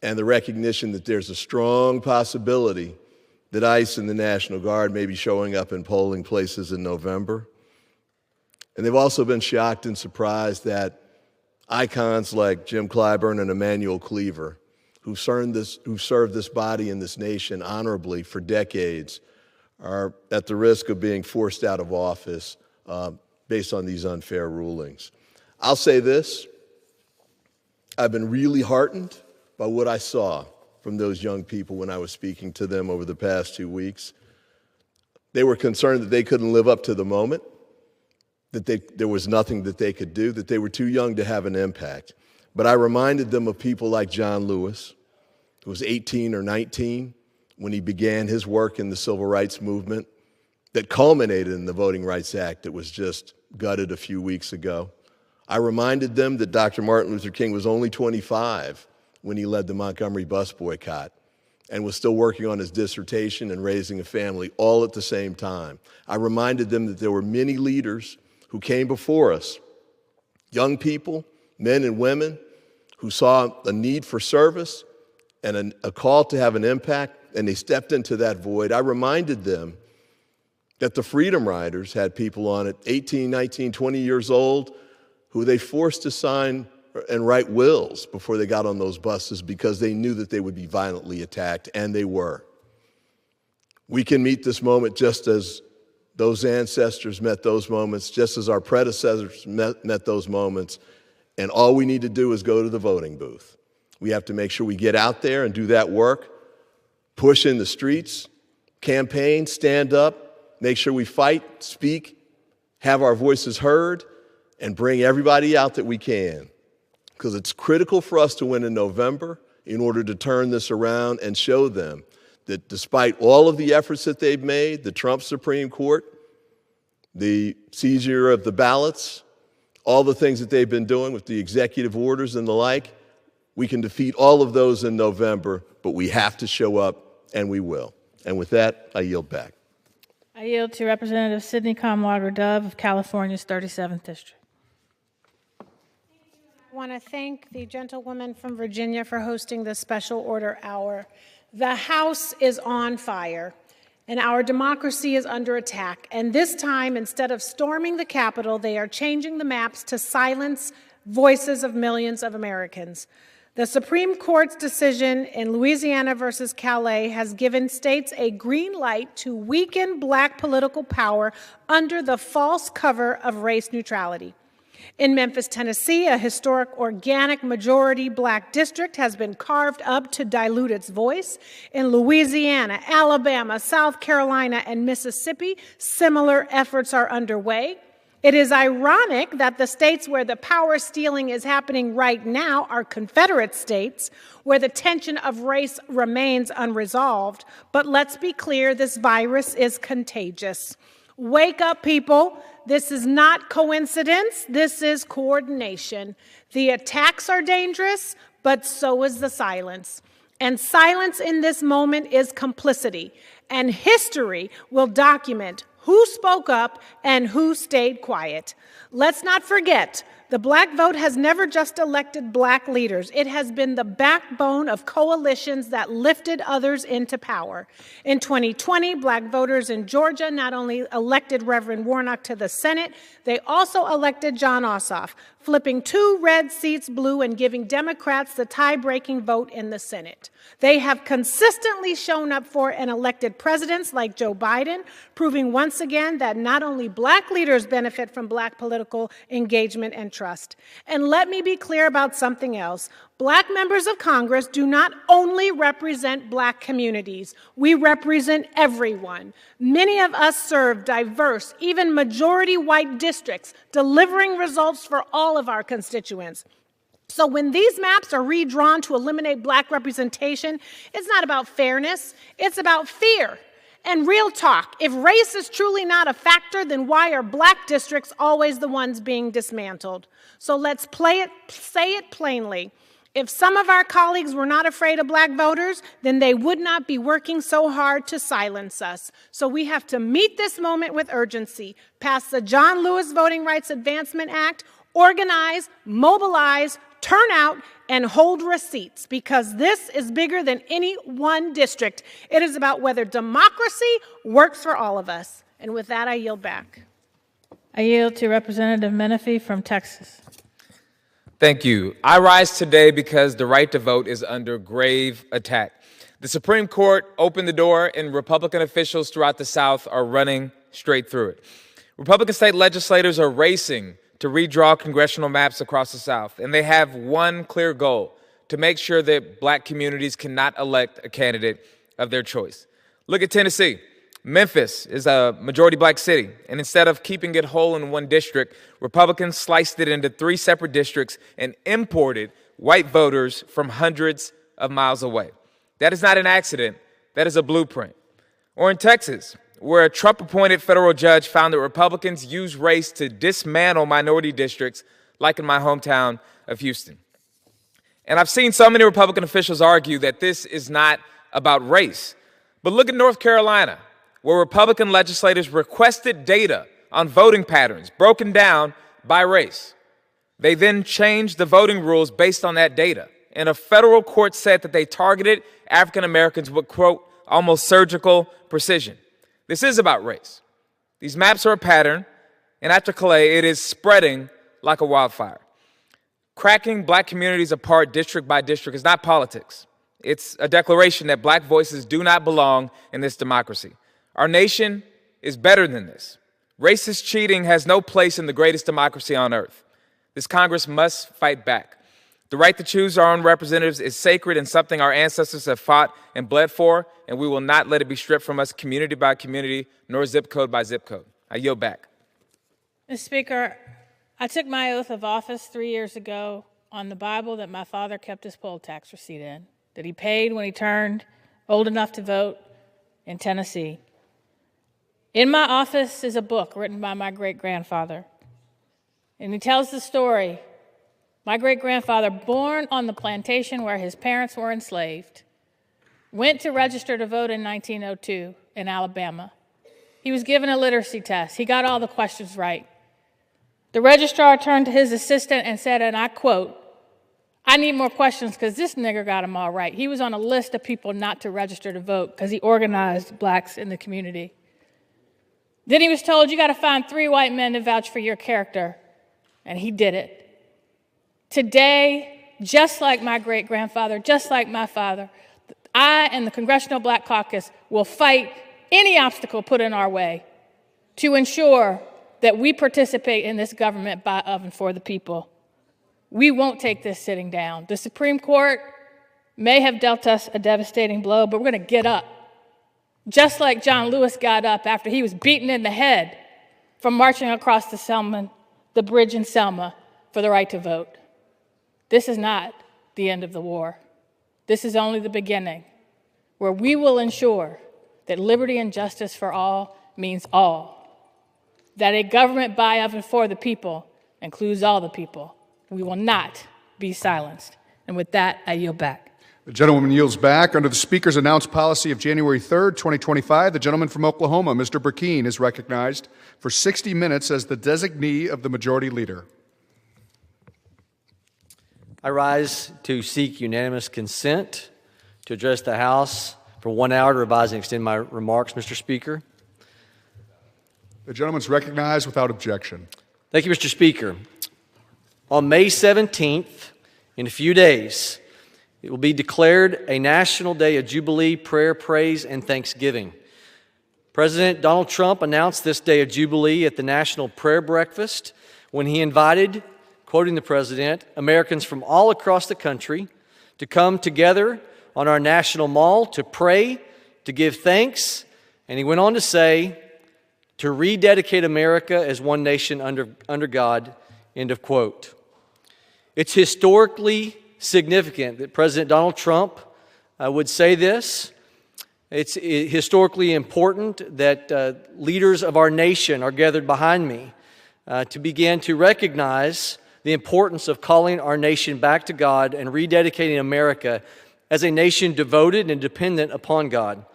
and the recognition that there's a strong possibility that ICE and the National Guard may be showing up in polling places in November. And they've also been shocked and surprised that icons like Jim Clyburn and Emanuel Cleaver, who served this body and this nation honorably for decades, are at the risk of being forced out of office based on these unfair rulings. I'll say this, I've been really heartened by what I saw from those young people when I was speaking to them over the past 2 weeks. They were concerned that they couldn't live up to the moment, that there was nothing that they could do, that they were too young to have an impact. But I reminded them of people like John Lewis, who was 18 or 19 when he began his work in the civil rights movement that culminated in the Voting Rights Act that was just gutted a few weeks ago. I reminded them that Dr. Martin Luther King was only 25 when he led the Montgomery bus boycott and was still working on his dissertation and raising a family all at the same time. I reminded them that there were many leaders who came before us, young people, men and women, who saw a need for service and a call to have an impact, and they stepped into that void. I reminded them that the Freedom Riders had people on it, 18, 19, 20 years old, who they forced to sign and write wills before they got on those buses because they knew that they would be violently attacked, and they were. We can meet this moment just as those ancestors met those moments, just as our predecessors met those moments, and all we need to do is go to the voting booth. We have to make sure we get out there and do that work, push in the streets, campaign, stand up, make sure we fight, speak, have our voices heard, and bring everybody out that we can. Because it's critical for us to win in November in order to turn this around and show them that despite all of the efforts that they've made, the Trump Supreme Court, the seizure of the ballots, all the things that they've been doing with the executive orders and the like, we can defeat all of those in November, but we have to show up, and we will. And with that, I yield back. I yield to Representative Sidney Comwater Dove of California's 37th District. I want to thank the gentlewoman from Virginia for hosting this special order hour. The House is on fire, and our democracy is under attack. And this time, instead of storming the Capitol, they are changing the maps to silence voices of millions of Americans. The Supreme Court's decision in Louisiana versus Calais has given states a green light to weaken black political power under the false cover of race neutrality. In Memphis, Tennessee, a historic organic majority black district has been carved up to dilute its voice. In Louisiana, Alabama, South Carolina, and Mississippi, similar efforts are underway. It is ironic that the states where the power stealing is happening right now are Confederate states, where the tension of race remains unresolved. But let's be clear, this virus is contagious. Wake up, people. This is not coincidence. This is coordination. The attacks are dangerous, but so is the silence. And silence in this moment is complicity. And history will document who spoke up and who stayed quiet. Let's not forget, the black vote has never just elected black leaders. It has been the backbone of coalitions that lifted others into power. In 2020, black voters in Georgia not only elected Reverend Warnock to the Senate, they also elected Jon Ossoff, flipping 2 red seats blue and giving Democrats the tie-breaking vote in the Senate. They have consistently shown up for and elected presidents like Joe Biden, proving once again that not only black leaders benefit from black political engagement and trust. And let me be clear about something else. Black members of Congress do not only represent black communities. We represent everyone. Many of us serve diverse, even majority white districts, delivering results for all of our constituents. So when these maps are redrawn to eliminate black representation, it's not about fairness, it's about fear. And real talk, if race is truly not a factor, then why are black districts always the ones being dismantled? So let's say it plainly. If some of our colleagues were not afraid of black voters, then they would not be working so hard to silence us. So we have to meet this moment with urgency, pass the John Lewis Voting Rights Advancement Act, organize, mobilize, turn out, and hold receipts, because this is bigger than any one district. It is about whether democracy works for all of us. And with that, I yield back. I yield to Representative Menifee from Texas. Thank you. I rise today because the right to vote is under grave attack. The Supreme Court opened the door, and Republican officials throughout the South are running straight through it. Republican state legislators are racing to redraw congressional maps across the South, and they have one clear goal: to make sure that black communities cannot elect a candidate of their choice. Look at Tennessee. Memphis is a majority black city, and instead of keeping it whole in one district, Republicans sliced it into 3 separate districts and imported white voters from hundreds of miles away. That is not an accident. That is a blueprint. Or in Texas, where a Trump-appointed federal judge found that Republicans use race to dismantle minority districts, like in my hometown of Houston. And I've seen so many Republican officials argue that this is not about race. But look at North Carolina, where Republican legislators requested data on voting patterns broken down by race. They then changed the voting rules based on that data. And a federal court said that they targeted African Americans with, quote, almost surgical precision. This is about race. These maps are a pattern, and after Calais, it is spreading like a wildfire. Cracking black communities apart district by district is not politics. It's a declaration that black voices do not belong in this democracy. Our nation is better than this. Racist cheating has no place in the greatest democracy on earth. This Congress must fight back. The right to choose our own representatives is sacred and something our ancestors have fought and bled for, and we will not let it be stripped from us community by community, nor zip code by zip code. I yield back. Mr. Speaker, I took my oath of office 3 years ago on the Bible that my father kept his poll tax receipt in, that he paid when he turned old enough to vote in Tennessee. In my office is a book written by my great-grandfather, and he tells the story. My great-grandfather, born on the plantation where his parents were enslaved, went to register to vote in 1902 in Alabama. He was given a literacy test. He got all the questions right. The registrar turned to his assistant and said, and I quote, "I need more questions because this nigger got them all right." He was on a list of people not to register to vote because he organized blacks in the community. Then he was told, "You got to find 3 white men to vouch for your character." And he did it. Today, just like my great-grandfather, just like my father, I and the Congressional Black Caucus will fight any obstacle put in our way to ensure that we participate in this government by, of, and for the people. We won't take this sitting down. The Supreme Court may have dealt us a devastating blow, but we're going to get up. Just like John Lewis got up after he was beaten in the head from marching across the bridge in Selma for the right to vote. This is not the end of the war. This is only the beginning, where we will ensure that liberty and justice for all means all, that a government by, of, and for the people includes all the people. We will not be silenced. And with that, I yield back. The gentlewoman yields back. Under the Speaker's announced policy of January 3rd, 2025, the gentleman from Oklahoma, Mr. Burkeen, is recognized for 60 minutes as the designee of the Majority Leader. I rise to seek unanimous consent to address the House for 1 hour to revise and extend my remarks, Mr. Speaker. The gentleman is recognized without objection. Thank you, Mr. Speaker. On May 17th, in a few days, it will be declared a National Day of Jubilee, Prayer, Praise, and Thanksgiving. President Donald Trump announced this Day of Jubilee at the National Prayer Breakfast when he invited, quoting the President, Americans from all across the country to come together on our national mall to pray, to give thanks, and he went on to say, to rededicate America as one nation under God, end of quote. It's historically significant that President Donald Trump would say this. It's historically important that leaders of our nation are gathered behind me to begin to recognize the importance of calling our nation back to God and rededicating America as a nation devoted and dependent upon God.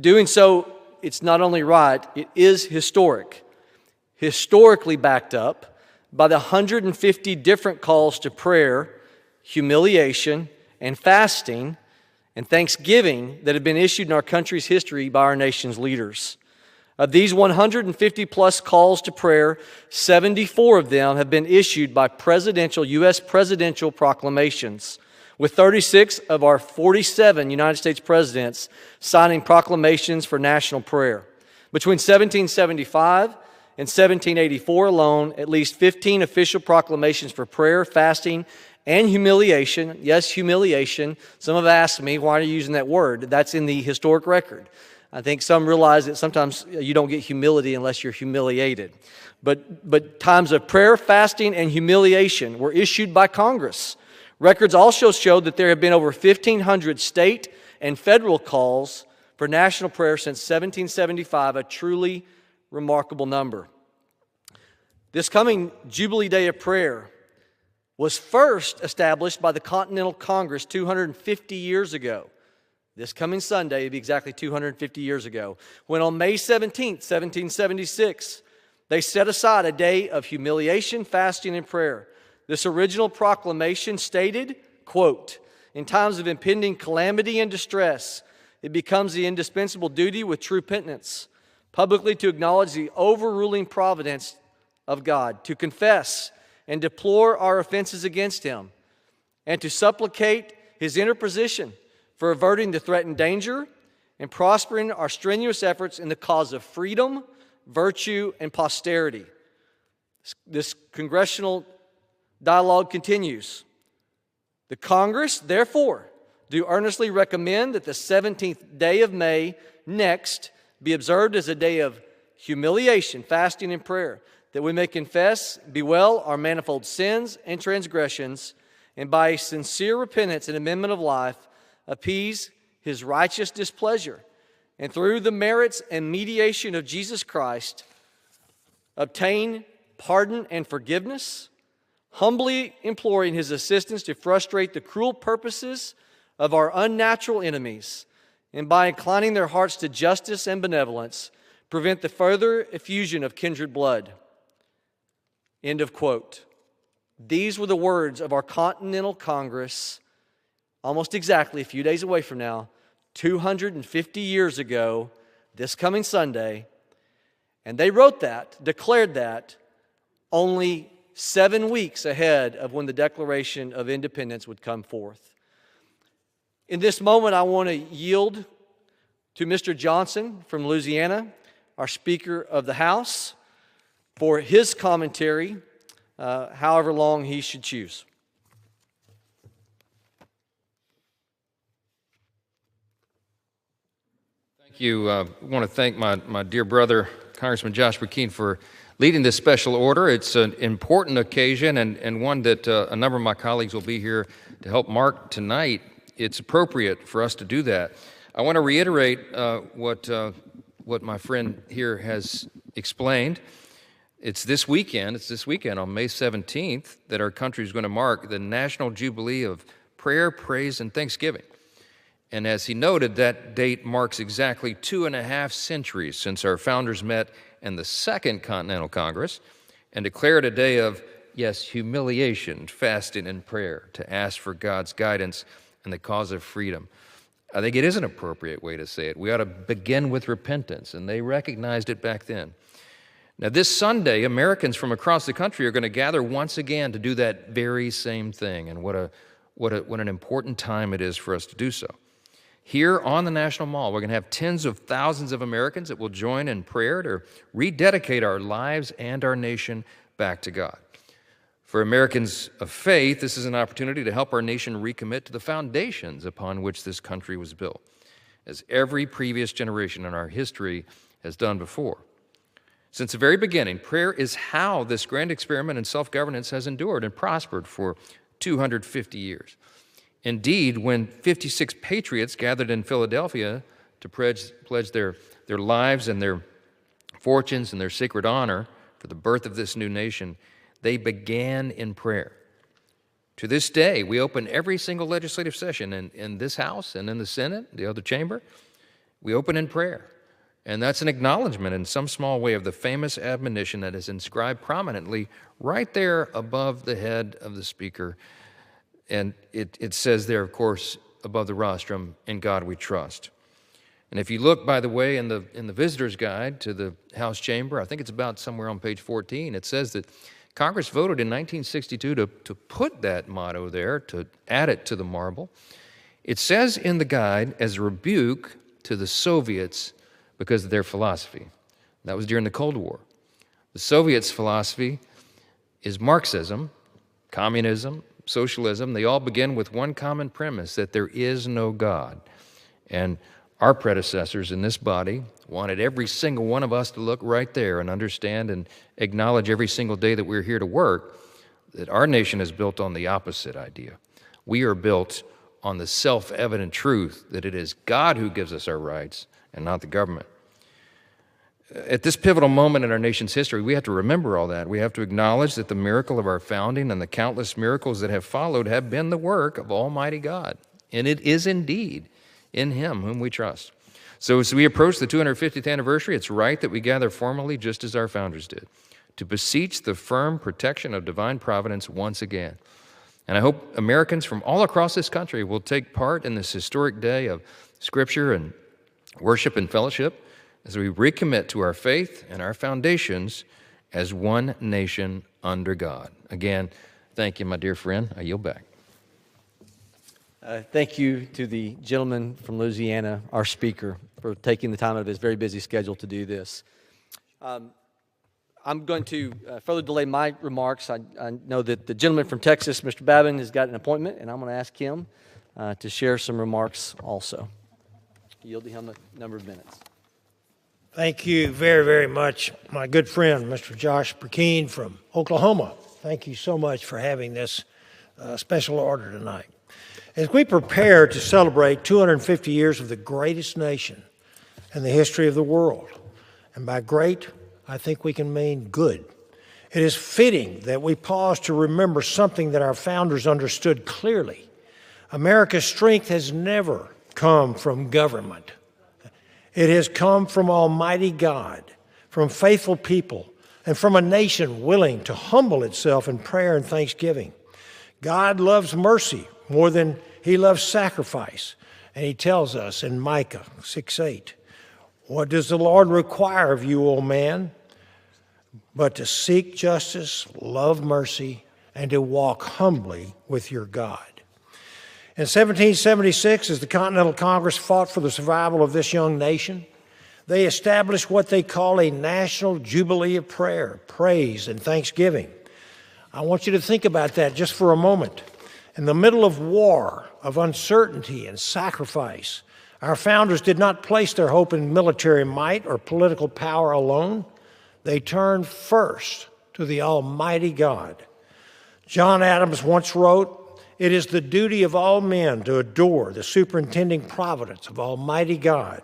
Doing so, it's not only right, it is historic. Historically backed up by the 150 different calls to prayer, humiliation, and fasting, and thanksgiving that have been issued in our country's history by our nation's leaders. Of these 150 plus calls to prayer, 74 of them have been issued by U.S. presidential proclamations, with 36 of our 47 United States presidents signing proclamations for national prayer. Between 1775 and 1784 alone, at least 15 official proclamations for prayer, fasting, and humiliation. Yes, humiliation. Some have asked me, why are you using that word? That's in the historic record. I think some realize that sometimes you don't get humility unless you're humiliated. But times of prayer, fasting, and humiliation were issued by Congress. Records also show that there have been over 1,500 state and federal calls for national prayer since 1775, a truly remarkable number. This coming Jubilee Day of Prayer was first established by the Continental Congress 250 years ago. This coming Sunday, it'll be exactly 250 years ago, when on May 17, 1776, they set aside a day of humiliation, fasting, and prayer. This original proclamation stated, quote, "In times of impending calamity and distress, it becomes the indispensable duty with true penitence, publicly to acknowledge the overruling providence of God, to confess and deplore our offenses against Him, and to supplicate His interposition for averting the threatened danger and prospering our strenuous efforts in the cause of freedom, virtue, and posterity." This congressional dialogue continues. "The Congress, therefore, do earnestly recommend that the 17th day of May next be observed as a day of humiliation, fasting, and prayer, that we may confess, bewail our manifold sins and transgressions, and by sincere repentance and amendment of life, appease His righteous displeasure, and through the merits and mediation of Jesus Christ, obtain pardon and forgiveness, humbly imploring His assistance to frustrate the cruel purposes of our unnatural enemies, and by inclining their hearts to justice and benevolence, prevent the further effusion of kindred blood." End of quote. These were the words of our Continental Congress, almost exactly a few days away from now, 250 years ago, this coming Sunday. And they wrote that, declared that, only 7 weeks ahead of when the Declaration of Independence would come forth. In this moment, I want to yield to Mr. Johnson from Louisiana, our Speaker of the House, for his commentary, however long he should choose. Thank you. I want to thank my dear brother, Congressman Josh Burkeen, for leading this special order. It's an important occasion and one that a number of my colleagues will be here to help mark tonight. It's appropriate for us to do that. I want to reiterate what my friend here has explained. It's this weekend on May 17th that our country is going to mark the National Jubilee of Prayer, Praise, and Thanksgiving. And as he noted, that date marks exactly 2.5 centuries since our founders met in the Second Continental Congress and declared a day of, yes, humiliation, fasting, and prayer to ask for God's guidance in the cause of freedom. I think it is an appropriate way to say it. We ought to begin with repentance, and they recognized it back then. Now, this Sunday, Americans from across the country are going to gather once again to do that very same thing, and what an important time it is for us to do so. Here on the National Mall, we're going to have tens of thousands of Americans that will join in prayer to rededicate our lives and our nation back to God. For Americans of faith, this is an opportunity to help our nation recommit to the foundations upon which this country was built, as every previous generation in our history has done before. Since the very beginning, prayer is how this grand experiment in self-governance has endured and prospered for 250 years. Indeed, when 56 patriots gathered in Philadelphia to pledge their lives and their fortunes and their sacred honor for the birth of this new nation, they began in prayer. To this day, we open every single legislative session in this House and in the Senate, the other chamber, we open in prayer. And that's an acknowledgement in some small way of the famous admonition that is inscribed prominently right there above the head of the speaker. And it says there, of course, above the rostrum, "In God we trust." And if you look, by the way, in the visitor's guide to the House chamber, I think it's about somewhere on page 14, it says that Congress voted in 1962 to put that motto there, to add it to the marble. It says in the guide as a rebuke to the Soviets because of their philosophy. That was during the Cold War. The Soviets' philosophy is Marxism, communism, socialism, they all begin with one common premise, that there is no God. And our predecessors in this body wanted every single one of us to look right there and understand and acknowledge every single day that we're here to work that our nation is built on the opposite idea. We are built on the self-evident truth that it is God who gives us our rights and not the government. At this pivotal moment in our nation's history, we have to remember all that. We have to acknowledge that the miracle of our founding and the countless miracles that have followed have been the work of Almighty God. And it is indeed in Him whom we trust. So as we approach the 250th anniversary, it's right that we gather formally just as our founders did, to beseech the firm protection of divine providence once again. And I hope Americans from all across this country will take part in this historic day of Scripture and worship and fellowship as we recommit to our faith and our foundations as one nation under God. Again, thank you, my dear friend. I yield back. Thank you to the gentleman from Louisiana, our speaker, for taking the time out of his very busy schedule to do this. I'm going to further delay my remarks. I know that the gentleman from Texas, Mr. Babin, has got an appointment, and I'm going to ask him to share some remarks also. Yielding him a number of minutes. Thank you very, very much, my good friend, Mr. Josh Burkeen from Oklahoma. Thank you so much for having this special order tonight. As we prepare to celebrate 250 years of the greatest nation in the history of the world, and by great, I think we can mean good, it is fitting that we pause to remember something that our founders understood clearly. America's strength has never come from government. It has come from Almighty God, from faithful people, and from a nation willing to humble itself in prayer and thanksgiving. God loves mercy more than He loves sacrifice. And He tells us in Micah 6:8, "What does the Lord require of you, O man? But to seek justice, love mercy, and to walk humbly with your God." In 1776, as the Continental Congress fought for the survival of this young nation, they established what they call a National Jubilee of Prayer, praise, and thanksgiving. I want you to think about that just for a moment. In the middle of war, of uncertainty and sacrifice, our founders did not place their hope in military might or political power alone. They turned first to the Almighty God. John Adams once wrote, "It is the duty of all men to adore the superintending providence of Almighty God."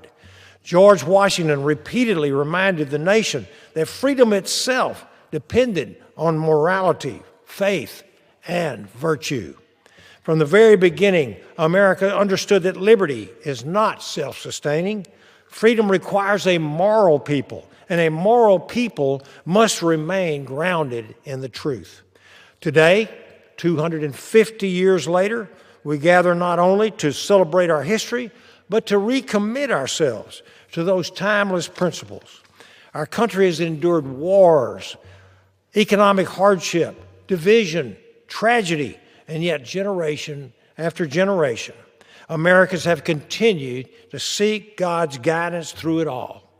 George Washington repeatedly reminded the nation that freedom itself depended on morality, faith, and virtue. From the very beginning, America understood that liberty is not self-sustaining. Freedom requires a moral people, and a moral people must remain grounded in the truth. Today, 250 years later, we gather not only to celebrate our history, but to recommit ourselves to those timeless principles. Our country has endured wars, economic hardship, division, tragedy, and yet generation after generation, Americans have continued to seek God's guidance through it all.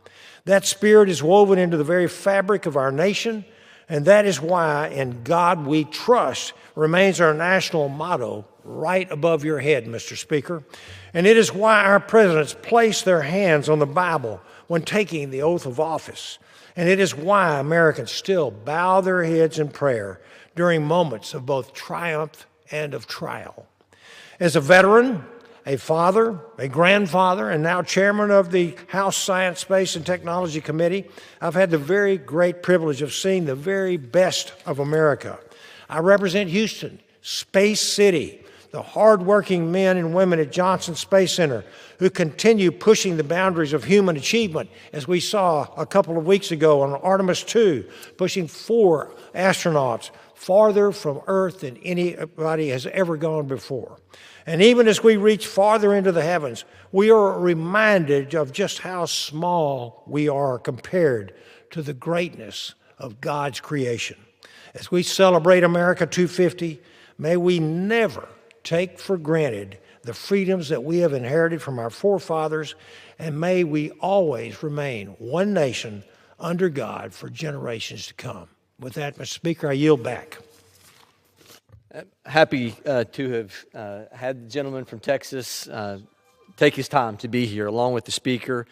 That spirit is woven into the very fabric of our nation, and that is why "In God We Trust" remains our national motto right above your head, Mr. Speaker. And it is why our presidents place their hands on the Bible when taking the oath of office. And it is why Americans still bow their heads in prayer during moments of both triumph and of trial. As a veteran, a father, a grandfather, and now chairman of the House Science, Space, and Technology Committee, I've had the very great privilege of seeing the very best of America. I represent Houston, Space City, the hardworking men and women at Johnson Space Center who continue pushing the boundaries of human achievement, as we saw a couple of weeks ago on Artemis II, pushing 4 astronauts farther from Earth than anybody has ever gone before. And even as we reach farther into the heavens, we are reminded of just how small we are compared to the greatness of God's creation. As we celebrate America 250, may we never take for granted the freedoms that we have inherited from our forefathers, and may we always remain one nation under God for generations to come. With that, Mr. Speaker, I yield back. Happy to have had the gentleman from Texas take his time to be here, along with the speaker.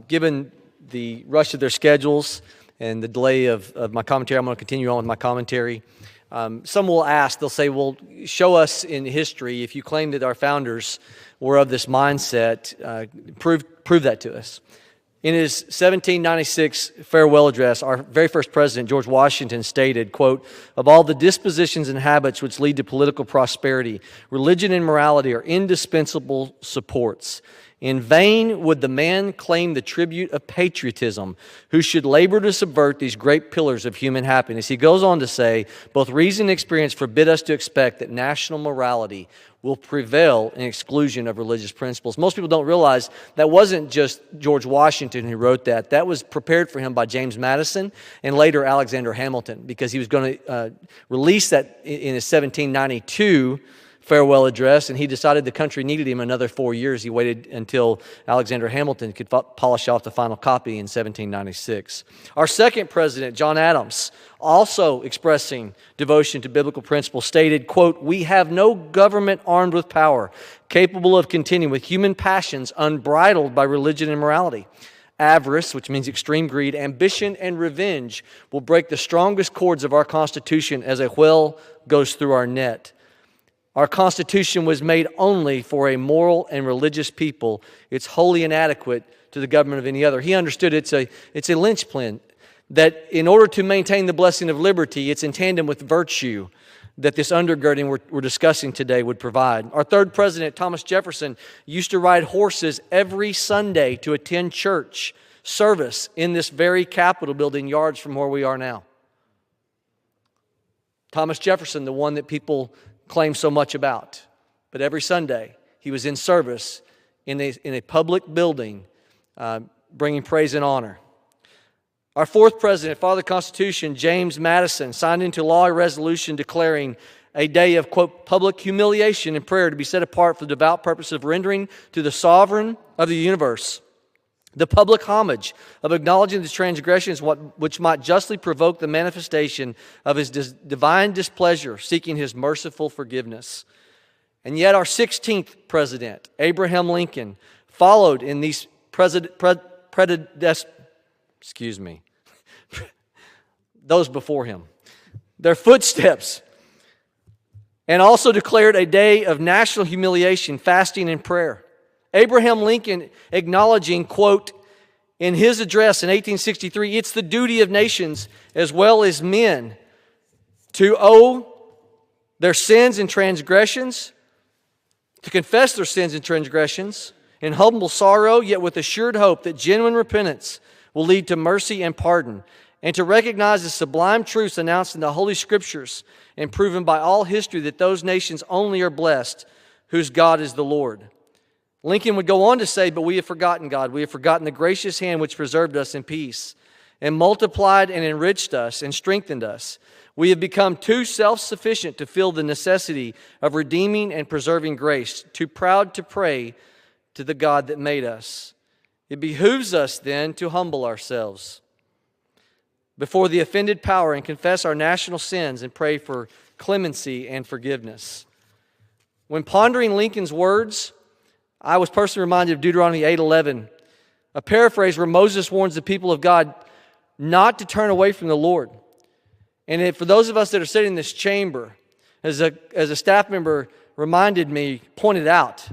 Given the rush of their schedules and the delay of my commentary, I'm going to continue on with my commentary. Some will ask, they'll say, well, show us in history, if you claim that our founders were of this mindset, prove that to us. In his 1796 farewell address, our very first president, George Washington, stated, quote, "Of all the dispositions and habits which lead to political prosperity, religion and morality are indispensable supports. In vain would the man claim the tribute of patriotism who should labor to subvert these great pillars of human happiness." He goes on to say, "Both reason and experience forbid us to expect that national morality will prevail in exclusion of religious principles." Most people don't realize that wasn't just George Washington who wrote that. That was prepared for him by James Madison and later Alexander Hamilton, because he was going to release that in his 1792 farewell address, and he decided the country needed him another 4 years. He waited until Alexander Hamilton could polish off the final copy in 1796. Our second president, John Adams, also expressing devotion to biblical principles, stated, quote, "We have no government armed with power, capable of continuing with human passions unbridled by religion and morality. Avarice, which means extreme greed, ambition, and revenge will break the strongest cords of our Constitution as a whale goes through our net. Our Constitution was made only for a moral and religious people. It's wholly inadequate to the government of any other." He understood it's a linchpin, that in order to maintain the blessing of liberty, it's in tandem with virtue that this undergirding we're discussing today would provide. Our third president, Thomas Jefferson, used to ride horses every Sunday to attend church service in this very Capitol building, yards from where we are now. Thomas Jefferson, the one that people claim so much about. But every Sunday, he was in service in a public building, bringing praise and honor. Our fourth president, father of the Constitution, James Madison, signed into law a resolution declaring a day of, quote, "public humiliation and prayer to be set apart for the devout purpose of rendering to the sovereign of the universe the public homage of acknowledging the transgressions which might justly provoke the manifestation of his divine displeasure, seeking his merciful forgiveness." And yet our 16th president, Abraham Lincoln, followed in these those before him, their footsteps, and also declared a day of national humiliation, fasting, and prayer. Abraham Lincoln acknowledging, quote, in his address in 1863, "It's the duty of nations as well as men to owe their sins and transgressions, to confess their sins and transgressions in humble sorrow, yet with assured hope that genuine repentance will lead to mercy and pardon, and to recognize the sublime truths announced in the Holy Scriptures and proven by all history that those nations only are blessed whose God is the Lord." Lincoln would go on to say, "But we have forgotten God. We have forgotten the gracious hand which preserved us in peace and multiplied and enriched us and strengthened us. We have become too self-sufficient to feel the necessity of redeeming and preserving grace, too proud to pray to the God that made us. It behooves us then to humble ourselves before the offended power and confess our national sins and pray for clemency and forgiveness." When pondering Lincoln's words, I was personally reminded of Deuteronomy 8:11, a paraphrase where Moses warns the people of God not to turn away from the Lord. And for those of us that are sitting in this chamber, as a staff member reminded me, pointed out,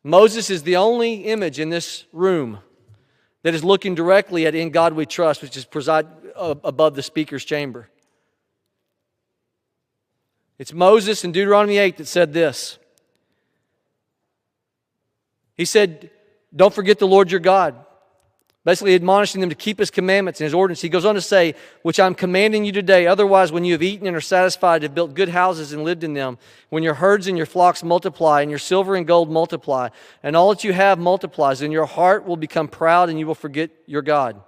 Moses is the only image in this room that is looking directly at "In God We Trust," which is preside above the speaker's chamber. It's Moses in Deuteronomy 8 that said this. He said, "Don't forget the Lord your God." Basically admonishing them to keep His commandments and His ordinance. He goes on to say, "Which I'm commanding you today. Otherwise, when you have eaten and are satisfied, have built good houses and lived in them, when your herds and your flocks multiply, and your silver and gold multiply, and all that you have multiplies, then your heart will become proud and you will forget your God."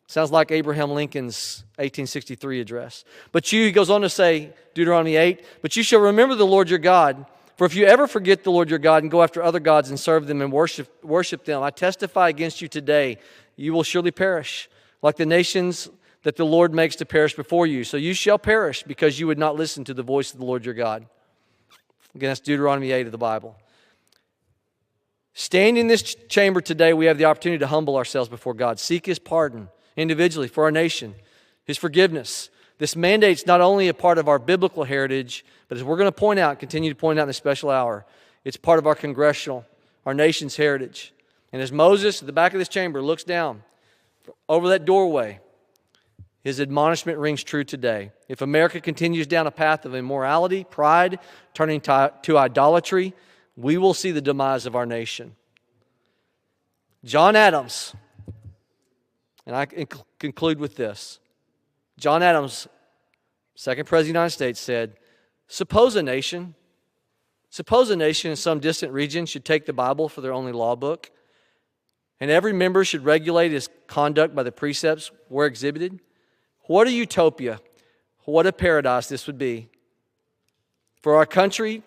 Sounds like Abraham Lincoln's 1863 address. He goes on to say, Deuteronomy 8, "But you shall remember the Lord your God. For if you ever forget the Lord your God and go after other gods and serve them and worship them, I testify against you today, you will surely perish, like the nations that the Lord makes to perish before you. So you shall perish because you would not listen to the voice of the Lord your God. Again, that's Deuteronomy 8 of the Bible. Standing in this chamber today, we have the opportunity to humble ourselves before God, seek His pardon individually for our nation, His forgiveness. This mandate's not only a part of our biblical heritage, but as we're going to point out, continue to point out in this special hour, it's part of our congressional, our nation's heritage. And as Moses at the back of this chamber looks down over that doorway, his admonishment rings true today. If America continues down a path of immorality, pride, turning to idolatry, we will see the demise of our nation. John Adams, and I conclude with this. John Adams, second President of the United States, said, suppose a nation in some distant region should take the Bible for their only law book, and every member should regulate his conduct by the precepts where exhibited. What a utopia, what a paradise this would be. For our country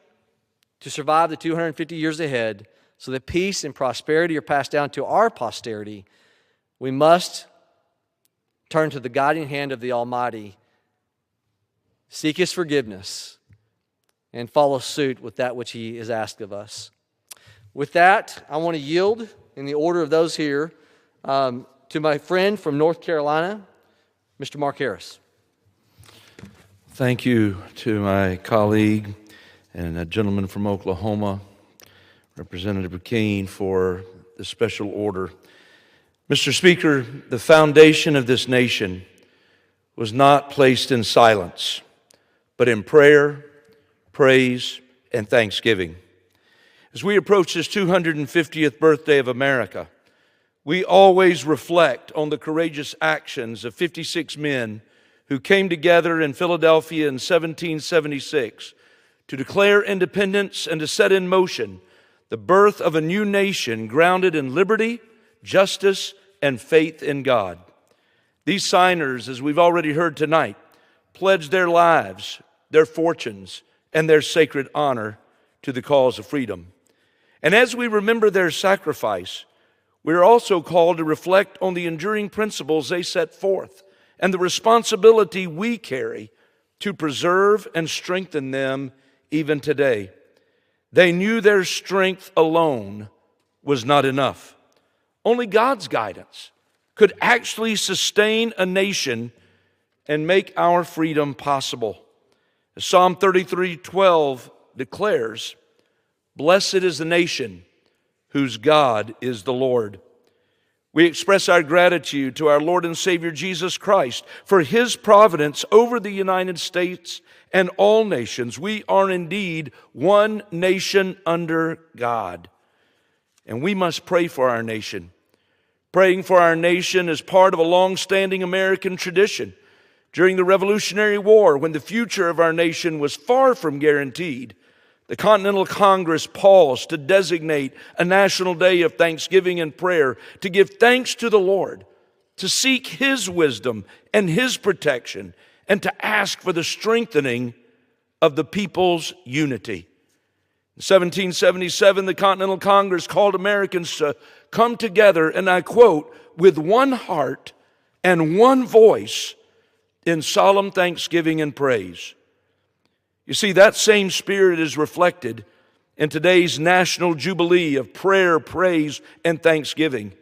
to survive the 250 years ahead, so that peace and prosperity are passed down to our posterity, we must turn to the guiding hand of the Almighty, seek His forgiveness, and follow suit with that which He has asked of us. With that, I want to yield in the order of those here to my friend from North Carolina, Mr. Mark Harris. Thank you to my colleague and a gentleman from Oklahoma, Representative Burkeen, for the special order. Mr. Speaker, the foundation of this nation was not placed in silence, but in prayer, praise, and thanksgiving. As we approach this 250th birthday of America, we always reflect on the courageous actions of 56 men who came together in Philadelphia in 1776 to declare independence and to set in motion the birth of a new nation grounded in liberty, justice, and faith in God. These signers, as we've already heard tonight, pledged their lives, their fortunes, and their sacred honor to the cause of freedom. And as we remember their sacrifice, we are also called to reflect on the enduring principles they set forth and the responsibility we carry to preserve and strengthen them even today. They knew their strength alone was not enough. Only God's guidance could actually sustain a nation and make our freedom possible. As Psalm 33:12 declares, "Blessed is the nation whose God is the Lord." We express our gratitude to our Lord and Savior Jesus Christ for His providence over the United States and all nations. We are indeed one nation under God. And we must pray for our nation. Praying for our nation is part of a long-standing American tradition. During the Revolutionary War, when the future of our nation was far from guaranteed, the Continental Congress paused to designate a national day of thanksgiving and prayer, to give thanks to the Lord, to seek His wisdom and His protection, and to ask for the strengthening of the people's unity. In 1777, the Continental Congress called Americans to come together, and I quote, "with one heart and one voice in solemn thanksgiving and praise." You see, that same spirit is reflected in today's National Jubilee of prayer, praise, and thanksgiving,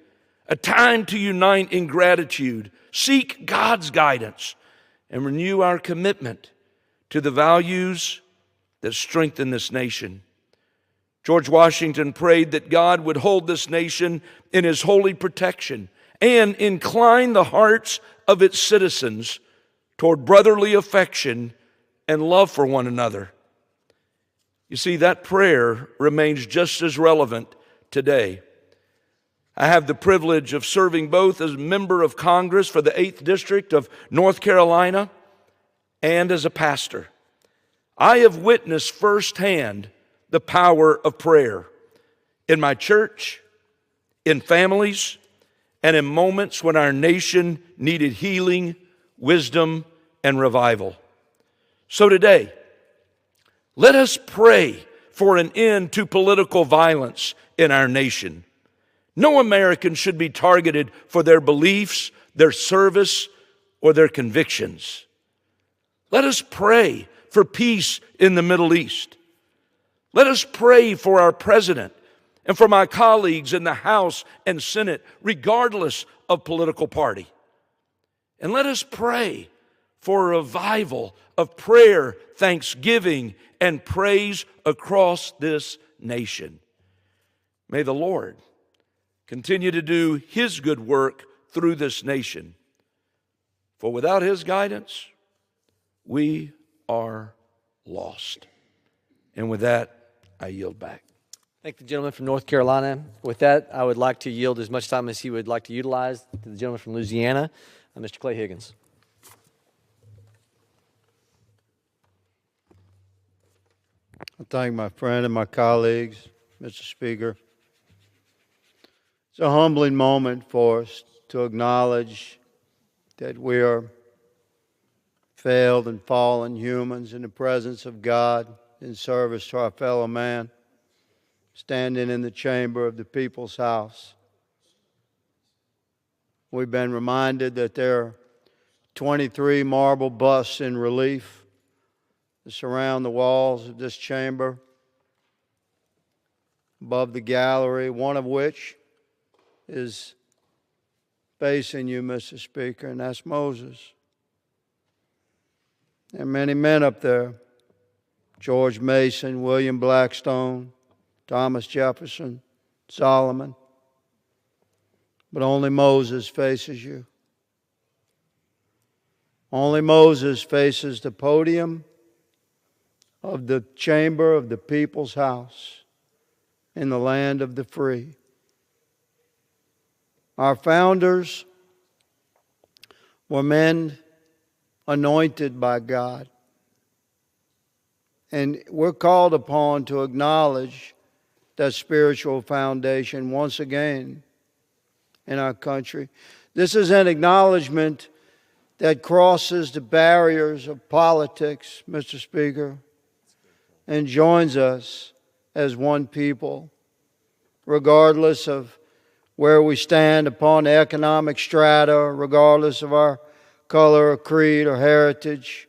a time to unite in gratitude, seek God's guidance, and renew our commitment to the values that strengthen this nation. George Washington prayed that God would hold this nation in His holy protection and incline the hearts of its citizens toward brotherly affection and love for one another. You see, that prayer remains just as relevant today. I have the privilege of serving both as a member of Congress for the 8th District of North Carolina and as a pastor. I have witnessed firsthand the power of prayer in my church, in families, and in moments when our nation needed healing, wisdom, and revival. So today, let us pray for an end to political violence in our nation. No American should be targeted for their beliefs, their service, or their convictions. Let us pray for peace in the Middle East. Let us pray for our president and for my colleagues in the House and Senate, regardless of political party. And let us pray for a revival of prayer, thanksgiving, and praise across this nation. May the Lord continue to do His good work through this nation. For without His guidance, we are lost. And with that, I yield back. Thank the gentleman from North Carolina. With that, I would like to yield as much time as he would like to utilize to the gentleman from Louisiana, Mr. Clay Higgins. I thank my friend and my colleagues, Mr. Speaker. It's a humbling moment for us to acknowledge that we are failed and fallen humans in the presence of God in service to our fellow man, standing in the chamber of the people's house. We've been reminded that there are 23 marble busts in relief that surround the walls of this chamber, above the gallery, one of which is facing you, Mr. Speaker, and that's Moses. There are many men up there: George Mason, William Blackstone, Thomas Jefferson, Solomon. But only Moses faces you. Only Moses faces the podium of the chamber of the people's house in the land of the free. Our founders were men anointed by God. And we're called upon to acknowledge that spiritual foundation once again in our country. This is an acknowledgement that crosses the barriers of politics, Mr. Speaker, and joins us as one people, regardless of where we stand upon the economic strata, regardless of our color or creed or heritage,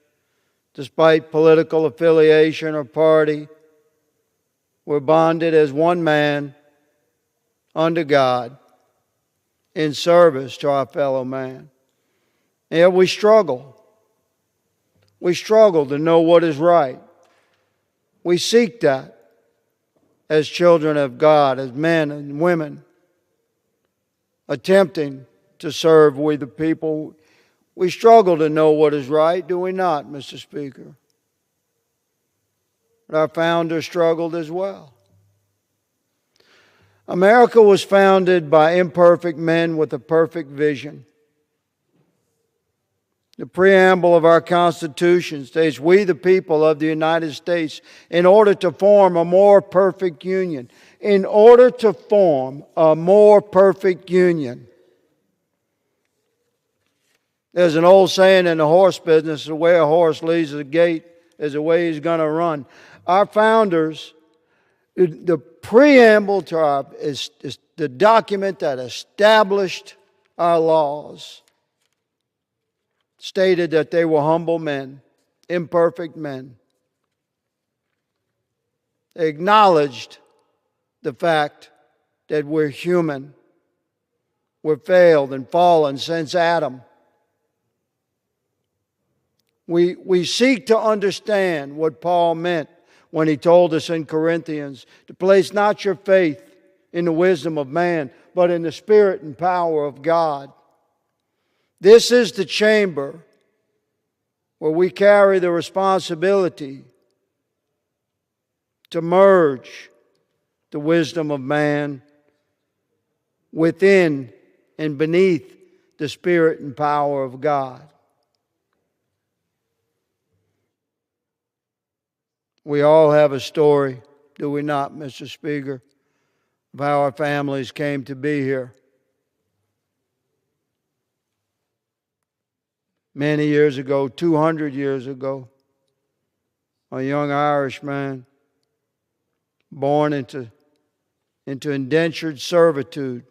despite political affiliation or party. We're bonded as one man under God in service to our fellow man. And yet we struggle. We struggle to know what is right. We seek that as children of God, as men and women, attempting to serve we the people. We struggle to know what is right, do we not, Mr. Speaker? But our founders struggled as well. America was founded by imperfect men with a perfect vision. The preamble of our Constitution states, "We, the people of the United States, in order to form a more perfect union." In order to form a more perfect union. There's an old saying in the horse business: the way a horse leaves the gate is the way he's going to run. Our founders, the preamble to our is the document that established our laws, stated that they were humble men, imperfect men. They acknowledged the fact that we're human. We're failed and fallen since Adam. We seek to understand what Paul meant when he told us in Corinthians to place not your faith in the wisdom of man, but in the Spirit and power of God. This is the chamber where we carry the responsibility to merge the wisdom of man within and beneath the Spirit and power of God. We all have a story, do we not, Mr. Speaker, of how our families came to be here. Many years ago, 200 years ago, a young Irish man born into indentured servitude,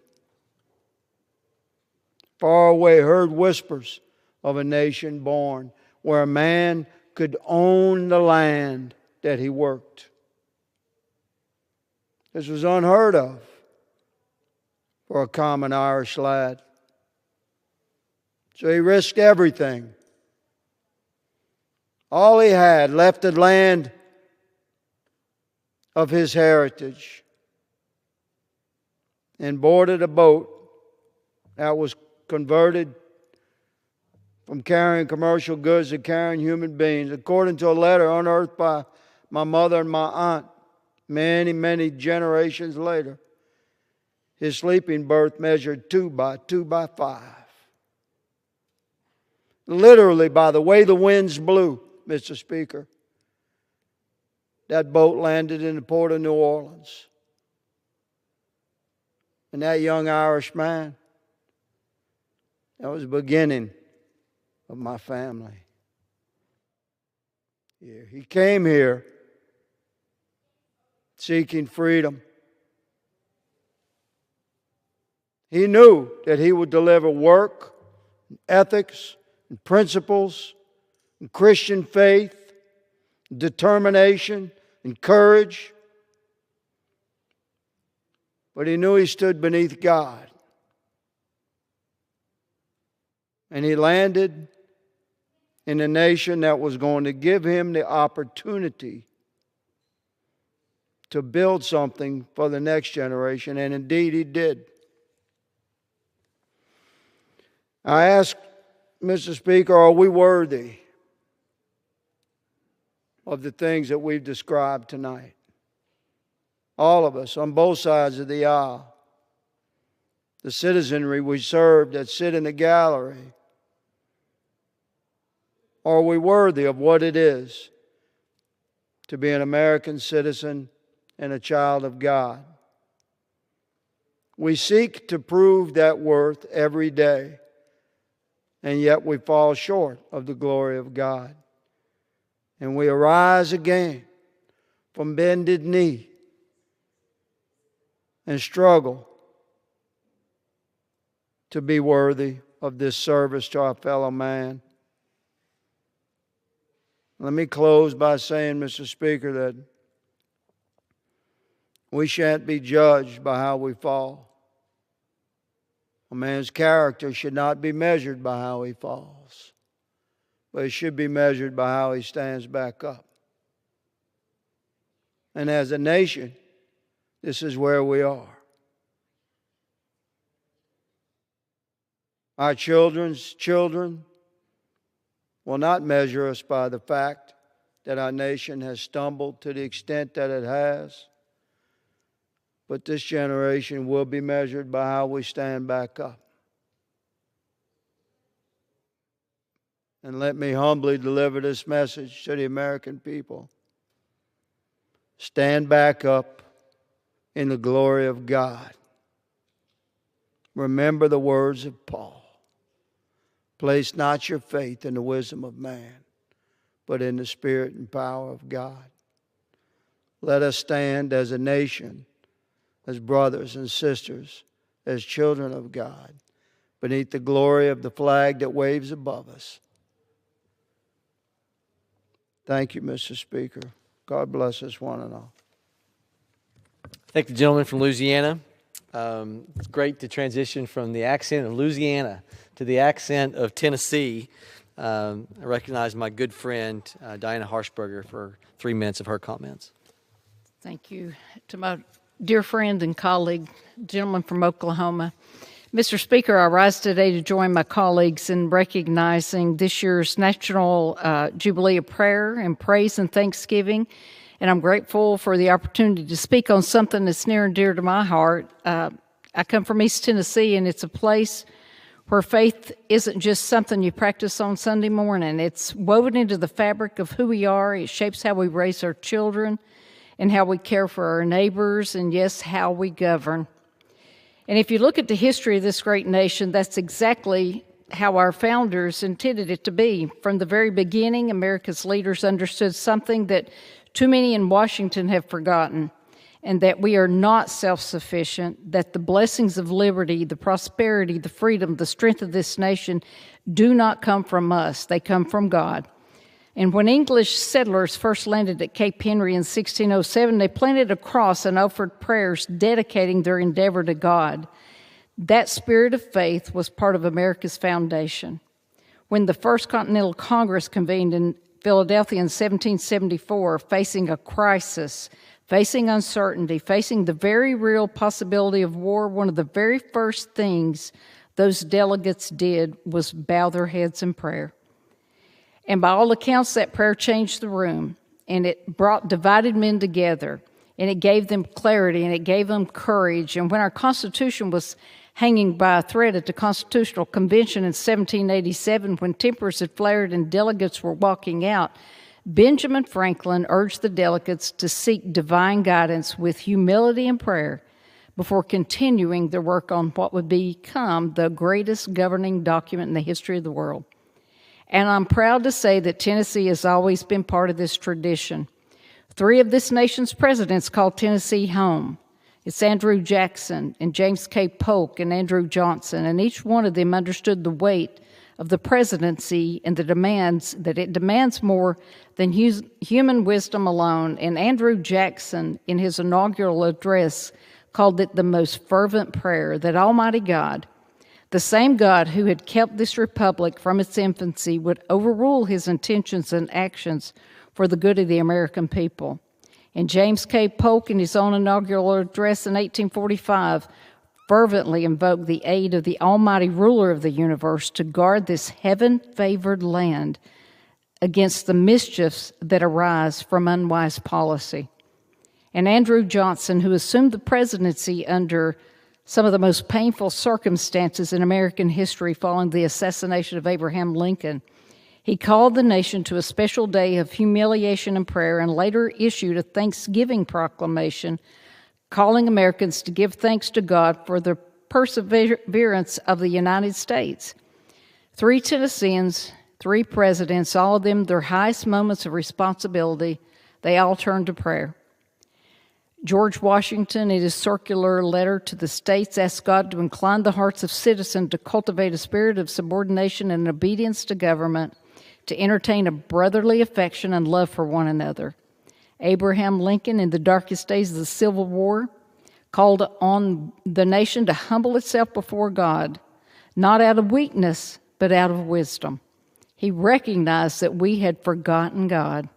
far away, heard whispers of a nation born, where a man could own the land that he worked. This was unheard of for a common Irish lad. So he risked everything. All he had, left the land of his heritage, and boarded a boat that was converted from carrying commercial goods to carrying human beings, according to a letter unearthed by my mother and my aunt many, many generations later. His sleeping berth measured 2 by 2 by 5. Literally, by the way the winds blew, Mr. Speaker, that boat landed in the port of New Orleans. And that young Irish man, that was the beginning of my family. Yeah, he came here seeking freedom. He knew that he would deliver work, and ethics, and principles, and Christian faith, and determination, and courage. But he knew he stood beneath God. And he landed in a nation that was going to give him the opportunity to build something for the next generation, and indeed he did. I ask, Mr. Speaker, are we worthy of the things that we've described tonight? All of us, on both sides of the aisle. The citizenry we serve that sit in the gallery. Are we worthy of what it is to be an American citizen and a child of God? We seek to prove that worth every day, and yet we fall short of the glory of God. And we arise again from bended knee and struggle to be worthy of this service to our fellow man. Let me close by saying, Mr. Speaker, that we shan't be judged by how we fall. A man's character should not be measured by how he falls, but it should be measured by how he stands back up. And as a nation, this is where we are. Our children's children will not measure us by the fact that our nation has stumbled to the extent that it has, but this generation will be measured by how we stand back up. And let me humbly deliver this message to the American people. Stand back up in the glory of God. Remember the words of Paul. Place not your faith in the wisdom of man, but in the Spirit and power of God. Let us stand as a nation, as brothers and sisters, as children of God, beneath the glory of the flag that waves above us. Thank you, Mr. Speaker. God bless us one and all. Thank the gentleman from Louisiana. It's great to transition from the accent of Louisiana to the accent of Tennessee. I recognize my good friend, Diana Harshberger, for 3 minutes of her comments. Thank you to my dear friend and colleague, gentleman from Oklahoma. Mr. Speaker, I rise today to join my colleagues in recognizing this year's National Jubilee of Prayer and Praise and Thanksgiving, and I'm grateful for the opportunity to speak on something that's near and dear to my heart. I come from East Tennessee, and it's a place where faith isn't just something you practice on Sunday morning. It's woven into the fabric of who we are. It shapes how we raise our children and how we care for our neighbors, and yes, how we govern. And if you look at the history of this great nation, that's exactly how our founders intended it to be. From the very beginning, America's leaders understood something that too many in Washington have forgotten, and that we are not self-sufficient, that the blessings of liberty, the prosperity, the freedom, the strength of this nation do not come from us. They come from God. And when English settlers first landed at Cape Henry in 1607, they planted a cross and offered prayers dedicating their endeavor to God. That spirit of faith was part of America's foundation. When the First Continental Congress convened in Philadelphia in 1774, facing a crisis, facing uncertainty, facing the very real possibility of war, one of the very first things those delegates did was bow their heads in prayer. And by all accounts, that prayer changed the room, and it brought divided men together, and it gave them clarity, and it gave them courage. And when our Constitution was hanging by a thread at the Constitutional Convention in 1787, when tempers had flared and delegates were walking out, Benjamin Franklin urged the delegates to seek divine guidance with humility and prayer before continuing their work on what would become the greatest governing document in the history of the world. And I'm proud to say that Tennessee has always been part of this tradition. 3 of this nation's presidents called Tennessee home. It's Andrew Jackson and James K. Polk and Andrew Johnson, and each one of them understood the weight of the presidency and the demands that it demands more than human wisdom alone. And Andrew Jackson, in his inaugural address, called it the most fervent prayer that Almighty God, the same God who had kept this republic from its infancy, would overrule his intentions and actions for the good of the American people. And James K. Polk, in his own inaugural address in 1845, fervently invoked the aid of the almighty ruler of the universe to guard this heaven-favored land against the mischiefs that arise from unwise policy. And Andrew Johnson, who assumed the presidency under some of the most painful circumstances in American history following the assassination of Abraham Lincoln, he called the nation to a special day of humiliation and prayer, and later issued a Thanksgiving proclamation calling Americans to give thanks to God for the perseverance of the United States. 3 Tennesseans, 3 presidents, all of them their highest moments of responsibility, they all turned to prayer. George Washington, in his circular letter to the states, asked God to incline the hearts of citizens to cultivate a spirit of subordination and obedience to government, to entertain a brotherly affection and love for one another. Abraham Lincoln, in the darkest days of the Civil War, called on the nation to humble itself before God, not out of weakness, but out of wisdom. He recognized that we had forgotten God.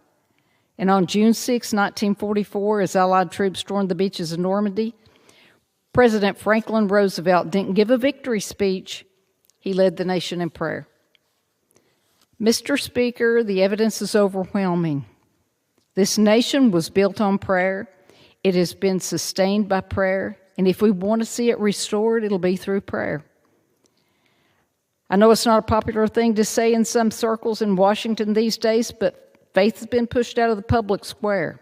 And on June 6, 1944, as Allied troops stormed the beaches of Normandy, President Franklin Roosevelt didn't give a victory speech. He led the nation in prayer. Mr. Speaker, the evidence is overwhelming. This nation was built on prayer. It has been sustained by prayer. And if we want to see it restored, it'll be through prayer. I know it's not a popular thing to say in some circles in Washington these days, but faith has been pushed out of the public square.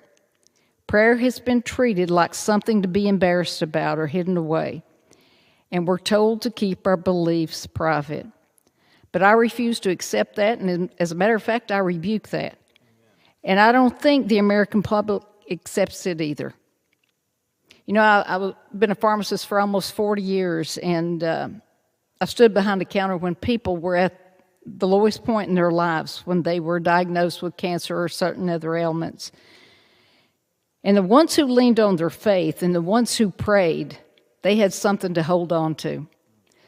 Prayer has been treated like something to be embarrassed about or hidden away. And we're told to keep our beliefs private. But I refuse to accept that, and as a matter of fact, I rebuke that. And I don't think the American public accepts it either. You know, I've been a pharmacist for almost 40 years, and I stood behind the counter when people were at the lowest point in their lives, when they were diagnosed with cancer or certain other ailments. And the ones who leaned on their faith and the ones who prayed, they had something to hold on to,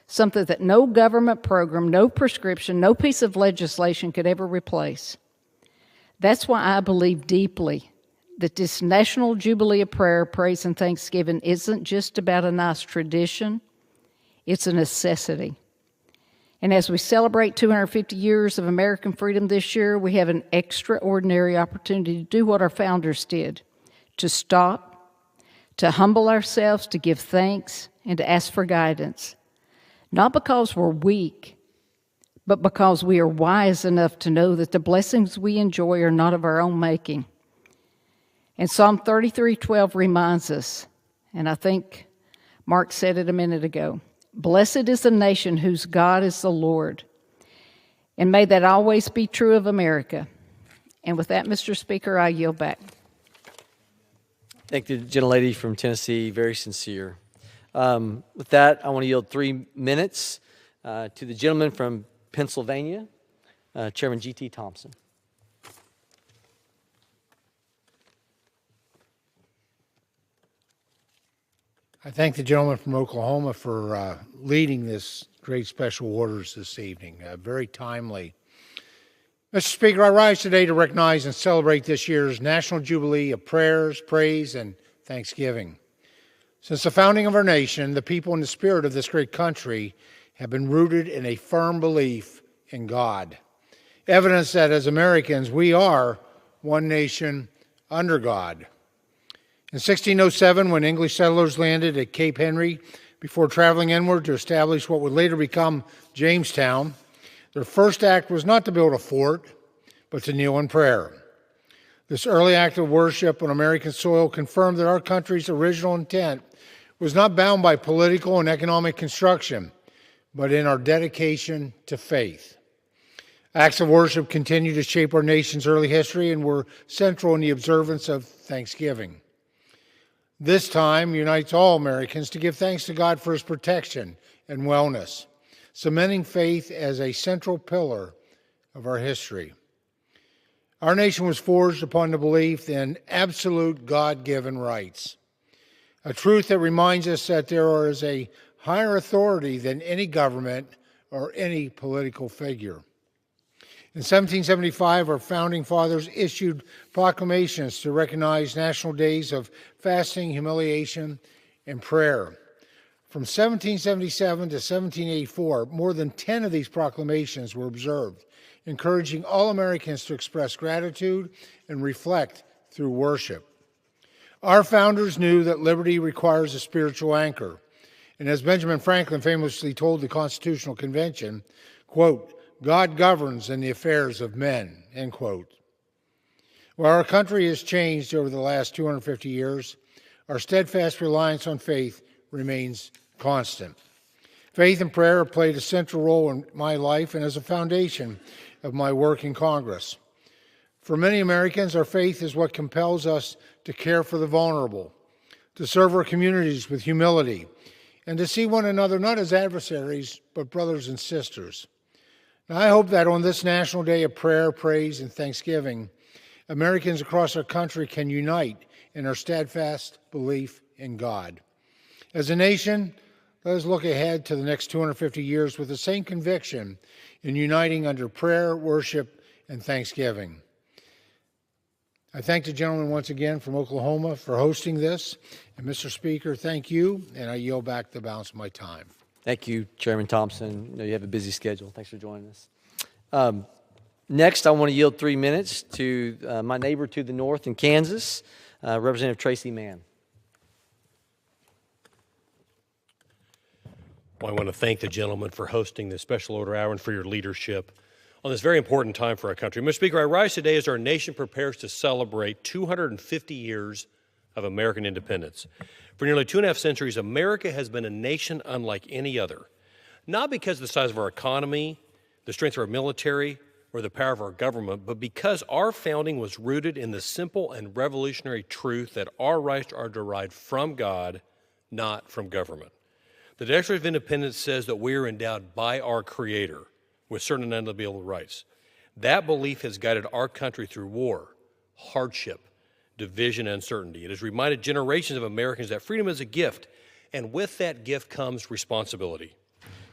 something that no government program, no prescription, no piece of legislation could ever replace. That's why I believe deeply that this National Jubilee of Prayer, Praise, and Thanksgiving isn't just about a nice tradition, it's a necessity. And as we celebrate 250 years of American freedom this year, we have an extraordinary opportunity to do what our founders did, to stop, to humble ourselves, to give thanks, and to ask for guidance. Not because we're weak, but because we are wise enough to know that the blessings we enjoy are not of our own making. And Psalm 33:12 reminds us, and I think Mark said it a minute ago, blessed is the nation whose God is the Lord. And may that always be true of America. And with that, Mr. Speaker, I yield back. Thank the gentlelady from Tennessee, very sincere. With that, I want to yield 3 minutes to the gentleman from Pennsylvania, Chairman G.T. Thompson. I thank the gentleman from Oklahoma for leading this great special orders this evening. Very timely. Mr. Speaker, I rise today to recognize and celebrate this year's National Jubilee of prayers, praise, and thanksgiving. Since the founding of our nation, the people and the spirit of this great country have been rooted in a firm belief in God. Evidence that as Americans, we are one nation under God. In 1607, when English settlers landed at Cape Henry before traveling inward to establish what would later become Jamestown, their first act was not to build a fort, but to kneel in prayer. This early act of worship on American soil confirmed that our country's original intent was not bound by political and economic construction, but in our dedication to faith. Acts of worship continue to shape our nation's early history and were central in the observance of Thanksgiving. This time unites all Americans to give thanks to God for his protection and wellness, cementing faith as a central pillar of our history. Our nation was forged upon the belief in absolute God-given rights, a truth that reminds us that there is a higher authority than any government or any political figure. In 1775, our founding fathers issued proclamations to recognize national days of fasting, humiliation, and prayer. From 1777 to 1784, more than 10 of these proclamations were observed, encouraging all Americans to express gratitude and reflect through worship. Our founders knew that liberty requires a spiritual anchor, and as Benjamin Franklin famously told the Constitutional Convention, quote, God governs in the affairs of men, end quote. While our country has changed over the last 250 years, our steadfast reliance on faith remains constant. Faith and prayer have played a central role in my life and as a foundation of my work in Congress. For many Americans, our faith is what compels us to care for the vulnerable, to serve our communities with humility, and to see one another not as adversaries, but brothers and sisters. Now, I hope that on this National Day of Prayer, Praise, and Thanksgiving, Americans across our country can unite in our steadfast belief in God. As a nation, let us look ahead to the next 250 years with the same conviction in uniting under prayer, worship, and thanksgiving. I thank the gentleman once again from Oklahoma for hosting this. And Mr. Speaker, thank you, and I yield back the balance of my time. Thank you, Chairman Thompson. I know you have a busy schedule. Thanks for joining us. Next, I want to yield 3 minutes to my neighbor to the north in Kansas, Representative Tracy Mann. Well, I want to thank the gentleman for hosting this special order hour and for your leadership on this very important time for our country. Mr. Speaker, I rise today as our nation prepares to celebrate 250 years of American independence. For nearly 2.5 centuries, America has been a nation unlike any other, not because of the size of our economy, the strength of our military, or the power of our government, but because our founding was rooted in the simple and revolutionary truth that our rights are derived from God, not from government. The Declaration of Independence says that we are endowed by our Creator with certain unalienable rights. That belief has guided our country through war, hardship, division, and uncertainty. It has reminded generations of Americans that freedom is a gift, and with that gift comes responsibility.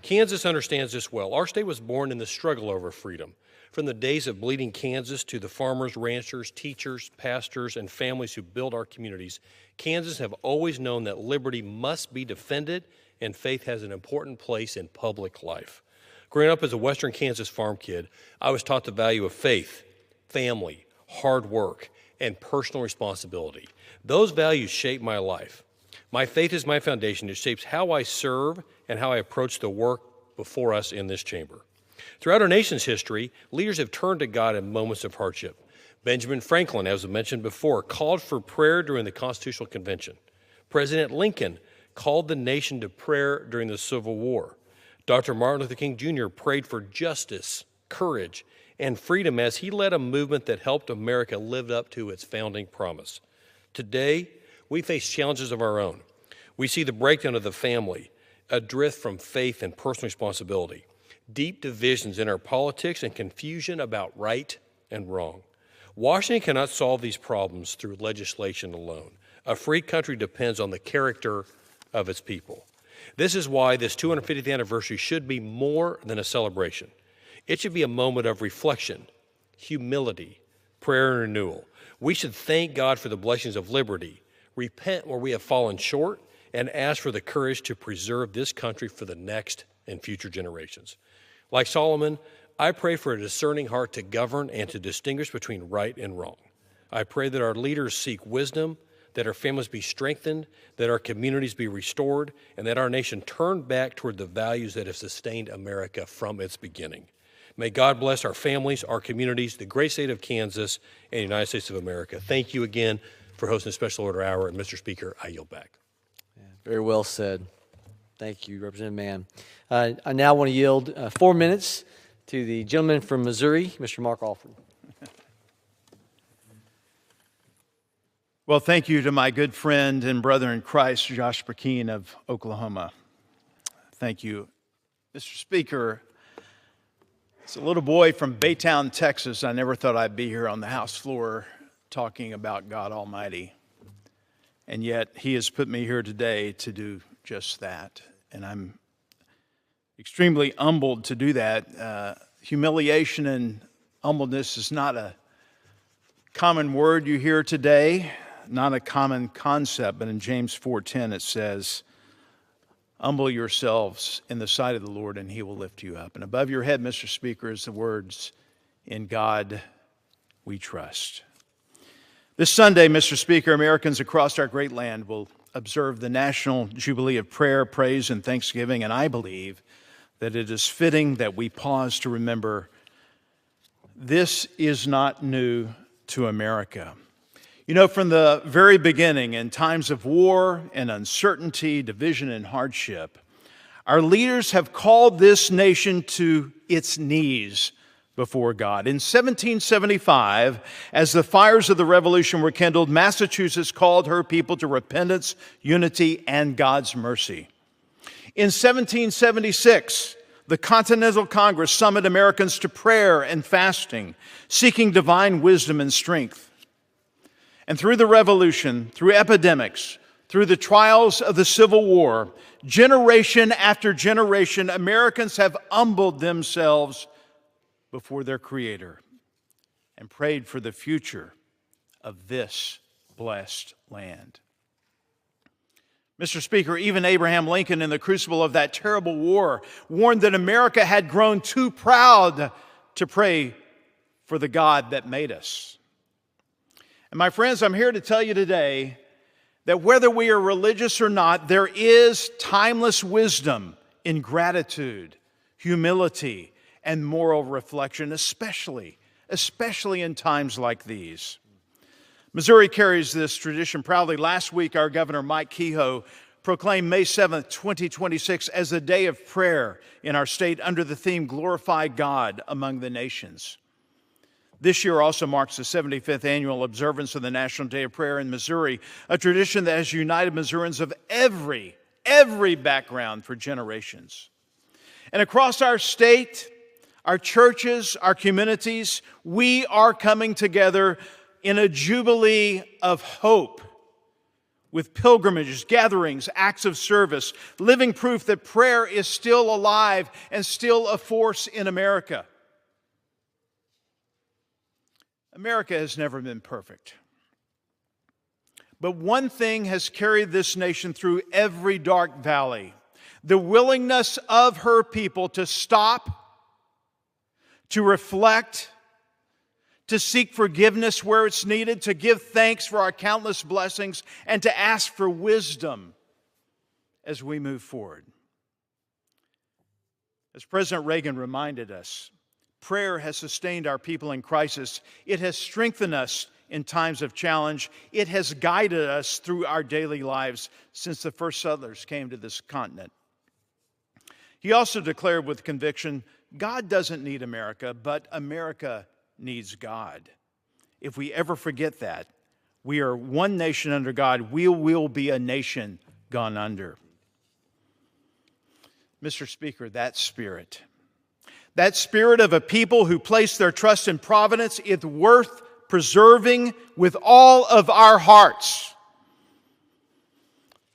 Kansas understands this well. Our state was born in the struggle over freedom. From the days of bleeding Kansas to the farmers, ranchers, teachers, pastors, and families who build our communities, Kansans have always known that liberty must be defended and faith has an important place in public life. Growing up as a Western Kansas farm kid, I was taught the value of faith, family, hard work, and personal responsibility. Those values shape my life. My faith is my foundation. It shapes how I serve and how I approach the work before us in this chamber. Throughout our nation's history, leaders have turned to God in moments of hardship. Benjamin Franklin, as I mentioned before, called for prayer during the Constitutional Convention. President Lincoln called the nation to prayer during the Civil War. Dr. Martin Luther King Jr. prayed for justice, courage, and freedom as he led a movement that helped America live up to its founding promise. Today, we face challenges of our own. We see the breakdown of the family, adrift from faith and personal responsibility, deep divisions in our politics, and confusion about right and wrong. Washington cannot solve these problems through legislation alone. A free country depends on the character of its people. This is why this 250th anniversary should be more than a celebration. It should be a moment of reflection, humility, prayer, and renewal. We should thank God for the blessings of liberty, repent where we have fallen short, and ask for the courage to preserve this country for the next and future generations. Like Solomon, I pray for a discerning heart to govern and to distinguish between right and wrong. I pray that our leaders seek wisdom, that our families be strengthened, that our communities be restored, and that our nation turn back toward the values that have sustained America from its beginning. May God bless our families, our communities, the great state of Kansas, and the United States of America. Thank you again for hosting the Special Order Hour. And Mr. Speaker, I yield back. Very well said. Thank you, Representative Mann. I now want to yield 4 minutes to the gentleman from Missouri, Mr. Mark Alford. Well, thank you to my good friend and brother in Christ, Josh Burkeen of Oklahoma. Thank you. Mr. Speaker, as a little boy from Baytown, Texas, I never thought I'd be here on the House floor talking about God Almighty. And yet, He has put me here today to do just that. And I'm extremely humbled to do that. Humiliation and humbleness is not a common word you hear today, not a common concept, but in James 4:10 it says, humble yourselves in the sight of the Lord and He will lift you up. And above your head, Mr. Speaker, is the words, in God we trust. This Sunday, Mr. Speaker, Americans across our great land will observe the National Jubilee of Prayer, Praise, and Thanksgiving, and I believe that it is fitting that we pause to remember this is not new to America. You know, from the very beginning, in times of war and uncertainty, division and hardship, our leaders have called this nation to its knees before God. In 1775, as the fires of the Revolution were kindled, Massachusetts called her people to repentance, unity, and God's mercy. In 1776, the Continental Congress summoned Americans to prayer and fasting, seeking divine wisdom and strength. And through the Revolution, through epidemics, through the trials of the Civil War, generation after generation, Americans have humbled themselves before their Creator and prayed for the future of this blessed land. Mr. Speaker, even Abraham Lincoln, in the crucible of that terrible war, warned that America had grown too proud to pray for the God that made us. And my friends, I'm here to tell you today that whether we are religious or not, there is timeless wisdom in gratitude, humility, and moral reflection, especially in times like these. Missouri carries this tradition proudly. Last week, our Governor Mike Kehoe proclaimed May 7th, 2026 as a day of prayer in our state under the theme, Glorify God Among the Nations. This year also marks the 75th annual observance of the National Day of Prayer in Missouri, a tradition that has united Missourians of every background for generations. And across our state, our churches, our communities, we are coming together in a jubilee of hope with pilgrimages, gatherings, acts of service, living proof that prayer is still alive and still a force in America. America has never been perfect. But one thing has carried this nation through every dark valley: the willingness of her people to stop, to reflect, to seek forgiveness where it's needed, to give thanks for our countless blessings, and to ask for wisdom as we move forward. As President Reagan reminded us, prayer has sustained our people in crisis. It has strengthened us in times of challenge. It has guided us through our daily lives since the first settlers came to this continent. He also declared with conviction, God doesn't need America, but America needs God. If we ever forget that, We are one nation under God. We will be a nation gone under. Mr. Speaker, that spirit of a people who place their trust in providence is worth preserving with all of our hearts.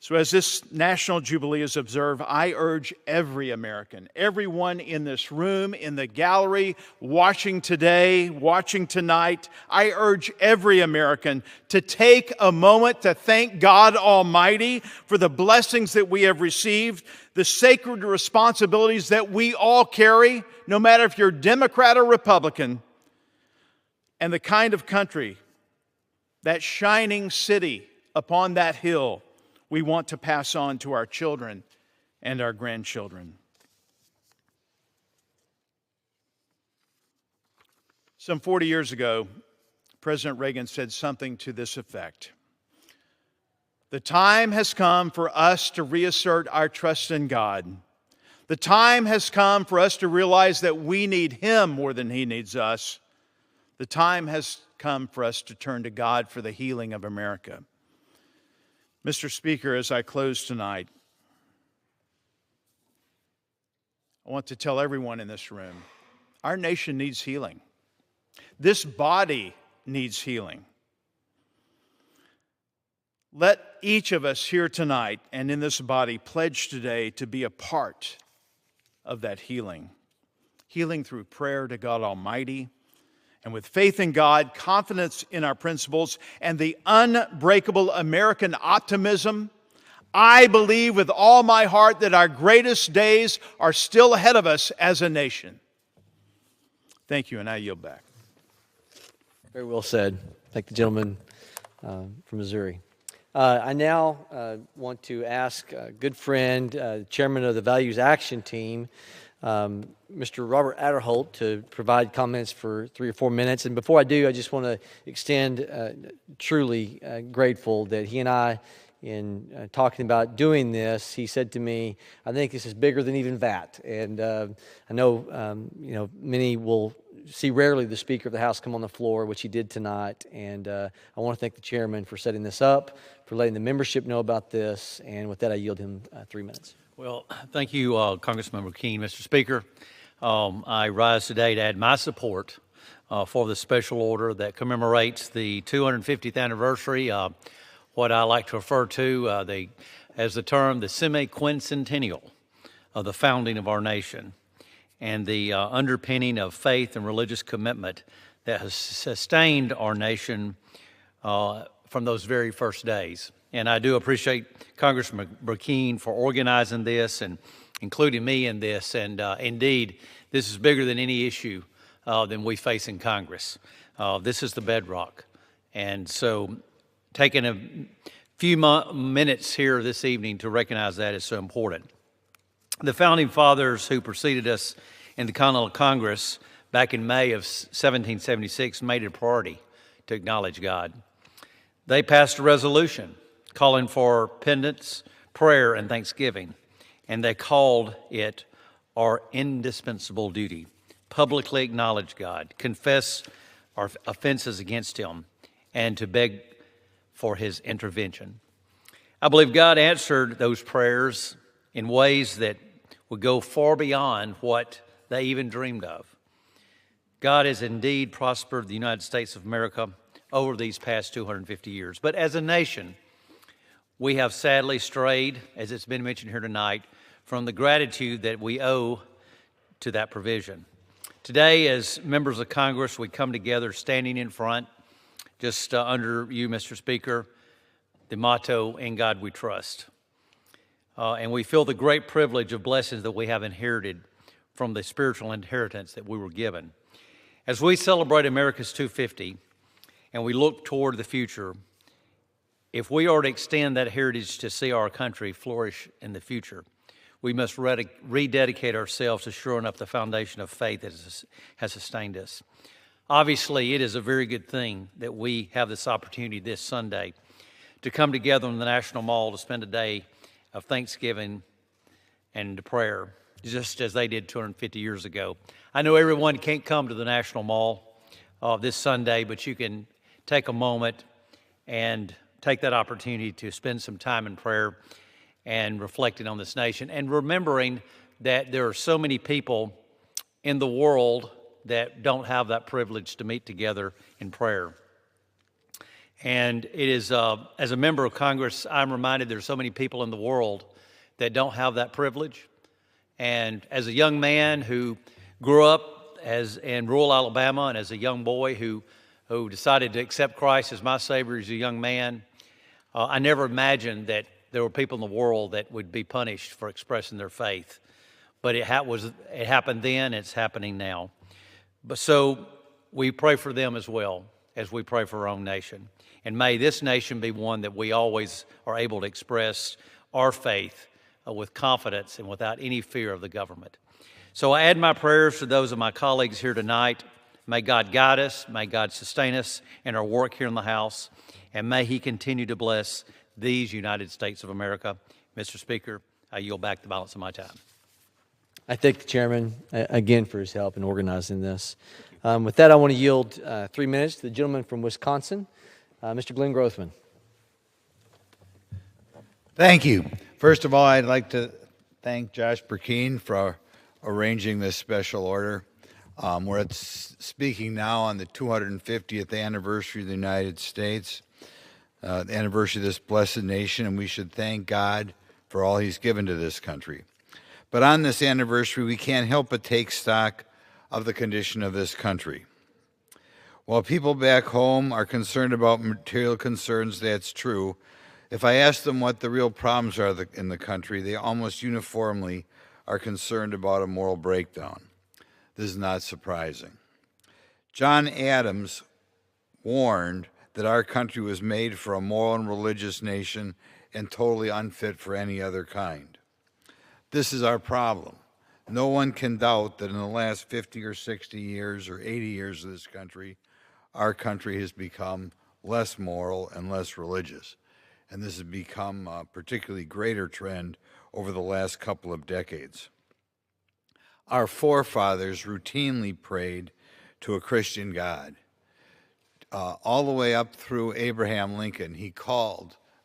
So as this National Jubilee is observed, I urge every American, everyone in this room, in the gallery, watching today, watching tonight, I urge every American to take a moment to thank God Almighty for the blessings that we have received, the sacred responsibilities that we all carry, no matter if you're Democrat or Republican, and the kind of country, that shining city upon that hill, we want to pass on to our children and our grandchildren. Some 40 years ago, President Reagan said something to this effect. The time has come for us to reassert our trust in God. The time has come for us to realize that we need Him more than He needs us. The time has come for us to turn to God for the healing of America. Mr. Speaker, as I close tonight, I want to tell everyone in this room, our nation needs healing. This body needs healing. Let each of us here tonight and in this body pledge today to be a part of that healing. Healing through prayer to God Almighty, and with faith in God, confidence in our principles, and the unbreakable American optimism, I believe with all my heart that our greatest days are still ahead of us as a nation. Thank you, and I yield back. Very well said. Thank the gentleman from Missouri. I now want to ask a good friend, chairman of the Values Action Team, Mr. Robert Adderholt, to provide comments for 3 or 4 minutes. And before I do, I just want to extend truly grateful that he and I, in talking about doing this, he said to me, I think this is bigger than even VAT. And I know, many will see rarely the Speaker of the House come on the floor, which he did tonight. And I want to thank the chairman for setting this up, for letting the membership know about this. And with that, I yield him 3 minutes. Well, thank you, Congressman McKean. Mr. Speaker, I rise today to add my support for the special order that commemorates the 250th anniversary, what I like to refer to as the term the semi-quincentennial of the founding of our nation, and the underpinning of faith and religious commitment that has sustained our nation from those very first days. And I do appreciate Congressman McKean for organizing this and including me in this. And indeed, this is bigger than any issue than we face in Congress. This is the bedrock. And so taking a few minutes here this evening to recognize that is so important. The Founding Fathers who preceded us in the Continental Congress back in May of 1776 made it a priority to acknowledge God. They passed a resolution calling for penance, prayer, and thanksgiving, and they called it our indispensable duty. Publicly acknowledge God, confess our offenses against Him, and to beg for His intervention. I believe God answered those prayers in ways that would go far beyond what they even dreamed of. God has indeed prospered the United States of America over these past 250 years. But as a nation, we have sadly strayed, as it's been mentioned here tonight, from the gratitude that we owe to that provision. Today, as members of Congress, we come together standing in front, just under you, Mr. Speaker, the motto, "In God We Trust." And we feel the great privilege of blessings that we have inherited from the spiritual inheritance that we were given. As we celebrate America's 250 and we look toward the future, if we are to extend that heritage to see our country flourish in the future, we must rededicate ourselves to shoring up the foundation of faith that has sustained us. Obviously, it is a very good thing that we have this opportunity this Sunday to come together in the National Mall to spend a day of thanksgiving and prayer, just as they did 250 years ago. I know everyone can't come to the National Mall this Sunday, but you can take a moment and take that opportunity to spend some time in prayer and reflecting on this nation and remembering that there are so many people in the world that don't have that privilege to meet together in prayer. And it is, as a member of Congress, I'm reminded there's so many people in the world that don't have that privilege. And as a young man who grew up in rural Alabama, and as a young boy who decided to accept Christ as my Savior as a young man, I never imagined that there were people in the world that would be punished for expressing their faith. But it happened then, it's happening now. But so we pray for them as well as we pray for our own nation. And may this nation be one that we always are able to express our faith with confidence and without any fear of the government. So I add my prayers to those of my colleagues here tonight. May God guide us, may God sustain us in our work here in the House, and may He continue to bless these United States of America. Mr. Speaker, I yield back the balance of my time. I thank the chairman again for his help in organizing this. With that, I want to yield 3 minutes to the gentleman from Wisconsin, Mr. Glenn Grothman. Thank you. First of all, I'd like to thank Josh Burkeen for arranging this special order. We're speaking now on the 250th anniversary of the United States, the anniversary of this blessed nation, and we should thank God for all He's given to this country. But on this anniversary, we can't help but take stock of the condition of this country. While people back home are concerned about material concerns, that's true. If I ask them what the real problems are in the country, they almost uniformly are concerned about a moral breakdown. This is not surprising. John Adams warned that our country was made for a moral and religious nation and totally unfit for any other kind. This is our problem. No one can doubt that in the last 50 or 60 years or 80 years of this country, our country has become less moral and less religious. And this has become a particularly greater trend over the last couple of decades. Our forefathers routinely prayed to a Christian God. All the way up through Abraham Lincoln,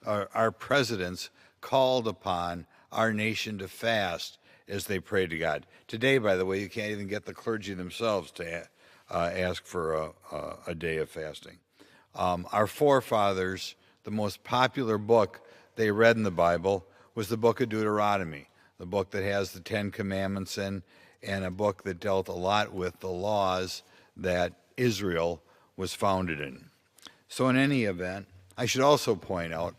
our presidents called upon our nation to fast as they prayed to God. Today, by the way, you can't even get the clergy themselves to ask for a day of fasting. Our forefathers, the most popular book they read in the Bible was the book of Deuteronomy, the book that has the Ten Commandments in, and a book that dealt a lot with the laws that Israel was founded in. So in any event, I should also point out,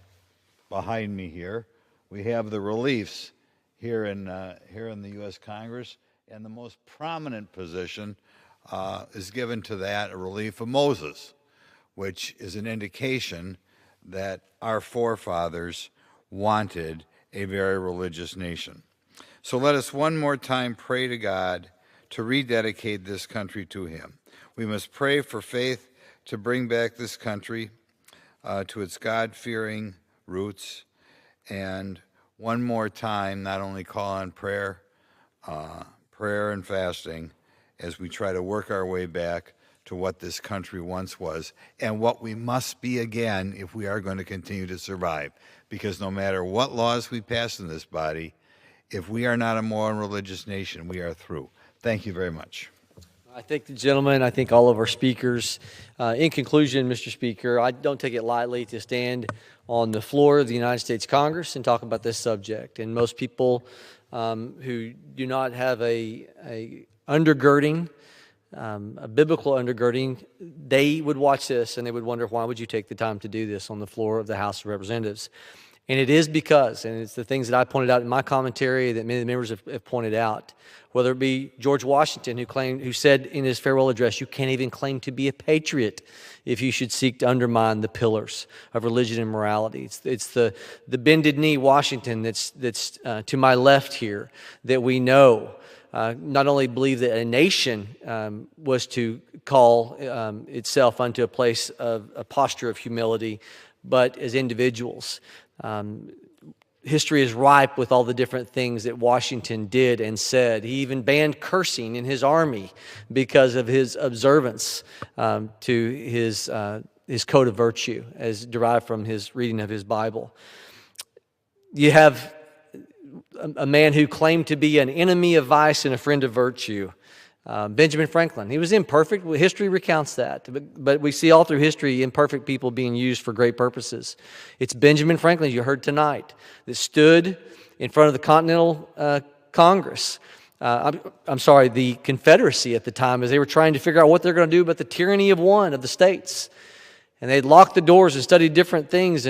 behind me here, we have the reliefs here in the U.S. Congress, and the most prominent position is given to that, a relief of Moses, which is an indication that our forefathers wanted a very religious nation. So let us one more time pray to God to rededicate this country to Him. We must pray for faith to bring back this country to its God-fearing roots, and one more time not only call on prayer and fasting as we try to work our way back to what this country once was and what we must be again if we are going to continue to survive. Because no matter what laws we pass in this body, if we are not a moral and religious nation, we are through. Thank you very much. I thank the gentleman. I thank all of our speakers. In conclusion, Mr. Speaker, I don't take it lightly to stand on the floor of the United States Congress and talk about this subject. And most people who do not have a undergirding, a biblical undergirding, they would watch this and they would wonder, why would you take the time to do this on the floor of the House of Representatives? And it is because, and it's the things that I pointed out in my commentary that many of the members have pointed out, whether it be George Washington who said in his farewell address, you can't even claim to be a patriot if you should seek to undermine the pillars of religion and morality. It's the bended knee Washington that's to my left here that we know not only believe that a nation was to call itself unto a place of a posture of humility, but as individuals. History is ripe with all the different things that Washington did and said. He even banned cursing in his army because of his observance to his code of virtue, as derived from his reading of his Bible. You have a man who claimed to be an enemy of vice and a friend of virtue, Benjamin Franklin. He was imperfect. History recounts that. But we see all through history imperfect people being used for great purposes. It's Benjamin Franklin, you heard tonight, that stood in front of the Continental Congress. I'm sorry, the Confederacy at the time, as they were trying to figure out what they're going to do about the tyranny of one of the states. And they'd locked the doors and studied different things.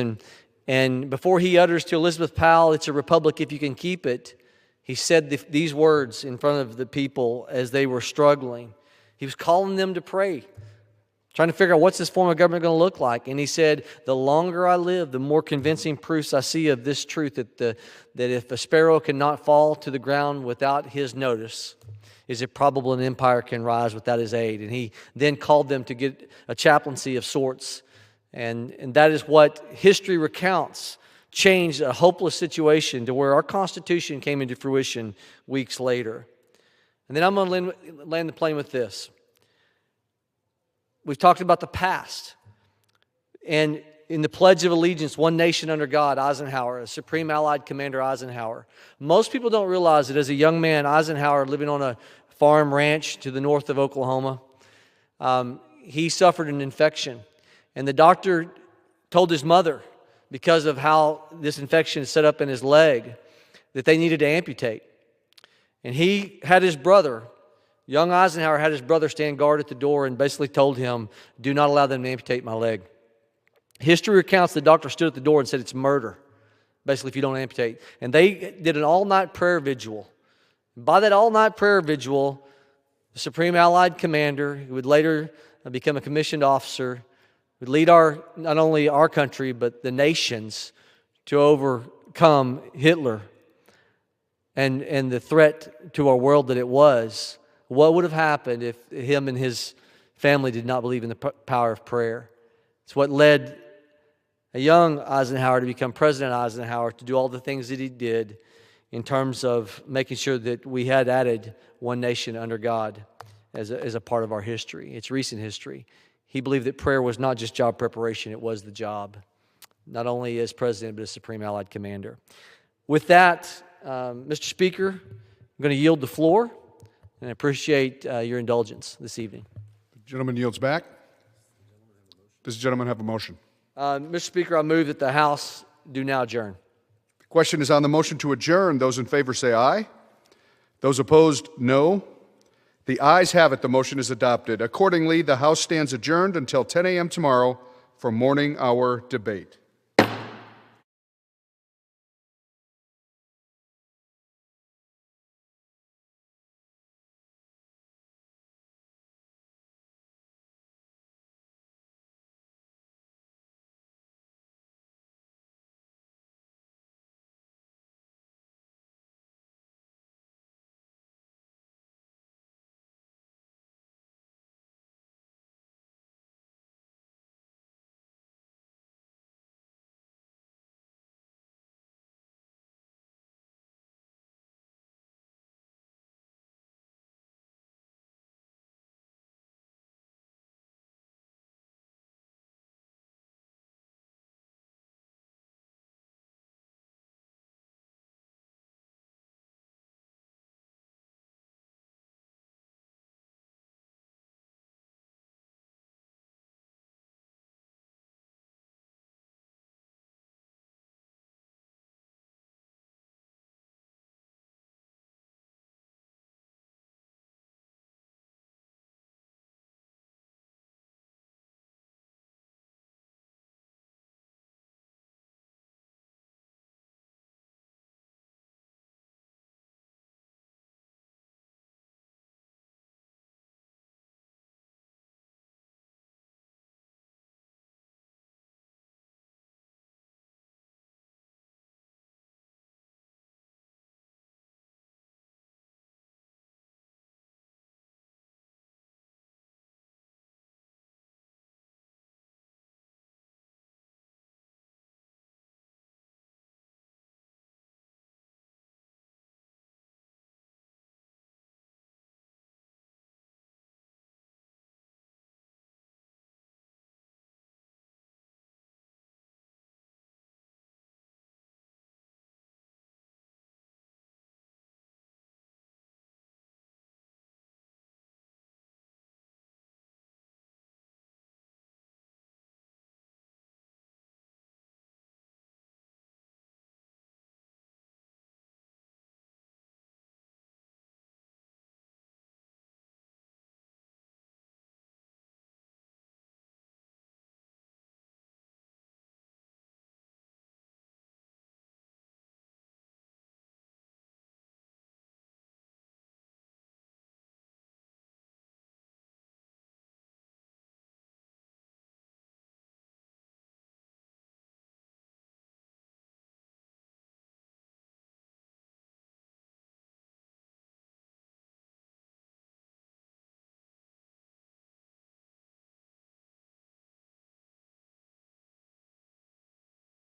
And before he utters to Elizabeth Powell, "It's a republic if you can keep it," he said these words in front of the people as they were struggling. He was calling them to pray, trying to figure out what's this form of government going to look like. And he said, "The longer I live, the more convincing proofs I see of this truth, that if a sparrow cannot fall to the ground without his notice, is it probable an empire can rise without his aid?" And he then called them to get a chaplaincy of sorts. And that is what history recounts. Changed a hopeless situation to where our Constitution came into fruition weeks later. And then I'm going to land the plane with this. We've talked about the past. And in the Pledge of Allegiance, one nation under God, Eisenhower, Supreme Allied Commander Eisenhower. Most people don't realize that as a young man, Eisenhower, living on a farm ranch to the north of Oklahoma, he suffered an infection. And the doctor told his mother, because of how this infection is set up in his leg, that they needed to amputate. And he had his brother, young Eisenhower had his brother stand guard at the door and basically told him, "Do not allow them to amputate my leg." History recounts the doctor stood at the door and said, "It's murder, basically, if you don't amputate." And they did an all-night prayer vigil. By that all-night prayer vigil, the Supreme Allied Commander, who would later become a commissioned officer, would lead not only our country, but the nations to overcome Hitler and the threat to our world that it was. What would have happened if him and his family did not believe in the power of prayer? It's what led a young Eisenhower to become President Eisenhower, to do all the things that he did in terms of making sure that we had added one nation under God as a part of our history. It's recent history. He believed that prayer was not just job preparation, it was the job, not only as president, but as Supreme Allied Commander. With that, Mr. Speaker, I'm going to yield the floor, and I appreciate your indulgence this evening. The gentleman yields back. Does the gentleman have a motion? Mr. Speaker, I move that the House do now adjourn. The question is on the motion to adjourn. Those in favor say aye. Those opposed, no. The ayes have it. The motion is adopted. Accordingly, the House stands adjourned until 10 a.m. tomorrow for morning hour debate.